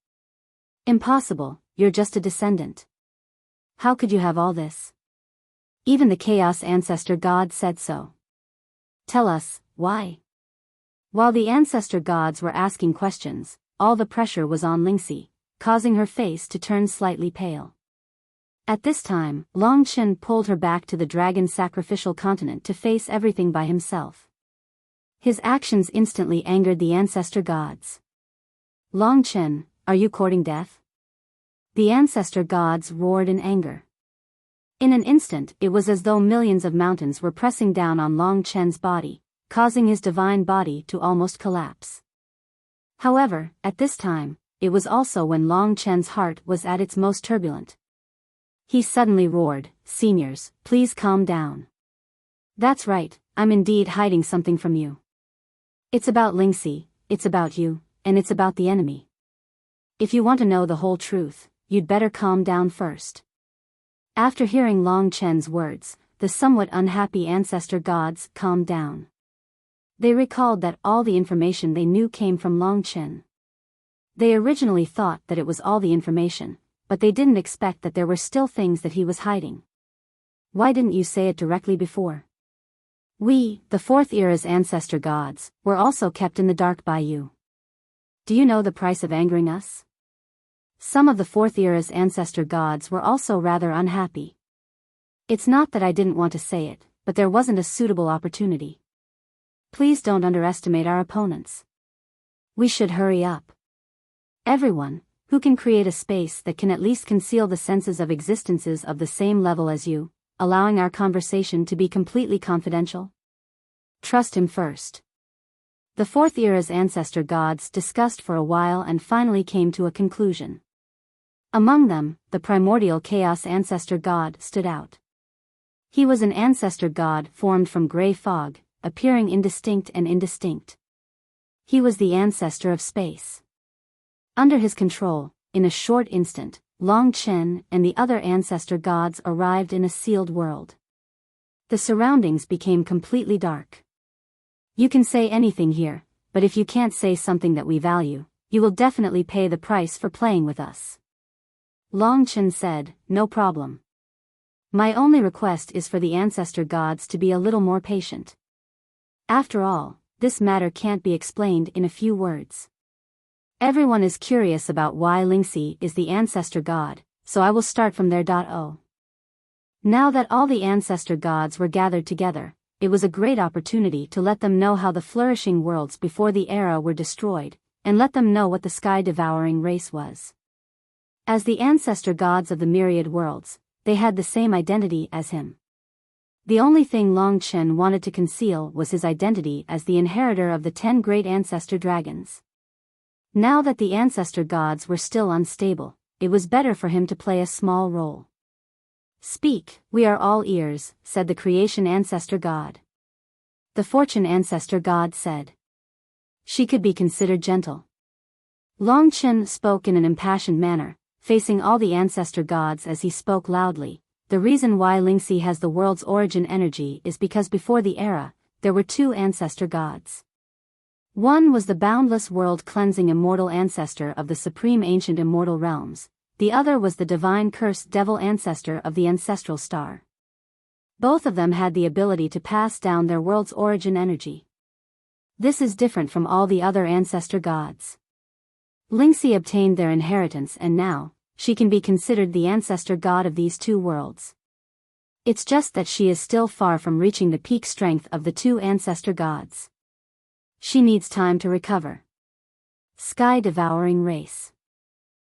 "Impossible, you're just a descendant. How could you have all this?" Even the Chaos Ancestor God said so. Tell us, why? While the Ancestor Gods were asking questions, all the pressure was on Lingxi, causing her face to turn slightly pale. At this time, Long Chen pulled her back to the dragon sacrificial continent to face everything by himself. His actions instantly angered the Ancestor Gods. Long Chen, are you courting death? The Ancestor Gods roared in anger. In an instant, it was as though millions of mountains were pressing down on Long Chen's body, causing his divine body to almost collapse. However, at this time, it was also when Long Chen's heart was at its most turbulent. He suddenly roared, "Seniors, please calm down. That's right, I'm indeed hiding something from you. It's about Lingxi, it's about you, and it's about the enemy. If you want to know the whole truth, you'd better calm down first." After hearing Long Chen's words, the somewhat unhappy Ancestor Gods calmed down. They recalled that all the information they knew came from Long Chen. They originally thought that it was all the information, but they didn't expect that there were still things that he was hiding. Why didn't you say it directly before? We, the Fourth Era's Ancestor Gods, were also kept in the dark by you. Do you know the price of angering us? Some of the Fourth Era's Ancestor Gods were also rather unhappy. It's not that I didn't want to say it, but there wasn't a suitable opportunity. Please don't underestimate our opponents. We should hurry up. Everyone, who can create a space that can at least conceal the senses of existences of the same level as you, allowing our conversation to be completely confidential? Trust him first. The Fourth Era's Ancestor Gods discussed for a while and finally came to a conclusion. Among them, the primordial Chaos Ancestor God stood out. He was an Ancestor God formed from gray fog, appearing indistinct and indistinct. He was the Ancestor of Space. Under his control, in a short instant, Long Chen and the other Ancestor Gods arrived in a sealed world. The surroundings became completely dark. You can say anything here, but if you can't say something that we value, you will definitely pay the price for playing with us. Long Chen said, "No problem. My only request is for the Ancestor Gods to be a little more patient. After all, this matter can't be explained in a few words. Everyone is curious about why Lingxi is the Ancestor God, so I will start from there. Now that all the Ancestor Gods were gathered together, it was a great opportunity to let them know how the flourishing worlds before the era were destroyed, and let them know what the sky-devouring race was. As the Ancestor Gods of the myriad worlds, they had the same identity as him. The only thing Long Chen wanted to conceal was his identity as the inheritor of the 10 great Ancestor Dragons. Now that the Ancestor Gods were still unstable, it was better for him to play a small role. "Speak, we are all ears," said the Creation Ancestor God. The Fortune Ancestor God said. She could be considered gentle. Long Chen spoke in an impassioned manner, facing all the Ancestor Gods as he spoke loudly. The reason why Lingxi has the world's origin energy is because before the era, there were 2 Ancestor Gods. One was the boundless world-cleansing immortal ancestor of the supreme ancient immortal realms, the other was the divine cursed devil ancestor of the ancestral star. Both of them had the ability to pass down their world's origin energy. This is different from all the other Ancestor Gods. Lingxi obtained their inheritance and now, she can be considered the Ancestor God of these 2 worlds. It's just that she is still far from reaching the peak strength of the 2 Ancestor Gods. She needs time to recover. Sky-devouring race.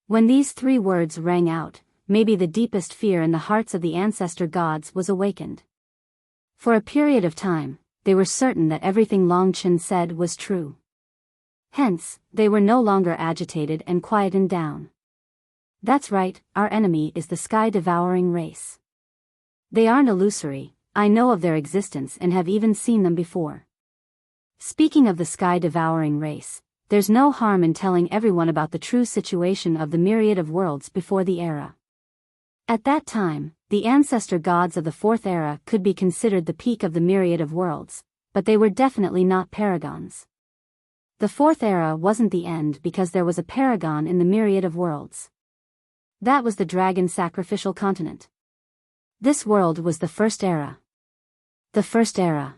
When these 3 words rang out, maybe the deepest fear in the hearts of the Ancestor Gods was awakened. For a period of time, they were certain that everything Long Chen said was true. Hence, they were no longer agitated and quietened down. That's right, our enemy is the sky-devouring race. They aren't illusory, I know of their existence and have even seen them before. Speaking of the sky-devouring race, there's no harm in telling everyone about the true situation of the myriad of worlds before the era. At that time, the Ancestor Gods of the 4th era could be considered the peak of the myriad of worlds, but they were definitely not paragons. The 4th era wasn't the end because there was a paragon in the myriad of worlds. That was the dragon sacrificial continent. This world was the first era. The first era.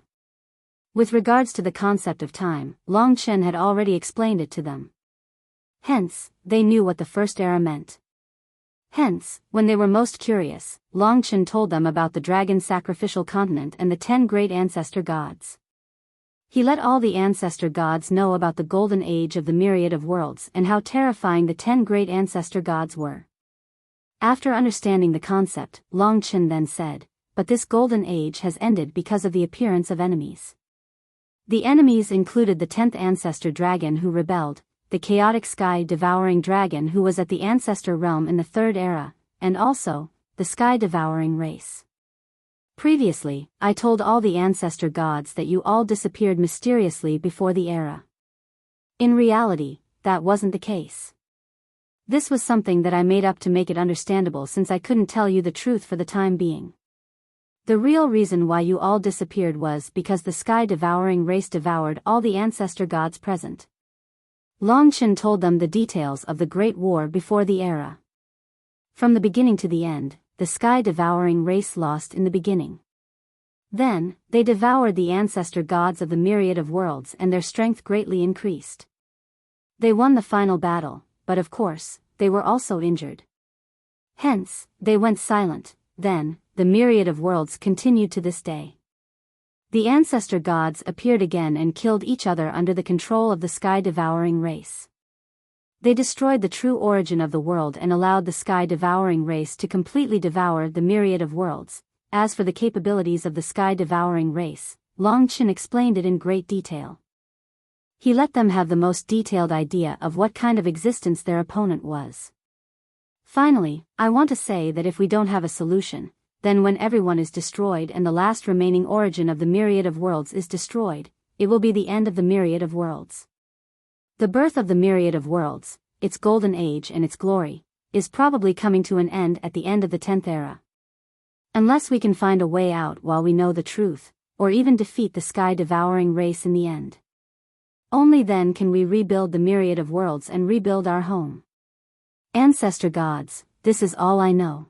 With regards to the concept of time, Long Chen had already explained it to them. Hence, they knew what the first era meant. Hence, when they were most curious, Long Chen told them about the dragon sacrificial continent and the 10 great ancestor gods. He let all the ancestor gods know about the golden age of the myriad of worlds and how terrifying the 10 great ancestor gods were. After understanding the concept, Long Chen then said, "But this golden age has ended because of the appearance of enemies." The enemies included the 10th ancestor dragon who rebelled, the chaotic sky-devouring dragon who was at the ancestor realm in the third era, and also, the sky-devouring race. Previously, I told all the ancestor gods that you all disappeared mysteriously before the era. In reality, that wasn't the case. This was something that I made up to make it understandable since I couldn't tell you the truth for the time being. The real reason why you all disappeared was because the sky-devouring race devoured all the ancestor gods present. Long Chen told them the details of the Great War before the era. From the beginning to the end, the sky-devouring race lost in the beginning. Then, they devoured the ancestor gods of the myriad of worlds and their strength greatly increased. They won the final battle, but of course, they were also injured. Hence, they went silent. Then, the myriad of worlds continued to this day. The ancestor gods appeared again and killed each other under the control of the sky-devouring race. They destroyed the true origin of the world and allowed the sky-devouring race to completely devour the myriad of worlds. As for the capabilities of the sky-devouring race, Long Chen explained it in great detail. He let them have the most detailed idea of what kind of existence their opponent was. Finally, I want to say that if we don't have a solution, then when everyone is destroyed and the last remaining origin of the myriad of worlds is destroyed, it will be the end of the myriad of worlds. The birth of the myriad of worlds, its golden age and its glory, is probably coming to an end at the end of the 10th era. Unless we can find a way out while we know the truth, or even defeat the sky-devouring race in the end. Only then can we rebuild the myriad of worlds and rebuild our home. Ancestor gods, this is all I know.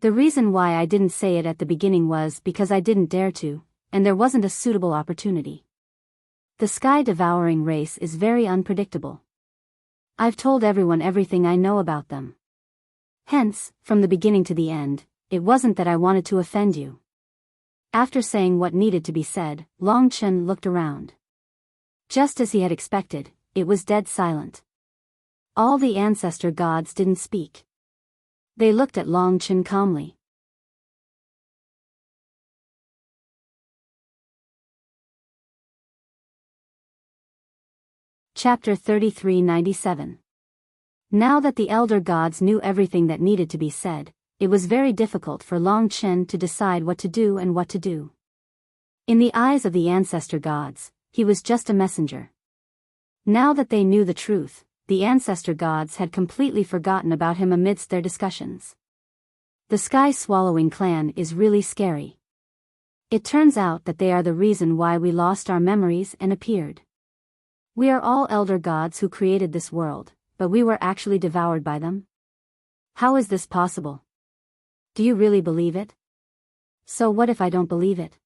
The reason why I didn't say it at the beginning was because I didn't dare to, and there wasn't a suitable opportunity. The sky-devouring race is very unpredictable. I've told everyone everything I know about them. Hence, from the beginning to the end, it wasn't that I wanted to offend you. After saying what needed to be said, Long Chen looked around. Just as he had expected, it was dead silent. All the ancestor gods didn't speak. They looked at Long Chen calmly. Chapter 3397. Now that the elder gods knew everything that needed to be said, it was very difficult for Long Chen to decide what to do and what to do. In the eyes of the ancestor gods, he was just a messenger. Now that they knew the truth, the ancestor gods had completely forgotten about him amidst their discussions. The sky-swallowing clan is really scary. It turns out that they are the reason why we lost our memories and appeared. We are all elder gods who created this world, but we were actually devoured by them? How is this possible? Do you really believe it? So what if I don't believe it?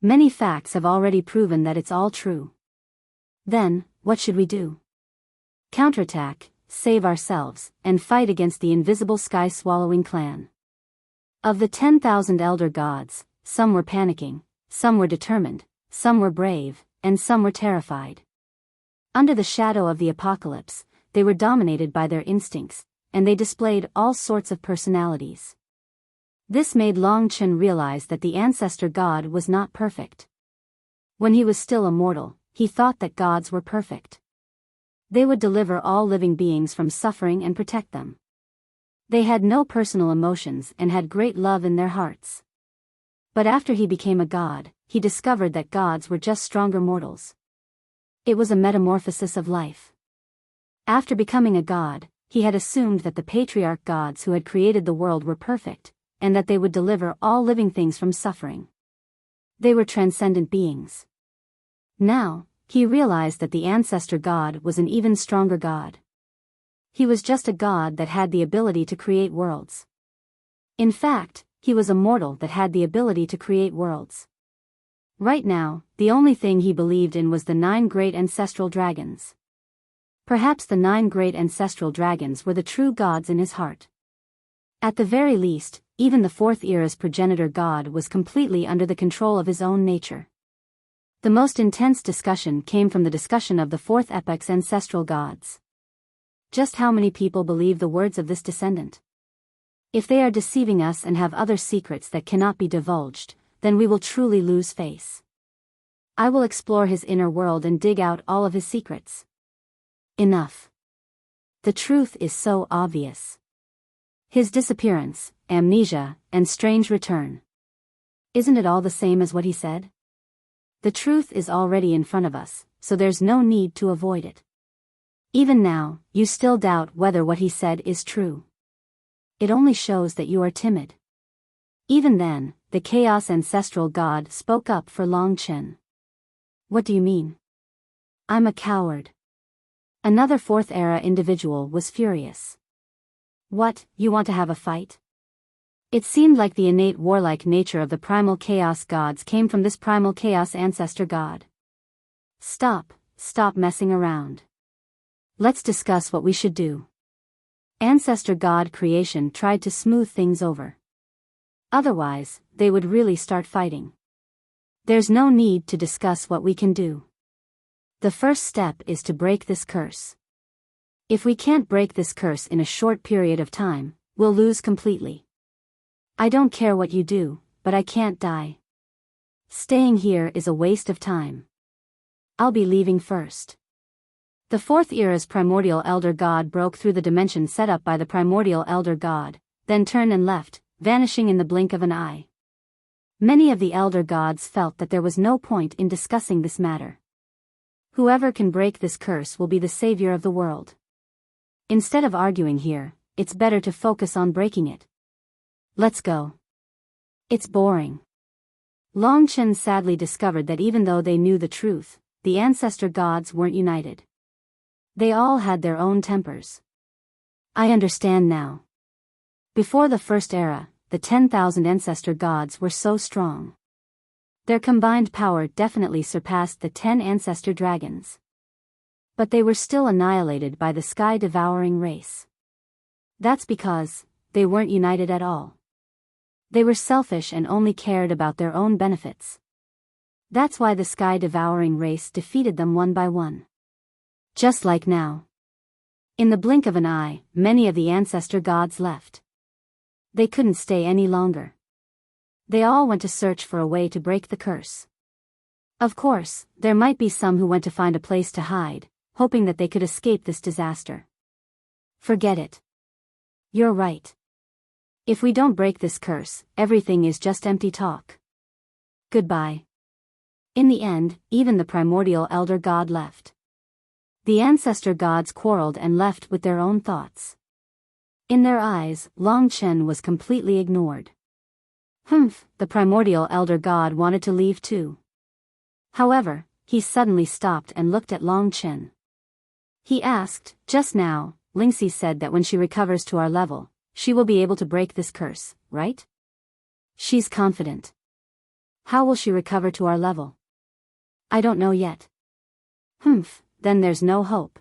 Many facts have already proven that it's all true. Then, what should we do? Counterattack, save ourselves, and fight against the invisible sky-swallowing clan. Of the 10,000 elder gods, some were panicking, some were determined, some were brave, and some were terrified. Under the shadow of the apocalypse, they were dominated by their instincts, and they displayed all sorts of personalities. This made Long Chen realize that the ancestor god was not perfect. When he was still a mortal, he thought that gods were perfect. They would deliver all living beings from suffering and protect them. They had no personal emotions and had great love in their hearts. But after he became a god, he discovered that gods were just stronger mortals. It was a metamorphosis of life. After becoming a god, he had assumed that the patriarch gods who had created the world were perfect, and that they would deliver all living things from suffering. They were transcendent beings. Now, he realized that the ancestor god was an even stronger god. He was just a god that had the ability to create worlds. In fact, He was a mortal that had the ability to create worlds. Right now, the only thing he believed in was the 9 great ancestral dragons. Perhaps the 9 great ancestral dragons were the true gods in his heart. At the very least, even the 4th era's progenitor god was completely under the control of his own nature. The most intense discussion came from the discussion of the 4th epoch's ancestral gods. Just how many people believe the words of this descendant? If they are deceiving us and have other secrets that cannot be divulged, then we will truly lose face. I will explore his inner world and dig out all of his secrets. Enough. The truth is so obvious. His disappearance, amnesia, and strange return. Isn't it all the same as what he said? The truth is already in front of us, so there's no need to avoid it. Even now, you still doubt whether what he said is true. It only shows that you are timid. Even then, the Chaos Ancestral God spoke up for Long Chen. What do you mean? I'm a coward. Another 4th era individual was furious. What, you want to have a fight? It seemed like the innate warlike nature of the primal chaos gods came from this primal chaos ancestor god. Stop messing around. Let's discuss what we should do. Ancestor god creation tried to smooth things over. Otherwise, they would really start fighting. There's no need to discuss what we can do. The first step is to break this curse. If we can't break this curse in a short period of time, we'll lose completely. I don't care what you do, but I can't die. Staying here is a waste of time. I'll be leaving first. The 4th era's primordial elder god broke through the dimension set up by the primordial elder god, then turned and left, vanishing in the blink of an eye. Many of the elder gods felt that there was no point in discussing this matter. Whoever can break this curse will be the savior of the world. Instead of arguing here, it's better to focus on breaking it. Let's go. It's boring. Long Chen sadly discovered that even though they knew the truth, the ancestor gods weren't united. They all had their own tempers. I understand now. Before the 1st era, the 10,000 ancestor gods were so strong. Their combined power definitely surpassed the 10 ancestor dragons. But they were still annihilated by the sky-devouring race. That's because they weren't united at all. They were selfish and only cared about their own benefits. That's why the sky-devouring race defeated them one by one. Just like now. In the blink of an eye, many of the ancestor gods left. They couldn't stay any longer. They all went to search for a way to break the curse. Of course, there might be some who went to find a place to hide, hoping that they could escape this disaster. Forget it. You're right. If we don't break this curse, everything is just empty talk. Goodbye. In the end, even the primordial elder god left. The ancestor gods quarreled and left with their own thoughts. In their eyes, Long Chen was completely ignored. The primordial elder god wanted to leave too. However, he suddenly stopped and looked at Long Chen. He asked, just now, Lingxi said that when she recovers to our level, she will be able to break this curse, right? She's confident. How will she recover to our level? I don't know yet. Then there's no hope.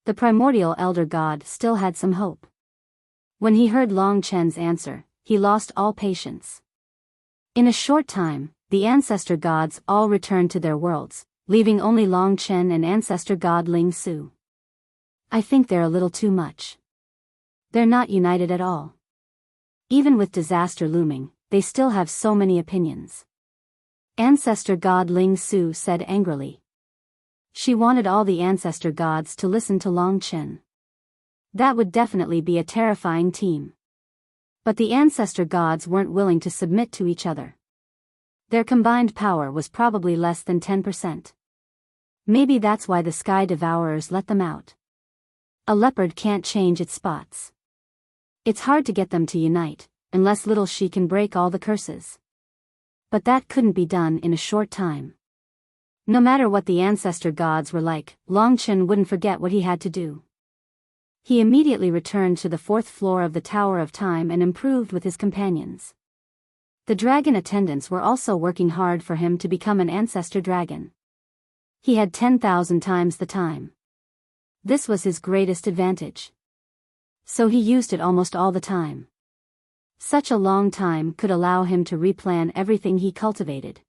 The primordial elder god still had some hope. When he heard Long Chen's answer, he lost all patience. In a short time, the ancestor gods all returned to their worlds, leaving only Long Chen and ancestor god Ling Su. I think they're a little too much. They're not united at all. Even with disaster looming, they still have so many opinions. Ancestor god Ling Su said angrily. She wanted all the ancestor gods to listen to Long Chen. That would definitely be a terrifying team. But the ancestor gods weren't willing to submit to each other. Their combined power was probably less than 10%. Maybe that's why the Sky Devourers let them out. A leopard can't change its spots. It's hard to get them to unite, unless Little She can break all the curses. But that couldn't be done in a short time. No matter what the ancestor gods were like, Long Chen wouldn't forget what he had to do. He immediately returned to the 4th floor of the Tower of Time and improved with his companions. The dragon attendants were also working hard for him to become an ancestor dragon. He had 10,000 times the time. This was his greatest advantage. So he used it almost all the time. Such a long time could allow him to replan everything he cultivated.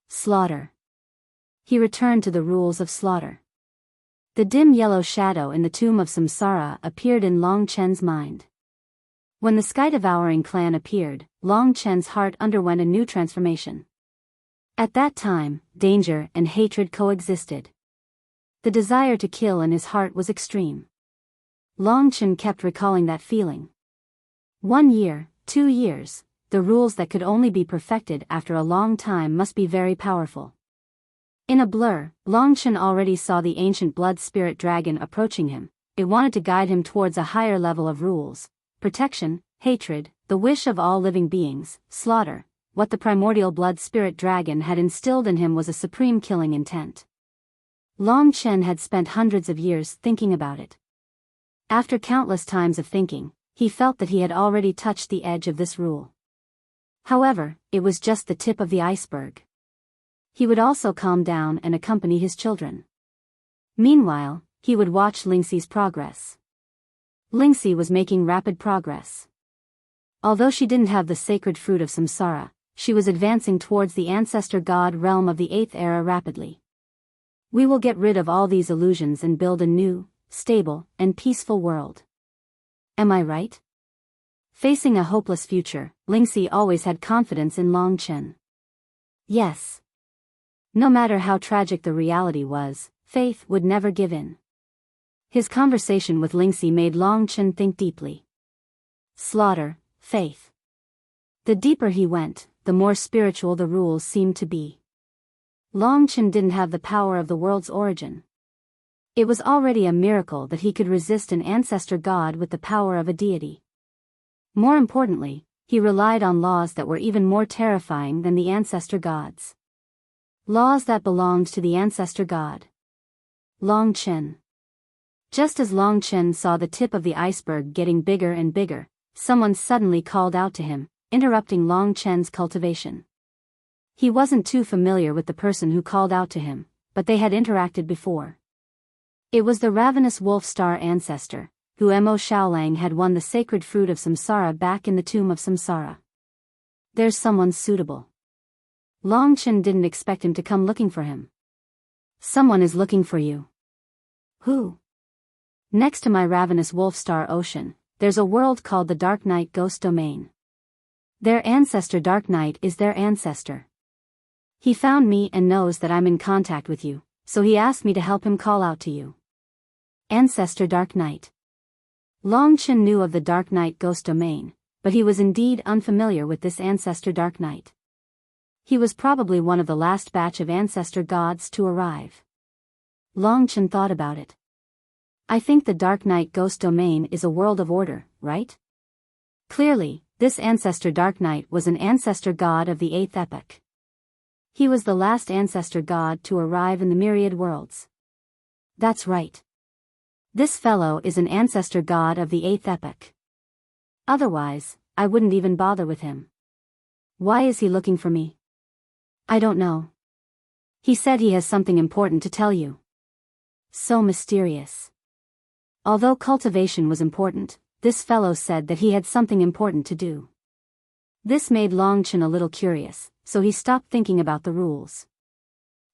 Slaughter. He returned to the rules of slaughter. The dim yellow shadow in the tomb of Samsara appeared in Long Chen's mind. When the sky-devouring clan appeared, Long Chen's heart underwent a new transformation. At that time, danger and hatred coexisted. The desire to kill in his heart was extreme. Long Chen kept recalling that feeling. 1 year, 2 years, the rules that could only be perfected after a long time must be very powerful. In a blur, Long Chen already saw the ancient blood spirit dragon approaching him. It wanted to guide him towards a higher level of rules, protection, hatred, the wish of all living beings, slaughter. What the primordial blood spirit dragon had instilled in him was a supreme killing intent. Long Chen had spent hundreds of years thinking about it. After countless times of thinking, he felt that he had already touched the edge of this rule. However, it was just the tip of the iceberg. He would also calm down and accompany his children. Meanwhile, he would watch Lingxi's progress. Lingxi was making rapid progress. Although she didn't have the sacred fruit of samsara, she was advancing towards the ancestor god realm of the 8th era rapidly. We will get rid of all these illusions and build a new, stable, and peaceful world. Am I right? Facing a hopeless future, Lingxi always had confidence in Long Chen. Yes. No matter how tragic the reality was, faith would never give in. His conversation with Lingxi made Long Chen think deeply. Slaughter, faith. The deeper he went, the more spiritual the rules seemed to be. Long Chen didn't have the power of the world's origin. It was already a miracle that he could resist an ancestor god with the power of a deity. More importantly, he relied on laws that were even more terrifying than the ancestor gods. Laws that belonged to the ancestor god. Long Chen. Just as Long Chen saw the tip of the iceberg getting bigger and bigger, someone suddenly called out to him, interrupting Long Chen's cultivation. He wasn't too familiar with the person who called out to him, but they had interacted before. It was the ravenous wolf star ancestor, who Mo Shaolang had won the sacred fruit of samsara back in the tomb of samsara. There's someone suitable. Long Chen didn't expect him to come looking for him. Someone is looking for you. Who? Next to my ravenous wolf star ocean, there's a world called the Dark Night Ghost Domain. Their ancestor Dark Night is their ancestor. He found me and knows that I'm in contact with you, so he asked me to help him call out to you. Ancestor Dark Night. Long Chen knew of the Dark Night Ghost Domain, but he was indeed unfamiliar with this ancestor Dark Night. He was probably one of the last batch of ancestor gods to arrive. Long Chen thought about it. I think the Dark Night Ghost Domain is a world of order, right? Clearly, this ancestor Dark Night was an ancestor god of the 8th epoch. He was the last ancestor god to arrive in the myriad worlds. That's right. This fellow is an ancestor god of the 8th epoch. Otherwise, I wouldn't even bother with him. Why is he looking for me? I don't know. He said he has something important to tell you. So mysterious. Although cultivation was important, this fellow said that he had something important to do. This made Long Chen a little curious, so he stopped thinking about the rules.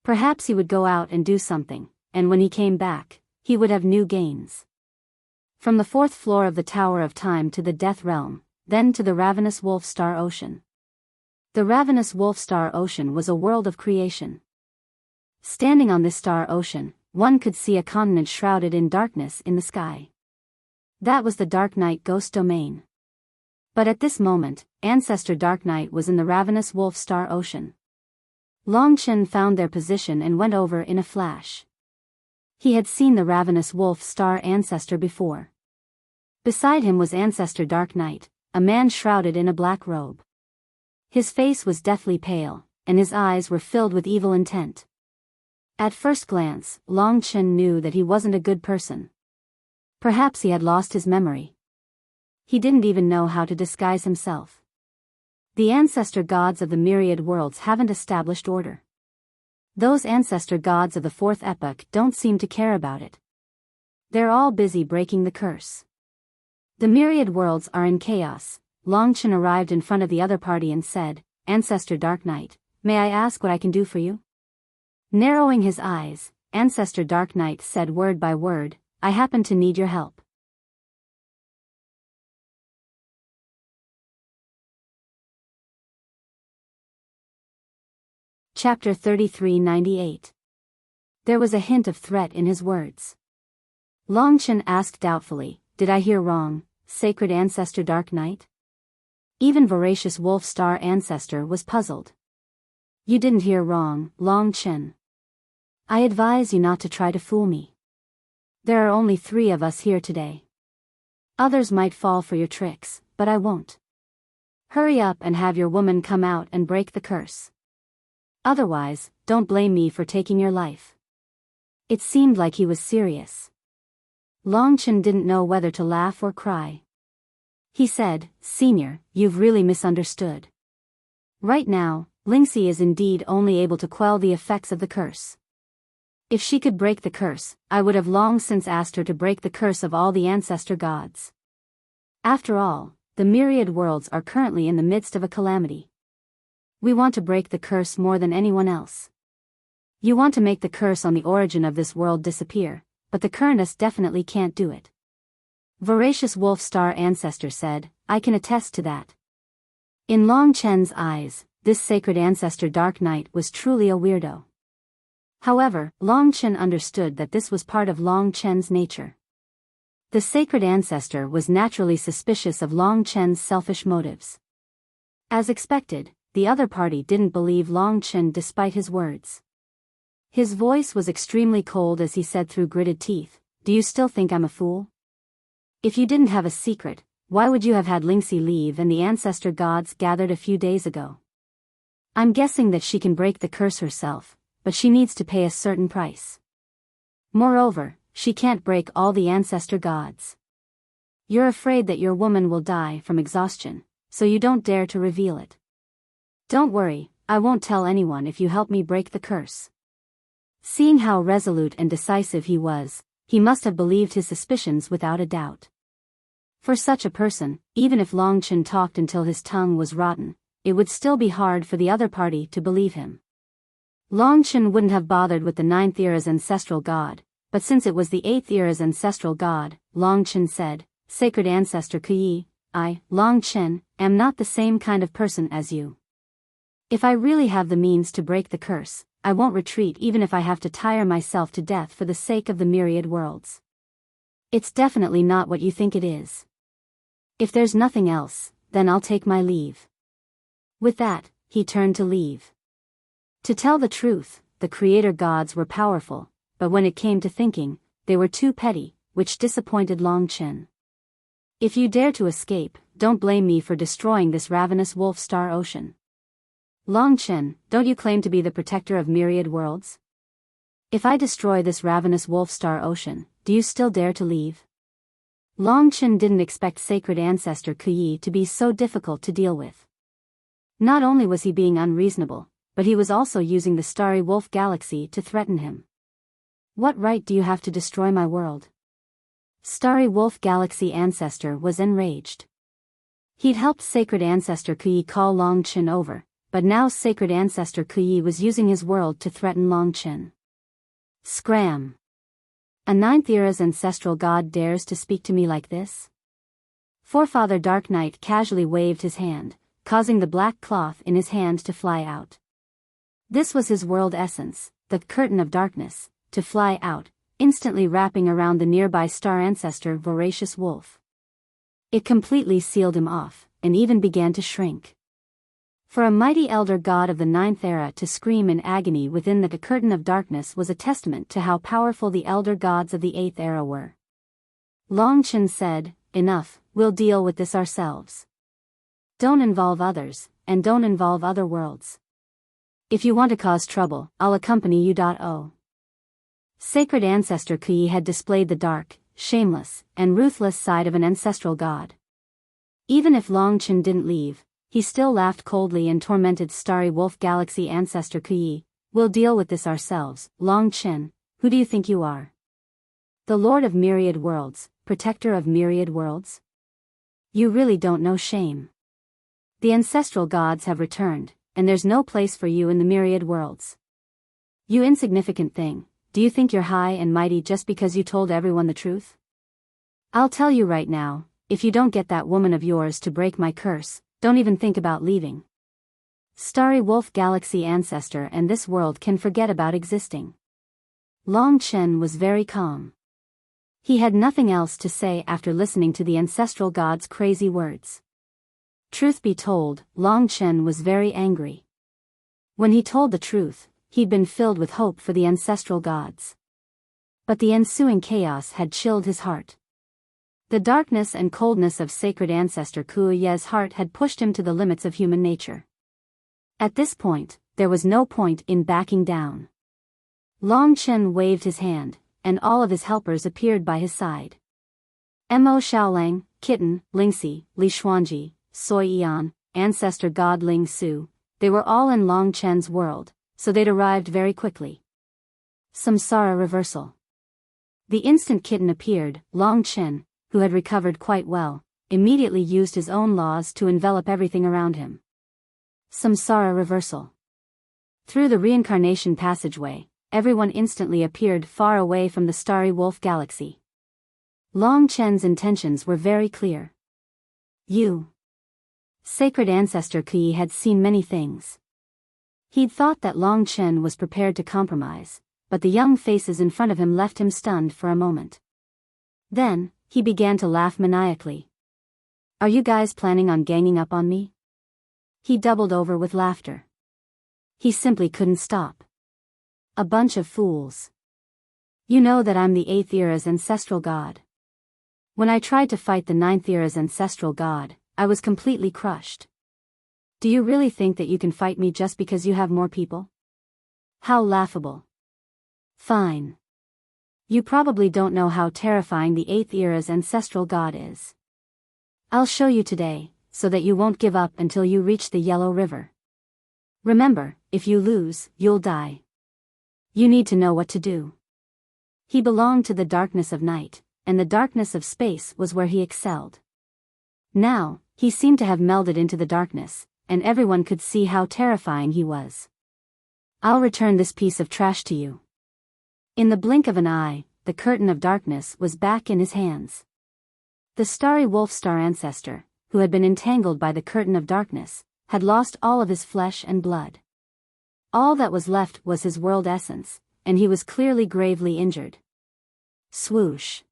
Perhaps he would go out and do something, and when he came back, he would have new gains. From the 4th floor of the Tower of Time to the Death Realm, then to the Ravenous Wolf Star Ocean. The Ravenous Wolf Star Ocean was a world of creation. Standing on this star ocean, one could see a continent shrouded in darkness in the sky. That was the Dark Night Ghost Domain. But at this moment, Ancestor Dark Night was in the Ravenous Wolf Star Ocean. Long Chen found their position and went over in a flash. He had seen the Ravenous Wolf Star Ancestor before. Beside him was Ancestor Dark Night, a man shrouded in a black robe. His face was deathly pale, and his eyes were filled with evil intent. At first glance, Long Chen knew that he wasn't a good person. Perhaps he had lost his memory. He didn't even know how to disguise himself. The ancestor gods of the myriad worlds haven't established order. Those ancestor gods of the fourth epoch don't seem to care about it. They're all busy breaking the curse. The myriad worlds are in chaos. Longchen arrived in front of the other party and said, Ancestor Dark Knight, may I ask what I can do for you? Narrowing his eyes, Ancestor Dark Knight said word by word, I happen to need your help. Chapter 3398. There was a hint of threat in his words. Longchen asked doubtfully, did I hear wrong, Sacred Ancestor Dark Knight? Even Voracious Wolf Star Ancestor was puzzled. You didn't hear wrong, Longchen. I advise you not to try to fool me. There are only 3 of us here today. Others might fall for your tricks, but I won't. Hurry up and have your woman come out and break the curse. Otherwise, don't blame me for taking your life. It seemed like he was serious. Longchen didn't know whether to laugh or cry. He said, Senior, you've really misunderstood. Right now, Lingxi is indeed only able to quell the effects of the curse. If she could break the curse, I would have long since asked her to break the curse of all the ancestor gods. After all, the myriad worlds are currently in the midst of a calamity. We want to break the curse more than anyone else. You want to make the curse on the origin of this world disappear, but the currentess definitely can't do it. Voracious Wolf Star Ancestor said, I can attest to that. In Longchen's eyes, this sacred ancestor Dark Knight was truly a weirdo. However, Longchen understood that this was part of Longchen's nature. The sacred ancestor was naturally suspicious of Longchen's selfish motives. As expected, the other party didn't believe Longchen despite his words. His voice was extremely cold as he said through gritted teeth, Do you still think I'm a fool? If you didn't have a secret, why would you have had Lingxi leave and the ancestor gods gathered a few days ago? I'm guessing that she can break the curse herself, but she needs to pay a certain price. Moreover, she can't break all the ancestor gods. You're afraid that your woman will die from exhaustion, so you don't dare to reveal it. Don't worry, I won't tell anyone if you help me break the curse. Seeing how resolute and decisive he was, he must have believed his suspicions without a doubt. For such a person, even if Longchen talked until his tongue was rotten, it would still be hard for the other party to believe him. Longchen wouldn't have bothered with the 9th era's ancestral god, but since it was the 8th era's ancestral god, Longchen said, Sacred Ancestor Kuyi, I, Longchen, am not the same kind of person as you. If I really have the means to break the curse, I won't retreat even if I have to tire myself to death for the sake of the myriad worlds. It's definitely not what you think it is. If there's nothing else, then I'll take my leave. With that, he turned to leave. To tell the truth, the creator gods were powerful, but when it came to thinking, they were too petty, which disappointed Longchen. If you dare to escape, don't blame me for destroying this ravenous wolf star ocean. Longchen, don't you claim to be the protector of myriad worlds? If I destroy this ravenous wolf star ocean, do you still dare to leave? Longchen didn't expect sacred ancestor Kuyi to be so difficult to deal with. Not only was he being unreasonable, but he was also using the starry wolf galaxy to threaten him. What right do you have to destroy my world? Starry wolf galaxy ancestor was enraged. He'd helped sacred ancestor Kuyi call Longchen over, but now sacred ancestor Kuyi was using his world to threaten Longchen. Scram! A 9th era's ancestral god dares to speak to me like this? Forefather Dark Knight casually waved his hand, causing the black cloth in his hand to fly out. This was his world essence, the curtain of darkness, to fly out, instantly wrapping around the nearby star ancestor Voracious Wolf. It completely sealed him off, and even began to shrink. For a mighty elder god of the 9th era to scream in agony within the curtain of darkness was a testament to how powerful the elder gods of the 8th era were. Longchen said, Enough, we'll deal with this ourselves. Don't involve others, and don't involve other worlds. If you want to cause trouble, I'll accompany you. Sacred ancestor Kuyi had displayed the dark, shameless, and ruthless side of an ancestral god. Even if Longchen didn't leave, He still laughed coldly and tormented Starry Wolf Galaxy Ancestor Kuyi. We'll deal with this ourselves, Long Chen. Who do you think you are? The Lord of Myriad Worlds, Protector of Myriad Worlds? You really don't know shame. The ancestral gods have returned, and there's no place for you in the Myriad Worlds. You insignificant thing, do you think you're high and mighty just because you told everyone the truth? I'll tell you right now, if you don't get that woman of yours to break my curse, don't even think about leaving. Starry Wolf Galaxy Ancestor and this world can forget about existing. Long Chen was very calm. He had nothing else to say after listening to the ancestral god's crazy words. Truth be told, Long Chen was very angry. When he told the truth, he'd been filled with hope for the ancestral gods. But the ensuing chaos had chilled his heart. The darkness and coldness of sacred ancestor Kuyi-Ye's heart had pushed him to the limits of human nature. At this point, there was no point in backing down. Long Chen waved his hand, and all of his helpers appeared by his side. Mo Xiaolang, Kitten, Lingxi, Li Xuanji, Sui Yan, Ancestor God Ling Su, they were all in Long Chen's world, so they'd arrived very quickly. Samsara reversal. The instant Kitten appeared, Long Chen, who had recovered quite well, immediately used his own laws to envelop everything around him. Samsara reversal. Through the reincarnation passageway, everyone instantly appeared far away from the Starry Wolf Galaxy. Long Chen's intentions were very clear. Sacred Ancestor Kuyi had seen many things. He'd thought that Long Chen was prepared to compromise, but the young faces in front of him left him stunned for a moment. Then, he began to laugh maniacally. Are you guys planning on ganging up on me? He doubled over with laughter. He simply couldn't stop. A bunch of fools. You know that I'm the 8th era's ancestral god. When I tried to fight the 9th era's ancestral god, I was completely crushed. Do you really think that you can fight me just because you have more people? How laughable. Fine. You probably don't know how terrifying the 8th era's ancestral god is. I'll show you today, so that you won't give up until you reach the Yellow River. Remember, if you lose, you'll die. You need to know what to do. He belonged to the darkness of night, and the darkness of space was where he excelled. Now, he seemed to have melded into the darkness, and everyone could see how terrifying he was. I'll return this piece of trash to you. In the blink of an eye, the curtain of darkness was back in his hands. The Starry Wolf Star Ancestor, who had been entangled by the curtain of darkness, had lost all of his flesh and blood. All that was left was his world essence, and he was clearly gravely injured. Swoosh.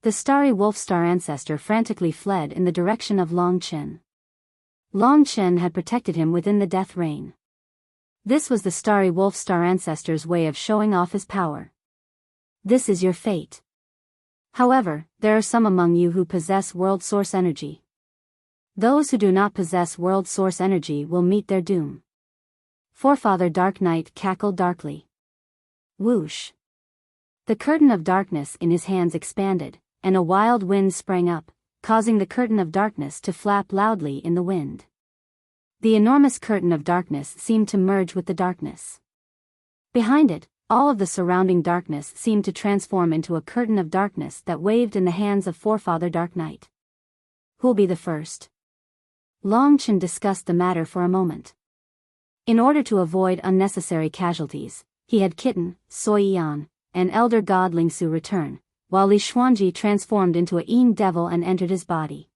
The Starry Wolf Star Ancestor frantically fled in the direction of Long Chen. Long Chen had protected him within the death rain. This was the Starry Wolf Star Ancestor's way of showing off his power. This is your fate. However, there are some among you who possess world source energy. Those who do not possess world source energy will meet their doom. Forefather Dark Knight cackled darkly. Whoosh. The curtain of darkness in his hands expanded, and a wild wind sprang up, causing the curtain of darkness to flap loudly in the wind. The enormous curtain of darkness seemed to merge with the darkness. Behind it, all of the surrounding darkness seemed to transform into a curtain of darkness that waved in the hands of Forefather Dark Knight. Who'll be the first? Long Chen discussed the matter for a moment. In order to avoid unnecessary casualties, he had Kitten, Sui Yan, and Elder God Ling Su return, while Li Xuanji transformed into a Yin devil and entered his body.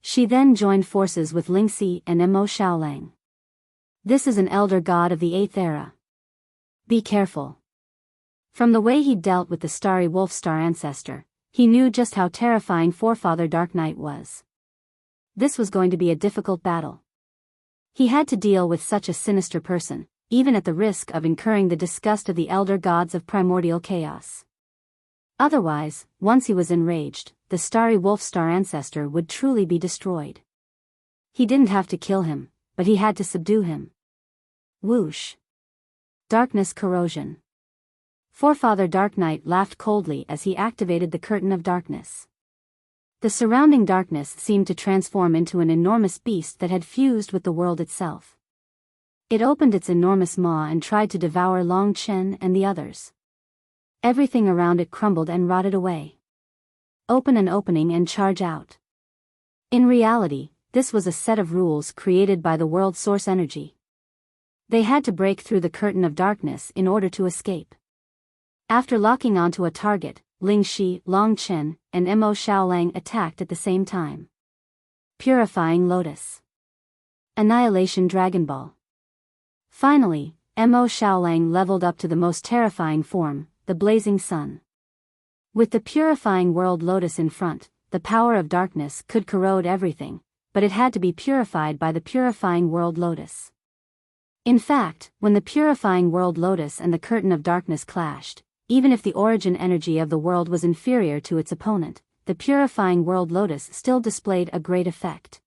She then joined forces with Lingxi and Mo Xiaolang. This is an elder god of the 8th era. Be careful. From the way he dealt with the Starry Wolf Star Ancestor, he knew just how terrifying Forefather Dark Knight was. This was going to be a difficult battle. He had to deal with such a sinister person, even at the risk of incurring the disgust of the elder gods of primordial chaos. Otherwise, once he was enraged, the Starry Wolf Star Ancestor would truly be destroyed. He didn't have to kill him, but he had to subdue him. Whoosh. Darkness corrosion. Forefather Dark Knight laughed coldly as he activated the curtain of darkness. The surrounding darkness seemed to transform into an enormous beast that had fused with the world itself. It opened its enormous maw and tried to devour Long Chen and the others. Everything around it crumbled and rotted away. Open an opening and charge out. In reality, this was a set of rules created by the world source energy. They had to break through the curtain of darkness in order to escape. After locking onto a target, Ling Shi, Long Chen, and Mo Xiaolang attacked at the same time. Purifying Lotus. Annihilation Dragon Ball. Finally, Mo Xiaolang leveled up to the most terrifying form, the Blazing Sun. With the purifying world lotus in front, the power of darkness could corrode everything, but it had to be purified by the purifying world lotus. In fact, when the purifying world lotus and the curtain of darkness clashed, even if the origin energy of the world was inferior to its opponent, the purifying world lotus still displayed a great effect.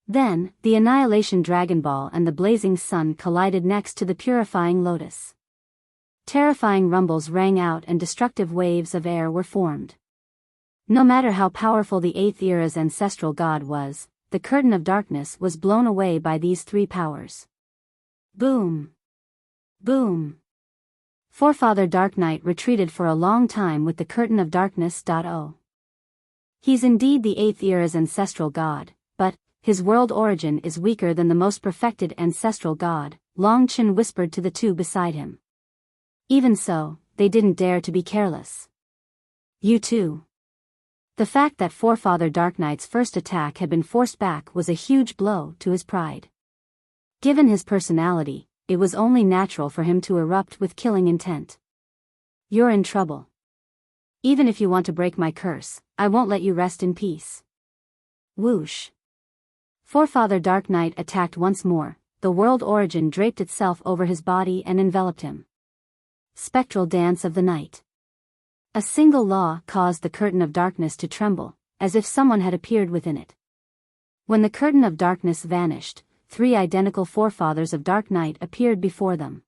Then, the Annihilation Dragon Ball and the Blazing Sun collided next to the purifying lotus. Terrifying rumbles rang out and destructive waves of air were formed. No matter how powerful the 8th era's ancestral god was, the curtain of darkness was blown away by these three powers. Boom! Boom! Forefather Dark Knight retreated for a long time with the curtain of darkness. He's indeed the 8th era's ancestral god, but his world origin is weaker than the most perfected ancestral god, Long Chen whispered to the two beside him. Even so, they didn't dare to be careless. You too. The fact that Forefather Dark Knight's first attack had been forced back was a huge blow to his pride. Given his personality, it was only natural for him to erupt with killing intent. You're in trouble. Even if you want to break my curse, I won't let you rest in peace. Whoosh. Forefather Dark Knight attacked once more, the world origin draped itself over his body and enveloped him. Spectral Dance of the Night. A single law caused the curtain of darkness to tremble, as if someone had appeared within it. When the curtain of darkness vanished, three identical forefathers of Dark Knight appeared before them.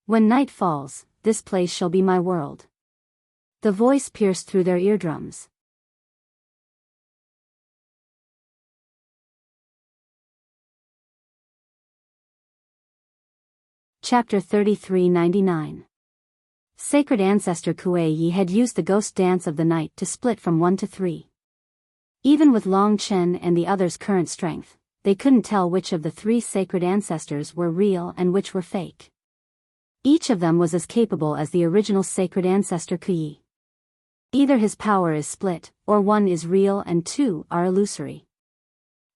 When night falls, this place shall be my world. The voice pierced through their eardrums. Chapter 3399. Sacred Ancestor Kuei Yi had used the Ghost Dance of the Night to split from 1 to 3. Even with Long Chen and the others' current strength, they couldn't tell which of the three sacred ancestors were real and which were fake. Each of them was as capable as the original sacred ancestor Kuei. Either his power is split, or one is real and two are illusory.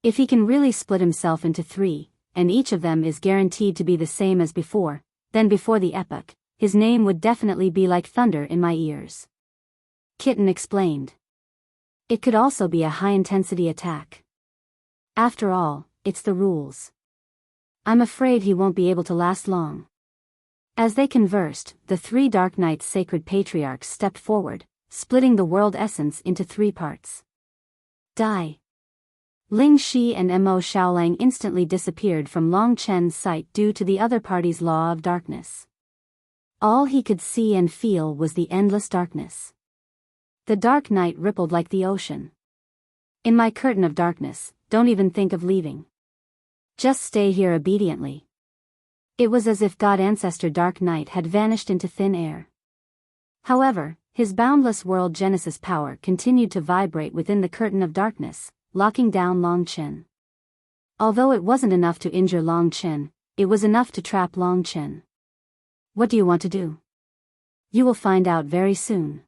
If he can really split himself into three, and each of them is guaranteed to be the same as before, then before the epoch, his name would definitely be like thunder in my ears. Kitten explained. It could also be a high-intensity attack. After all, it's the rules. I'm afraid he won't be able to last long. As they conversed, the three Dark Knight's sacred patriarchs stepped forward, splitting the world essence into three parts. Die. Ling Shi and Mo Xiaolang instantly disappeared from Long Chen's sight due to the other party's law of darkness. All he could see and feel was the endless darkness. The Dark Knight rippled like the ocean. In my curtain of darkness, don't even think of leaving. Just stay here obediently. It was as if God Ancestor Dark Knight had vanished into thin air. However, his boundless world Genesis power continued to vibrate within the curtain of darkness, locking down Long Chen. Although it wasn't enough to injure Long Chen, it was enough to trap Long Chen. What do you want to do? You will find out very soon.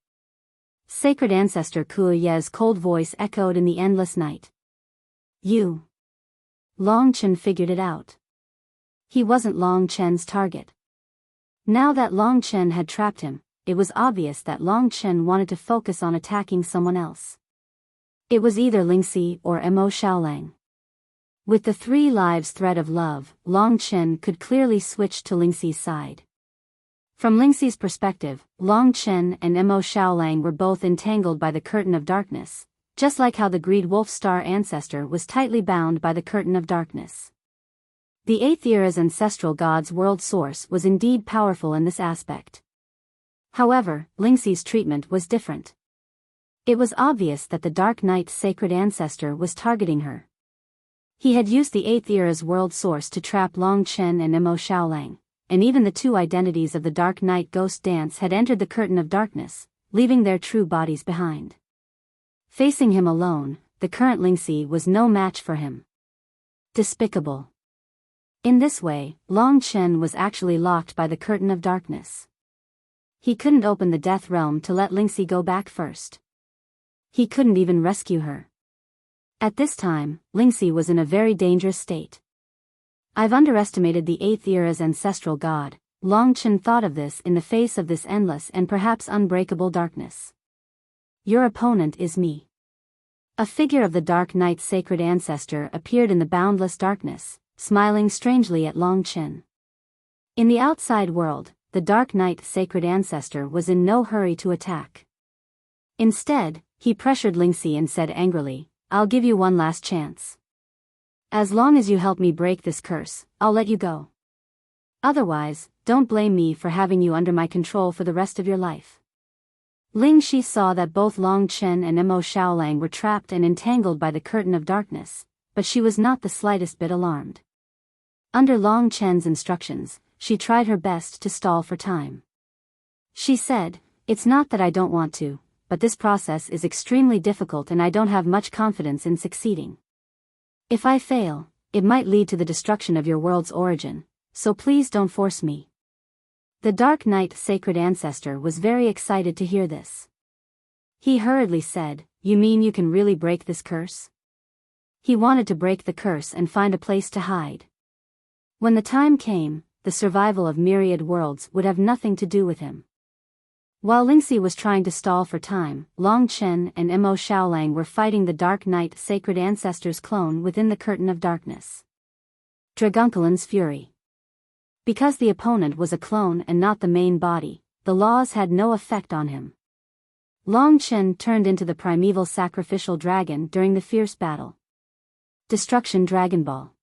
Sacred Ancestor Kuei Yi's cold voice echoed in the endless night. You. Long Chen figured it out. He wasn't Long Chen's target. Now that Long Chen had trapped him, it was obvious that Long Chen wanted to focus on attacking someone else. It was either Lingxi or Mo Xiaolang. With the three lives thread of love, Long Chen could clearly switch to Lingxi's side. From Lingxi's perspective, Long Chen and Mo Xiaolang were both entangled by the curtain of darkness, just like how the Greed Wolf Star ancestor was tightly bound by the curtain of darkness. The 8th era's ancestral god's world source was indeed powerful in this aspect. However, Lingxi's treatment was different. It was obvious that the Dark Knight's sacred ancestor was targeting her. He had used the 8th Era's world source to trap Long Chen and Mo Xiaolang, and even the two identities of the Dark Knight ghost dance had entered the curtain of darkness, leaving their true bodies behind. Facing him alone, the current Lingxi was no match for him. Despicable. In this way, Long Chen was actually locked by the curtain of darkness. He couldn't open the death realm to let Lingxi go back first. He couldn't even rescue her. At this time, Lingxi was in a very dangerous state. I've underestimated the 8th Era's ancestral god. Long Chen thought of this in the face of this endless and perhaps unbreakable darkness. Your opponent is me. A figure of the Dark Knight's sacred ancestor appeared in the boundless darkness, smiling strangely at Long Chen. In the outside world, the Dark Knight's sacred ancestor was in no hurry to attack. Instead, he pressured Lingxi and said angrily, "I'll give you one last chance. As long as you help me break this curse, I'll let you go. Otherwise, don't blame me for having you under my control for the rest of your life." Lingxi saw that both Long Chen and Mo Xiaolang were trapped and entangled by the curtain of darkness, but she was not the slightest bit alarmed. Under Long Chen's instructions, she tried her best to stall for time. She said, "It's not that I don't want to, but this process is extremely difficult and I don't have much confidence in succeeding. If I fail, it might lead to the destruction of your world's origin, so please don't force me." The Dark Knight's sacred ancestor was very excited to hear this. He hurriedly said, "You mean you can really break this curse?" He wanted to break the curse and find a place to hide. When the time came, the survival of myriad worlds would have nothing to do with him. While Lingxi was trying to stall for time, Long Chen and Mo Xiaolang were fighting the Dark Knight's sacred ancestor's clone within the curtain of darkness. Dragunculin's fury. Because the opponent was a clone and not the main body, the laws had no effect on him. Long Chen turned into the primeval sacrificial dragon during the fierce battle. Destruction Dragon Ball.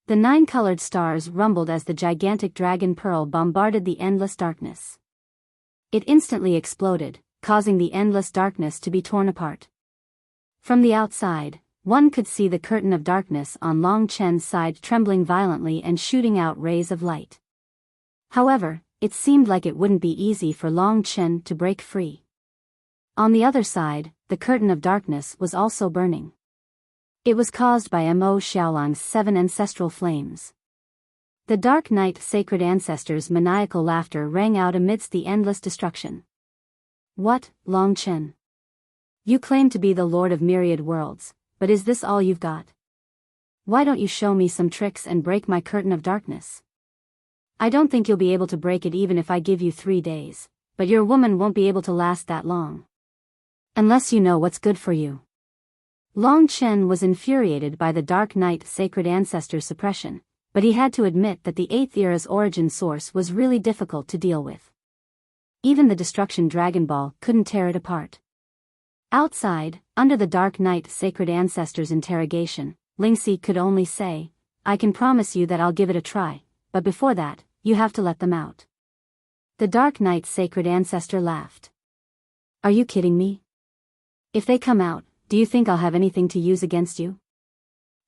The 9-colored stars rumbled as the gigantic dragon pearl bombarded the endless darkness. It instantly exploded, causing the endless darkness to be torn apart. From the outside, one could see the curtain of darkness on Long Chen's side trembling violently and shooting out rays of light. However, it seemed like it wouldn't be easy for Long Chen to break free. On the other side, the curtain of darkness was also burning. It was caused by Mo Xiaolang's 7 ancestral flames. The Dark Knight's sacred ancestor's maniacal laughter rang out amidst the endless destruction. "What, Long Chen? You claim to be the Lord of Myriad Worlds, but is this all you've got? Why don't you show me some tricks and break my curtain of darkness? I don't think you'll be able to break it even if I give you 3 days, but your woman won't be able to last that long. Unless you know what's good for you." Long Chen was infuriated by the Dark Knight's sacred ancestor's suppression, but he had to admit that the 8th Era's origin source was really difficult to deal with. Even the Destruction Dragon Ball couldn't tear it apart. Outside, under the Dark Knight's sacred ancestor's interrogation, Lingxi could only say, "I can promise you that I'll give it a try, but before that, you have to let them out." The Dark Knight's sacred ancestor laughed. "Are you kidding me? If they come out, do you think I'll have anything to use against you?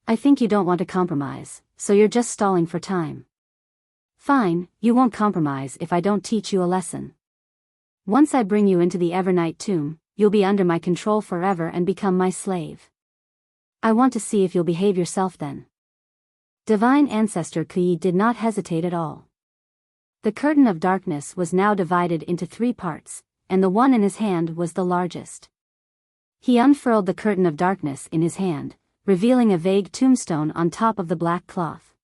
I think you don't want to compromise, so you're just stalling for time. Fine, you won't compromise if I don't teach you a lesson. Once I bring you into the Evernight tomb, you'll be under my control forever and become my slave. I want to see if you'll behave yourself then." Divine Ancestor Kui did not hesitate at all. The curtain of darkness was now divided into 3 parts, and the one in his hand was the largest. He unfurled the curtain of darkness in his hand, revealing a vague tombstone on top of the black cloth.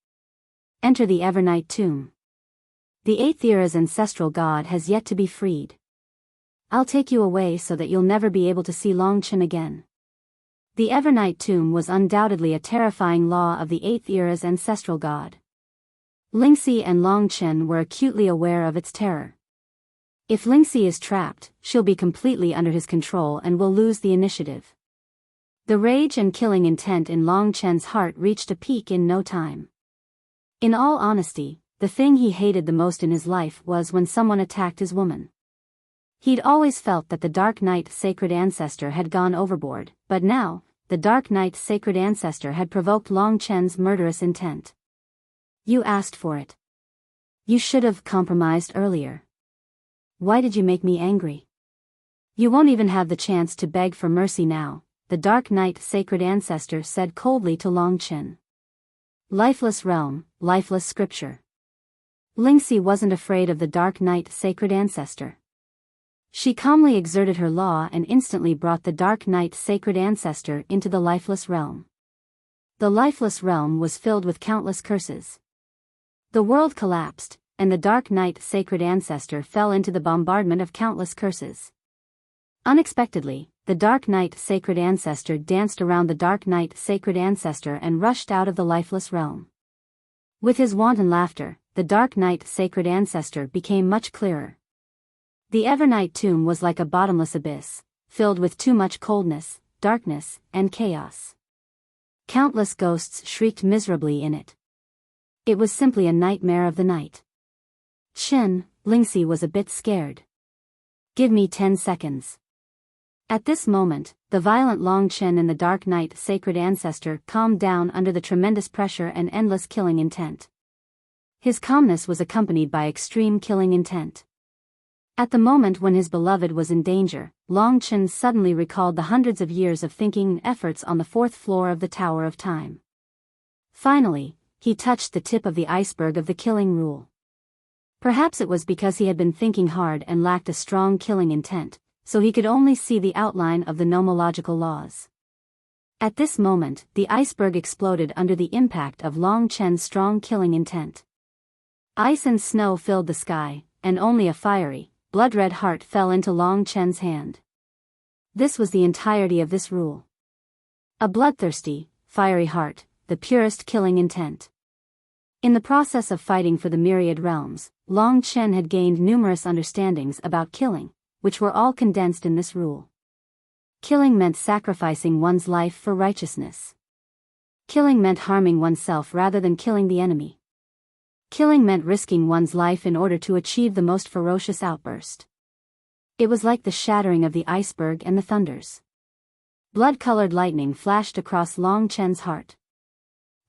"Enter the Evernight tomb. The 8th Era's ancestral god has yet to be freed. I'll take you away so that you'll never be able to see Long Chen again." The Evernight tomb was undoubtedly a terrifying law of the 8th Era's ancestral god. Lingxi and Long Chen were acutely aware of its terror. If Lingxi is trapped, she'll be completely under his control and will lose the initiative. The rage and killing intent in Long Chen's heart reached a peak in no time. In all honesty, the thing he hated the most in his life was when someone attacked his woman. He'd always felt that the Dark Knight Sacred Ancestor had gone overboard, but now, the Dark Knight Sacred Ancestor had provoked Long Chen's murderous intent. You asked for it. You should have compromised earlier. Why did you make me angry? You won't even have the chance to beg for mercy now, the Dark Knight Sacred Ancestor said coldly to Long Chen. Lifeless realm, lifeless scripture. Lingxi wasn't afraid of the Dark Knight Sacred Ancestor. She calmly exerted her law and instantly brought the Dark Knight Sacred Ancestor into the lifeless realm. The lifeless realm was filled with countless curses. The world collapsed, and the Dark Knight Sacred Ancestor fell into the bombardment of countless curses. Unexpectedly, the Dark Knight Sacred Ancestor danced around the Dark Knight Sacred Ancestor and rushed out of the lifeless realm. With his wanton laughter, the Dark Knight Sacred Ancestor became much clearer. The Evernight tomb was like a bottomless abyss, filled with too much coldness, darkness, and chaos. Countless ghosts shrieked miserably in it. It was simply a nightmare of the night. Lingxi was a bit scared. Give me 10 seconds. At this moment, the violent Long Chen and the Dark Knight Sacred Ancestor calmed down under the tremendous pressure and endless killing intent. His calmness was accompanied by extreme killing intent. At the moment when his beloved was in danger, Long Chen suddenly recalled the hundreds of years of thinking and efforts on the 4th floor of the Tower of Time. Finally, he touched the tip of the iceberg of the killing rule. Perhaps it was because he had been thinking hard and lacked a strong killing intent, so he could only see the outline of the nomological laws. At this moment, the iceberg exploded under the impact of Long Chen's strong killing intent. Ice and snow filled the sky, and only a fiery, blood-red heart fell into Long Chen's hand. This was the entirety of this rule. A bloodthirsty, fiery heart, the purest killing intent. In the process of fighting for the myriad realms, Long Chen had gained numerous understandings about killing, which were all condensed in this rule. Killing meant sacrificing one's life for righteousness. Killing meant harming oneself rather than killing the enemy. Killing meant risking one's life in order to achieve the most ferocious outburst. It was like the shattering of the iceberg and the thunders. Blood-colored lightning flashed across Long Chen's heart.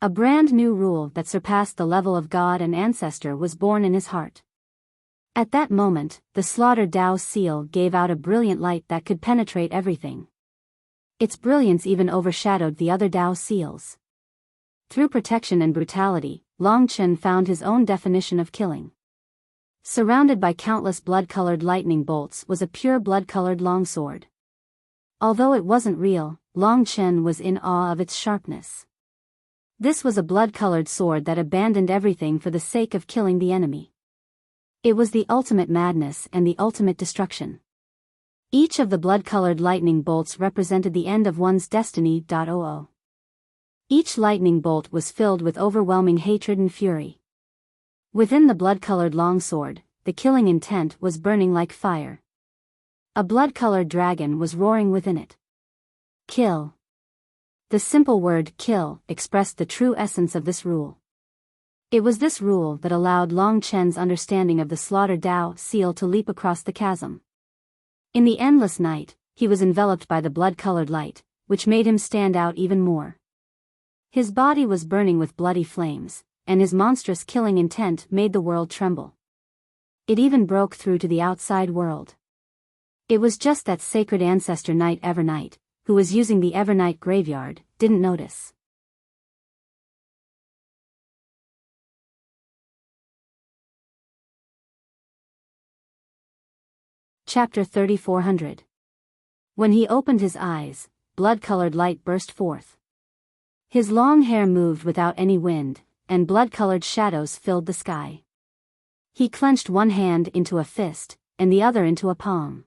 A brand new rule that surpassed the level of God and ancestor was born in his heart. At that moment, the Slaughter Dao seal gave out a brilliant light that could penetrate everything. Its brilliance even overshadowed the other Dao seals. Through protection and brutality, Long Chen found his own definition of killing. Surrounded by countless blood-colored lightning bolts was a pure blood-colored longsword. Although it wasn't real, Long Chen was in awe of its sharpness. This was a blood-colored sword that abandoned everything for the sake of killing the enemy. It was the ultimate madness and the ultimate destruction. Each of the blood-colored lightning bolts represented the end of one's destiny. Each lightning bolt was filled with overwhelming hatred and fury. Within the blood-colored longsword, the killing intent was burning like fire. A blood-colored dragon was roaring within it. Kill. The simple word kill expressed the true essence of this rule. It was this rule that allowed Long Chen's understanding of the Slaughter Dao seal to leap across the chasm. In the endless night, he was enveloped by the blood-colored light, which made him stand out even more. His body was burning with bloody flames, and his monstrous killing intent made the world tremble. It even broke through to the outside world. It was just that sacred ancestor Knight Evernight, who was using the Evernight graveyard, didn't notice. Chapter 3400. When he opened his eyes, blood-colored light burst forth. His long hair moved without any wind, and blood-colored shadows filled the sky. He clenched one hand into a fist, and the other into a palm.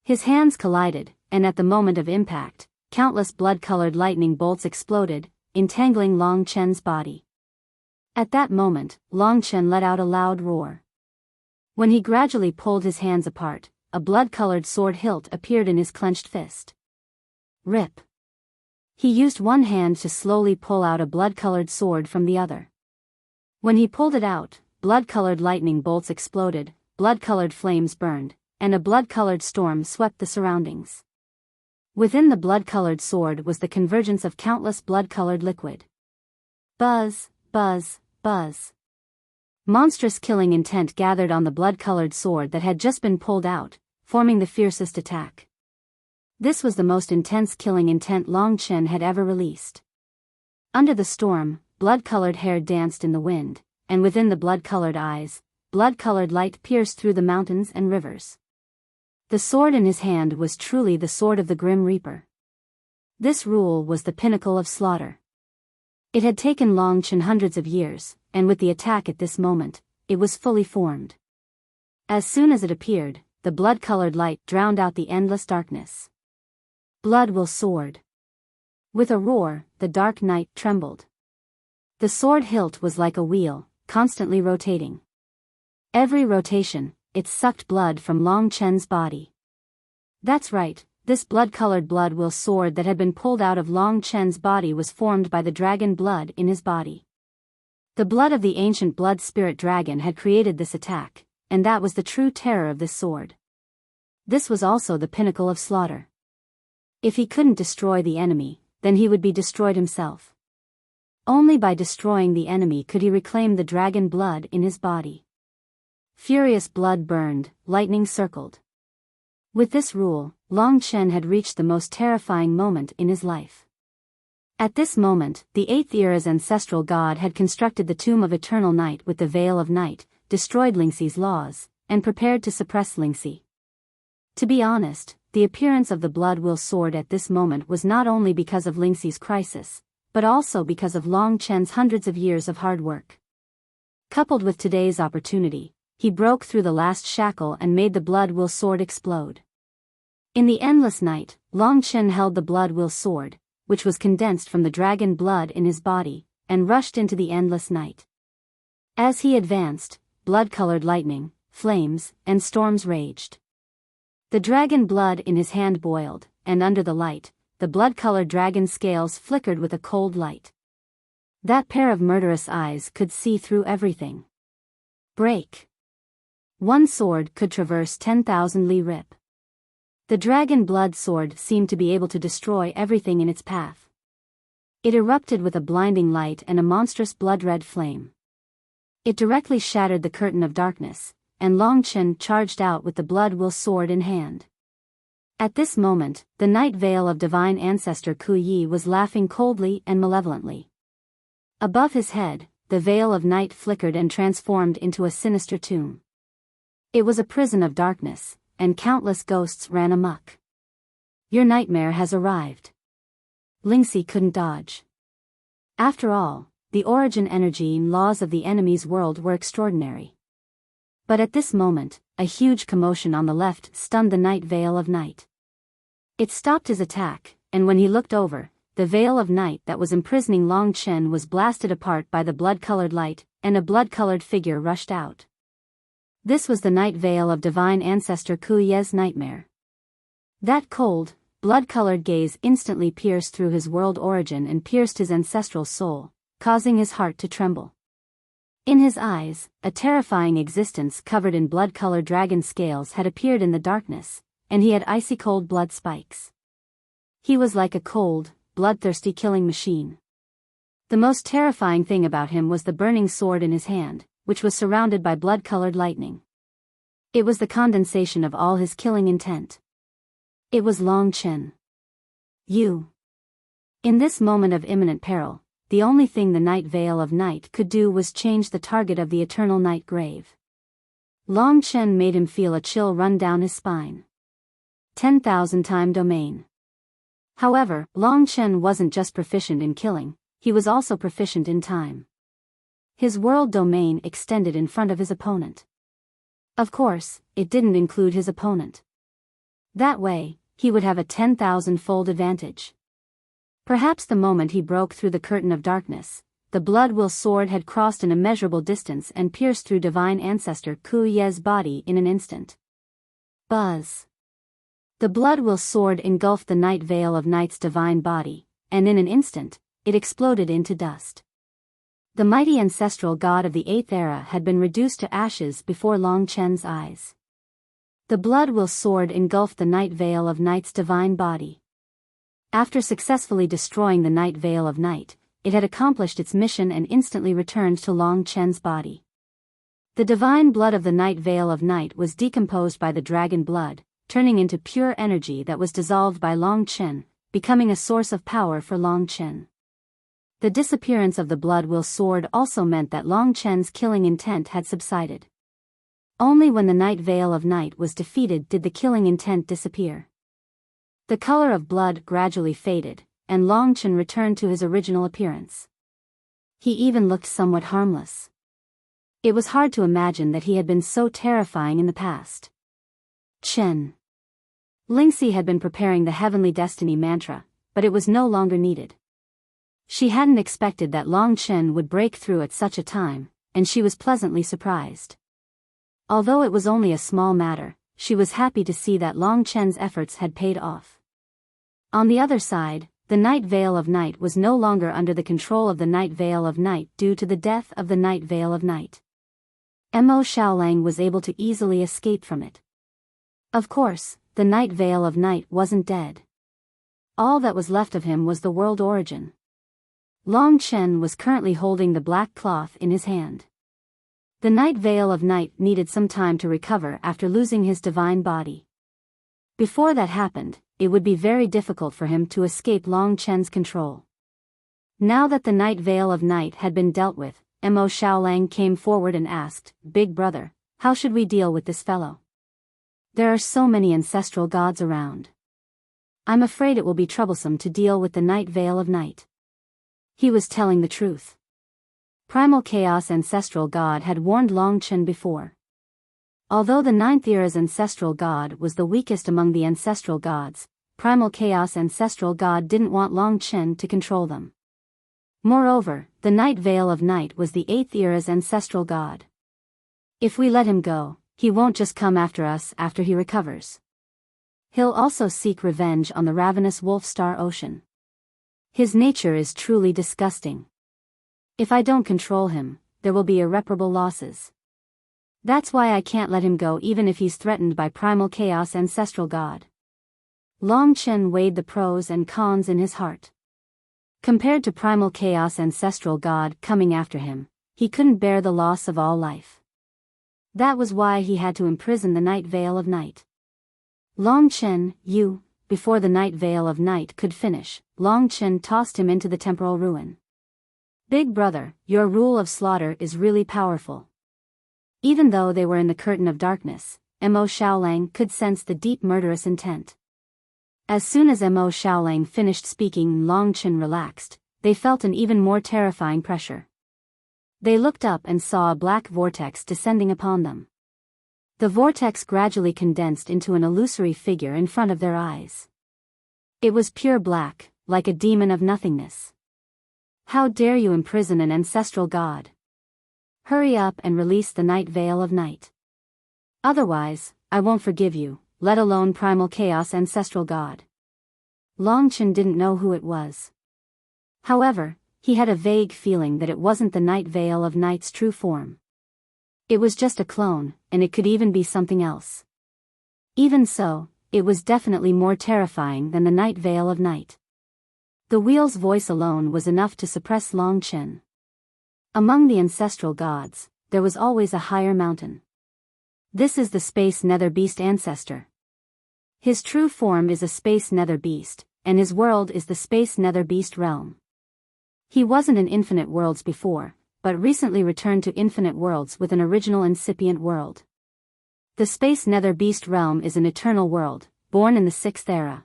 His hands collided, and at the moment of impact, countless blood-colored lightning bolts exploded, entangling Long Chen's body. At that moment, Long Chen let out a loud roar. When he gradually pulled his hands apart, a blood-colored sword hilt appeared in his clenched fist. Rip. He used one hand to slowly pull out a blood-colored sword from the other. When he pulled it out, blood-colored lightning bolts exploded, blood-colored flames burned, and a blood-colored storm swept the surroundings. Within the blood-colored sword was the convergence of countless blood-colored liquid. Buzz, buzz, buzz. Monstrous killing intent gathered on the blood-colored sword that had just been pulled out, forming the fiercest attack. This was the most intense killing intent Long Chen had ever released. Under the storm, blood-colored hair danced in the wind, and within the blood-colored eyes, blood-colored light pierced through the mountains and rivers. The sword in his hand was truly the sword of the Grim Reaper. This rule was the pinnacle of slaughter. It had taken Long Chen hundreds of years, and with the attack at this moment, it was fully formed. As soon as it appeared, the blood-colored light drowned out the endless darkness. Blood will sword. With a roar, the dark night trembled. The sword hilt was like a wheel, constantly rotating. Every rotation, it sucked blood from Long Chen's body. That's right, this blood-colored blood will sword that had been pulled out of Long Chen's body was formed by the dragon blood in his body. The blood of the ancient blood spirit dragon had created this attack, and that was the true terror of this sword. This was also the pinnacle of slaughter. If he couldn't destroy the enemy, then he would be destroyed himself. Only by destroying the enemy could he reclaim the dragon blood in his body. Furious blood burned, lightning circled. With this rule, Long Chen had reached the most terrifying moment in his life. At this moment, the 8th era's ancestral god had constructed the Tomb of Eternal Night with the Veil of Night, destroyed Lingxi's laws, and prepared to suppress Lingxi. To be honest, the appearance of the blood will sword at this moment was not only because of Lingxi's crisis, but also because of Long Chen's hundreds of years of hard work. Coupled with today's opportunity, he broke through the last shackle and made the blood will sword explode. In the endless night, Long Chen held the blood will sword, which was condensed from the dragon blood in his body, and rushed into the endless night. As he advanced, blood-colored lightning, flames, and storms raged. The dragon blood in his hand boiled, and under the light, the blood-colored dragon scales flickered with a cold light. That pair of murderous eyes could see through everything. Break. One sword could traverse 10,000 li rip. The dragon blood sword seemed to be able to destroy everything in its path. It erupted with a blinding light and a monstrous blood-red flame. It directly shattered the curtain of darkness, and Long Chen charged out with the blood will sword in hand. At this moment, the night veil of divine ancestor Ku Yi was laughing coldly and malevolently. Above his head, the veil of night flickered and transformed into a sinister tomb. It was a prison of darkness, and countless ghosts ran amok. Your nightmare has arrived. Lingxi couldn't dodge. After all, the origin energy and laws of the enemy's world were extraordinary. But at this moment, a huge commotion on the left stunned the night veil of night. It stopped his attack, and when he looked over, the veil of night that was imprisoning Long Chen was blasted apart by the blood-colored light, and a blood-colored figure rushed out. This was the night veil of divine ancestor Ku Ye's nightmare. That cold, blood-colored gaze instantly pierced through his world origin and pierced his ancestral soul, causing his heart to tremble. In his eyes, a terrifying existence covered in blood-colored dragon scales had appeared in the darkness, and he had icy-cold blood spikes. He was like a cold, bloodthirsty killing machine. The most terrifying thing about him was the burning sword in his hand, which was surrounded by blood-colored lightning. It was the condensation of all his killing intent. It was Long Chen. You. In this moment of imminent peril, the only thing the night veil of night could do was change the target of the eternal night grave. Long Chen made him feel a chill run down his spine. 10,000 time domain. However, Long Chen wasn't just proficient in killing, he was also proficient in time. His world domain extended in front of his opponent. Of course, it didn't include his opponent. That way, he would have a 10,000-fold advantage. Perhaps the moment he broke through the curtain of darkness, the blood will sword had crossed an immeasurable distance and pierced through divine ancestor Ku Ye's body in an instant. Buzz. The blood will sword engulfed the night veil of night's divine body, and in an instant, it exploded into dust. The mighty ancestral god of the 8th era had been reduced to ashes before Long Chen's eyes. The blood-will sword engulfed the Night Veil of Night's divine body. After successfully destroying the Night Veil of Night, it had accomplished its mission and instantly returned to Long Chen's body. The divine blood of the Night Veil of Night was decomposed by the dragon blood, turning into pure energy that was dissolved by Long Chen, becoming a source of power for Long Chen. The disappearance of the blood-will sword also meant that Long Chen's killing intent had subsided. Only when the Night Veil of Night was defeated did the killing intent disappear. The color of blood gradually faded, and Long Chen returned to his original appearance. He even looked somewhat harmless. It was hard to imagine that he had been so terrifying in the past. Chen. Lingxi had been preparing the Heavenly Destiny mantra, but it was no longer needed. She hadn't expected that Long Chen would break through at such a time, and she was pleasantly surprised. Although it was only a small matter, she was happy to see that Long Chen's efforts had paid off. On the other side, the Night Veil of Night was no longer under the control of the Night Veil of Night due to the death of the Night Veil of Night. Mo Xiaolang was able to easily escape from it. Of course, the Night Veil of Night wasn't dead. All that was left of him was the world origin. Long Chen was currently holding the black cloth in his hand. The Night Veil of Night needed some time to recover after losing his divine body. Before that happened, it would be very difficult for him to escape Long Chen's control. Now that the Night Veil of Night had been dealt with, Mo Xiaolang came forward and asked, "Big brother, how should we deal with this fellow? There are so many ancestral gods around. I'm afraid it will be troublesome to deal with the Night Veil of Night." He was telling the truth. Primal Chaos Ancestral God had warned Long Chen before. Although the Ninth Era's Ancestral God was the weakest among the Ancestral Gods, Primal Chaos Ancestral God didn't want Long Chen to control them. Moreover, the Night Veil of Night was the Eighth Era's Ancestral God. If we let him go, he won't just come after us after he recovers. He'll also seek revenge on the ravenous Wolf-Star Ocean. His nature is truly disgusting. If I don't control him, there will be irreparable losses. That's why I can't let him go even if he's threatened by Primal Chaos Ancestral God. Long Chen weighed the pros and cons in his heart. Compared to Primal Chaos Ancestral God coming after him, he couldn't bear the loss of all life. That was why he had to imprison the Night Veil of Night. Long Chen, you, before the Night Veil of Night could finish, Long Chen tossed him into the temporal ruin. Big brother, your rule of slaughter is really powerful. Even though they were in the curtain of darkness, Mo Xiaolang could sense the deep murderous intent. As soon as Mo Xiaolang finished speaking and Long Chen relaxed, they felt an even more terrifying pressure. They looked up and saw a black vortex descending upon them. The vortex gradually condensed into an illusory figure in front of their eyes. It was pure black, like a demon of nothingness. How dare you imprison an ancestral god? Hurry up and release the Night Veil of Night. Otherwise, I won't forgive you, let alone Primal Chaos Ancestral God. Long Chen didn't know who it was. However, he had a vague feeling that it wasn't the Night Veil of Night's true form. It was just a clone, and it could even be something else. Even so, it was definitely more terrifying than the Night Veil of Night. The wheel's voice alone was enough to suppress Long Chen. Among the ancestral gods, there was always a higher mountain. This is the Space Nether Beast ancestor. His true form is a Space Nether Beast, and his world is the Space Nether Beast realm. He wasn't in Infinite Worlds before, but recently returned to Infinite Worlds with an original incipient world. The Space Nether Beast realm is an eternal world, born in the Sixth Era.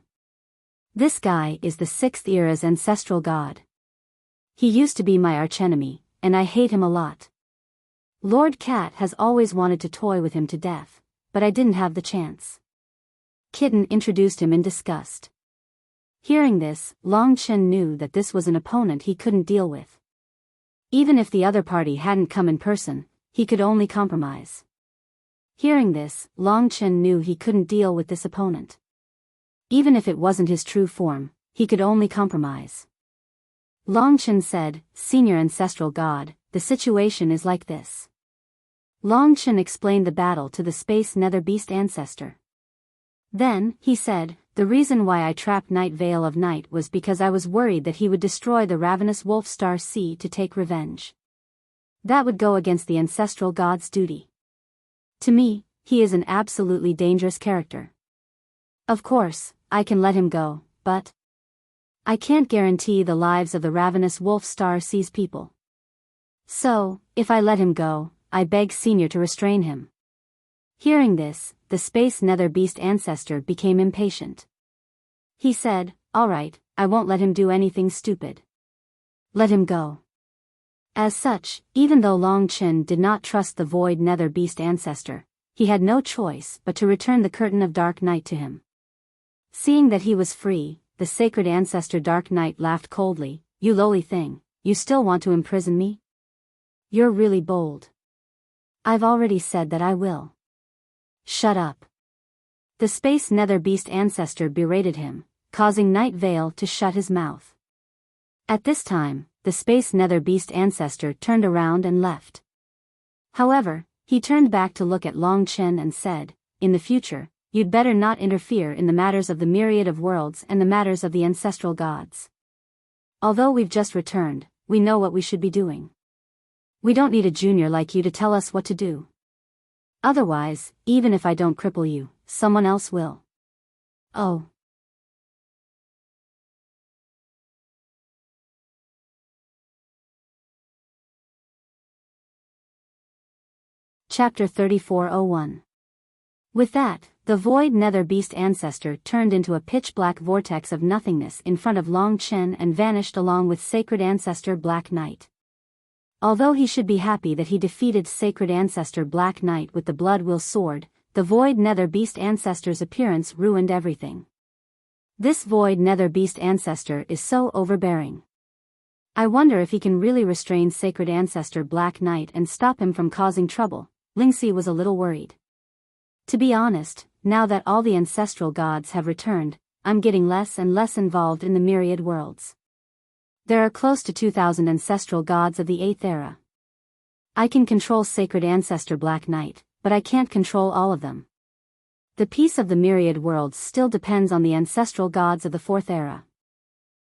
This guy is the Sixth Era's ancestral god. He used to be my archenemy, and I hate him a lot. Lord Cat has always wanted to toy with him to death, but I didn't have the chance. Kitten introduced him in disgust. Hearing this, Long Chen knew that this was an opponent he couldn't deal with. Even if the other party hadn't come in person, he could only compromise. Hearing this, Long Chen knew he couldn't deal with this opponent. Even if it wasn't his true form, he could only compromise. Long Chen said, "Senior Ancestral God, the situation is like this. Long Chen explained the battle to the space nether beast ancestor. Then, he said, the reason why I trapped Night Veil of Night was because I was worried that he would destroy the ravenous wolf star sea to take revenge. That would go against the ancestral god's duty. To me, he is an absolutely dangerous character. Of course, I can let him go, but I can't guarantee the lives of the ravenous wolf star sea's people. So, if I let him go, I beg Senior to restrain him. Hearing this, the space nether beast ancestor became impatient. He said, all right, I won't let him do anything stupid. Let him go. As such, even though Long Chen did not trust the void nether beast ancestor, he had no choice but to return the curtain of dark night to him. Seeing that he was free, the sacred ancestor Dark Knight laughed coldly. You lowly thing, you still want to imprison me? You're really bold. I've already said that I will. Shut up. The space nether beast ancestor berated him, causing Night Veil to shut his mouth. At this time, the space nether beast ancestor turned around and left. However, he turned back to look at Long Chen and said, in the future, you'd better not interfere in the matters of the myriad of worlds and the matters of the ancestral gods. Although we've just returned, we know what we should be doing. We don't need a junior like you to tell us what to do. Otherwise, even if I don't cripple you, someone else will. Oh. Chapter 3401. With that, the void nether beast ancestor turned into a pitch-black vortex of nothingness in front of Long Chen and vanished along with sacred ancestor Black Knight. Although he should be happy that he defeated sacred ancestor Black Knight with the blood will sword, the void nether beast ancestor's appearance ruined everything. This void nether beast ancestor is so overbearing. I wonder if he can really restrain sacred ancestor Black Knight and stop him from causing trouble. Lingxi was a little worried. To be honest, now that all the ancestral gods have returned, I'm getting less and less involved in the myriad worlds. There are close to 2,000 ancestral gods of the 8th era. I can control sacred ancestor Black Knight, but I can't control all of them. The peace of the myriad worlds still depends on the ancestral gods of the 4th era.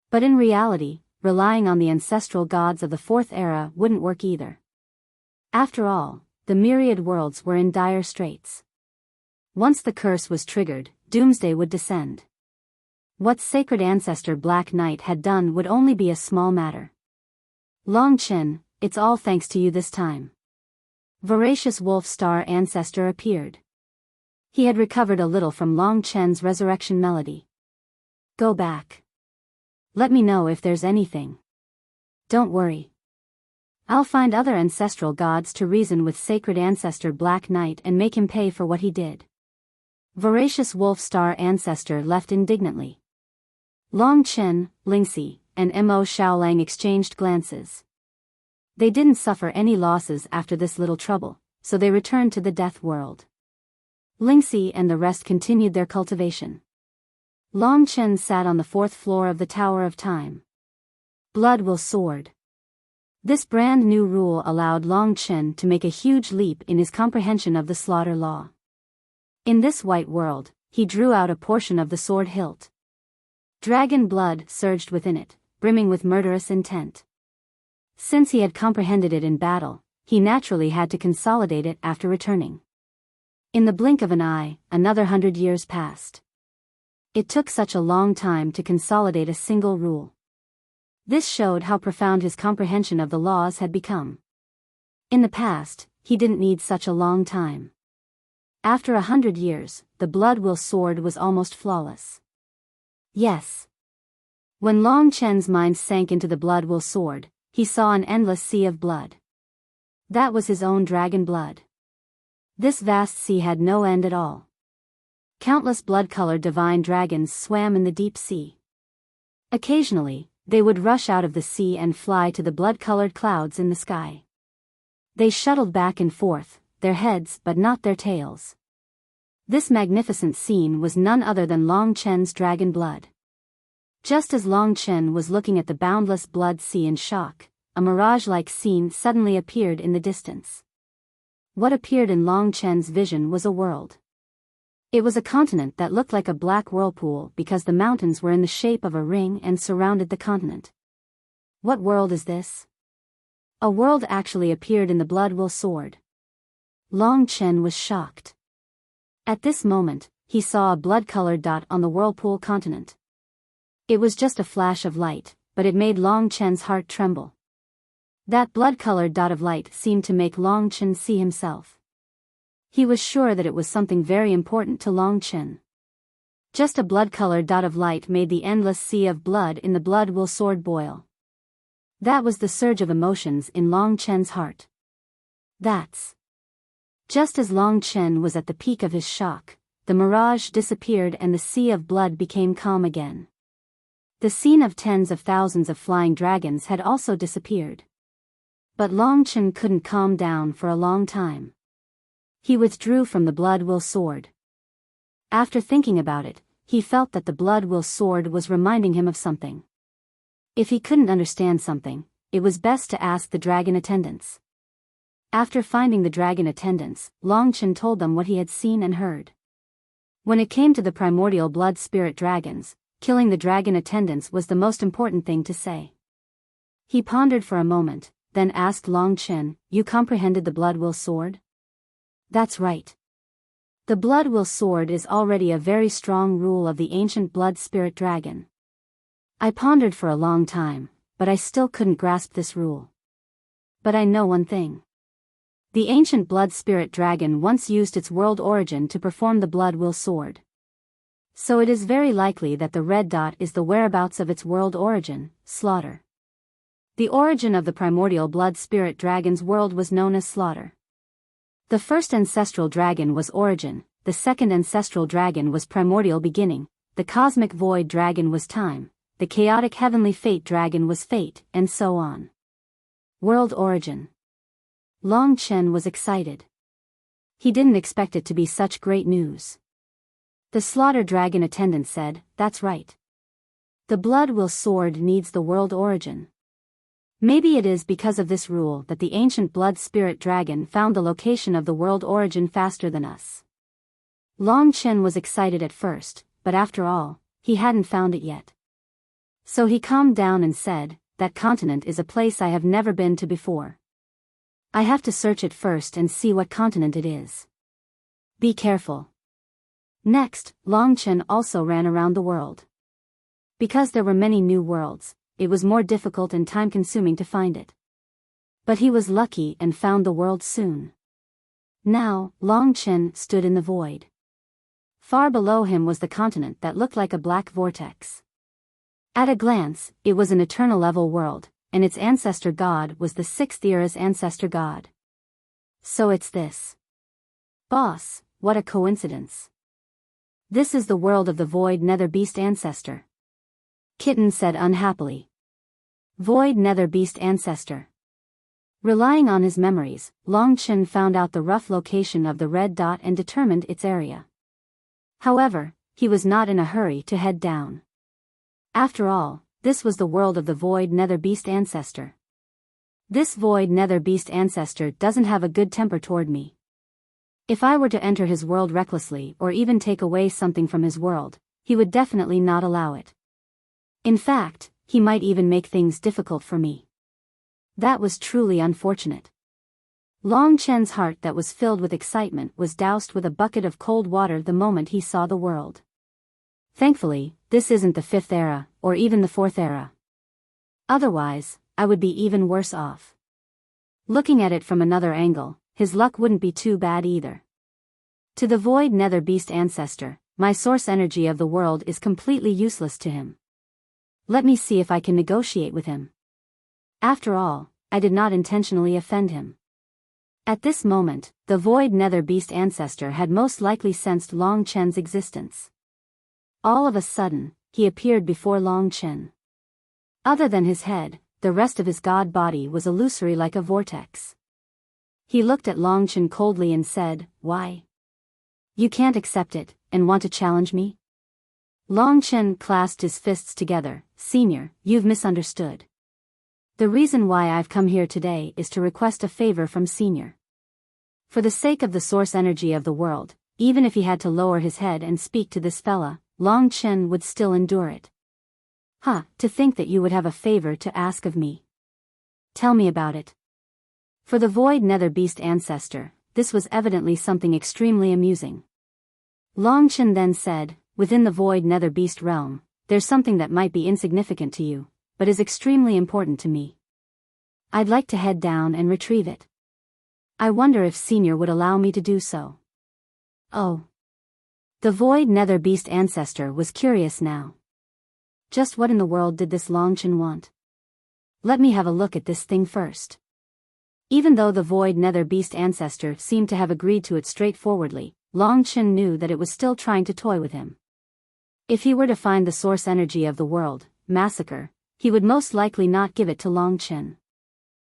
But in reality, relying on the ancestral gods of the 4th era wouldn't work either. After all, the myriad worlds were in dire straits. Once the curse was triggered, doomsday would descend. What sacred ancestor Black Knight had done would only be a small matter. Long Chen, it's all thanks to you this time. Voracious Wolf Star ancestor appeared. He had recovered a little from Long Chen's resurrection melody. Go back. Let me know if there's anything. Don't worry. I'll find other ancestral gods to reason with sacred ancestor Black Knight and make him pay for what he did. Voracious Wolf Star ancestor left indignantly. Long Chen, Lingxi, and Mo Xiaolang exchanged glances. They didn't suffer any losses after this little trouble, so they returned to the death world. Lingxi and the rest continued their cultivation. Long Chen sat on the 4th floor of the Tower of Time. Blood will sword. This brand new rule allowed Long Chen to make a huge leap in his comprehension of the slaughter law. In this white world, he drew out a portion of the sword hilt. Dragon blood surged within it, brimming with murderous intent. Since he had comprehended it in battle, he naturally had to consolidate it after returning. In the blink of an eye, another 100 years passed. It took such a long time to consolidate a single rule. This showed how profound his comprehension of the laws had become. In the past, he didn't need such a long time. After 100 years, the blood will sword was almost flawless. Yes. When Long Chen's mind sank into the blood will sword, he saw an endless sea of blood. That was his own dragon blood. This vast sea had no end at all. Countless blood-colored divine dragons swam in the deep sea. Occasionally, they would rush out of the sea and fly to the blood-colored clouds in the sky. They shuttled back and forth, their heads but not their tails. This magnificent scene was none other than Long Chen's dragon blood. Just as Long Chen was looking at the boundless blood sea in shock, a mirage-like scene suddenly appeared in the distance. What appeared in Long Chen's vision was a world. It was a continent that looked like a black whirlpool because the mountains were in the shape of a ring and surrounded the continent. What world is this? A world actually appeared in the blood will sword. Long Chen was shocked. At this moment, he saw a blood-colored dot on the whirlpool continent. It was just a flash of light, but it made Long Chen's heart tremble. That blood-colored dot of light seemed to make Long Chen see himself. He was sure that it was something very important to Long Chen. Just a blood-colored dot of light made the endless sea of blood in the blood will sword boil. That was the surge of emotions in Long Chen's heart. That's. Just as Long Chen was at the peak of his shock, the mirage disappeared and the sea of blood became calm again. The scene of tens of thousands of flying dragons had also disappeared. But Long Chen couldn't calm down for a long time. He withdrew from the blood will sword. After thinking about it, he felt that the blood will sword was reminding him of something. If he couldn't understand something, it was best to ask the dragon attendants. After finding the dragon attendants, Long Chen told them what he had seen and heard. When it came to the primordial blood spirit dragons, killing the dragon attendants was the most important thing to say. He pondered for a moment, then asked Long Chen, "You comprehended the blood will sword?" "That's right. The blood will sword is already a very strong rule of the ancient blood spirit dragon. I pondered for a long time, but I still couldn't grasp this rule. But I know one thing. The ancient blood spirit dragon once used its world origin to perform the blood will sword. So it is very likely that the red dot is the whereabouts of its world origin, Slaughter. The origin of the primordial blood spirit dragon's world was known as Slaughter. The first ancestral dragon was Origin, the second ancestral dragon was Primordial Beginning, the cosmic void dragon was Time, the chaotic heavenly fate dragon was Fate, and so on. World origin. Long Chen was excited. He didn't expect it to be such great news. The Slaughter Dragon attendant said, "That's right. The blood will sword needs the world origin. Maybe it is because of this rule that the ancient blood spirit dragon found the location of the world origin faster than us." Long Chen was excited at first, but after all, he hadn't found it yet. So he calmed down and said, "That continent is a place I have never been to before. I have to search it first and see what continent it is. Be careful." Next, Long Chen also ran around the world. Because there were many new worlds, it was more difficult and time-consuming to find it. But he was lucky and found the world soon. Now, Long Chen stood in the void. Far below him was the continent that looked like a black vortex. At a glance, it was an eternal level world, and its ancestor god was the 6th era's ancestor god. So it's this. Boss, what a coincidence. This is the world of the void nether beast ancestor. Kitten said unhappily. Void nether beast ancestor. Relying on his memories, Long Chen found out the rough location of the red dot and determined its area. However, he was not in a hurry to head down. After all, this was the world of the void nether beast ancestor. This void nether beast ancestor doesn't have a good temper toward me. If I were to enter his world recklessly or even take away something from his world, he would definitely not allow it. In fact, he might even make things difficult for me. That was truly unfortunate. Long Chen's heart that was filled with excitement was doused with a bucket of cold water the moment he saw the world. Thankfully, this isn't the 5th era, or even the 4th era. Otherwise, I would be even worse off. Looking at it from another angle, his luck wouldn't be too bad either. To the void nether beast ancestor, my source energy of the world is completely useless to him. Let me see if I can negotiate with him. After all, I did not intentionally offend him. At this moment, the void nether beast ancestor had most likely sensed Long Chen's existence. All of a sudden, he appeared before Long Chen. Other than his head, the rest of his god body was illusory like a vortex. He looked at Long Chen coldly and said, "Why? You can't accept it, and want to challenge me?" Long Chen clasped his fists together. "Senior, you've misunderstood. The reason why I've come here today is to request a favor from Senior. For the sake of the source energy of the world, even if he had to lower his head and speak to this fella, Long Chen would still endure it. To think that you would have a favor to ask of me. Tell me about it. For the Void Nether Beast ancestor, this was evidently something extremely amusing. Long Chen then said, within the Void Nether Beast realm, there's something that might be insignificant to you, but is extremely important to me. I'd like to head down and retrieve it. I wonder if Senior would allow me to do so. Oh. The Void Nether Beast ancestor was curious now. Just what in the world did this Long Chen want? Let me have a look at this thing first. Even though the Void Nether Beast ancestor seemed to have agreed to it straightforwardly, Long Chen knew that it was still trying to toy with him. If he were to find the source energy of the world, Massacre, he would most likely not give it to Long Chen.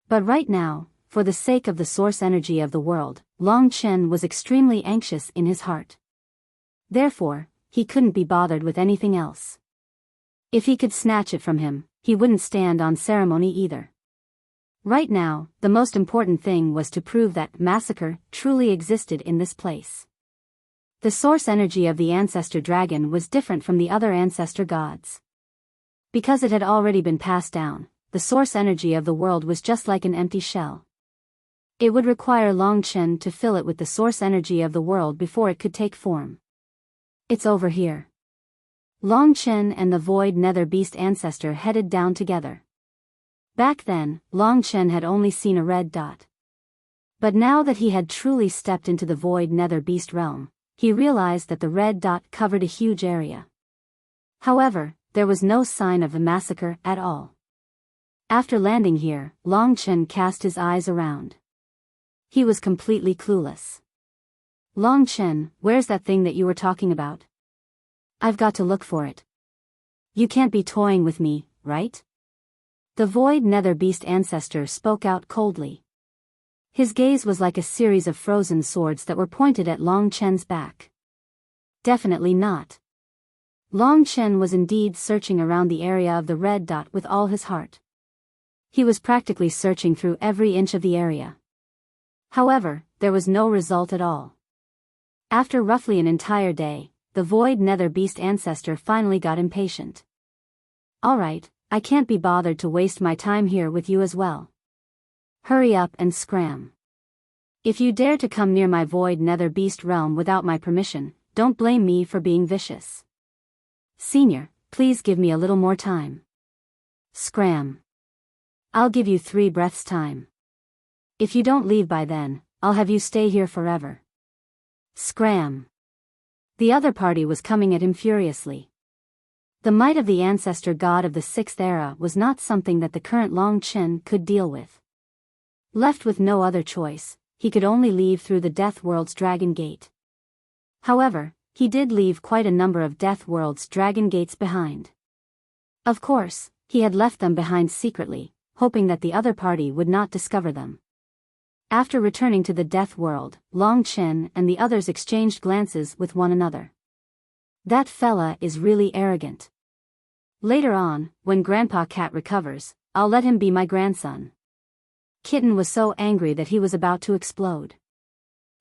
But right now, for the sake of the source energy of the world, Long Chen was extremely anxious in his heart. Therefore, he couldn't be bothered with anything else. If he could snatch it from him, he wouldn't stand on ceremony either. Right now, the most important thing was to prove that Massacre truly existed in this place. The source energy of the ancestor dragon was different from the other ancestor gods. Because it had already been passed down, the source energy of the world was just like an empty shell. It would require Long Chen to fill it with the source energy of the world before it could take form. It's over here. Long Chen and the Void Nether Beast ancestor headed down together. Back then, Long Chen had only seen a red dot. But now that he had truly stepped into the Void Nether Beast realm, he realized that the red dot covered a huge area. However, there was no sign of the Massacre at all. After landing here, Long Chen cast his eyes around. He was completely clueless. Long Chen, where's that thing that you were talking about? I've got to look for it. You can't be toying with me, right? The Void Nether Beast ancestor spoke out coldly. His gaze was like a series of frozen swords that were pointed at Long Chen's back. Definitely not. Long Chen was indeed searching around the area of the red dot with all his heart. He was practically searching through every inch of the area. However, there was no result at all. After roughly an entire day, the Void Nether Beast ancestor finally got impatient. Alright, I can't be bothered to waste my time here with you as well. Hurry up and scram. If you dare to come near my Void Nether Beast realm without my permission, don't blame me for being vicious. Senior, please give me a little more time. Scram. I'll give you 3 breaths time. If you don't leave by then, I'll have you stay here forever. Scram. The other party was coming at him furiously. The might of the ancestor god of the 6th era was not something that the current Long Chen could deal with. Left with no other choice, he could only leave through the Death World's Dragon Gate. However, he did leave quite a number of Death World's Dragon Gates behind. Of course, he had left them behind secretly, hoping that the other party would not discover them. After returning to the Death World, Long Chen and the others exchanged glances with one another. That fella is really arrogant. Later on, when Grandpa Cat recovers, I'll let him be my grandson. Kitten was so angry that he was about to explode.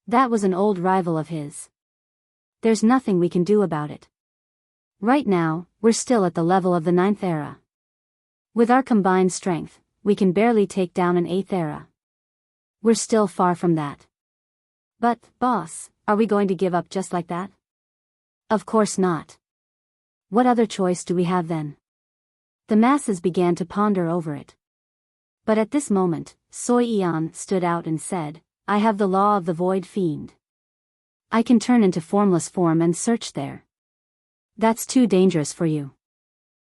That was an old rival of his. There's nothing we can do about it. Right now, we're still at the level of the 9th era. With our combined strength, we can barely take down an 8th era. We're still far from that. But, boss, are we going to give up just like that? Of course not. What other choice do we have then? The masses began to ponder over it. But at this moment, Soi Eon stood out and said, I have the law of the Void Fiend. I can turn into formless form and search there. That's too dangerous for you.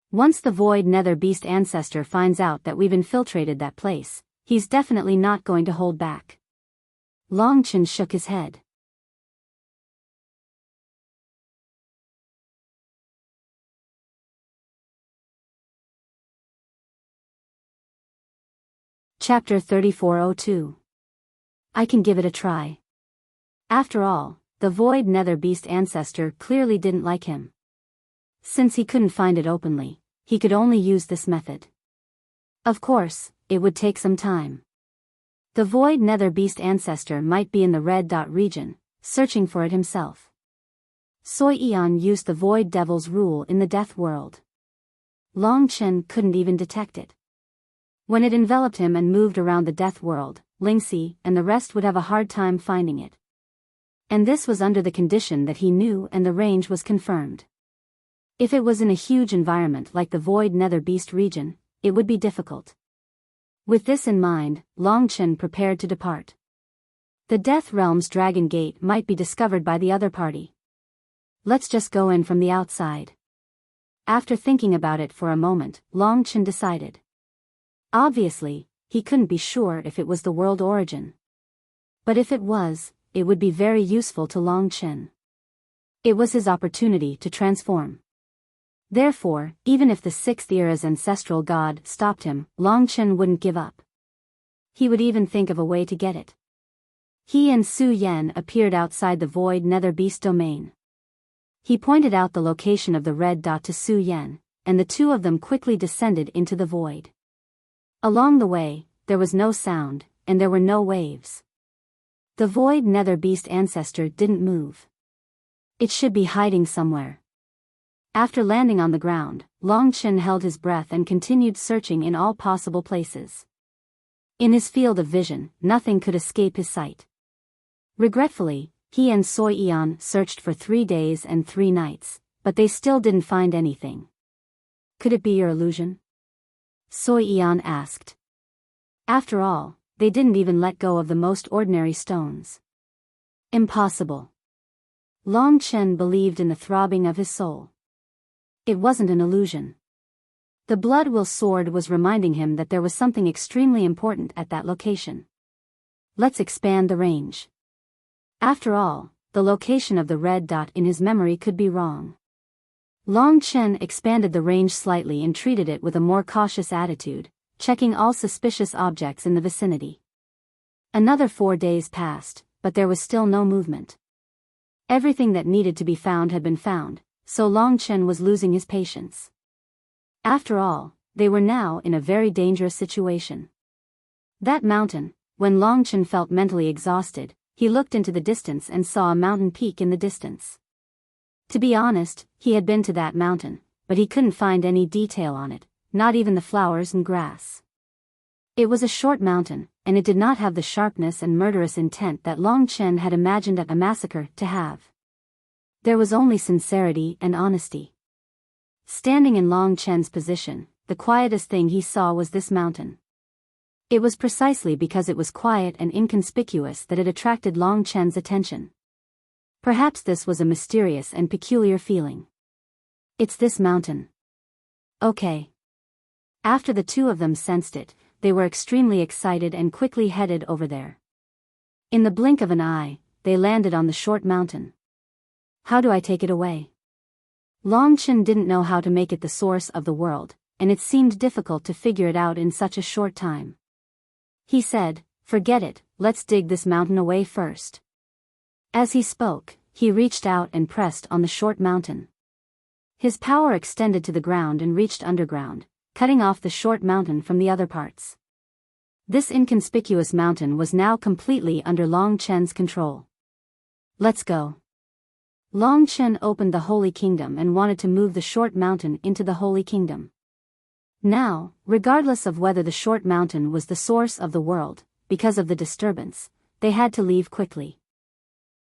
Once the Void Nether Beast ancestor finds out that we've infiltrated that place, he's definitely not going to hold back. Long Chen shook his head. Chapter 3402. I can give it a try. After all, the Void Nether Beast ancestor clearly didn't like him. Since he couldn't find it openly, he could only use this method. Of course, it would take some time. The void nether beast ancestor might be in the red dot region, searching for it himself. Soi Eon used the void devil's rule in the death world. Long Chen couldn't even detect it. When it enveloped him and moved around the death world, Lingxi and the rest would have a hard time finding it. And this was under the condition that he knew and the range was confirmed. If it was in a huge environment like the void nether beast region, it would be difficult. With this in mind, Long Chen prepared to depart. The Death Realm's Dragon Gate might be discovered by the other party. Let's just go in from the outside. After thinking about it for a moment, Long Chen decided. Obviously, he couldn't be sure if it was the world origin. But if it was, it would be very useful to Long Chen. It was his opportunity to transform. Therefore, even if the 6th era's ancestral god stopped him, Long Chen wouldn't give up. He would even think of a way to get it. He and Su Yan appeared outside the void nether beast domain. He pointed out the location of the red dot to Su Yan, and the two of them quickly descended into the void. Along the way, there was no sound, and there were no waves. The void nether beast ancestor didn't move. It should be hiding somewhere. After landing on the ground, Long Chen held his breath and continued searching in all possible places. In his field of vision, nothing could escape his sight. Regretfully, he and Soi Eon searched for 3 days and 3 nights, but they still didn't find anything. Could it be your illusion? Soi Eon asked. After all, they didn't even let go of the most ordinary stones. Impossible. Long Chen believed in the throbbing of his soul. It wasn't an illusion. The Blood Will sword was reminding him that there was something extremely important at that location. Let's expand the range. After all, the location of the red dot in his memory could be wrong. Long Chen expanded the range slightly and treated it with a more cautious attitude, checking all suspicious objects in the vicinity. Another 4 days passed, but there was still no movement. Everything that needed to be found had been found, so Long Chen was losing his patience. After all, they were now in a very dangerous situation. That mountain, when Long Chen felt mentally exhausted, he looked into the distance and saw a mountain peak in the distance. To be honest, he had been to that mountain, but he couldn't find any detail on it, not even the flowers and grass. It was a short mountain, and it did not have the sharpness and murderous intent that Long Chen had imagined a massacre to have. There was only sincerity and honesty. Standing in Long Chen's position, the quietest thing he saw was this mountain. It was precisely because it was quiet and inconspicuous that it attracted Long Chen's attention. Perhaps this was a mysterious and peculiar feeling. It's this mountain. Okay. After the two of them sensed it, they were extremely excited and quickly headed over there. In the blink of an eye, they landed on the short mountain. How do I take it away? Long Chen didn't know how to make it the source of the world, and it seemed difficult to figure it out in such a short time. He said, "Forget it, let's dig this mountain away first." As he spoke, he reached out and pressed on the short mountain. His power extended to the ground and reached underground, cutting off the short mountain from the other parts. This inconspicuous mountain was now completely under Long Chen's control. Let's go. Long Chen opened the Holy Kingdom and wanted to move the short mountain into the Holy Kingdom. Now, regardless of whether the short mountain was the source of the world, because of the disturbance, they had to leave quickly.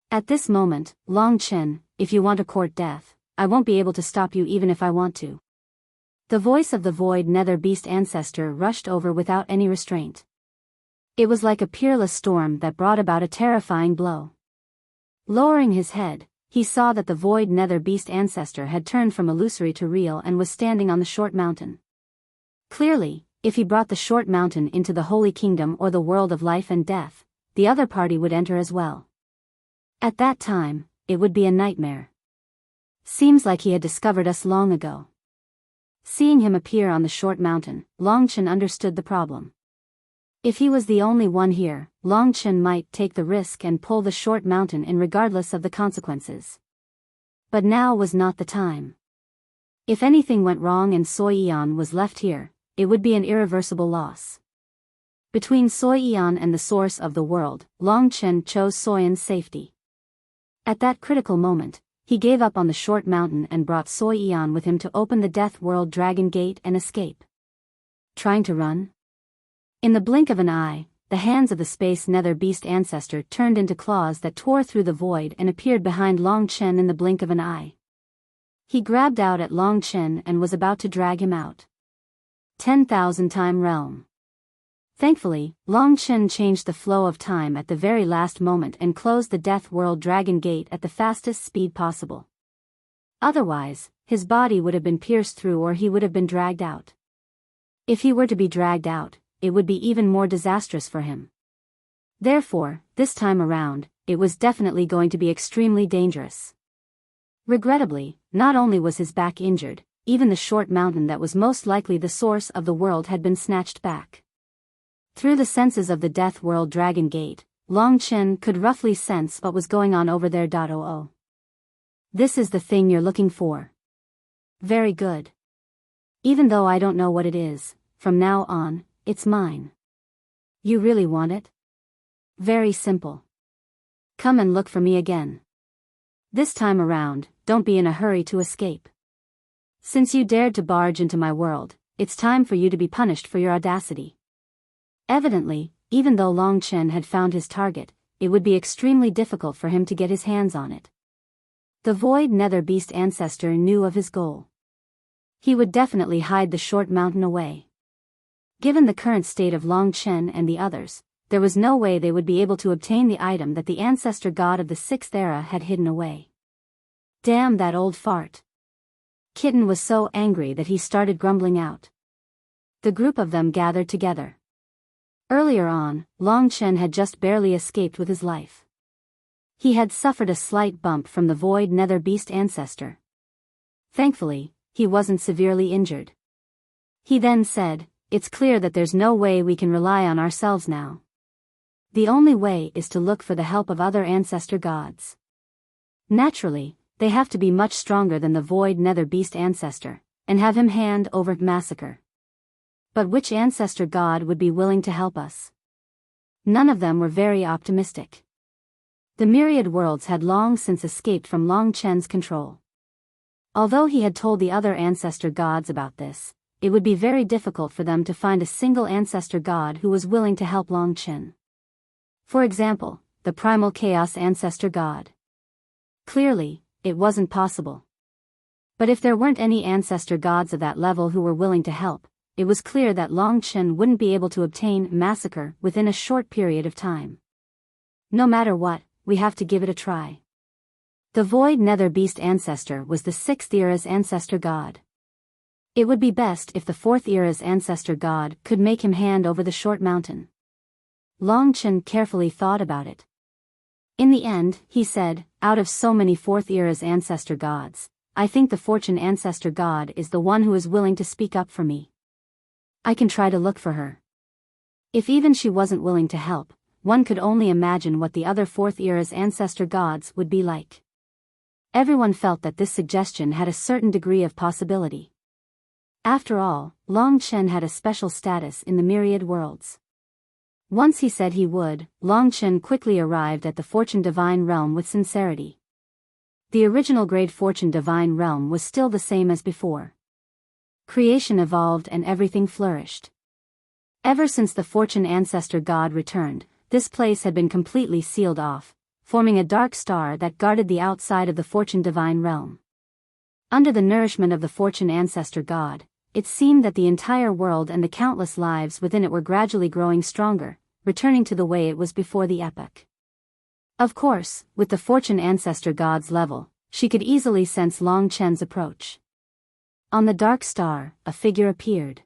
At this moment, Long Chen, if you want to court death, I won't be able to stop you even if I want to. The voice of the void nether beast ancestor rushed over without any restraint. It was like a peerless storm that brought about a terrifying blow. Lowering his head, he saw that the void nether beast ancestor had turned from illusory to real and was standing on the short mountain. Clearly, if he brought the short mountain into the Holy Kingdom or the world of life and death, the other party would enter as well. At that time, it would be a nightmare. Seems like he had discovered us long ago. Seeing him appear on the short mountain, Long Chen understood the problem. If he was the only one here, Long Chen might take the risk and pull the short mountain in regardless of the consequences. But now was not the time. If anything went wrong and Soi Eon was left here, it would be an irreversible loss. Between Soyan and the source of the world, Long Chen chose Soyan's safety. At that critical moment, he gave up on the short mountain and brought Soyan with him to open the Death World Dragon Gate and escape. Trying to run? In the blink of an eye, the hands of the Space Nether Beast ancestor turned into claws that tore through the void and appeared behind Long Chen in the blink of an eye. He grabbed out at Long Chen and was about to drag him out. 10,000 Time Realm. Thankfully, Long Chen changed the flow of time at the very last moment and closed the Death World Dragon Gate at the fastest speed possible. Otherwise, his body would have been pierced through or he would have been dragged out. If he were to be dragged out, it would be even more disastrous for him. Therefore, this time around, it was definitely going to be extremely dangerous. Regrettably, not only was his back injured, even the short mountain that was most likely the source of the world had been snatched back. Through the senses of the Death World Dragon Gate, Long Chen could roughly sense what was going on over there. This is the thing you're looking for. Very good. Even though I don't know what it is, from now on, it's mine. You really want it? Very simple. Come and look for me again. This time around, don't be in a hurry to escape. Since you dared to barge into my world, it's time for you to be punished for your audacity. Evidently, even though Long Chen had found his target, it would be extremely difficult for him to get his hands on it. The Void Nether Beast ancestor knew of his goal. He would definitely hide the short mountain away. Given the current state of Long Chen and the others, there was no way they would be able to obtain the item that the ancestor god of the 6th era had hidden away. Damn that old fart. Kitten was so angry that he started grumbling out. The group of them gathered together. Earlier on, Long Chen had just barely escaped with his life. He had suffered a slight bump from the Void Nether Beast ancestor. Thankfully, he wasn't severely injured. He then said, "It's clear that there's no way we can rely on ourselves now. The only way is to look for the help of other ancestor gods. Naturally, they have to be much stronger than the Void Nether Beast ancestor, and have him hand over massacre. But which ancestor god would be willing to help us?" None of them were very optimistic. The myriad worlds had long since escaped from Long Chen's control. Although he had told the other ancestor gods about this, it would be very difficult for them to find a single ancestor god who was willing to help Long Chen. For example, the Primal Chaos ancestor god. Clearly, it wasn't possible. But if there weren't any ancestor gods of that level who were willing to help, it was clear that Long Chen wouldn't be able to obtain massacre within a short period of time. No matter what, we have to give it a try. The Void Nether Beast ancestor was the 6th era's ancestor god. It would be best if the 4th era's ancestor god could make him hand over the short mountain. Long Chen carefully thought about it. In the end, he said, "Out of so many 4th era's ancestor gods, I think the Fortune ancestor god is the one who is willing to speak up for me. I can try to look for her." If even she wasn't willing to help, one could only imagine what the other 4th era's ancestor gods would be like. Everyone felt that this suggestion had a certain degree of possibility. After all, Long Chen had a special status in the myriad worlds. Once he said he would, Long Chen quickly arrived at the Fortune Divine Realm with sincerity. The original grade Fortune Divine Realm was still the same as before. Creation evolved and everything flourished. Ever since the Fortune Ancestor God returned, this place had been completely sealed off, forming a dark star that guarded the outside of the Fortune Divine Realm. Under the nourishment of the Fortune Ancestor God, it seemed that the entire world and the countless lives within it were gradually growing stronger, returning to the way it was before the epoch. Of course, with the Fortune Ancestor God's level, she could easily sense Long Chen's approach. On the dark star, a figure appeared.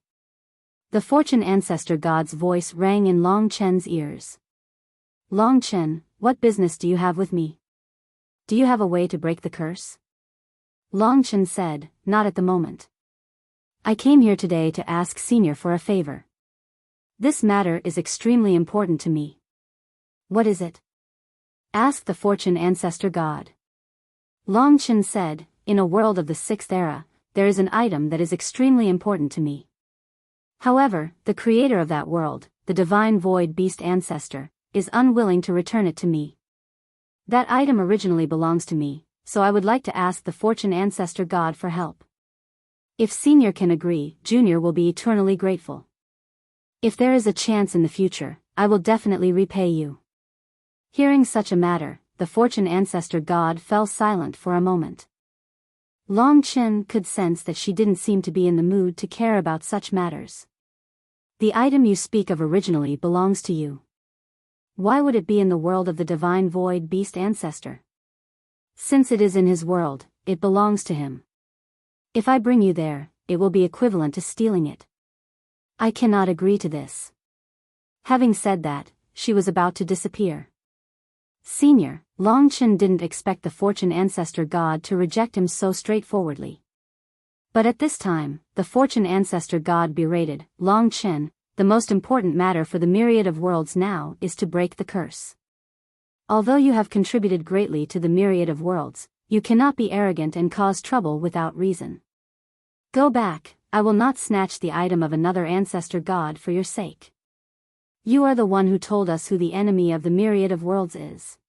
The Fortune Ancestor God's voice rang in Long Chen's ears. "Long Chen, what business do you have with me? Do you have a way to break the curse?" Long Chen said, "Not at the moment. I came here today to ask Senior for a favor. This matter is extremely important to me." "What is it?" asked the Fortune Ancestor God. Long Chen said, "In a world of the 6th era, there is an item that is extremely important to me. However, the creator of that world, the divine void beast ancestor, is unwilling to return it to me. That item originally belongs to me, so I would like to ask the fortune ancestor god for help. If Senior can agree, Junior will be eternally grateful. If there is a chance in the future, I will definitely repay you. Hearing such a matter, the fortune ancestor god fell silent for a moment. Long Chen could sense that she didn't seem to be in the mood to care about such matters. The item you speak of originally belongs to you. Why would it be in the world of the divine void beast ancestor? Since it is in his world, it belongs to him. If I bring you there, it will be equivalent to stealing it. I cannot agree to this. Having said that, she was about to disappear. Senior, Long Chen didn't expect the fortune ancestor god to reject him so straightforwardly. But at this time, the fortune ancestor god berated, Long Chen, the most important matter for the myriad of worlds now is to break the curse. Although you have contributed greatly to the myriad of worlds, you cannot be arrogant and cause trouble without reason. Go back, I will not snatch the item of another ancestor god for your sake. You are the one who told us who the enemy of the myriad of worlds is.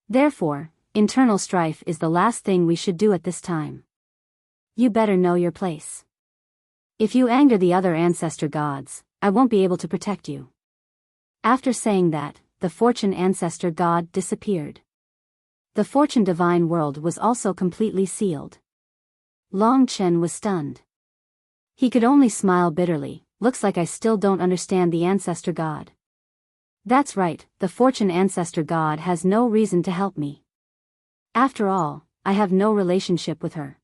Therefore, internal strife is the last thing we should do at this time. You better know your place. If you anger the other ancestor gods, I won't be able to protect you. After saying that, the fortune ancestor god disappeared. The fortune divine world was also completely sealed. Long Chen was stunned. He could only smile bitterly. Looks like I still don't understand the ancestor god. That's right, the fortune ancestor god has no reason to help me. After all, I have no relationship with her.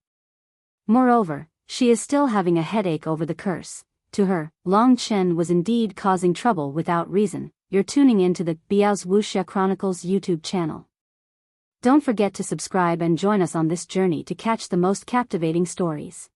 Moreover, she is still having a headache over the curse. To her, Long Chen was indeed causing trouble without reason. You're tuning into the Biyao's Wuxia Chronicles YouTube channel. Don't forget to subscribe and join us on this journey to catch the most captivating stories.